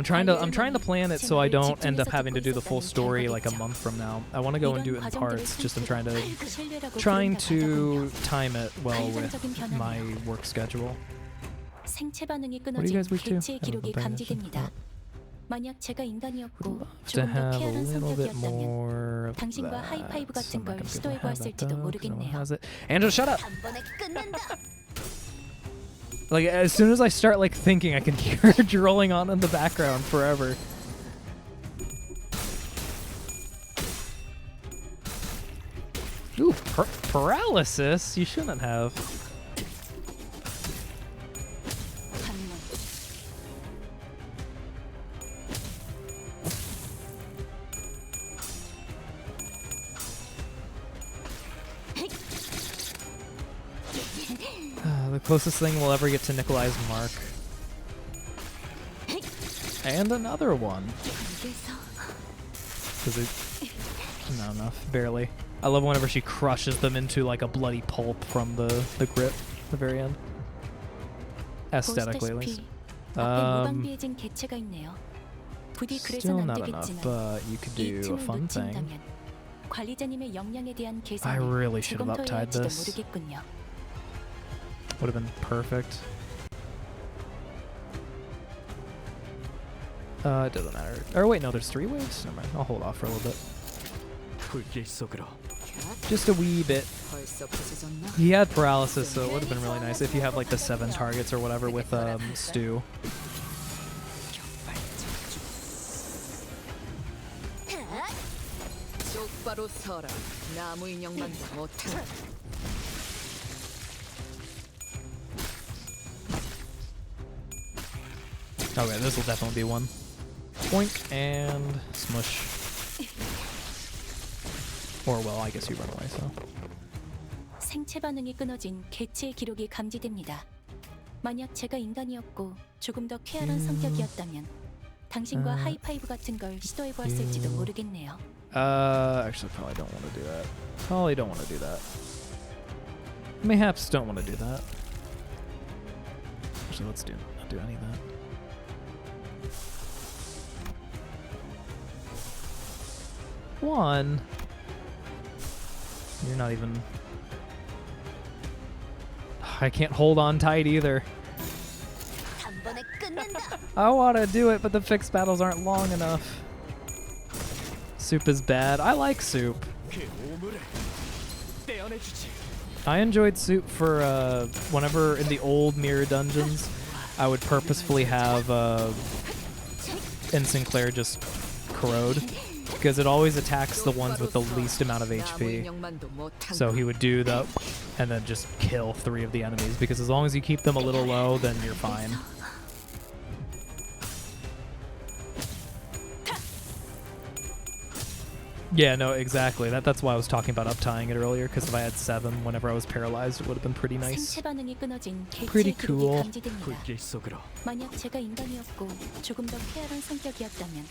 trying to plan it so I don't end up having to do the full story like a month from now. I want to go and do it in parts. Just I'm trying to time it well with my work schedule. 생체 반응이 What do you 끊어진 guys weak to? 개체의 Haven't 기록이 been paying attention. 감지됩니다. 만약 제가 인간이었고 To 조금 더 have a 쾌활한 little bit 성격이었다면 more of 당신과 that. 하이파이브 So 같은 I'm not 걸 gonna be able to 시도해 have that 보았을지도 though, 'cause no one 모르겠네요. has it. Angela, shut up! 한 번에 끝낸다. Like as soon as I start like thinking, I can hear her drooling on in the background forever. Ooh, paralysis? You shouldn't have. The closest thing we'll ever get to Nikolai's mark. And another one. No, enough. Barely. I love whenever she crushes them into like a bloody pulp from the grip at the very end. Aesthetically, at least. 무방비해진 개체가 있네요. 부디 Still 그래서는 안 not enough, 되겠지만 but you could 이 do a 틈을 fun thing. 놓친다면 관리자님의 역량에 대한 I 계산을 really should have 재검토해야 uptied 할지도 this. 모르겠군요. Would have been perfect. It doesn't matter. Or wait, no, there's 3 waves? Never mind. I'll hold off for a little bit. Just a wee bit. He had paralysis, so it would have been really nice if you have like the 7 targets or whatever with Stu. 똑바로 서라. 나무 인형만도 못해. Okay, this will definitely be one. Boink and smush. Or well, I guess you run away, so. 생체 반응이 끊어진 개체의 기록이 감지됩니다. 만약 제가 인간이었고 조금 더 쾌활한 성격이었다면 당신과 하이파이브 같은 걸 시도해 보았을지도 모르겠네요. Actually, probably don't want to do that. Probably don't want to do that. Mayhaps don't want to do that. Actually, let's not do any of that. One. You're not even... I can't hold on tight either. 한 번에 끝낸다. I want to do it, but the fixed battles aren't long enough. Soup is bad. I like Soup. I enjoyed Soup for whenever in the old mirror dungeons, I would purposefully have Sinclair just corrode, because it always attacks the ones with the least amount of HP. So he would do the and then just kill 3 of the enemies, because as long as you keep them a little low, then you're fine. Yeah, no, exactly. That's why I was talking about uptying it earlier, because if I had 7 whenever I was paralyzed, it would have been pretty nice. 생체 반응이 끊어진 Pretty 개체의 기록이 cool. 감지됩니다. 만약 제가 인간이었고 조금 더 쾌활한 성격이었다면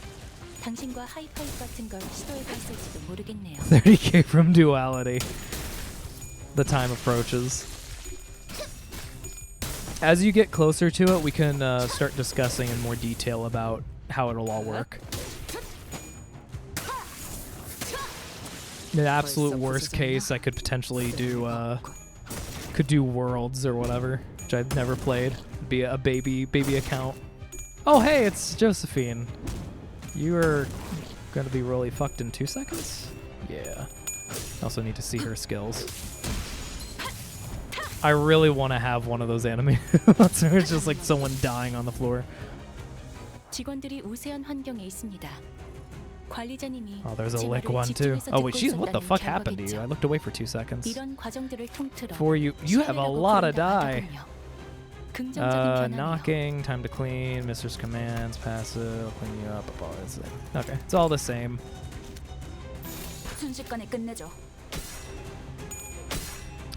당신과 하이파이브 같은 걸 시도해 보았을지도 모르겠네요. 30k from duality. The time approaches. As you get closer to it, we can start discussing in more detail about how it'll all work. In the absolute worst case, I could potentially do Worlds or whatever, which I've never played. Be a baby account. Oh hey, it's Josephine. You are gonna be really fucked in 2 seconds? Yeah. I also need to see her skills. I really want to have one of those anime. So it's just like someone dying on the floor. 직원들이 우세한 환경에 있습니다. 관리자님이 Oh, there's a 제 lick 말을 one too. 집중해서 Oh wait, 듣고 she's what the 있었다는 fuck happened to you? 결과겠죠. I looked away for 2 seconds. 이런 과정들을 통틀어 For you have a lot of die. 긍정적인 변화네요. Knocking, time to clean, Mistress commands, passive, clean you up, all that stuff. Okay, it's all the same. 순식간에 끝내죠.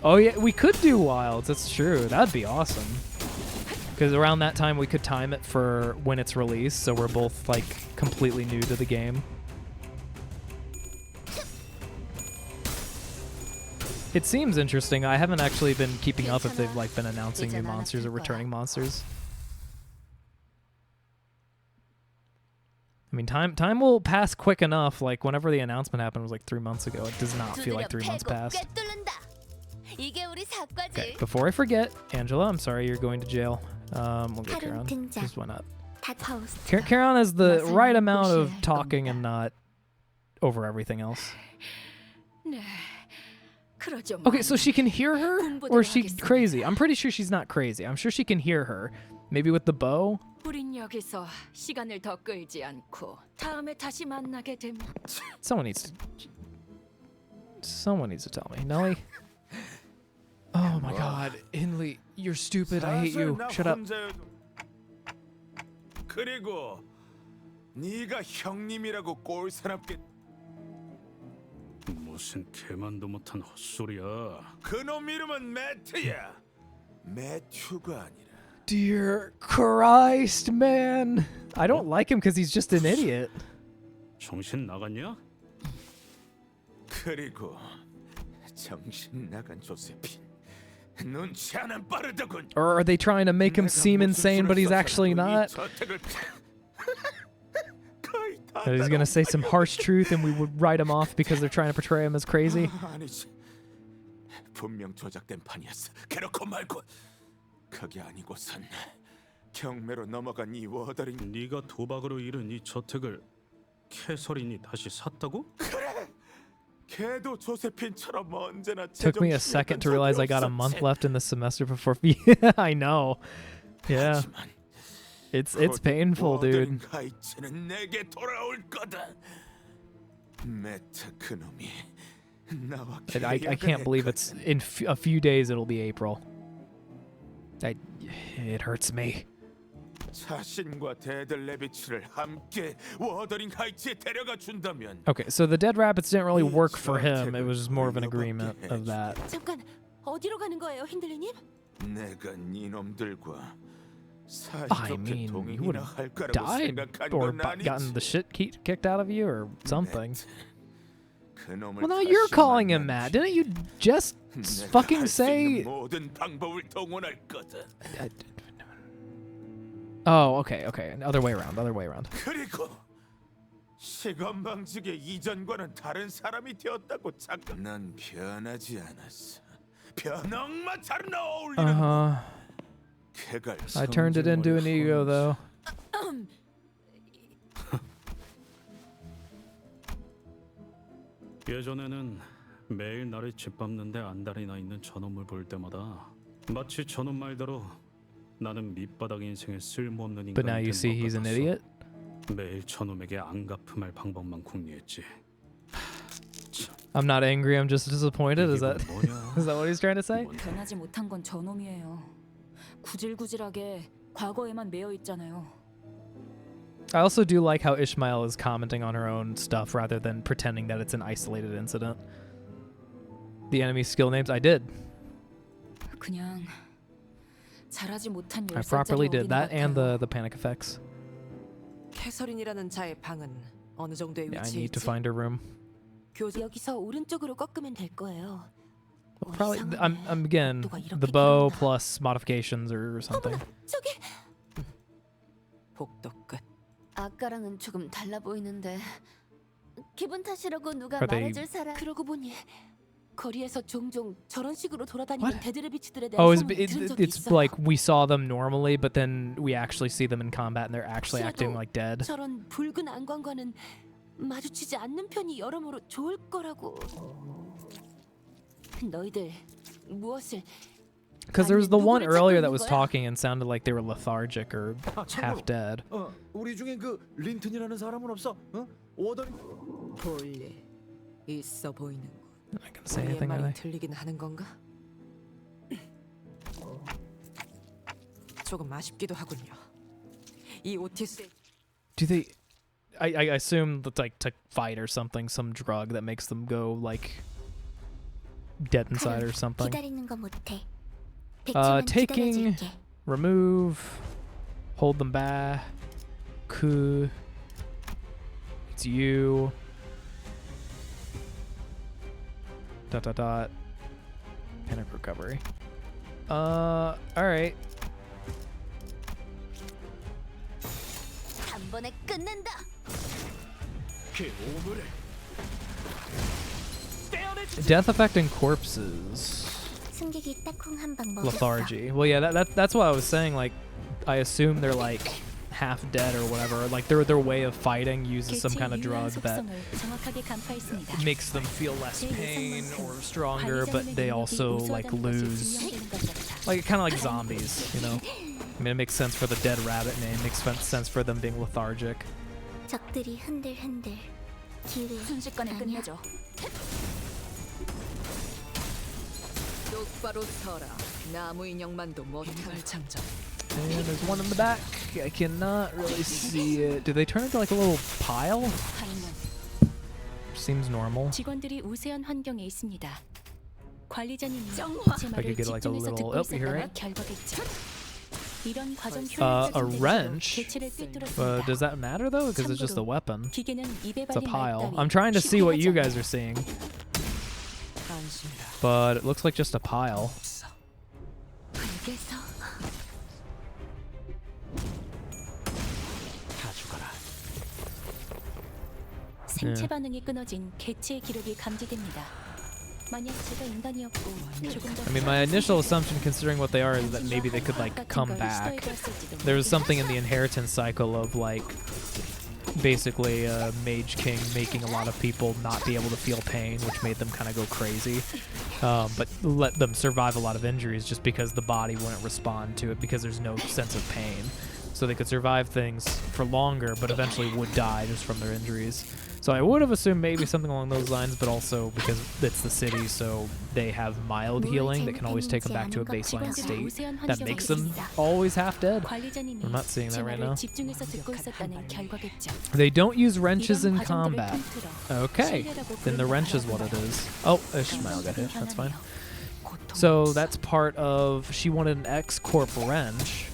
Oh yeah, we could do wilds. That's true. That'd be awesome. Because around that time we could time it for when it's released, so we're both like completely new to the game. It seems interesting. I haven't actually been keeping up if they've like been announcing new monsters or returning monsters. I mean, time will pass quick enough. Like whenever the announcement happened was like 3 months ago. It does not feel like 3 months passed. 이게 우리 사과지. Okay, before I forget, Angela, I'm sorry you're going to jail. We'll get Charon. Just why not? 파우스트. Charon has the 나사는 right amount of 무시할 talking and not over everything else. 네. 그러죠. Okay, so she can hear her? Or is she crazy? I'm pretty sure she's not crazy. I'm sure she can hear her. Maybe with the bow? 우린 여기서 시간을 더 끌지 않고 다음에 다시 만나게 되면 Someone needs to tell me. Nelly? Oh my god. Inley, you're stupid. I hate you. Shut up. 그리고 네가 형님이라고 꼴사납게 무슨 개만도 못한 헛소리야. 그놈 이름은 매튜야. 매튜가 아니라. Dear Christ, man. I don't like him because he's just an idiot. 정신 나갔냐? 그리고 정신 나간 조세핀. 눈치 하나는 빠르더군. Or are they trying to make him seem insane, but he's actually not? That he's gonna say some harsh truth and we would write him off because they're trying to portray him as crazy? 아니지. 분명 조작된 판이었어. 그렇고 말고. 그게 아니고선 경매로 넘어간 이 워더링. 네가 도박으로 잃은 이 저택을 캐서린이 다시 샀다고? 그래. 걔도 조세핀처럼 언제나 Took me a second to realize I got a month left in the semester before. Yeah, I know. Yeah. It's painful, dude. 내게 돌아올 거다. 매트 그놈이 나와 I can't believe it's in a few days it'll be April. It hurts me. 자신과 데들레비츠를 함께 워더링 하이츠에 데려가 준다면. Okay, so the dead rabbits didn't really work for him. It was more of an agreement of that. 잠깐 어디로 가는 거예요, 힌들리님? 내가 니놈들과 I mean, you would have died or gotten the shit kicked out of you or something. Well, now you're calling him mad. Didn't you just fucking say... Oh, okay. Other way around. 그리고 시건방지게 이전과는 다른 사람이 되었다고 잠깐. 난 변하지 않았어. 변형만 잘 어울리는. I turned it into an ego, though. 예전에는 매일 나를 짓밟는데 안달이 나 있는 저놈을 볼 때마다 마치 저놈 말대로 나는 밑바닥 인생에 쓸모없는 인간이 But now you see he's an idiot? 매일 저놈에게 안갚음할 방법만 궁리했지. I'm not angry, I'm just disappointed. Is that what he's trying to say? 변하지 못한 건 저놈이에요. 구질구질하게 과거에만 매여 있잖아요. I also do like how Ishmael is commenting on her own stuff rather than pretending that it's an isolated incident. The enemy skill names, I did. 그냥 잘하지 못한 I properly did that and the panic effects. 캐서린이라는 자의 방은 어느 정도의 Yeah, I 위치에 need to 있지? find her room. 여기서 오른쪽으로 꺾으면 될 거예요. Probably, I'm again, the bow plus modifications or something. 저기 복도 끝. 아까랑은 조금 달라 보이는데 기분 탓이라고 누가 Are they- 말해줄 사람? 그러고 보니 거리에서 종종 저런 식으로 돌아다니는 데드레비치들에 대한 Oh, 소문을 들은 적이 it's 있어요. like we saw them normally, but then we actually see them in combat and they're actually acting 혹시라도 like dead. 저런 붉은 안광과는 마주치지 않는 편이 여러모로 좋을 거라고. 너희들 무엇을? Because there was the one earlier that was talking and sounded like they were lethargic or half dead. 우리 중에 그 린튼이라는 사람은 없어? 어? 워더링 볼일 있어 보이는. I'm not gonna say 우리의 anything, are 말이 they? 들리긴 하는 건가? 조금 아쉽기도 하군요. 이 오티스 Do they? I assume that's like to fight or something, some drug that makes them go like dead inside or something. 기다리는 거 못해. Taking, remove, hold them back. It's you. ... Panic recovery. All right. 한 번에 끝낸다. Death affecting corpses. 승객이 딱콩 한 방 먹었어. lethargy. Well, yeah, that's what I was saying. Like, I assume they're like half dead or whatever. Like their way of fighting uses some kind of drug that makes them feel less pain or stronger, but they also like lose, like kind of like zombies, you know. I mean, it makes sense for the dead rabbit name. Makes sense for them being lethargic. 적들이 흔들흔들 기회 순식간에 아니야? 끝내죠. 똑바로 서라. 나무 인형만도 못할 장전. And there's one in the back. I cannot really see it. Do they turn into like a little pile? Seems normal. 직원들이 우세한 환경에 있습니다. 관리자님이 제 I 말을 could get like a 집중해서 little. 듣고 Oh, you hear 있었다는 it? 결과겠죠. 이런 과정 A wrench. 개체를 꿰뚫었습니다. Does that matter though? Because it's just a weapon. 기계는 입에 It's a 발린 pile. 말다리, I'm trying to see what you 쉽게 guys are seeing, but it looks like just a pile. 불게서 생체 반응이 끊어진 개체의 기록이 감지됩니다. 만약 제가 인간이었고 조금 더 I mean, my initial assumption, considering what they are, is that maybe they could like come back. There was something in the inheritance cycle of like basically a mage king making a lot of people not be able to feel pain, which made them kind of go crazy, but let them survive a lot of injuries just because the body wouldn't respond to it because there's no sense of pain. So they could survive things for longer, but eventually would die just from their injuries. So I would have assumed maybe something along those lines, but also because it's the city, so they have mild healing that can always take them back to a baseline state. That makes them always half dead. I'm not seeing that right now. They don't use wrenches in combat. Okay, then the wrench is what it is. Oh, Ishmael got hit. That's fine. So that's part of. She wanted an X-Corp wrench.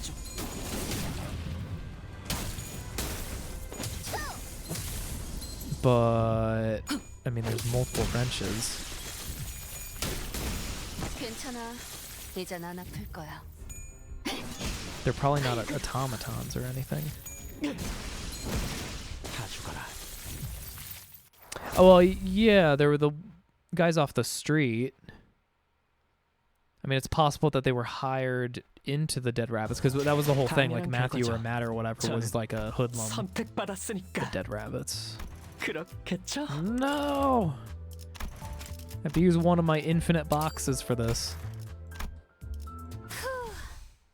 But I mean, there's multiple wrenches. 괜찮아. 이젠 안 아플 거야. They're probably not automatons or anything. Oh well, yeah, there were the guys off the street. I mean, it's possible that they were hired into the dead rabbits because that was the whole thing. Like Matthew or Matt or whatever was like a hoodlum. The dead rabbits. 그렇겠죠? No! I have to use one of my infinite boxes for this.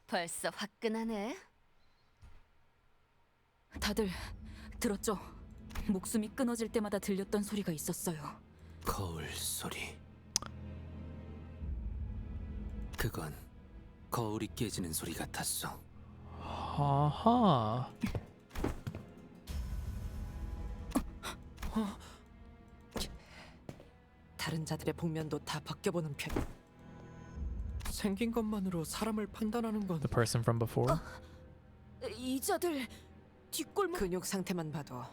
벌써 화끈하네. 다들 들었죠? 목숨이 끊어질 때마다 들렸던 소리가 있었어요. 거울 소리. 그건 거울이 깨지는 소리 같았어. 하하. 다른 자들의 복면도 다 벗겨보는 편. 생긴 것만으로 사람을 판단하는 건 The person from before? 이 자들 뒷골목 근육 상태만 봐도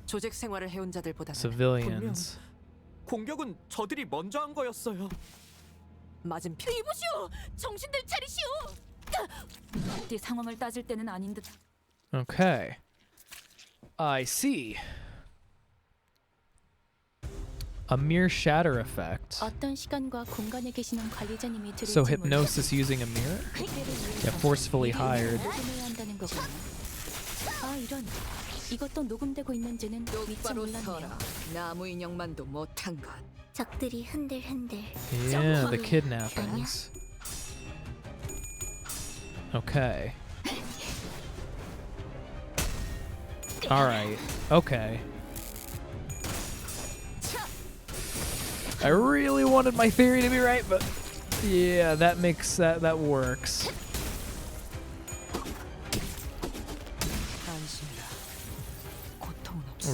조직 생활을 해온 자들보다는 Civilians. 공격은 저들이 먼저 한 거였어요. 맞은편. 이보시오! 정신들 차리시오! 네 상황을 따질 때는 아닌 듯. Okay. I see. A mere shatter effect. 어떤 시간과 공간에 계시는 관리자님이 들을지 So hypnosis using a mirror? Yeah, forcefully hired. 아 이런. 이것도 녹음되고 있는지는 미처 몰랐네요. 나무 인형만도 못한 것. 적들이 흔들흔들. Yeah, the kidnappings. Okay. Alright. Okay. I really wanted my theory to be right, but yeah, that makes that works.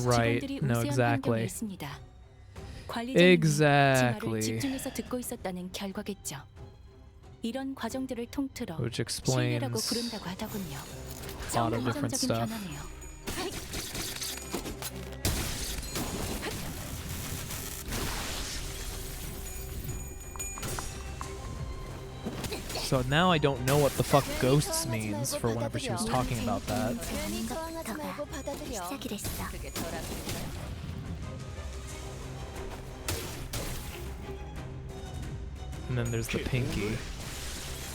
Right. No, exactly. Exactly. 집중해서 듣고 있었다는 결과겠죠. 이런 과정들을 통틀어 Which 신뢰라고 explains 부른다고 하더군요. a lot of different stuff. 변화네요. So now I don't know what the fuck ghosts means for whenever she was talking about that. 시작이랬어. And then there's the pinky.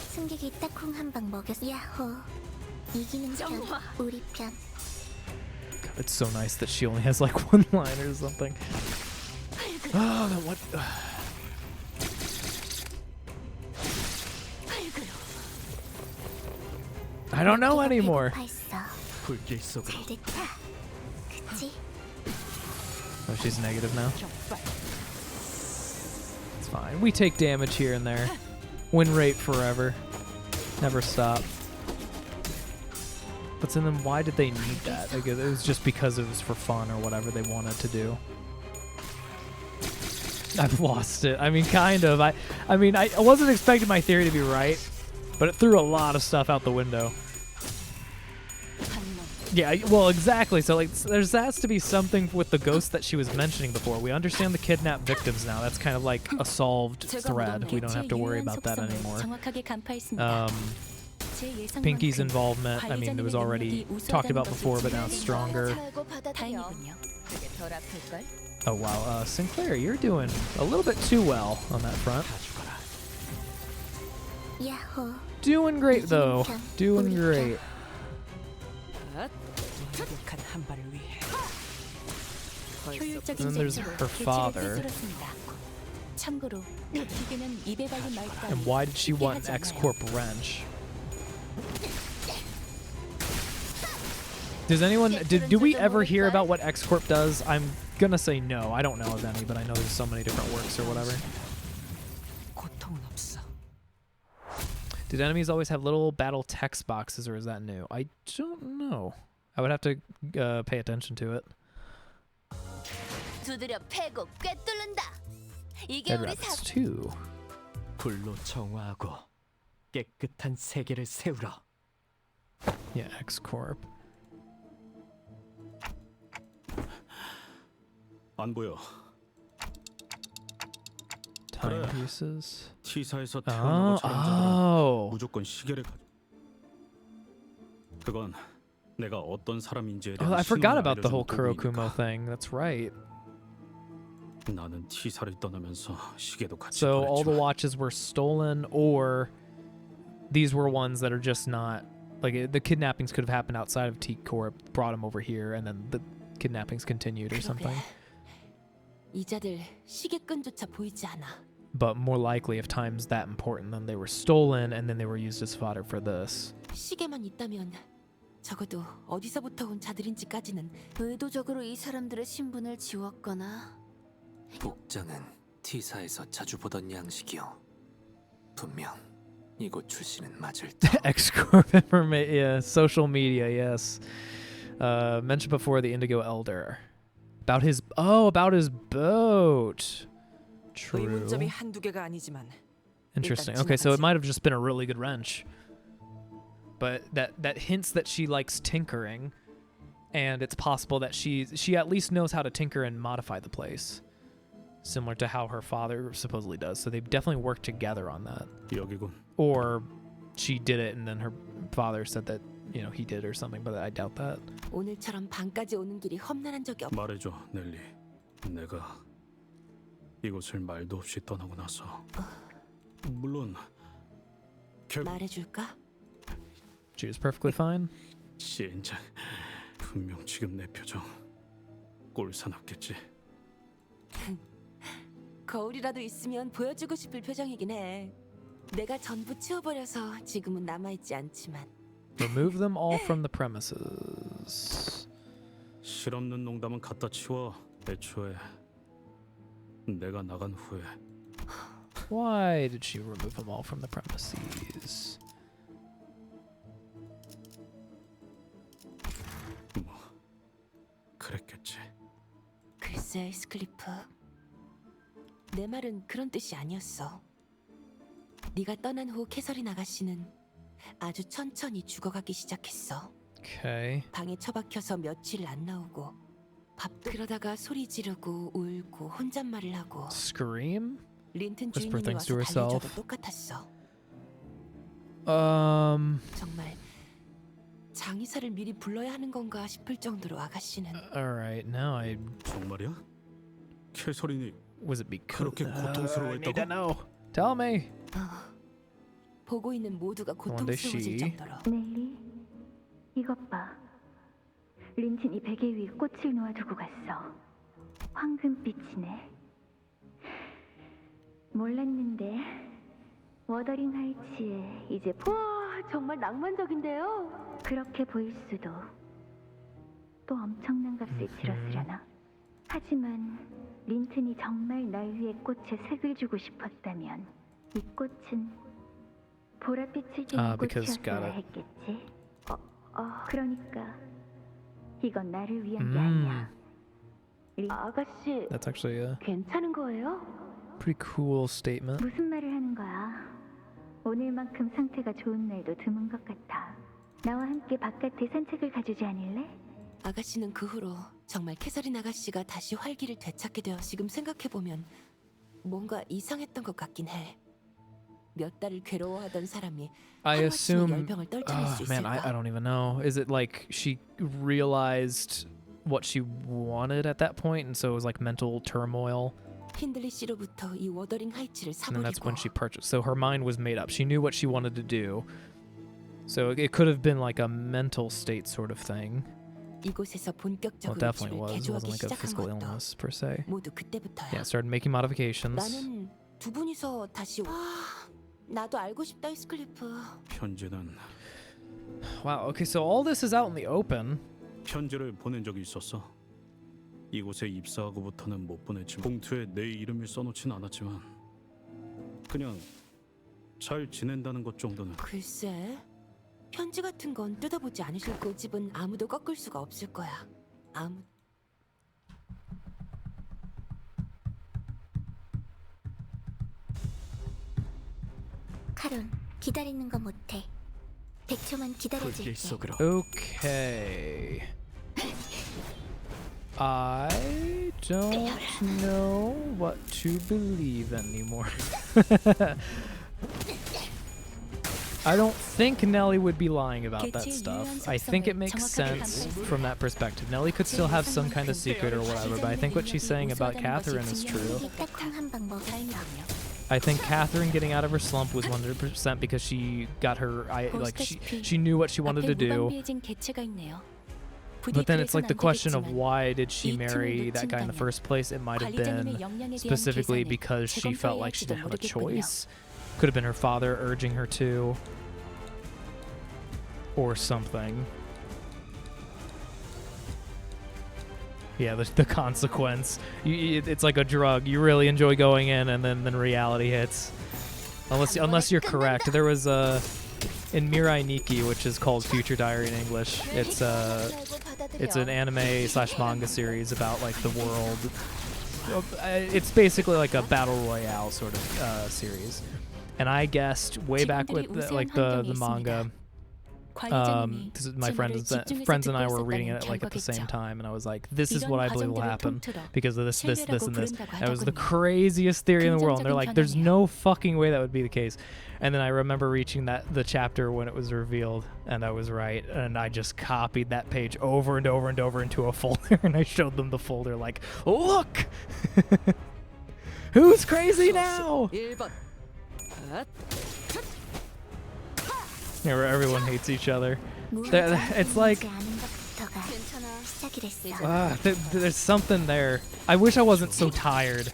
승객이 딱콩 한 방 먹였어. 야호. 이기는 편, 우리 편. God, it's so nice that she only has like one line or something. Oh, then what? I don't know anymore. 잘됐다. 그치? Oh, she's negative now. It's fine. We take damage here and there. Win rate forever. Never stop. But so then why did they need that? Like, it was just because it was for fun or whatever they wanted to do. I've lost it. I mean, kind of. I mean, I wasn't expecting my theory to be right, but it threw a lot of stuff out the window. Yeah, well, exactly. So, like, there has to be something with the ghost that she was mentioning before. We understand the kidnapped victims now. That's kind of like a solved thread. We don't have to worry about that anymore. Pinky's involvement, I mean, it was already talked about before, but now it's stronger. Oh, wow. Sinclair, you're doing a little bit too well on that front. Doing great, though. Doing great. And then there's her father. And why did she want an X-Corp wrench? Does anyone... Do we ever hear about what X-Corp does? I'm gonna say no. I don't know of any, but I know there's so many different works or whatever. Did enemies always have little battle text boxes, or is that new? I don't know. I would have to pay attention to it. Dead Rabbits 2. 불로 정화하고 깨끗한 세계를 세우라. Yeah, X-Corp. 안 보여. Timepieces. T사에서 태어난 촬영자들은 무조건 시계를 가져. 그건 내가 어떤 사람인지에 대한 I forgot about the whole 신호를 Kurokumo thing. That's right. 나는 T사를 떠나면서 시계도 같이 So all the 버렸지만 watches were stolen, or these were ones that are just not like the kidnappings could have happened outside of T Corp, brought them over here, and then the kidnappings continued or something. 이자들 시계끈조차 보이지 않아. But more likely, if time's that important, then they were stolen and then they were used as fodder for this. 시계만 있다면 적어도 어디서부터 온 자들인지까지는 의도적으로 이 사람들의 신분을 지웠거나 복장은 T사에서 자주 보던 양식이요. 분명 이곳 출신은 맞을 듯. X-Corp information, yeah, social media, yes. Mentioned before the Indigo Elder. About his boat. True. 의문점이 한두 개가 아니지만. Interesting. Okay, so it might have just been a really good wrench. But that hints that she likes tinkering, and it's possible that she at least knows how to tinker and modify the place, similar to how her father supposedly does. So they definitely worked together on that. 여기군. Or she did it and then her father said that, you know, he did or something, but I doubt that. 오늘처럼 방까지 오는 길이 험난한 적이 없. 말해줘, 넬리. 내가 이곳을 말도 없이 떠나고 나서 물론 말해줄까? She was perfectly fine. 시인장 분명 지금 내 표정 꼴사납겠지. 거울이라도 있으면 보여주고 싶을 표정이긴 해. 내가 전부 치워버려서 지금은 남아있지 않지만. Remove them all from the premises. 실없는 농담은 갖다 치워. 애초에 내가 나간 후에. Why did she remove them all from the premises? 뭐 그랬겠지. 글쎄, 스클리프. 내 말은 그런 뜻이 아니었어. 네가 떠난 후 캐서린 아가씨는 아주 천천히 죽어가기 시작했어. Okay. 방에 처박혀서 며칠 안 나오고 밥도 그러다가 소리 지르고 울고 혼잣말을 하고. Scream? 린튼 Whisper 주인님이 things to 와서 herself. 달래줘도 똑같았어. 정말 장의사를 미리 불러야 하는 건가 싶을 정도로 아가씨는. Alright, now I... 정말이야? 캐서린이 Was it because... 그렇게 고통스러워했다고? I need to know. Tell me. 보고 있는 모두가 One day 고통스러워질 she. 정도로. 넬리, 이것 봐. 린튼이 베개 위에 꽃을 놓아두고 갔어. 황금빛이네. 몰랐는데 워더링 하이츠에 이제 와, 정말 낭만적인데요. 그렇게 보일 수도. 또 엄청난 값을 치렀으려나. 하지만 린튼이 정말 날 위해 꽃에 색을 주고 싶었다면 이 꽃은 보랏빛을 띠는 because got 꽃이었어야 it. 했겠지. 그러니까 이건 나를 위한 게 아니야. 아가씨, That's actually a 괜찮은 거예요? pretty cool statement. 무슨 말을 하는 거야? 오늘만큼 상태가 좋은 날도 드문 것 같아. 나와 함께 바깥에 산책을 가주지 않을래? 아가씨는 그 후로 정말 캐서린 아가씨가 다시 활기를 되찾게 되어 지금 생각해보면 뭔가 이상했던 것 같긴 해. 몇 달을 괴로워하던 사람이 I 하루아침에 assume. 열병을 떨쳐낼 수 Man, 있을까? I don't even know. Is it like she realized what she wanted at that point, and so it was like mental turmoil? 힌들리 씨로부터 이 워더링 하이츠를 And then that's 사버리고 when she purchased. So her mind was made up. She knew what she wanted to do. So it could have been like a mental state sort of thing. 이곳에서 Well, 본격적으로 it definitely 집을 was. It 개조하기 wasn't like a 시작한 physical 것도 illness per se. 모두 그때부터야. Yeah, started making modifications. 나는 두 분이서 다시 나도 알고 싶다 히스클리프. 편지는 Wow. Okay, so all this is out in the open. 편지를 보낸 적이 있었어. 이곳에 입사하고부터는 못 보냈지만 봉투에 내 이름을 써놓진 않았지만 그냥 잘 지낸다는 것 정도는. 글쎄, 편지 같은 건 뜯어보지 않으실 그 집은 아무도 꺾을 수가 없을 거야. 카론, 기다리는 거 못해. 100초만 기다려줄게. Okay. I don't know what to believe anymore. I don't think Nellie would be lying about that stuff. I think it makes sense from that perspective. Nellie could still have some kind of secret or whatever, but I think what she's saying about Catherine is true. I think Catherine getting out of her slump was 100% because she got her, she knew what she wanted to do. But then it's like the question of why did she marry that guy in the first place? It might have been specifically because she felt like she didn't have a choice. Could have been her father urging her to, or something. Yeah, the consequence. It's like a drug. You really enjoy going in, and then reality hits. Unless you're correct. There was in Mirai Nikki, which is called Future Diary in English. It's an anime/manga series about like the world. It's basically like a battle royale sort of series. And I guessed way back with the manga. My friends and I were reading it like at the same time, and I was like, "This is what I believe will happen because of this, and this." And it was the craziest theory in the world. And they're like, "There's no fucking way that would be the case." And then I remember reaching the chapter when it was revealed, and I was right. And I just copied that page over and over and over into a folder, and I showed them the folder, like, "Look, who's crazy now?" Yeah, where everyone hates each other. It's like there's something there. I wish I wasn't so tired.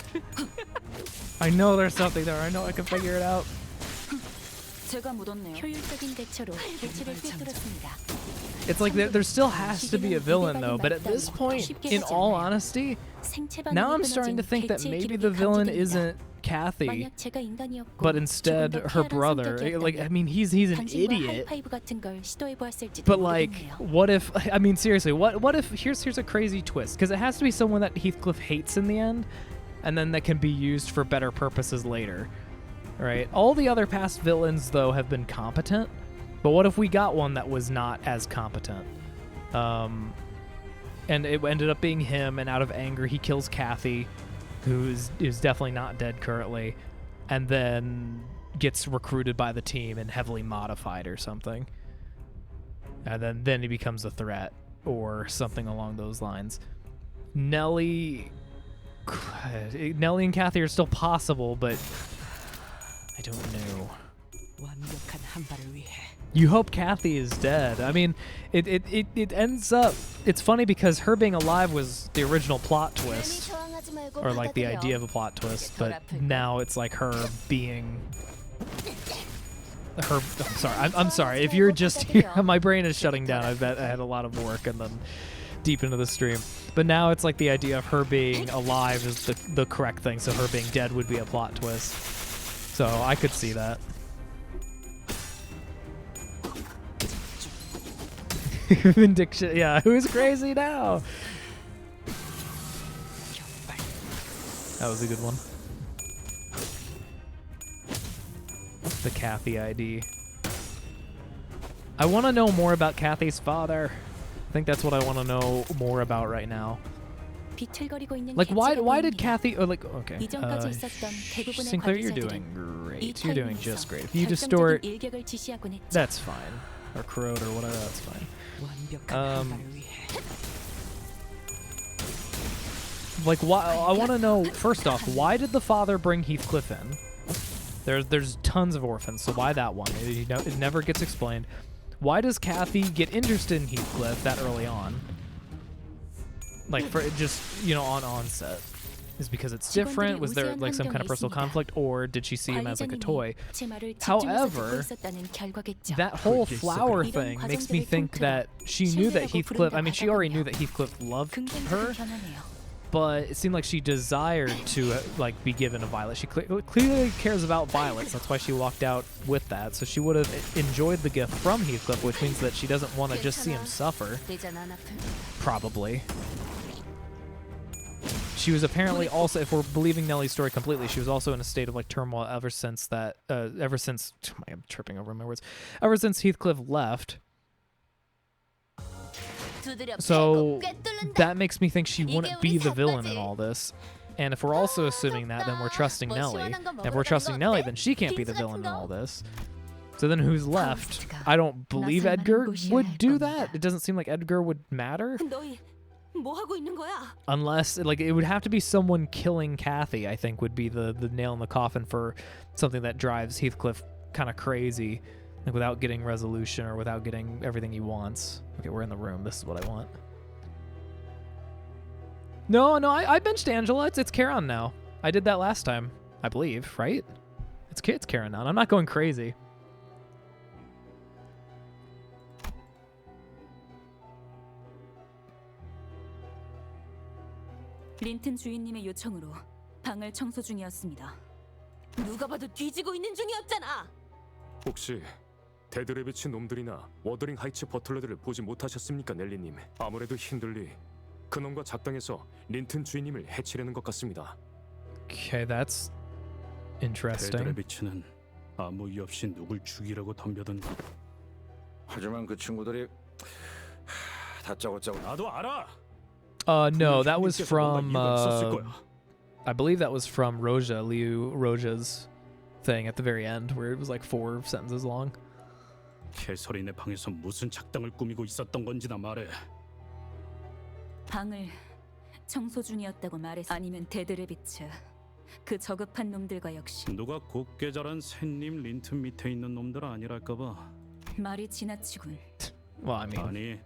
I know there's something there. I know I can figure it out. It's like there still has to be a villain though, but at this point, in all honesty, now I'm starting to think that maybe the villain isn't Cathy, but instead her brother. Like, I mean, he's an idiot. But like, what if? I mean, seriously, what if? Here's a crazy twist, because it has to be someone that Heathcliff hates in the end, and then that can be used for better purposes later, right? All the other past villains though have been competent, but what if we got one that was not as competent? And it ended up being him, and out of anger he kills Cathy, who is definitely not dead currently, and then gets recruited by the team and heavily modified or something. And then he becomes a threat or something along those lines. Nellie and Cathy are still possible, but I don't know. You hope Cathy is dead. I mean, it ends up... It's funny because her being alive was the original plot twist. Or like the idea of a plot twist. But now it's like her being... I'm sorry. If you're just here, my brain is shutting down. I bet I had a lot of work and then deep into the stream. But now it's like the idea of her being alive is the correct thing. So her being dead would be a plot twist. So I could see that. Vindiction. Yeah, who's crazy now? That was a good one. The Cathy ID. I want to know more about Cathy's father. I think that's what I want to know more about right now. Like, why did Cathy... Oh, like, okay. Sinclair, you're doing great. You're doing just great. If you distort... That's fine. Or corrode or whatever, that's fine. Like, why? I want to know, first off, why did the father bring Heathcliff in? There's tons of orphans, so why that one? It never gets explained. Why does Cathy get interested in Heathcliff that early on? Like, for just, you know, on onset. Is because it's different? Was there like some kind of personal conflict, or did she see him as like a toy? However, that whole flower thing makes me think that she knew that Heathcliff, I mean, she already knew that Heathcliff loved her, but it seemed like she desired to like be given a violet. She clearly cares about violets. That's why she walked out with that. So she would have enjoyed the gift from Heathcliff, which means that she doesn't want to just see him suffer. Probably. She was apparently also, if we're believing Nellie's story completely, she was also in a state of like turmoil ever since I'm tripping over my words, ever since Heathcliff left. So that makes me think she wouldn't be the villain in all this. And if we're also assuming that, then we're trusting Nellie. And if we're trusting Nellie, then she can't be the villain in all this. So then who's left? I don't believe Edgar would do that. It doesn't seem like Edgar would matter. Unless, like, it would have to be someone killing Cathy, I think, would be the nail in the coffin for something that drives Heathcliff kind of crazy, like, without getting resolution or without getting everything he wants. Okay, we're in the room. This is what I want. No, I benched Angela. It's Charon now. I did that last time, I believe, right? It's Charon now. I'm not going crazy. 린튼 주인님의 요청으로 방을 청소 중이었습니다. 누가 봐도 뒤지고 있는 중이었잖아. 혹시 데드래비치 놈들이나 워더링 하이츠 버틀러들을 보지 못하셨습니까, 넬리님? 아무래도 힘들리 그놈과 작당해서 린튼 주인님을 해치려는 것 같습니다. Okay, that's interesting. 데드래비치는 아무 이유 없이 누굴 죽이라고 덤벼든. 하지만 그 친구들이 다짜고짜. 나도 알아. No, that was from, I believe that was from Liu Roja's thing at the very end, where it was like 4 sentences long. 캐서린의 방에서 무슨 작당을 꾸미고 있었던 건지나 말해. 방을 청소 중이었다고 말했어. 아니면 데드래비츠, 그 저급한 놈들과 역시. 누가 곱게 자란 샌님 린튼 밑에 있는 놈들 아니랄까봐. 말이 지나치군. Well, I mean. 아니.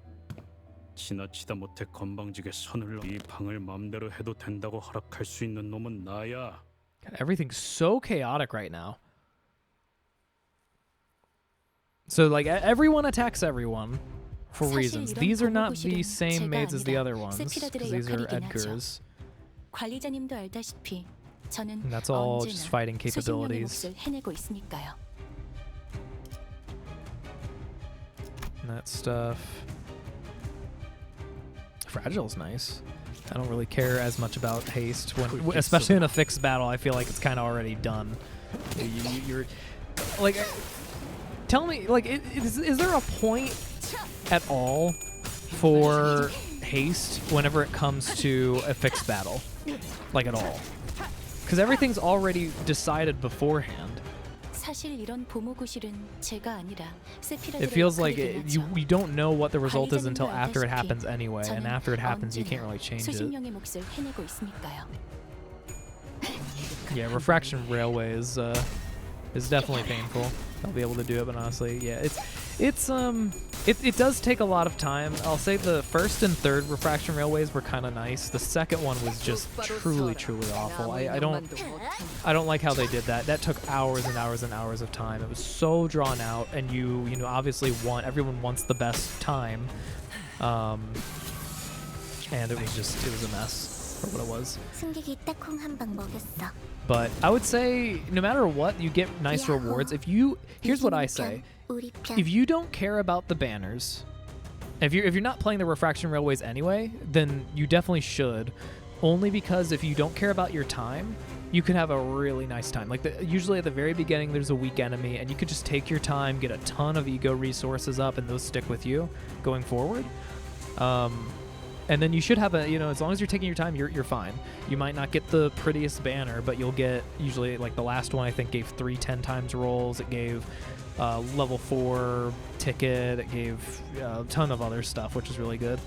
지나치다 못해 건방지게 선을 이 방을 맘대로 해도 된다고 허락할 수 있는 놈은 나야. Everything's so chaotic right now. So like everyone attacks everyone for reasons. These are not the same maids as the other ones, because these are Edgar's. 관리자님도 알다시피 저는 And that's all just fighting capabilities. And that stuff. Fragile's nice. I don't really care as much about haste, when, especially in a fixed battle. I feel like it's kind of already done. You're like, tell me, like, is there a point at all for haste whenever it comes to a fixed battle, like at all? Because everything's already decided beforehand. It feels like you don't know what the result is until after it happens anyway, and after it happens you can't really change it. Yeah, Refraction Railway is is definitely painful. I'll be able to do it, but honestly, yeah, it does take a lot of time. I'll say the first and third refraction railways were kind of nice. The second one was just truly awful. I don't like how they did that. That took hours and hours and hours of time. It was so drawn out, and you know obviously everyone wants the best time, and it was a mess for what it was. But I would say no matter what, you get nice rewards. Here's what I say. If you don't care about the banners, if you're not playing the refraction railways anyway, then you definitely should. Only because if you don't care about your time, you can have a really nice time. Like usually at the very beginning, there's a weak enemy, and you could just take your time, get a ton of ego resources up, and those stick with you going forward. And then you should have as long as you're taking your time, you're fine. You might not get the prettiest banner, but you'll get usually like the last one I think gave 3 10 times rolls. It gave level 4 ticket. It gave a ton of other stuff, which is really good.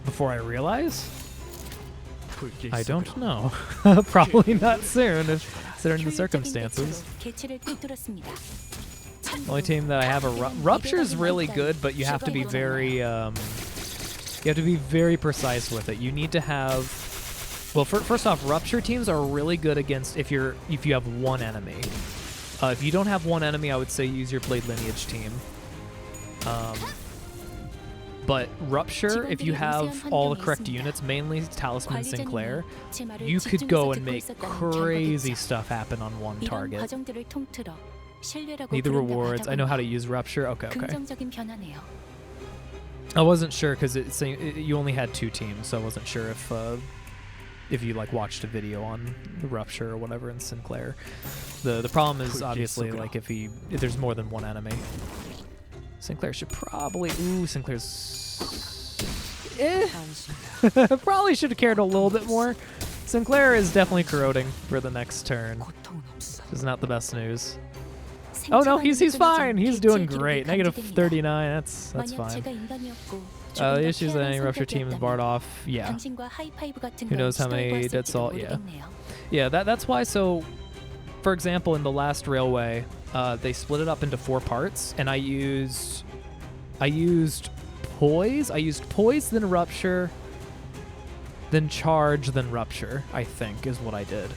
Before I realize, I don't know. Probably not soon, considering the circumstances. The only team that I have Rupture is really good, but you have to be very precise with it. You need to have, well, first off, Rupture teams are really good against if you have one enemy. If you don't have one enemy, I would say use your Blade Lineage team. But Rupture, if you have all the correct units, mainly Talisman Sinclair, you could go and make crazy stuff happen on one target. Need the rewards. I know how to use Rupture. Okay. I wasn't sure because you only had 2 teams, so I wasn't sure if you like watched a video on Rupture or whatever in Sinclair. The problem is obviously like if there's more than one enemy. Sinclair should probably Sinclair's probably should have cared a little bit more. Sinclair is definitely corroding for the next turn. This is not the best news. Oh no, he's fine. He's doing great. Negative 39. That's fine. The issues that any Rupture team is barred off. Yeah. Who knows how many Dead Salt? Yeah. Yeah. That's why. So, for example, in the last railway, they split it up into 4 parts, and I used Poise. I used Poise, then Rupture, then Charge, then Rupture. I think is what I did.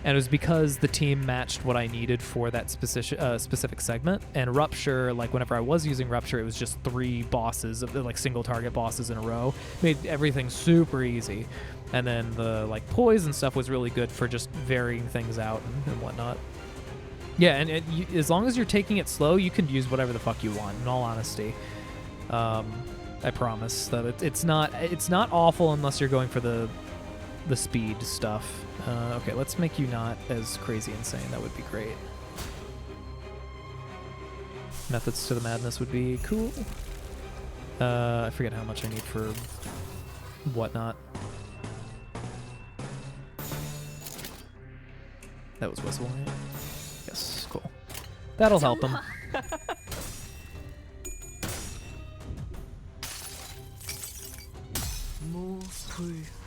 And it was because the team matched what I needed for that specific segment. And Rupture, like whenever I was using Rupture, it was just 3 bosses, like single target bosses in a row. Made everything super easy. And then the like Poise and stuff was really good for just varying things out and whatnot. Yeah, and as long as you're taking it slow, you can use whatever the fuck you want, in all honesty. I promise that it's not awful unless you're going for the speed stuff. Okay, let's make you not as crazy insane. That would be great. Methods to the Madness would be cool. I forget how much I need for whatnot. That was Whistle, right? Yes, cool. That'll help him.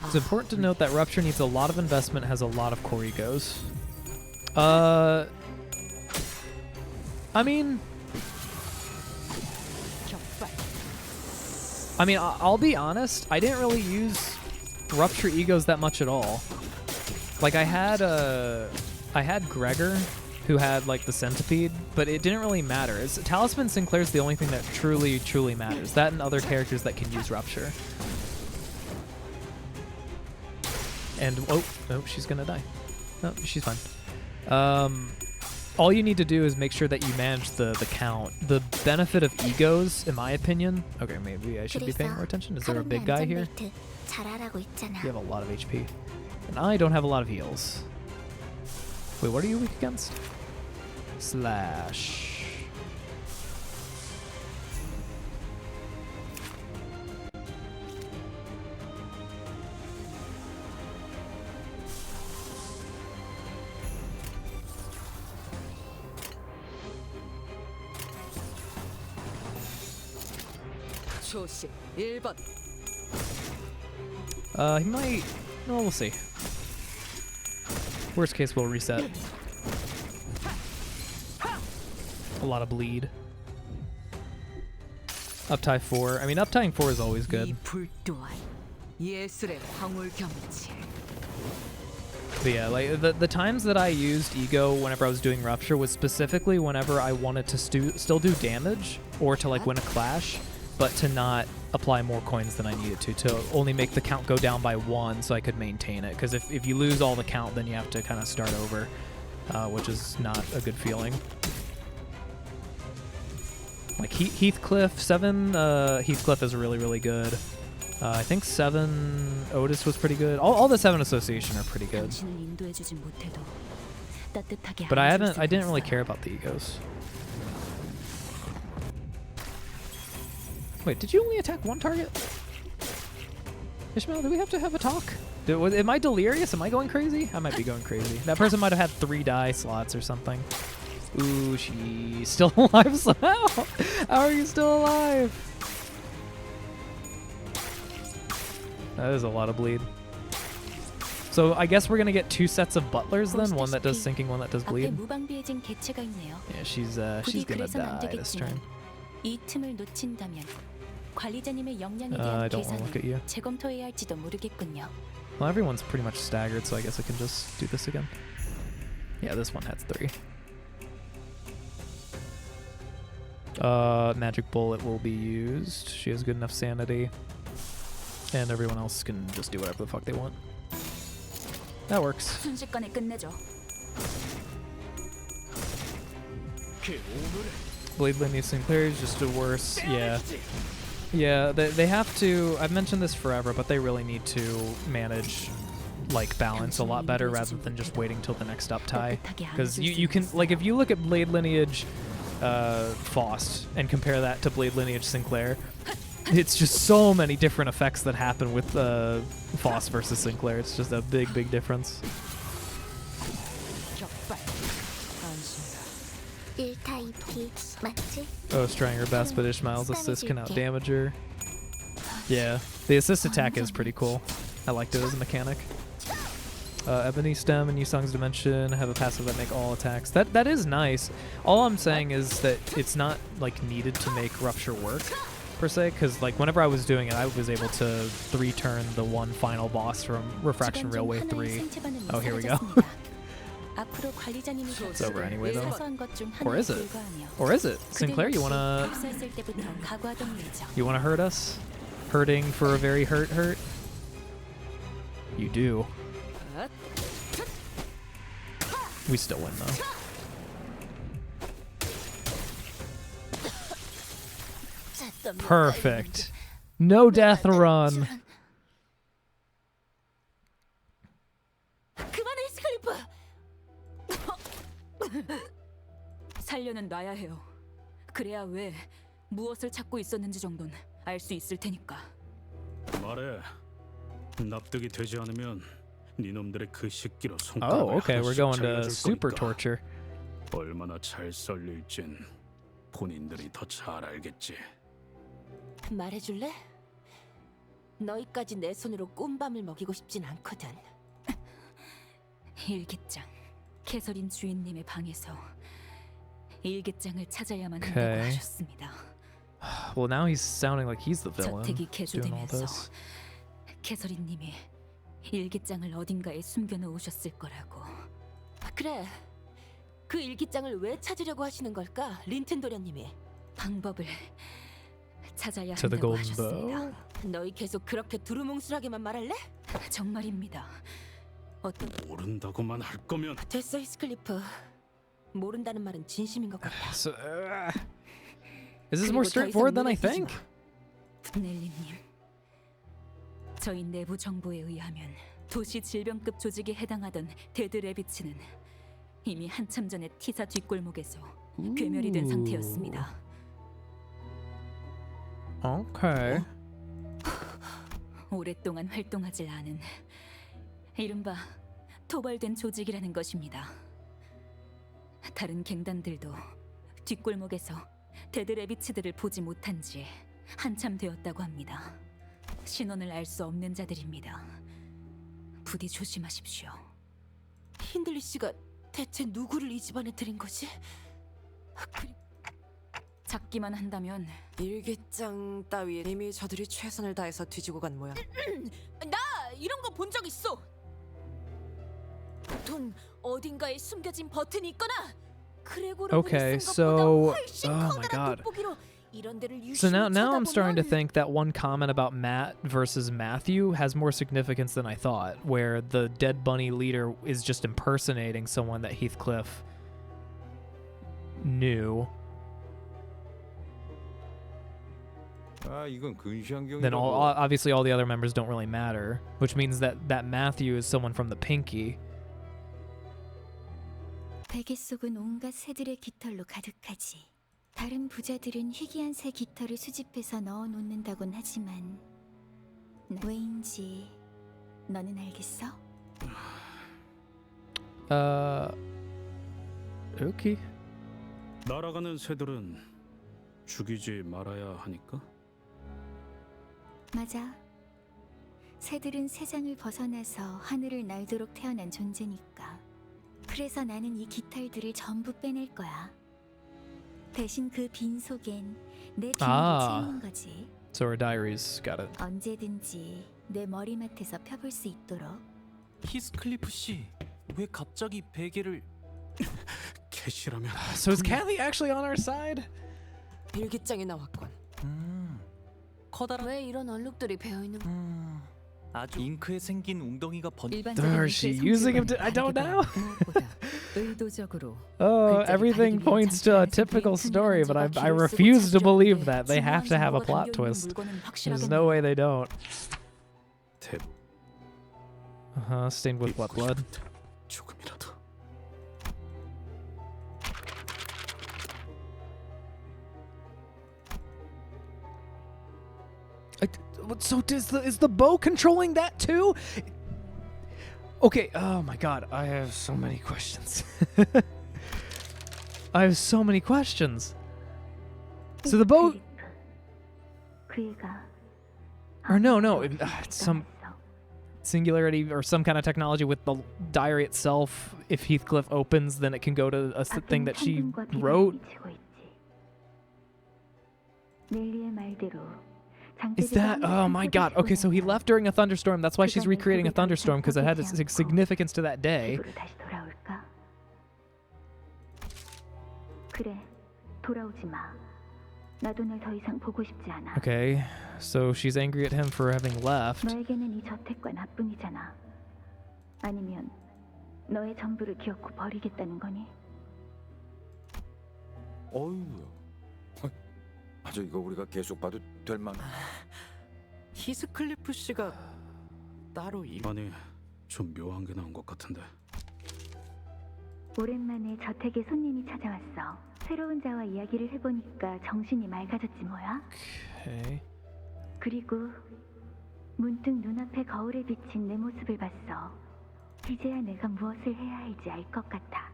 It's important to note that Rupture needs a lot of investment, has a lot of core egos. I mean, I'll be honest, I didn't really use Rupture egos that much at all. Like I had Gregor, who had like the Centipede, but it didn't really matter. Talisman Sinclair's the only thing that truly matters. That and other characters that can use Rupture. And oh, she's gonna die. No, she's fine. All you need to do is make sure that you manage the count. The benefit of egos, in my opinion. Okay, maybe I should be paying more attention. Is there a big guy here? You have a lot of HP, and I don't have a lot of heals. Wait, what are you weak against? Slash. He might. No, we'll see. Worst case, we'll reset. A lot of bleed. Uptie 4. I mean, uptying 4 is always good. But yeah, like the times that I used Ego whenever I was doing Rupture was specifically whenever I wanted to still do damage or to like win a clash, but to not apply more coins than I needed to only make the count go down by 1 so I could maintain it. Because if you lose all the count, then you have to kind of start over, which is not a good feeling. Like Heathcliff, 7 Heathcliff is really, really good. I think 7 Otis was pretty good. All the 7 Association are pretty good. But I didn't really care about the Egos. Wait, did you only attack 1 target? Ishmael, do we have to have a talk? Am I delirious? Am I going crazy? I might be going crazy. That person might have had 3 die slots or something. Ooh, she's still alive somehow. How are you still alive? That is a lot of bleed. So I guess we're gonna get 2 sets of butlers then, one that does sinking, one that does bleed. Yeah, she's gonna die this turn. I don't want to look at you. Well, everyone's pretty much staggered, so I guess I can just do this again. Yeah, this one has 3. Magic Bullet will be used. She has good enough sanity. And everyone else can just do whatever the fuck they want. That works. Blade Lineage Sinclair is just a worse. Yeah. Yeah, they have to. I've mentioned this forever, but they really need to manage like balance a lot better rather than just waiting till the next uptie. Because you can, like, if you look at Blade Lineage Faust and compare that to Blade Lineage Sinclair, it's just so many different effects that happen with Faust versus Sinclair. It's just a big, big difference. Oh, is trying her best, but Ishmael's assist can outdamage her. Yeah, the assist attack is pretty cool. I liked it as a mechanic. Ebony Stem and Yusong's Dimension have a passive that make all attacks. That is nice. All I'm saying is that it's not like needed to make Rupture work per se, because like whenever I was doing it, I was able to 3-turn the one final boss from Refraction Railway 3. Oh, here we go. It's over anyway though. Or is it? Or is it? Sinclair, you wanna hurt us? Hurting for a very hurt? You do. We still win though. Perfect. No death run. 살려는 놔야 해요. 그래야 왜 무엇을 찾고 있었는지 정도는 알 수 있을 테니까. 말해. 납득이 되지 않으면 니놈들의 그 식기로 Oh, 손가락을 okay, we're 하나씩 going to 잘라줄 super 거니까. torture. 얼마나 잘 썰릴진 본인들이 더 잘 알겠지. 말해줄래? 너희까지 내 손으로 꼼밤을 먹이고 싶진 않거든. 일기장. 캐서린 주인님의 방에서 일기장을 찾아야만 Okay. 한다고 하셨습니다. Well, now he's sounding like he's the villain 저택이 doing all 개조되면서 this. 캐서린님이 일기장을 어딘가에 숨겨놓으셨을 거라고. 그래. 그 일기장을 왜 찾으려고 하시는 걸까? 린튼 도련님이. 방법을 찾아야 To the 한다고 golden bow. 하셨습니다. 너희 계속 그렇게 두루뭉술하게만 말할래? 정말입니다. 어떤 모른다고만 할 거면 됐어, 히스클리프. 모른다는 말은 진심인 것 같아. So, is this more straightforward than I think? 넬리님, 저희 내부 정보에 의하면 도시 질병급 조직에 해당하던 데드 레비츠는 이미 한참 전에 티사 뒷골목에서 괴멸이 된 상태였습니다. Okay. 오랫동안 활동하지 않은 이른바 토벌된 조직이라는 것입니다. 다른 갱단들도 뒷골목에서 데드 레비츠들을 보지 못한 지 한참 되었다고 합니다. 신원을 알 수 없는 자들입니다. 부디 조심하십시오. 힌들리 씨가 대체 누구를 이 집안에 들인 거지? 잡기만 한다면 일기장 따위 이미 저들이 최선을 다해서 뒤지고 간 모양. 나 이런 거 본 적 있어. 보통 어딘가에 숨겨진 버튼이 있거나 그레고로 Okay, 쓴 것보다 so 훨씬 oh my 커다란 god. 돋보기로 이런 데를 So 유심히 now I'm starting to 쳐다보면 think that one comment about Matt versus Matthew has more significance than I thought, where the dead bunny leader is just impersonating someone that Heathcliff knew. 아, 이건 근시안경이라고. Then obviously all the other members don't really matter, which means that Matthew is someone from the Pinky. 베개 속은 온갖 새들의 깃털로 가득하지. 다른 부자들은 희귀한 새 깃털을 수집해서 넣어 놓는다곤 하지만 왜인지 너는 알겠어? Okay. 날아가는 새들은 죽이지 말아야 하니까? 맞아. 새들은 세상을 벗어나서 하늘을 날도록 태어난 존재니까. 그래서 나는 이 깃털들을 전부 빼낼 거야. 대신 그 빈 속엔 내 비밀을 채우는 거지. So her diaries got it. 언제든지 내 머리맡에서 펴볼 수 있도록. 히스클리프 씨, 왜 갑자기 베개를 캐시라면. So is Cathy actually on our side? 일기장이 나왔군. 커다란 왜 이런 얼룩들이 배어 있는 아주 잉크에 생긴 웅덩이가 Is she using him to? I don't know. 의도적으로 Oh, everything points to a typical story, but I refuse to believe that. They have to have a plot twist. There's no way they don't. Stained with what blood? 조금이라도. So is the bow controlling that too? Okay, oh my god, I have so many questions. I have so many questions. So the bow... Or no, it's some singularity or some kind of technology with the diary itself. If Heathcliff opens, then it can go to a thing that she wrote. Is that... Oh my god. Okay, so he left during a thunderstorm. That's why she's recreating a thunderstorm, because it had a significance to that day. 그래, 돌아오지 마. 나도 널 더 이상 보고 싶지 않아. Okay, so she's angry at him for having left. 너에게는 이 저택과 나뿐이잖아. 아니면 너의 전부를 기어코 버리겠다는 거니? 어휴. 아저 이거 우리가 계속 봐도 될 만. 히스클리프 씨가 따로 아니, 좀 묘한 게 나온 것 같은데. 오랜만에 저택에 손님이 찾아왔어. 새로운 자와 이야기를 해보니까 정신이 맑아졌지 뭐야. Okay. 그리고 문득 눈앞에 거울에 비친 내 모습을 봤어. 이제야 내가 무엇을 해야 할지 알 것 같아.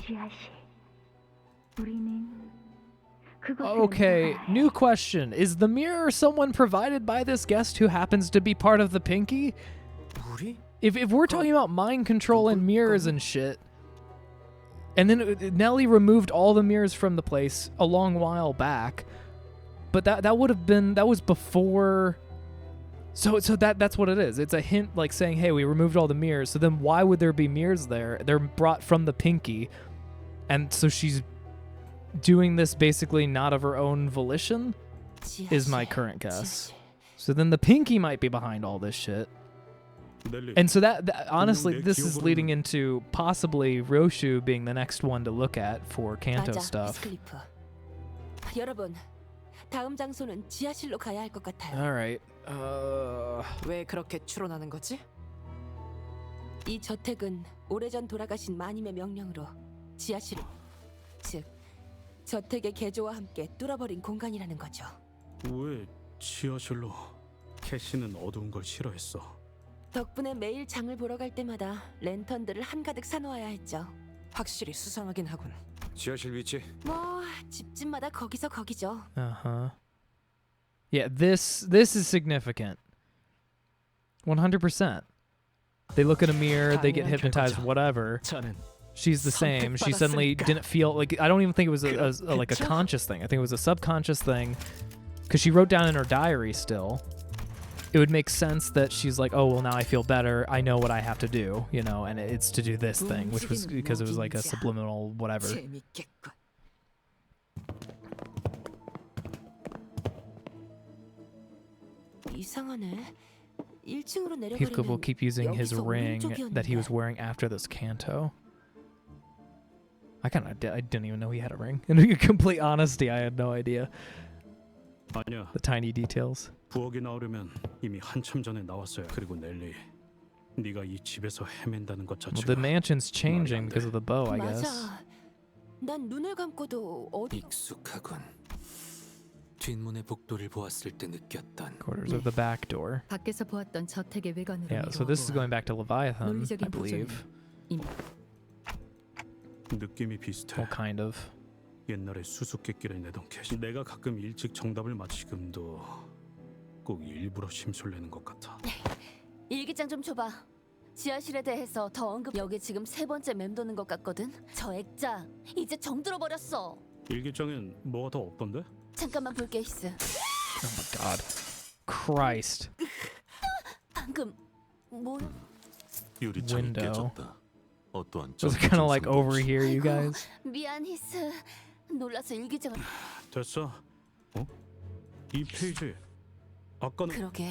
지하실. 우리는 Okay, new question. Is the mirror someone provided by this guest who happens to be part of the Pinky? If we're talking about mind control and mirrors and shit, and then Nellie removed all the mirrors from the place a long while back, but that would have been, that was before. So that's what it is. It's a hint like saying, hey, we removed all the mirrors. So then why would there be mirrors there? They're brought from the Pinky, and so she's doing this basically not of her own volition, is my current guess. So then the Pinky might be behind all this shit. And so that honestly, this is leading into possibly Roshu being the next one to look at for Kanto stuff. 여러분, 다음 장소는 지하실로 가야 할 것 같아요. All right. 왜 그렇게 추론하는 거지? 이 저택은 오래전 돌아가신 마님의 명령으로 지하실, 즉 저택의 개조와 함께 뚫어버린 공간이라는 거죠. 왜 지하실로? 캐시는 어두운 걸 싫어했어. 덕분에 매일 장을 보러 갈 때마다 랜턴들을 한가득 사놓아야 했죠. 확실히 수상하긴 하군. 지하실 위치. 뭐 집집마다 거기서 거기죠. Yeah, this is significant. 100%. They look in a mirror, they get hypnotized, whatever. She's the same. She suddenly didn't feel like, I don't even think it was like a conscious thing. I think it was a subconscious thing, because she wrote down in her diary still. It would make sense that she's like, oh, well, now I feel better. I know what I have to do, you know, and it's to do this thing, which was because it was like a subliminal whatever. Heathcliff will keep using his ring that he was wearing after this canto. I didn't even know he had a ring. In complete honesty, I had no idea. 아니야. The tiny details. 부엌에 나오려면 이미 한참 전에 나왔어요. 그리고 넬리, 네가 이 집에서 헤맨다는 것 Well, 자체가 the mansion's changing because of the bow, I guess. 맞아. 난 눈을 감고도 어디 익숙하군. 뒷문의 복도를 보았을 때 느꼈던 Quarters of the back door. 밖에서 보았던 저택의 외관으로 Yeah, so this is going back to Leviathan, I 논리적인 believe. 느낌이 비슷해. Well, kind of. 옛날에 수수께끼를 내던 캐시. 내가 가끔 일찍 정답을 맞히금도 꼭 일부러 심술내는 것 같아. 일기장 좀 줘봐. 지하실에 대해서 더 언급. 여기 지금 3번째 맴도는 것 같거든. 저 액자 이제 정들어 버렸어. 일기장엔 뭐가 더 없던데? 잠깐만 볼게 히스. Oh my god. Christ. 방금 뭐야? 유리창이 깨졌다. 어떠한 Was it kind of like over here, you guys? 미안 히스. 놀라서 일기장을. 됐어. 어? 이 페이지. 아까는 그러게.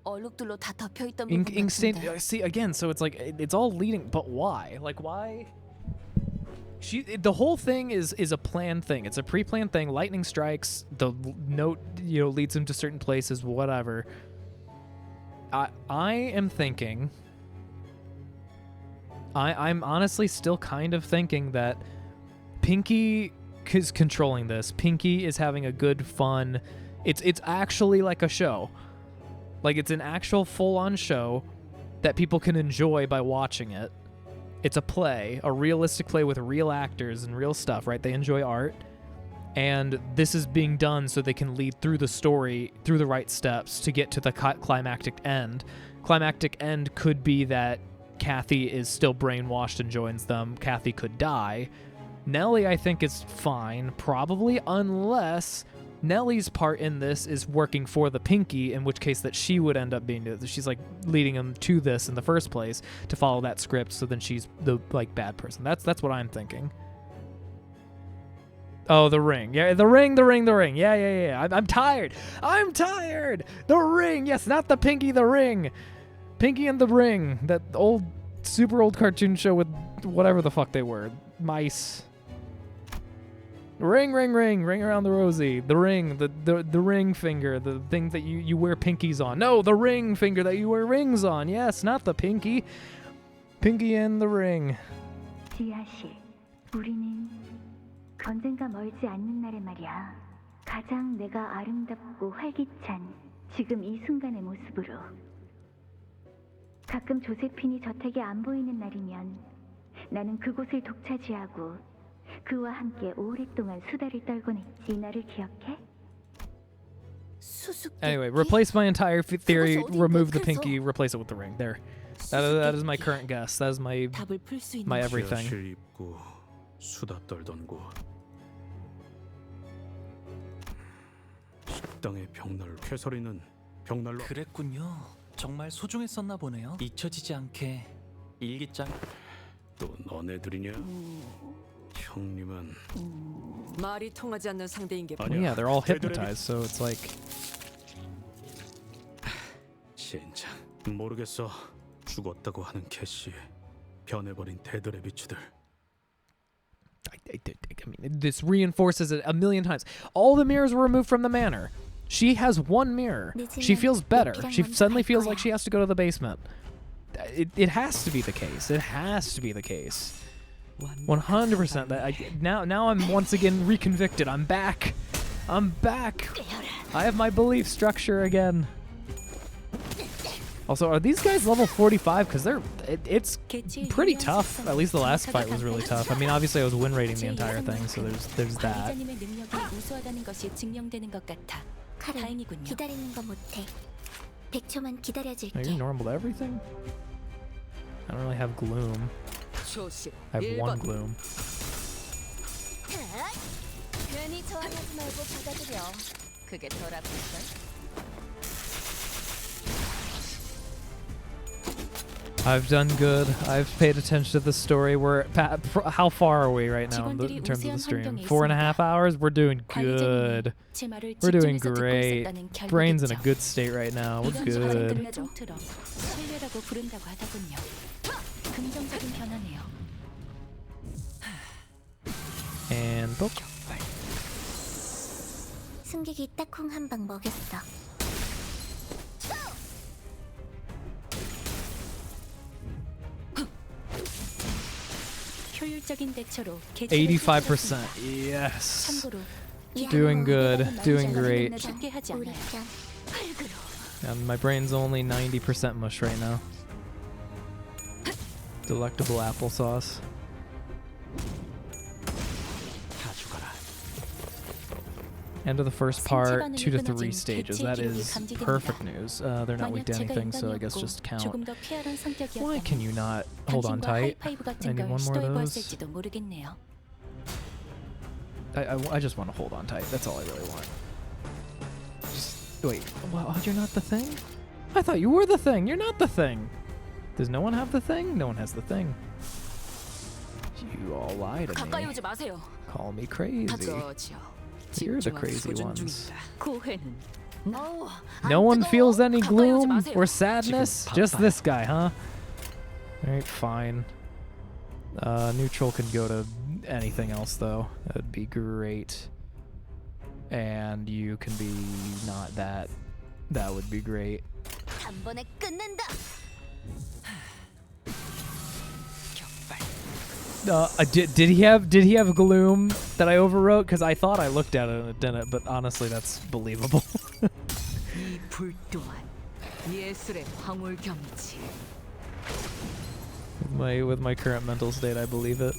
얼룩들로 다 덮여 있던 Ink 부분 stain. 같은데. See again. So it's like it's all leading, but why? Like why? The whole thing is a planned thing. It's a pre-planned thing. Lightning strikes. The note, you know, leads him to certain places. Whatever. I am thinking. I'm honestly still kind of thinking that Pinky is controlling this. Pinky is having a good fun. It's actually like a show. Like it's an actual full-on show that people can enjoy by watching it. It's a play, a realistic play with real actors and real stuff, right? They enjoy art. And this is being done so they can lead through the story through the right steps to get to the climactic end. Climactic end could be that Cathy is still brainwashed and joins them. Cathy could die. Nellie, I think, is fine, probably, unless Nellie's part in this is working for the Pinky, in which case that she would end up being, she's like leading him to this in the first place to follow that script, so then she's the like bad person. That's what I'm thinking. Oh, the ring. Yeah, the ring. Yeah. I'm tired. The ring. Yes, not the Pinky, the ring. Pinky and the Ring, that old, super old cartoon show with whatever the fuck they were. Mice. Ring around the rosy. The ring, the ring finger, the thing that you wear pinkies on. No, the ring finger that you wear rings on. Yes, not the pinky. Pinky and the ring. 지하실. 우리는 언젠가 멀지 않는 날에 말이야. 가장 내가 아름답고 활기찬 지금 이 순간의 모습으로. 가끔 조세핀이 저택에 안 보이는 날이면 나는 그곳을 독차지하고 그와 함께 오랫동안 수다를 떨곤 했지. 이 날을 기억해? Anyway, replace my entire theory, remove the pinky, replace it with the ring. There. That is my current guess. That is my everything. 지하실 입구, 수다 떨던 곳. 식당의 벽난로. 캐서린은 벽난로. 그랬군요. 정말 소중했었나 보네요. 잊혀지지 않게 일기장. 또 너네들이냐? 형님은 말이 통하지 않는 상대인 게 Well, yeah, they're all hypnotized, so it's like. 진짜 모르겠어. 죽었다고 하는 캐시, 변해버린 데드레비츠들. I mean, this reinforces it a million times. All the mirrors were removed from the manor. She has one mirror. She feels better. She suddenly feels like she has to go to the basement. It has to be the case. It has to be the case. 100%. Now I'm once again reconvicted. I'm back. I have my belief structure again. Also, are these guys level 45? Because it's pretty tough. At least the last fight was really tough. I mean, obviously I was win rating the entire thing, so there's that. 기다리는 거 못해. 100초만 기다려줄게. Are you normal to everything? I don't really have gloom. I have one gloom. 괜히 저항하지 말고 받아들여. 그게 덜 아플걸? I've done good. I've paid attention to the story. How far are we right now in terms of the stream? 4.5 hours? We're doing good. We're doing great. Brain's in a good state right now. We're good. 신뢰라고 부른다고 하더군요. 긍정적인 변화네요. And boop. 승객이 딱콩 한 방 먹였어. 효율적인 대처로 85%. Yes. Doing good. Doing great. And my brain's only 90% mush right now. Delectable applesauce. End of the first part, 2 to 3 stages. That is perfect news. They're not weak to anything, so I guess just count. Why can you not hold on tight? I need one more of those. I just want to hold on tight. That's all I really want. Just wait. Wow, you're not the thing? I thought you were the thing. You're not the thing. Does no one have the thing? No one has the thing. You all lie to me. Call me crazy. You're the crazy ones. No one feels any gloom or sadness? Just this guy, huh? Alright, fine. Neutral can go to anything else, though. That'd be great. And you can be not that. That would be great. Did he have gloom that I overwrote? Because I thought I looked at it and it didn't, but honestly, that's believable. With my current mental state, I believe it.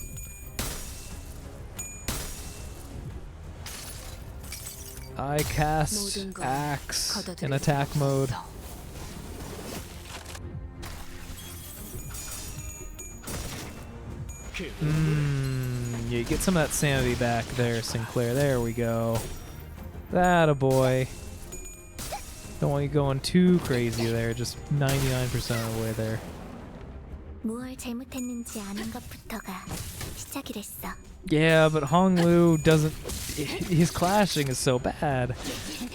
I cast Axe in attack mode. You get some of that sanity back there, Sinclair. There we go. That a boy. Don't want you going too crazy there. Just 99% of the way there. 뭘 잘못했는지 아는 것부터가 시작이랬어. Yeah, but Honglu doesn't. His clashing is so bad,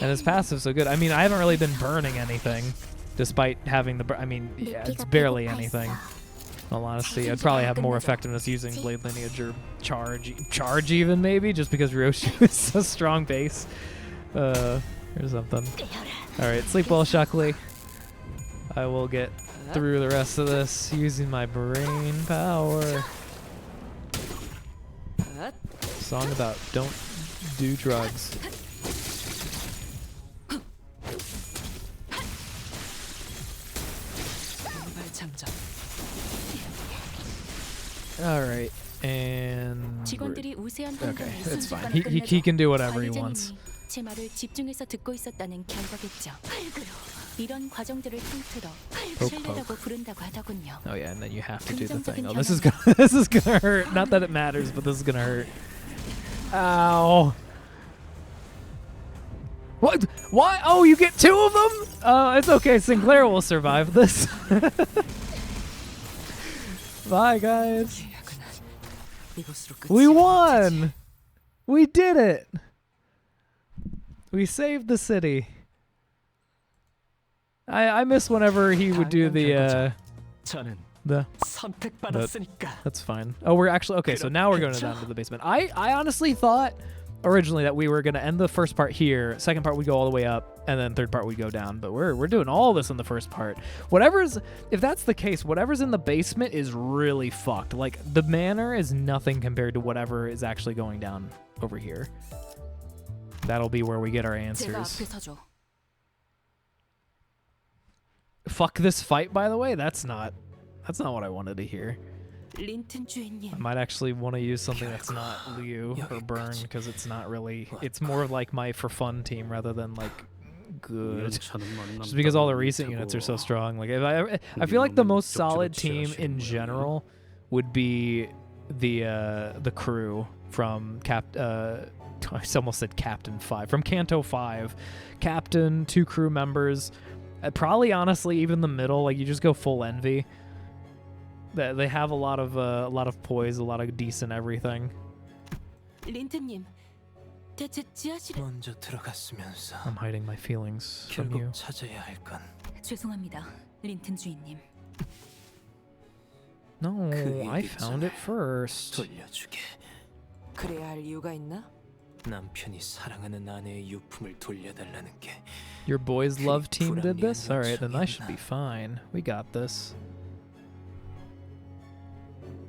and his passive's so good. I mean, I haven't really been burning anything, despite having the. I mean, yeah, it's barely anything. In all honesty, I'd probably have more effectiveness using Blade Lineage or Charge even maybe, just because Ryoshu is so strong base, or something. All right, sleep well, Shockley. I will get through the rest of this using my brain power. Song about don't do drugs. All right, and okay, it's fine. He can do whatever he wants. 제 말을 집중해서 듣고 있었다는 결과겠죠. 이런 과정들을 통틀어 신뢰라고 부른다고 하더군요. Oh yeah, and then you have to do the thing. Oh, this is gonna hurt. Not that it matters, but this is gonna hurt. Ow. What? Why? Oh, you get 2 of them? It's okay. Sinclair will survive this. Bye, guys. We won! We did it! We saved the city. I miss whenever he would do the that's fine. Oh, we're actually okay, so now we're going down to the basement. I honestly thought originally that we were going to end the first part here, second part would go all the way up, and then third part would go down, but we're doing all this in the first part. If that's the case, whatever's in the basement is really fucked. Like, the manor is nothing compared to whatever is actually going down over here. That'll be where we get our answers. Fuck this fight, by the way. That's not what I wanted to hear. I might actually want to use something that's not Liu or Burn, because it's not really. It's more like my for fun team rather than like good. Just because all the recent units are so strong. Like, I feel like the most solid team in general would be the crew from I almost said Captain 5. From Canto 5. Captain, 2 crew members. Probably, honestly, even the middle. Like, you just go full Envy. They have a lot of poise, a lot of decent everything. 린트님, 대체 지하실에 먼저 들어갔으면서 I'm hiding my feelings from 결국 you. 찾아야 할 건 죄송합니다, 린튼 주인님. No, I found it first. 돌려주게. 그래야 할 이유가 있나? 남편이 사랑하는 아내의 유품을 돌려달라는 게. Your boys' love team did this? Alright, then I should be fine. We got this.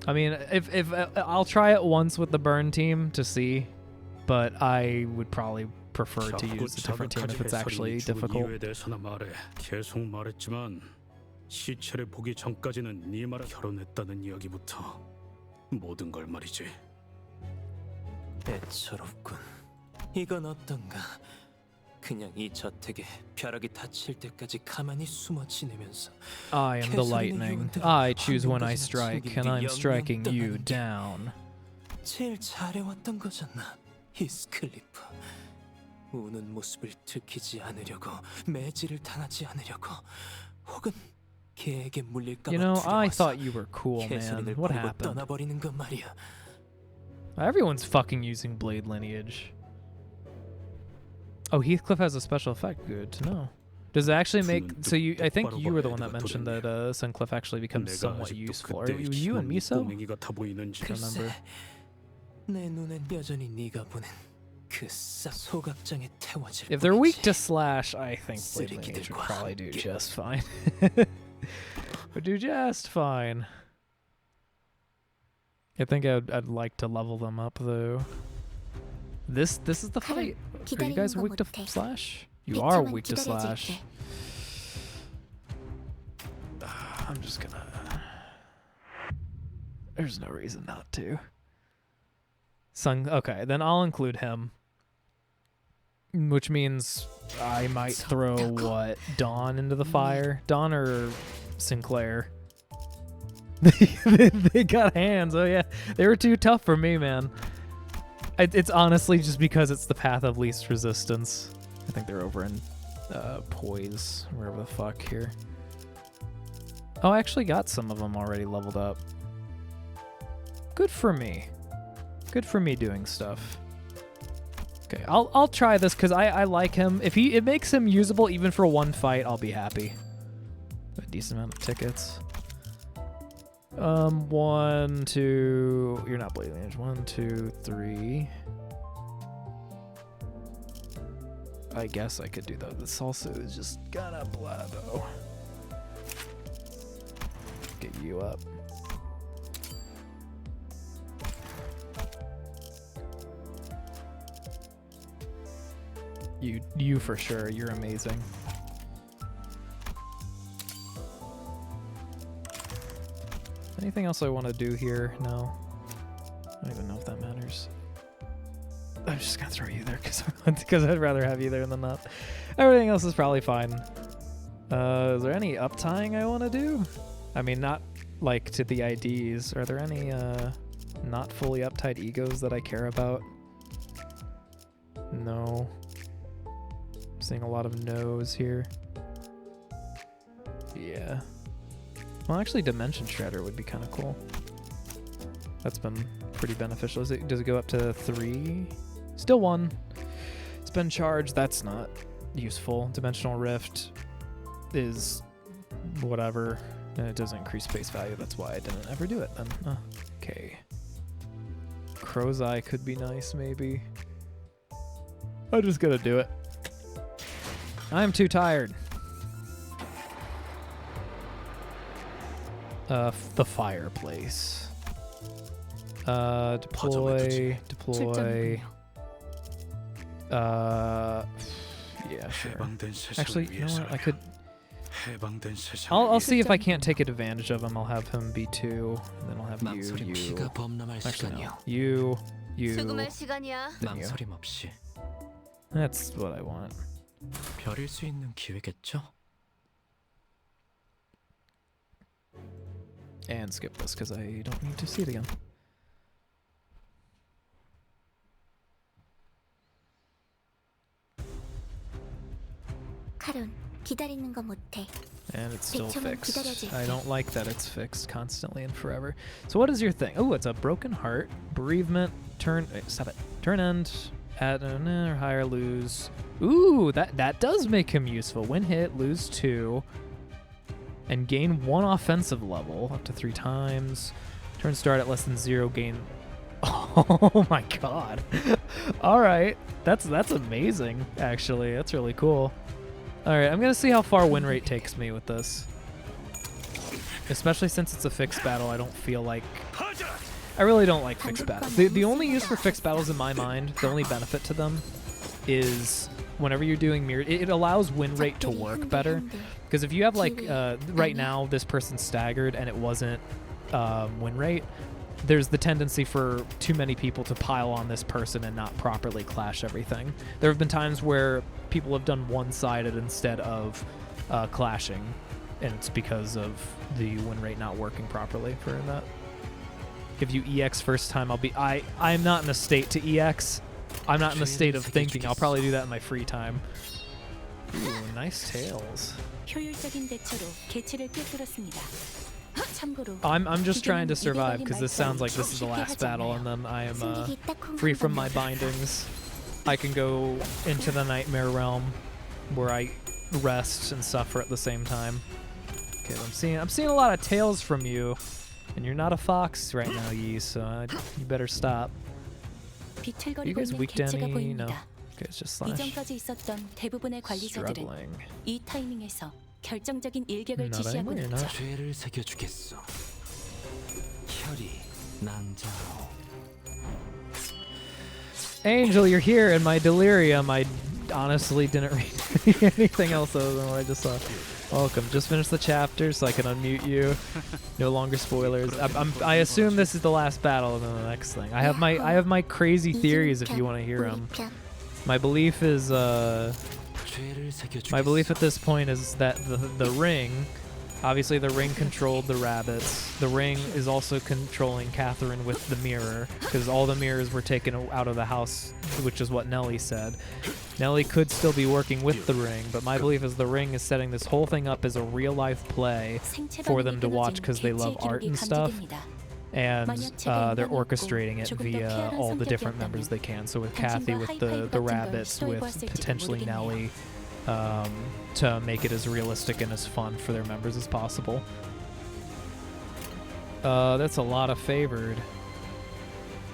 I mean, if I'll try it once with the burn team to see, but I would probably prefer to use a different team if it's actually difficult. 계속 말했지만 시체를 보기 전까지는 네 말에 결혼했다는 이야기부터 모든 걸 말이지. 애처롭군. 이건 어떤가? 그냥 이 저택에 벼락이 닫힐 때까지 가만히 숨어 지내면서 I am the lightning. I choose when I strike, and I'm striking you down. 제일 잘해왔던 거잖아, 히스클리프. 우는 모습을 들키지 않으려고, 매질을 당하지 않으려고, 혹은 개에게 물릴까 봐 You know, I 두려워서 thought you were cool, man. 캐서린을 What 버리고 happened? 떠나버리는 거 말이야. Everyone's fucking using Blade Lineage. Oh, Heathcliff has a special effect. Good to know. Does it actually make... So you... I think you were the one that mentioned that Suncliff actually becomes somewhat useful. Are you and Miso? 글쎄, 내 눈엔 여전히 네가 보낸 그 소각장에 태워질 If they're weak to slash, I think Blade Lineage would probably do just fine. Would do just fine. I think I'd like to level them up though. This is the fight. Are you guys weak to slash? You are weak to slash. I'm just gonna... There's no reason not to. Okay, then I'll include him. Which means I might throw, what, Dawn into the fire? Dawn or Sinclair? They got hands, oh yeah. They were too tough for me, man. It's honestly just because it's the path of least resistance. I think they're over in Poise, wherever the fuck here. Oh, I actually got some of them already leveled up. Good for me. Good for me doing stuff. Okay, I'll try this because I like him. If it makes him usable even for one fight, I'll be happy. A decent amount of tickets. 1, 2. You're not Blade Lineage. 1, 2, 3. I guess I could do that. This also is just gonna blah though. Get you up. You for sure. You're amazing. Anything else I want to do here? No. I don't even know if that matters. I'm just gonna throw you there because I'd rather have you there than not. Everything else is probably fine. Is there any uptying I want to do? I mean, not like to the IDs. Are there any not fully uptied egos that I care about? No. I'm seeing a lot of no's here. Yeah. Well, actually, Dimension Shredder would be kind of cool. That's been pretty beneficial. Does it go up to 3? Still 1. It's been charged. That's not useful. Dimensional Rift is whatever. And it doesn't increase space value. That's why I didn't ever do it then. Okay. Crow's Eye could be nice, maybe. I'm just gonna do it. I'm too tired. The fireplace. Deploy. Yeah, sure. Actually, you know what? I could. I'll see if I can't take advantage of him. I'll have him be 2, and then I'll have you. Actually, no. You. 수금할 시간이야. Then you. That's what I want. 별일 수 있는 기회겠죠? And skip this because I don't need to see it again. 카론, 기다리는 거 못해. And it's still 대충은 fixed. 기다려줄게. I don't like that it's fixed constantly and forever. So what is your thing? Oh, it's a broken heart, bereavement, turn. Wait, stop it. Turn end, add or higher, lose. Ooh, that does make him useful. Win hit, lose 2, and gain 1 offensive level up to 3 times. Turn start at less than 0, gain. Oh my god. All right, that's amazing. Actually, that's really cool. Alright, I'm gonna see how far win rate takes me with this. Especially since it's a fixed battle, I don't feel like... I really don't like fixed battles. The only use for fixed battles in my mind, the only benefit to them, is whenever you're doing mirror, it allows win rate to work better. Because if you have like, right now this person's staggered and it wasn't win rate, there's the tendency for too many people to pile on this person and not properly clash everything. There have been times where people have done one-sided instead of clashing, and it's because of the win rate not working properly for that. If you EX first time, I'm not in a state to EX. I'm not in the state of thinking. I'll probably do that in my free time. Ooh, nice tails. 효율적인 대처로 개체를 꿰뚫었습니다. 참고로 I'm just trying to survive because this sounds like this is the last battle, and then I am free from my bindings. I can go into the nightmare realm where I rest and suffer at the same time. Okay, I'm seeing a lot of tails from you, and you're not a fox right now, Yi, so you better stop. You 비틀거리고 guys 있는 weak to 개체가 any? No. 보입니다. Okay, it's just slash. 이전까지 있었던 대부분의 관리자들은 Struggling. 이 타이밍에서 결정적인 일격을 Not 지시하고 anymore, you're 있죠. not. 죄를 새겨주겠어. 혈이 난자오. Angel, you're here in my delirium. I honestly didn't read anything else other than what I just saw. Welcome. Just finished the chapter so I can unmute you. No longer spoilers. I assume this is the last battle and then the next thing. I have my crazy theories if you want to hear them. My belief is my belief at this point is that the ring, obviously the ring controlled the rabbits. The ring is also controlling Catherine with the mirror, because all the mirrors were taken out of the house, which is what Nellie said. Nellie could still be working with the ring, but my belief is the ring is setting this whole thing up as a real-life play for them to watch because they love art and stuff. And they're orchestrating it via all the different members they can. So with Cathy, with the rabbits, with potentially Nellie, to make it as realistic and as fun for their members as possible. That's a lot of favored.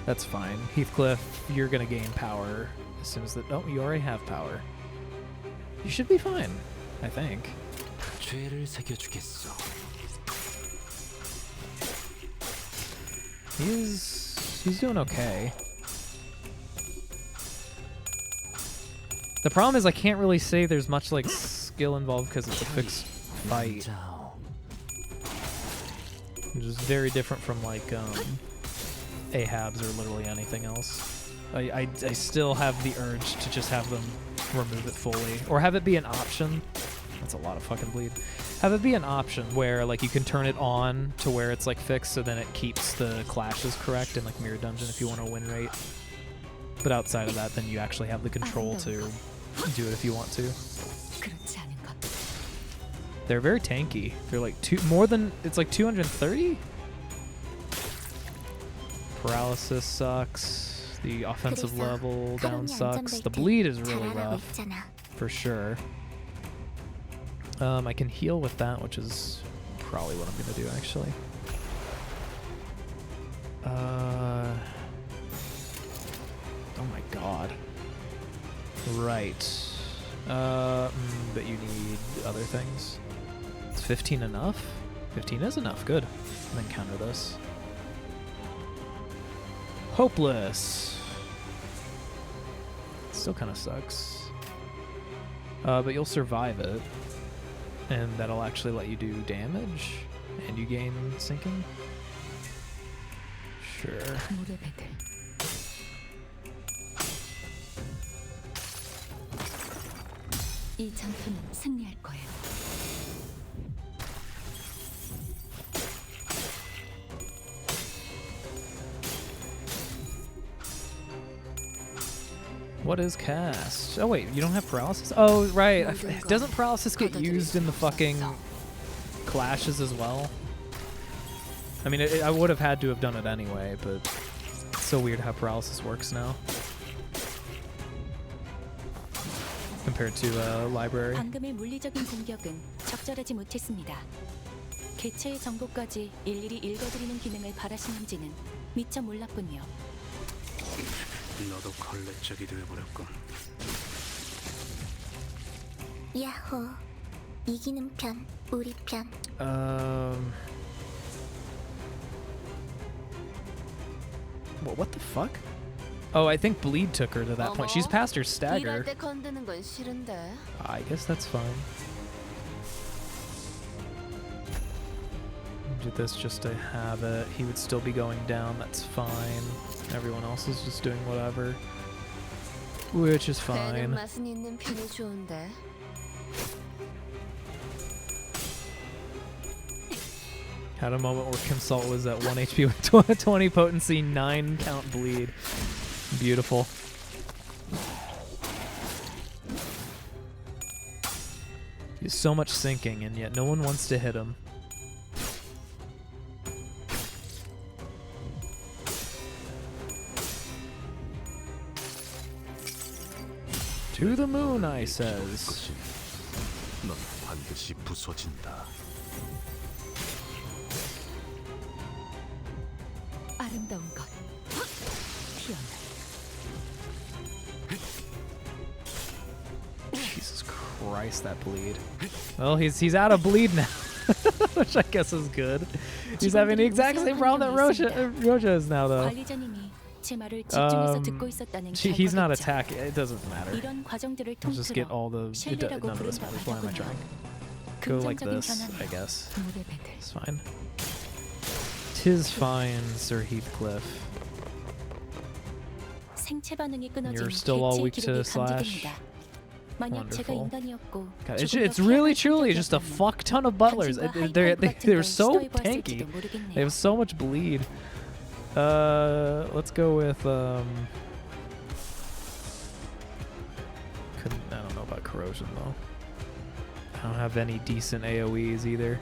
That's fine. Heathcliff, you're gonna gain power as soon as oh, you already have power. You should be fine, I think. 죄를 새겨주겠어. He's doing okay. The problem is I can't really say there's much like skill involved because it's a fixed fight. Which is very different from like Ahab's or literally anything else. I still have the urge to just have them remove it fully. Or have it be an option. That's a lot of fucking bleed. Have it be an option where like you can turn it on to where it's like fixed so then it keeps the clashes correct in like Mirror Dungeon if you want to win rate. But outside of that, then you actually have the control to do it if you want to. They're very tanky. They're like it's like 230? Paralysis sucks. The offensive level down sucks. The bleed is really rough, for sure. I can heal with that, which is probably what I'm gonna do, actually. Oh my god. Right. But you need other things. Is 15 enough? 15 is enough, good. And then counter this. Hopeless. Still kind of sucks. But you'll survive it. And that'll actually let you do damage. And you gain sinking. Sure. 이 전투는 승리할 거예요. What is cast? Oh wait, you don't have paralysis? Oh right, doesn't paralysis get used in the fucking clashes as well? I mean, I would have had to have done it anyway, but it's so weird how paralysis works now compared to library. 방금의 물리적인 공격은 적절하지 못했습니다. 개체의 정보까지 일일이 읽어드리는 기능을 바라시는지는 미처 몰랐군요. 너도 걸레짝이 되어버렸군. 야호. 이기는 편, 우리 편. What the fuck? Oh, I think Bleed took her to that point. She's past her stagger. 일할 때 건드는 건 싫은데. I guess that's fine. Did this just to have it. He would still be going down. That's fine. Everyone else is just doing whatever, which is fine. 맛은 있는 편이 좋은데. Had a moment where Consult was at 1 HP with 20 potency, 9 count bleed. Beautiful. He's so much sinking, and yet no one wants to hit him. To the moon, I says. 넌 반드시 부서진다. 아름다운 것. Jesus Christ, that bleed. Well, he's out of bleed now, which I guess is good. He's having the exact same problem that Roja is now, though. He's not attacking. It doesn't matter. I'll just get all the. None of this matters. Why am I trying? Go like this, I guess. It's fine. 'Tis fine, Sir Heathcliff. You're still all weak to slash. Wonderful. God, it's really truly just a fuck ton of butlers. They're so tanky. They have so much bleed. Let's go with I don't know about corrosion though. I don't have any decent AoEs either.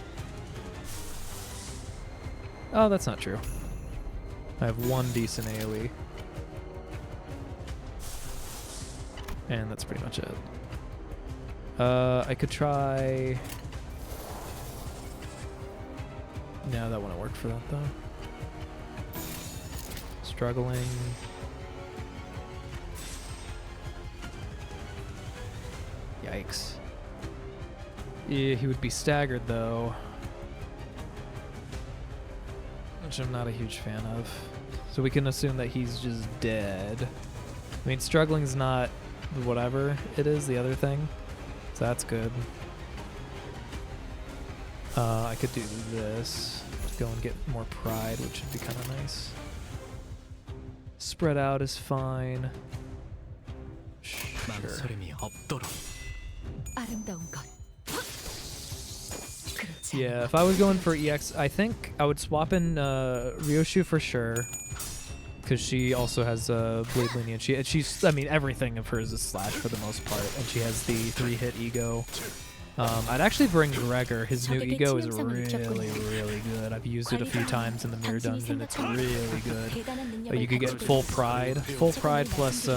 Oh, that's not true. I have one decent AoE. And that's pretty much it. I could try... No, that wouldn't work for that though. Struggling. Yikes. Yeah, he would be staggered though, which I'm not a huge fan of. So we can assume that he's just dead. I mean, struggling's not whatever it is, the other thing. So that's good. I could do this. Go and get more pride, which would be kind of nice. Spread out is fine. Sure. Yeah, if I was going for EX, I think I would swap in Ryoshu for sure, because she also has bleed lineage. She's, I mean, everything of hers is slash for the most part, and she has the 3-hit ego. I'd actually bring Gregor. His new ego is really, really good. I've used it a few times in the mirror dungeon. It's really good. You could get full pride plus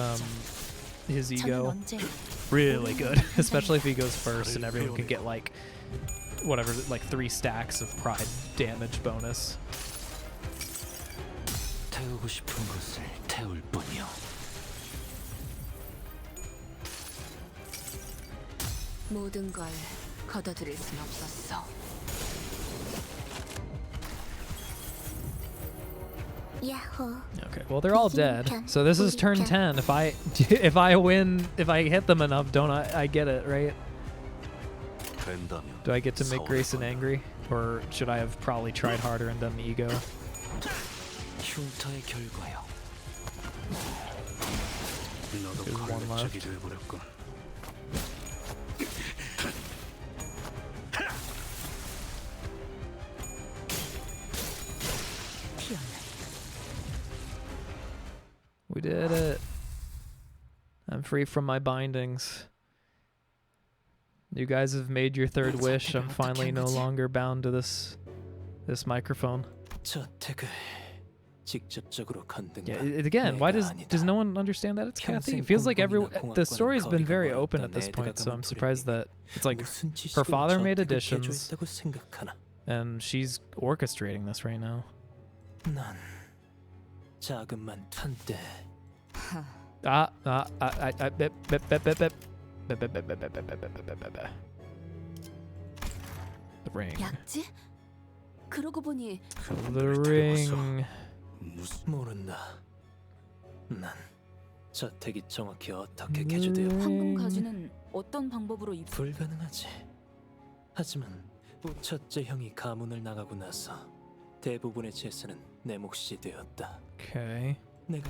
his ego. Really good, especially if he goes first, and everyone can get like whatever, like 3 stacks of pride damage bonus. 태우고 싶은 것을 태울 뿐이요. 모든 걸 걷어들일 순 없었어. Okay, well they're all dead. So this is turn 10. If I win, if I hit them enough, don't I get it, right? Do I get to make Grayson angry? Or should I have probably tried harder and done the ego? 흉터의 결과요. 너도 걸레짝이 되어버렸군. did it. I'm free from my bindings. You guys have made your third wish. I'm finally no longer bound to this microphone. Yeah, again, why does no one understand that it's Cathy? It feels like the story's been very open at this point, so I'm surprised that it's like her father made additions, and she's orchestrating this right now. The ring. 약지? 그러고 보니 The ring. 모른다. 난 저택이 정확히 어떻게 개조되어 황금 가지는 어떤 방법으로 불가능하지. 하지만 첫째 형이 가문을 나가고 나서 대부분의 재산은 내 몫이 되었다. Okay. 내가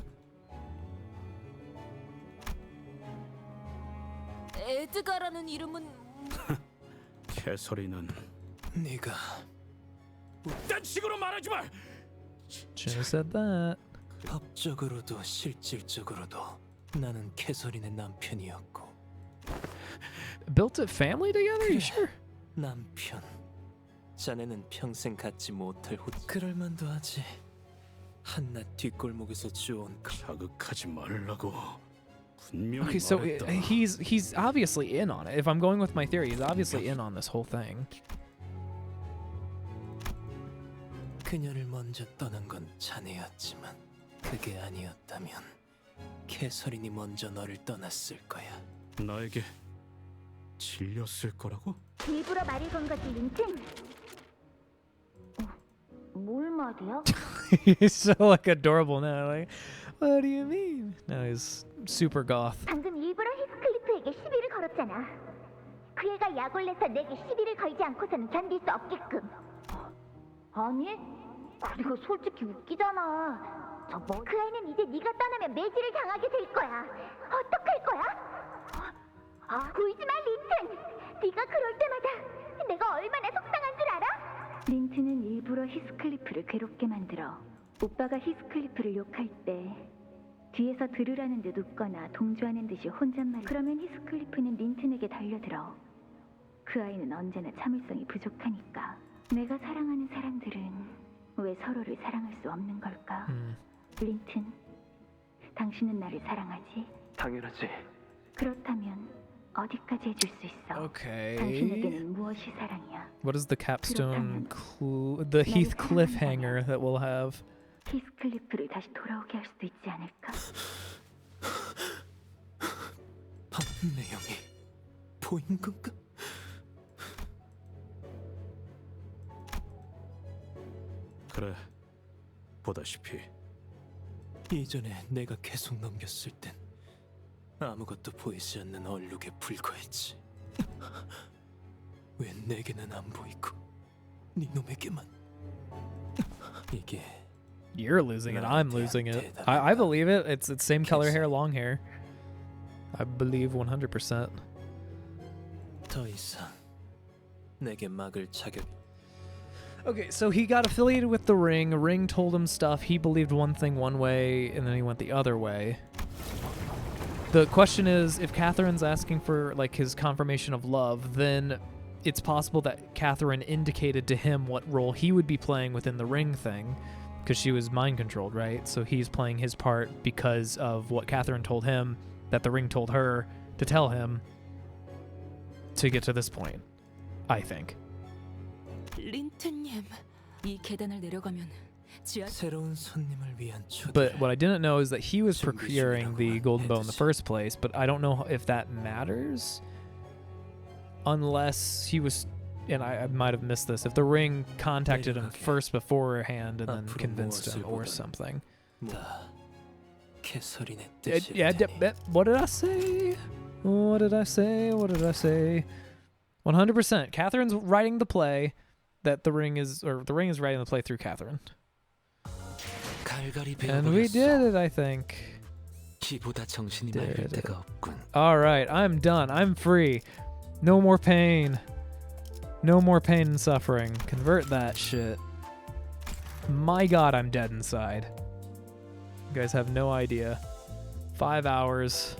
에드가라는 이름은 캐서린은 네가 딴 식으로 말하지 마. Should have said that. 법적으로도 실질적으로도 나는 캐서린의 남편이었고. Built a family together? You sure? 남편. 자네는 평생 갖지 못할 그럴 만도 하지. 한낱 뒷골목에서 주워온 자극하지 말라고. 분명히 Okay, so 말했다. he's obviously in on it. If I'm going with my theory, he's obviously in on this whole thing. 그녀를 먼저 떠난 건 자네였지만 그게 아니었다면 캐서린이 먼저 너를 떠났을 거야. 나에게 질렸을 거라고? 일부러 말을 건 거지, 린튼? 뭘 말이야? He's so like adorable now. Like, what do you mean? No, he's super goth. 방금 일부러 히스클리프에게 시비를 걸었잖아. 그 애가 약을 내서 내게 시비를 걸지 않고서는 견딜 수 없게끔. 아니? 그리고 솔직히 웃기잖아. 그 애는 이제 네가 떠나면 매질을 당하게 될 거야. 어떡할 거야? 울지 마, 린튼. 네가 그럴 때마다 내가 얼마나 속상한 줄 알아? 린튼은 일부러 히스클리프를 괴롭게 만들어. 오빠가 히스클리프를 욕할 때 뒤에서 들으라는 듯 웃거나 동조하는 듯이 혼잣말. 그러면 히스클리프는 린튼에게 달려들어. 그 아이는 언제나 참을성이 부족하니까. 내가 사랑하는 사람들은 왜 서로를 사랑할 수 없는 걸까? 린튼, 당신은 나를 사랑하지? 당연하지. 그렇다면 어디까지 해줄 수 있어? Okay. 당신에게는 무엇이 사랑이야? What is the capstone the Heath cliffhanger that we'll have? 히스클리프를 다시 돌아오게 할 수도 있지 않을까? 방금 내용이 보인 건가? 그래, 보다시피 이전에 내가 계속 넘겼을 땐 아무것도 보이지 않는 얼룩에 불과했지. 왜 내게는 안 보이고 네 놈에게만? 이게 You're losing it. I'm losing it. I believe it. It's same color hair, long hair. I believe 100%. 더 이상 내게 막을 자격. Okay, so he got affiliated with the Ring. Ring told him stuff. He believed one thing one way, and then he went the other way. The question is, if Catherine's asking for like his confirmation of love, then it's possible that Catherine indicated to him what role he would be playing within the Ring thing, because she was mind controlled, right? So he's playing his part because of what Catherine told him, that the Ring told her to tell him to get to this point, I think. 린튼님, 이 계단을 내려가면 새로운 손님을 위한 초대. But what I didn't know is that he was procuring the golden bow in the first place, but I don't know if that matters. Unless he was, and I might have missed this, if the Ring contacted him first beforehand and then convinced him or something. What did I say? What did I say? What did I say? 100%. Catherine's writing the play that the Ring is writing the play through Catherine. And we did it, I think. Alright, I'm done. I'm free. No more pain. No more pain and suffering. Convert that shit. My god, I'm dead inside. You guys have no idea. 5 hours.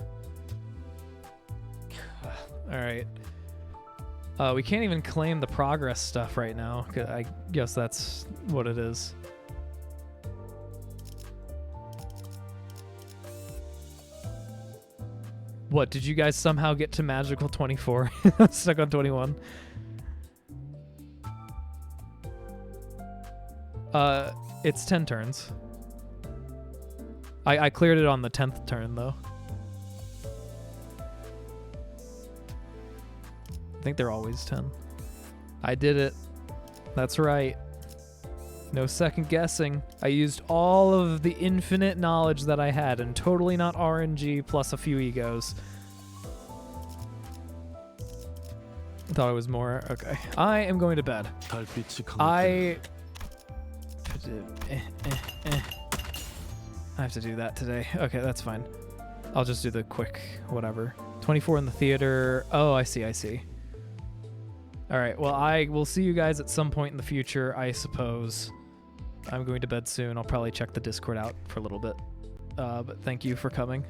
All right. We can't even claim the progress stuff right now. I guess that's what it is. What, did you guys somehow get to magical 24? I'm stuck on 21. It's 10 turns. I cleared it on the 10th turn, though. I think they're always 10. I did it. That's right. No second guessing. I used all of the infinite knowledge that I had, and totally not RNG plus a few egos. I thought it was more. Okay. I am going to bed. I have to do that today. Okay, that's fine. I'll just do the quick whatever. 24 in the theater. Oh, I see. All right, well, I will see you guys at some point in the future, I suppose. I'm going to bed soon. I'll probably check the Discord out for a little bit. But thank you for coming.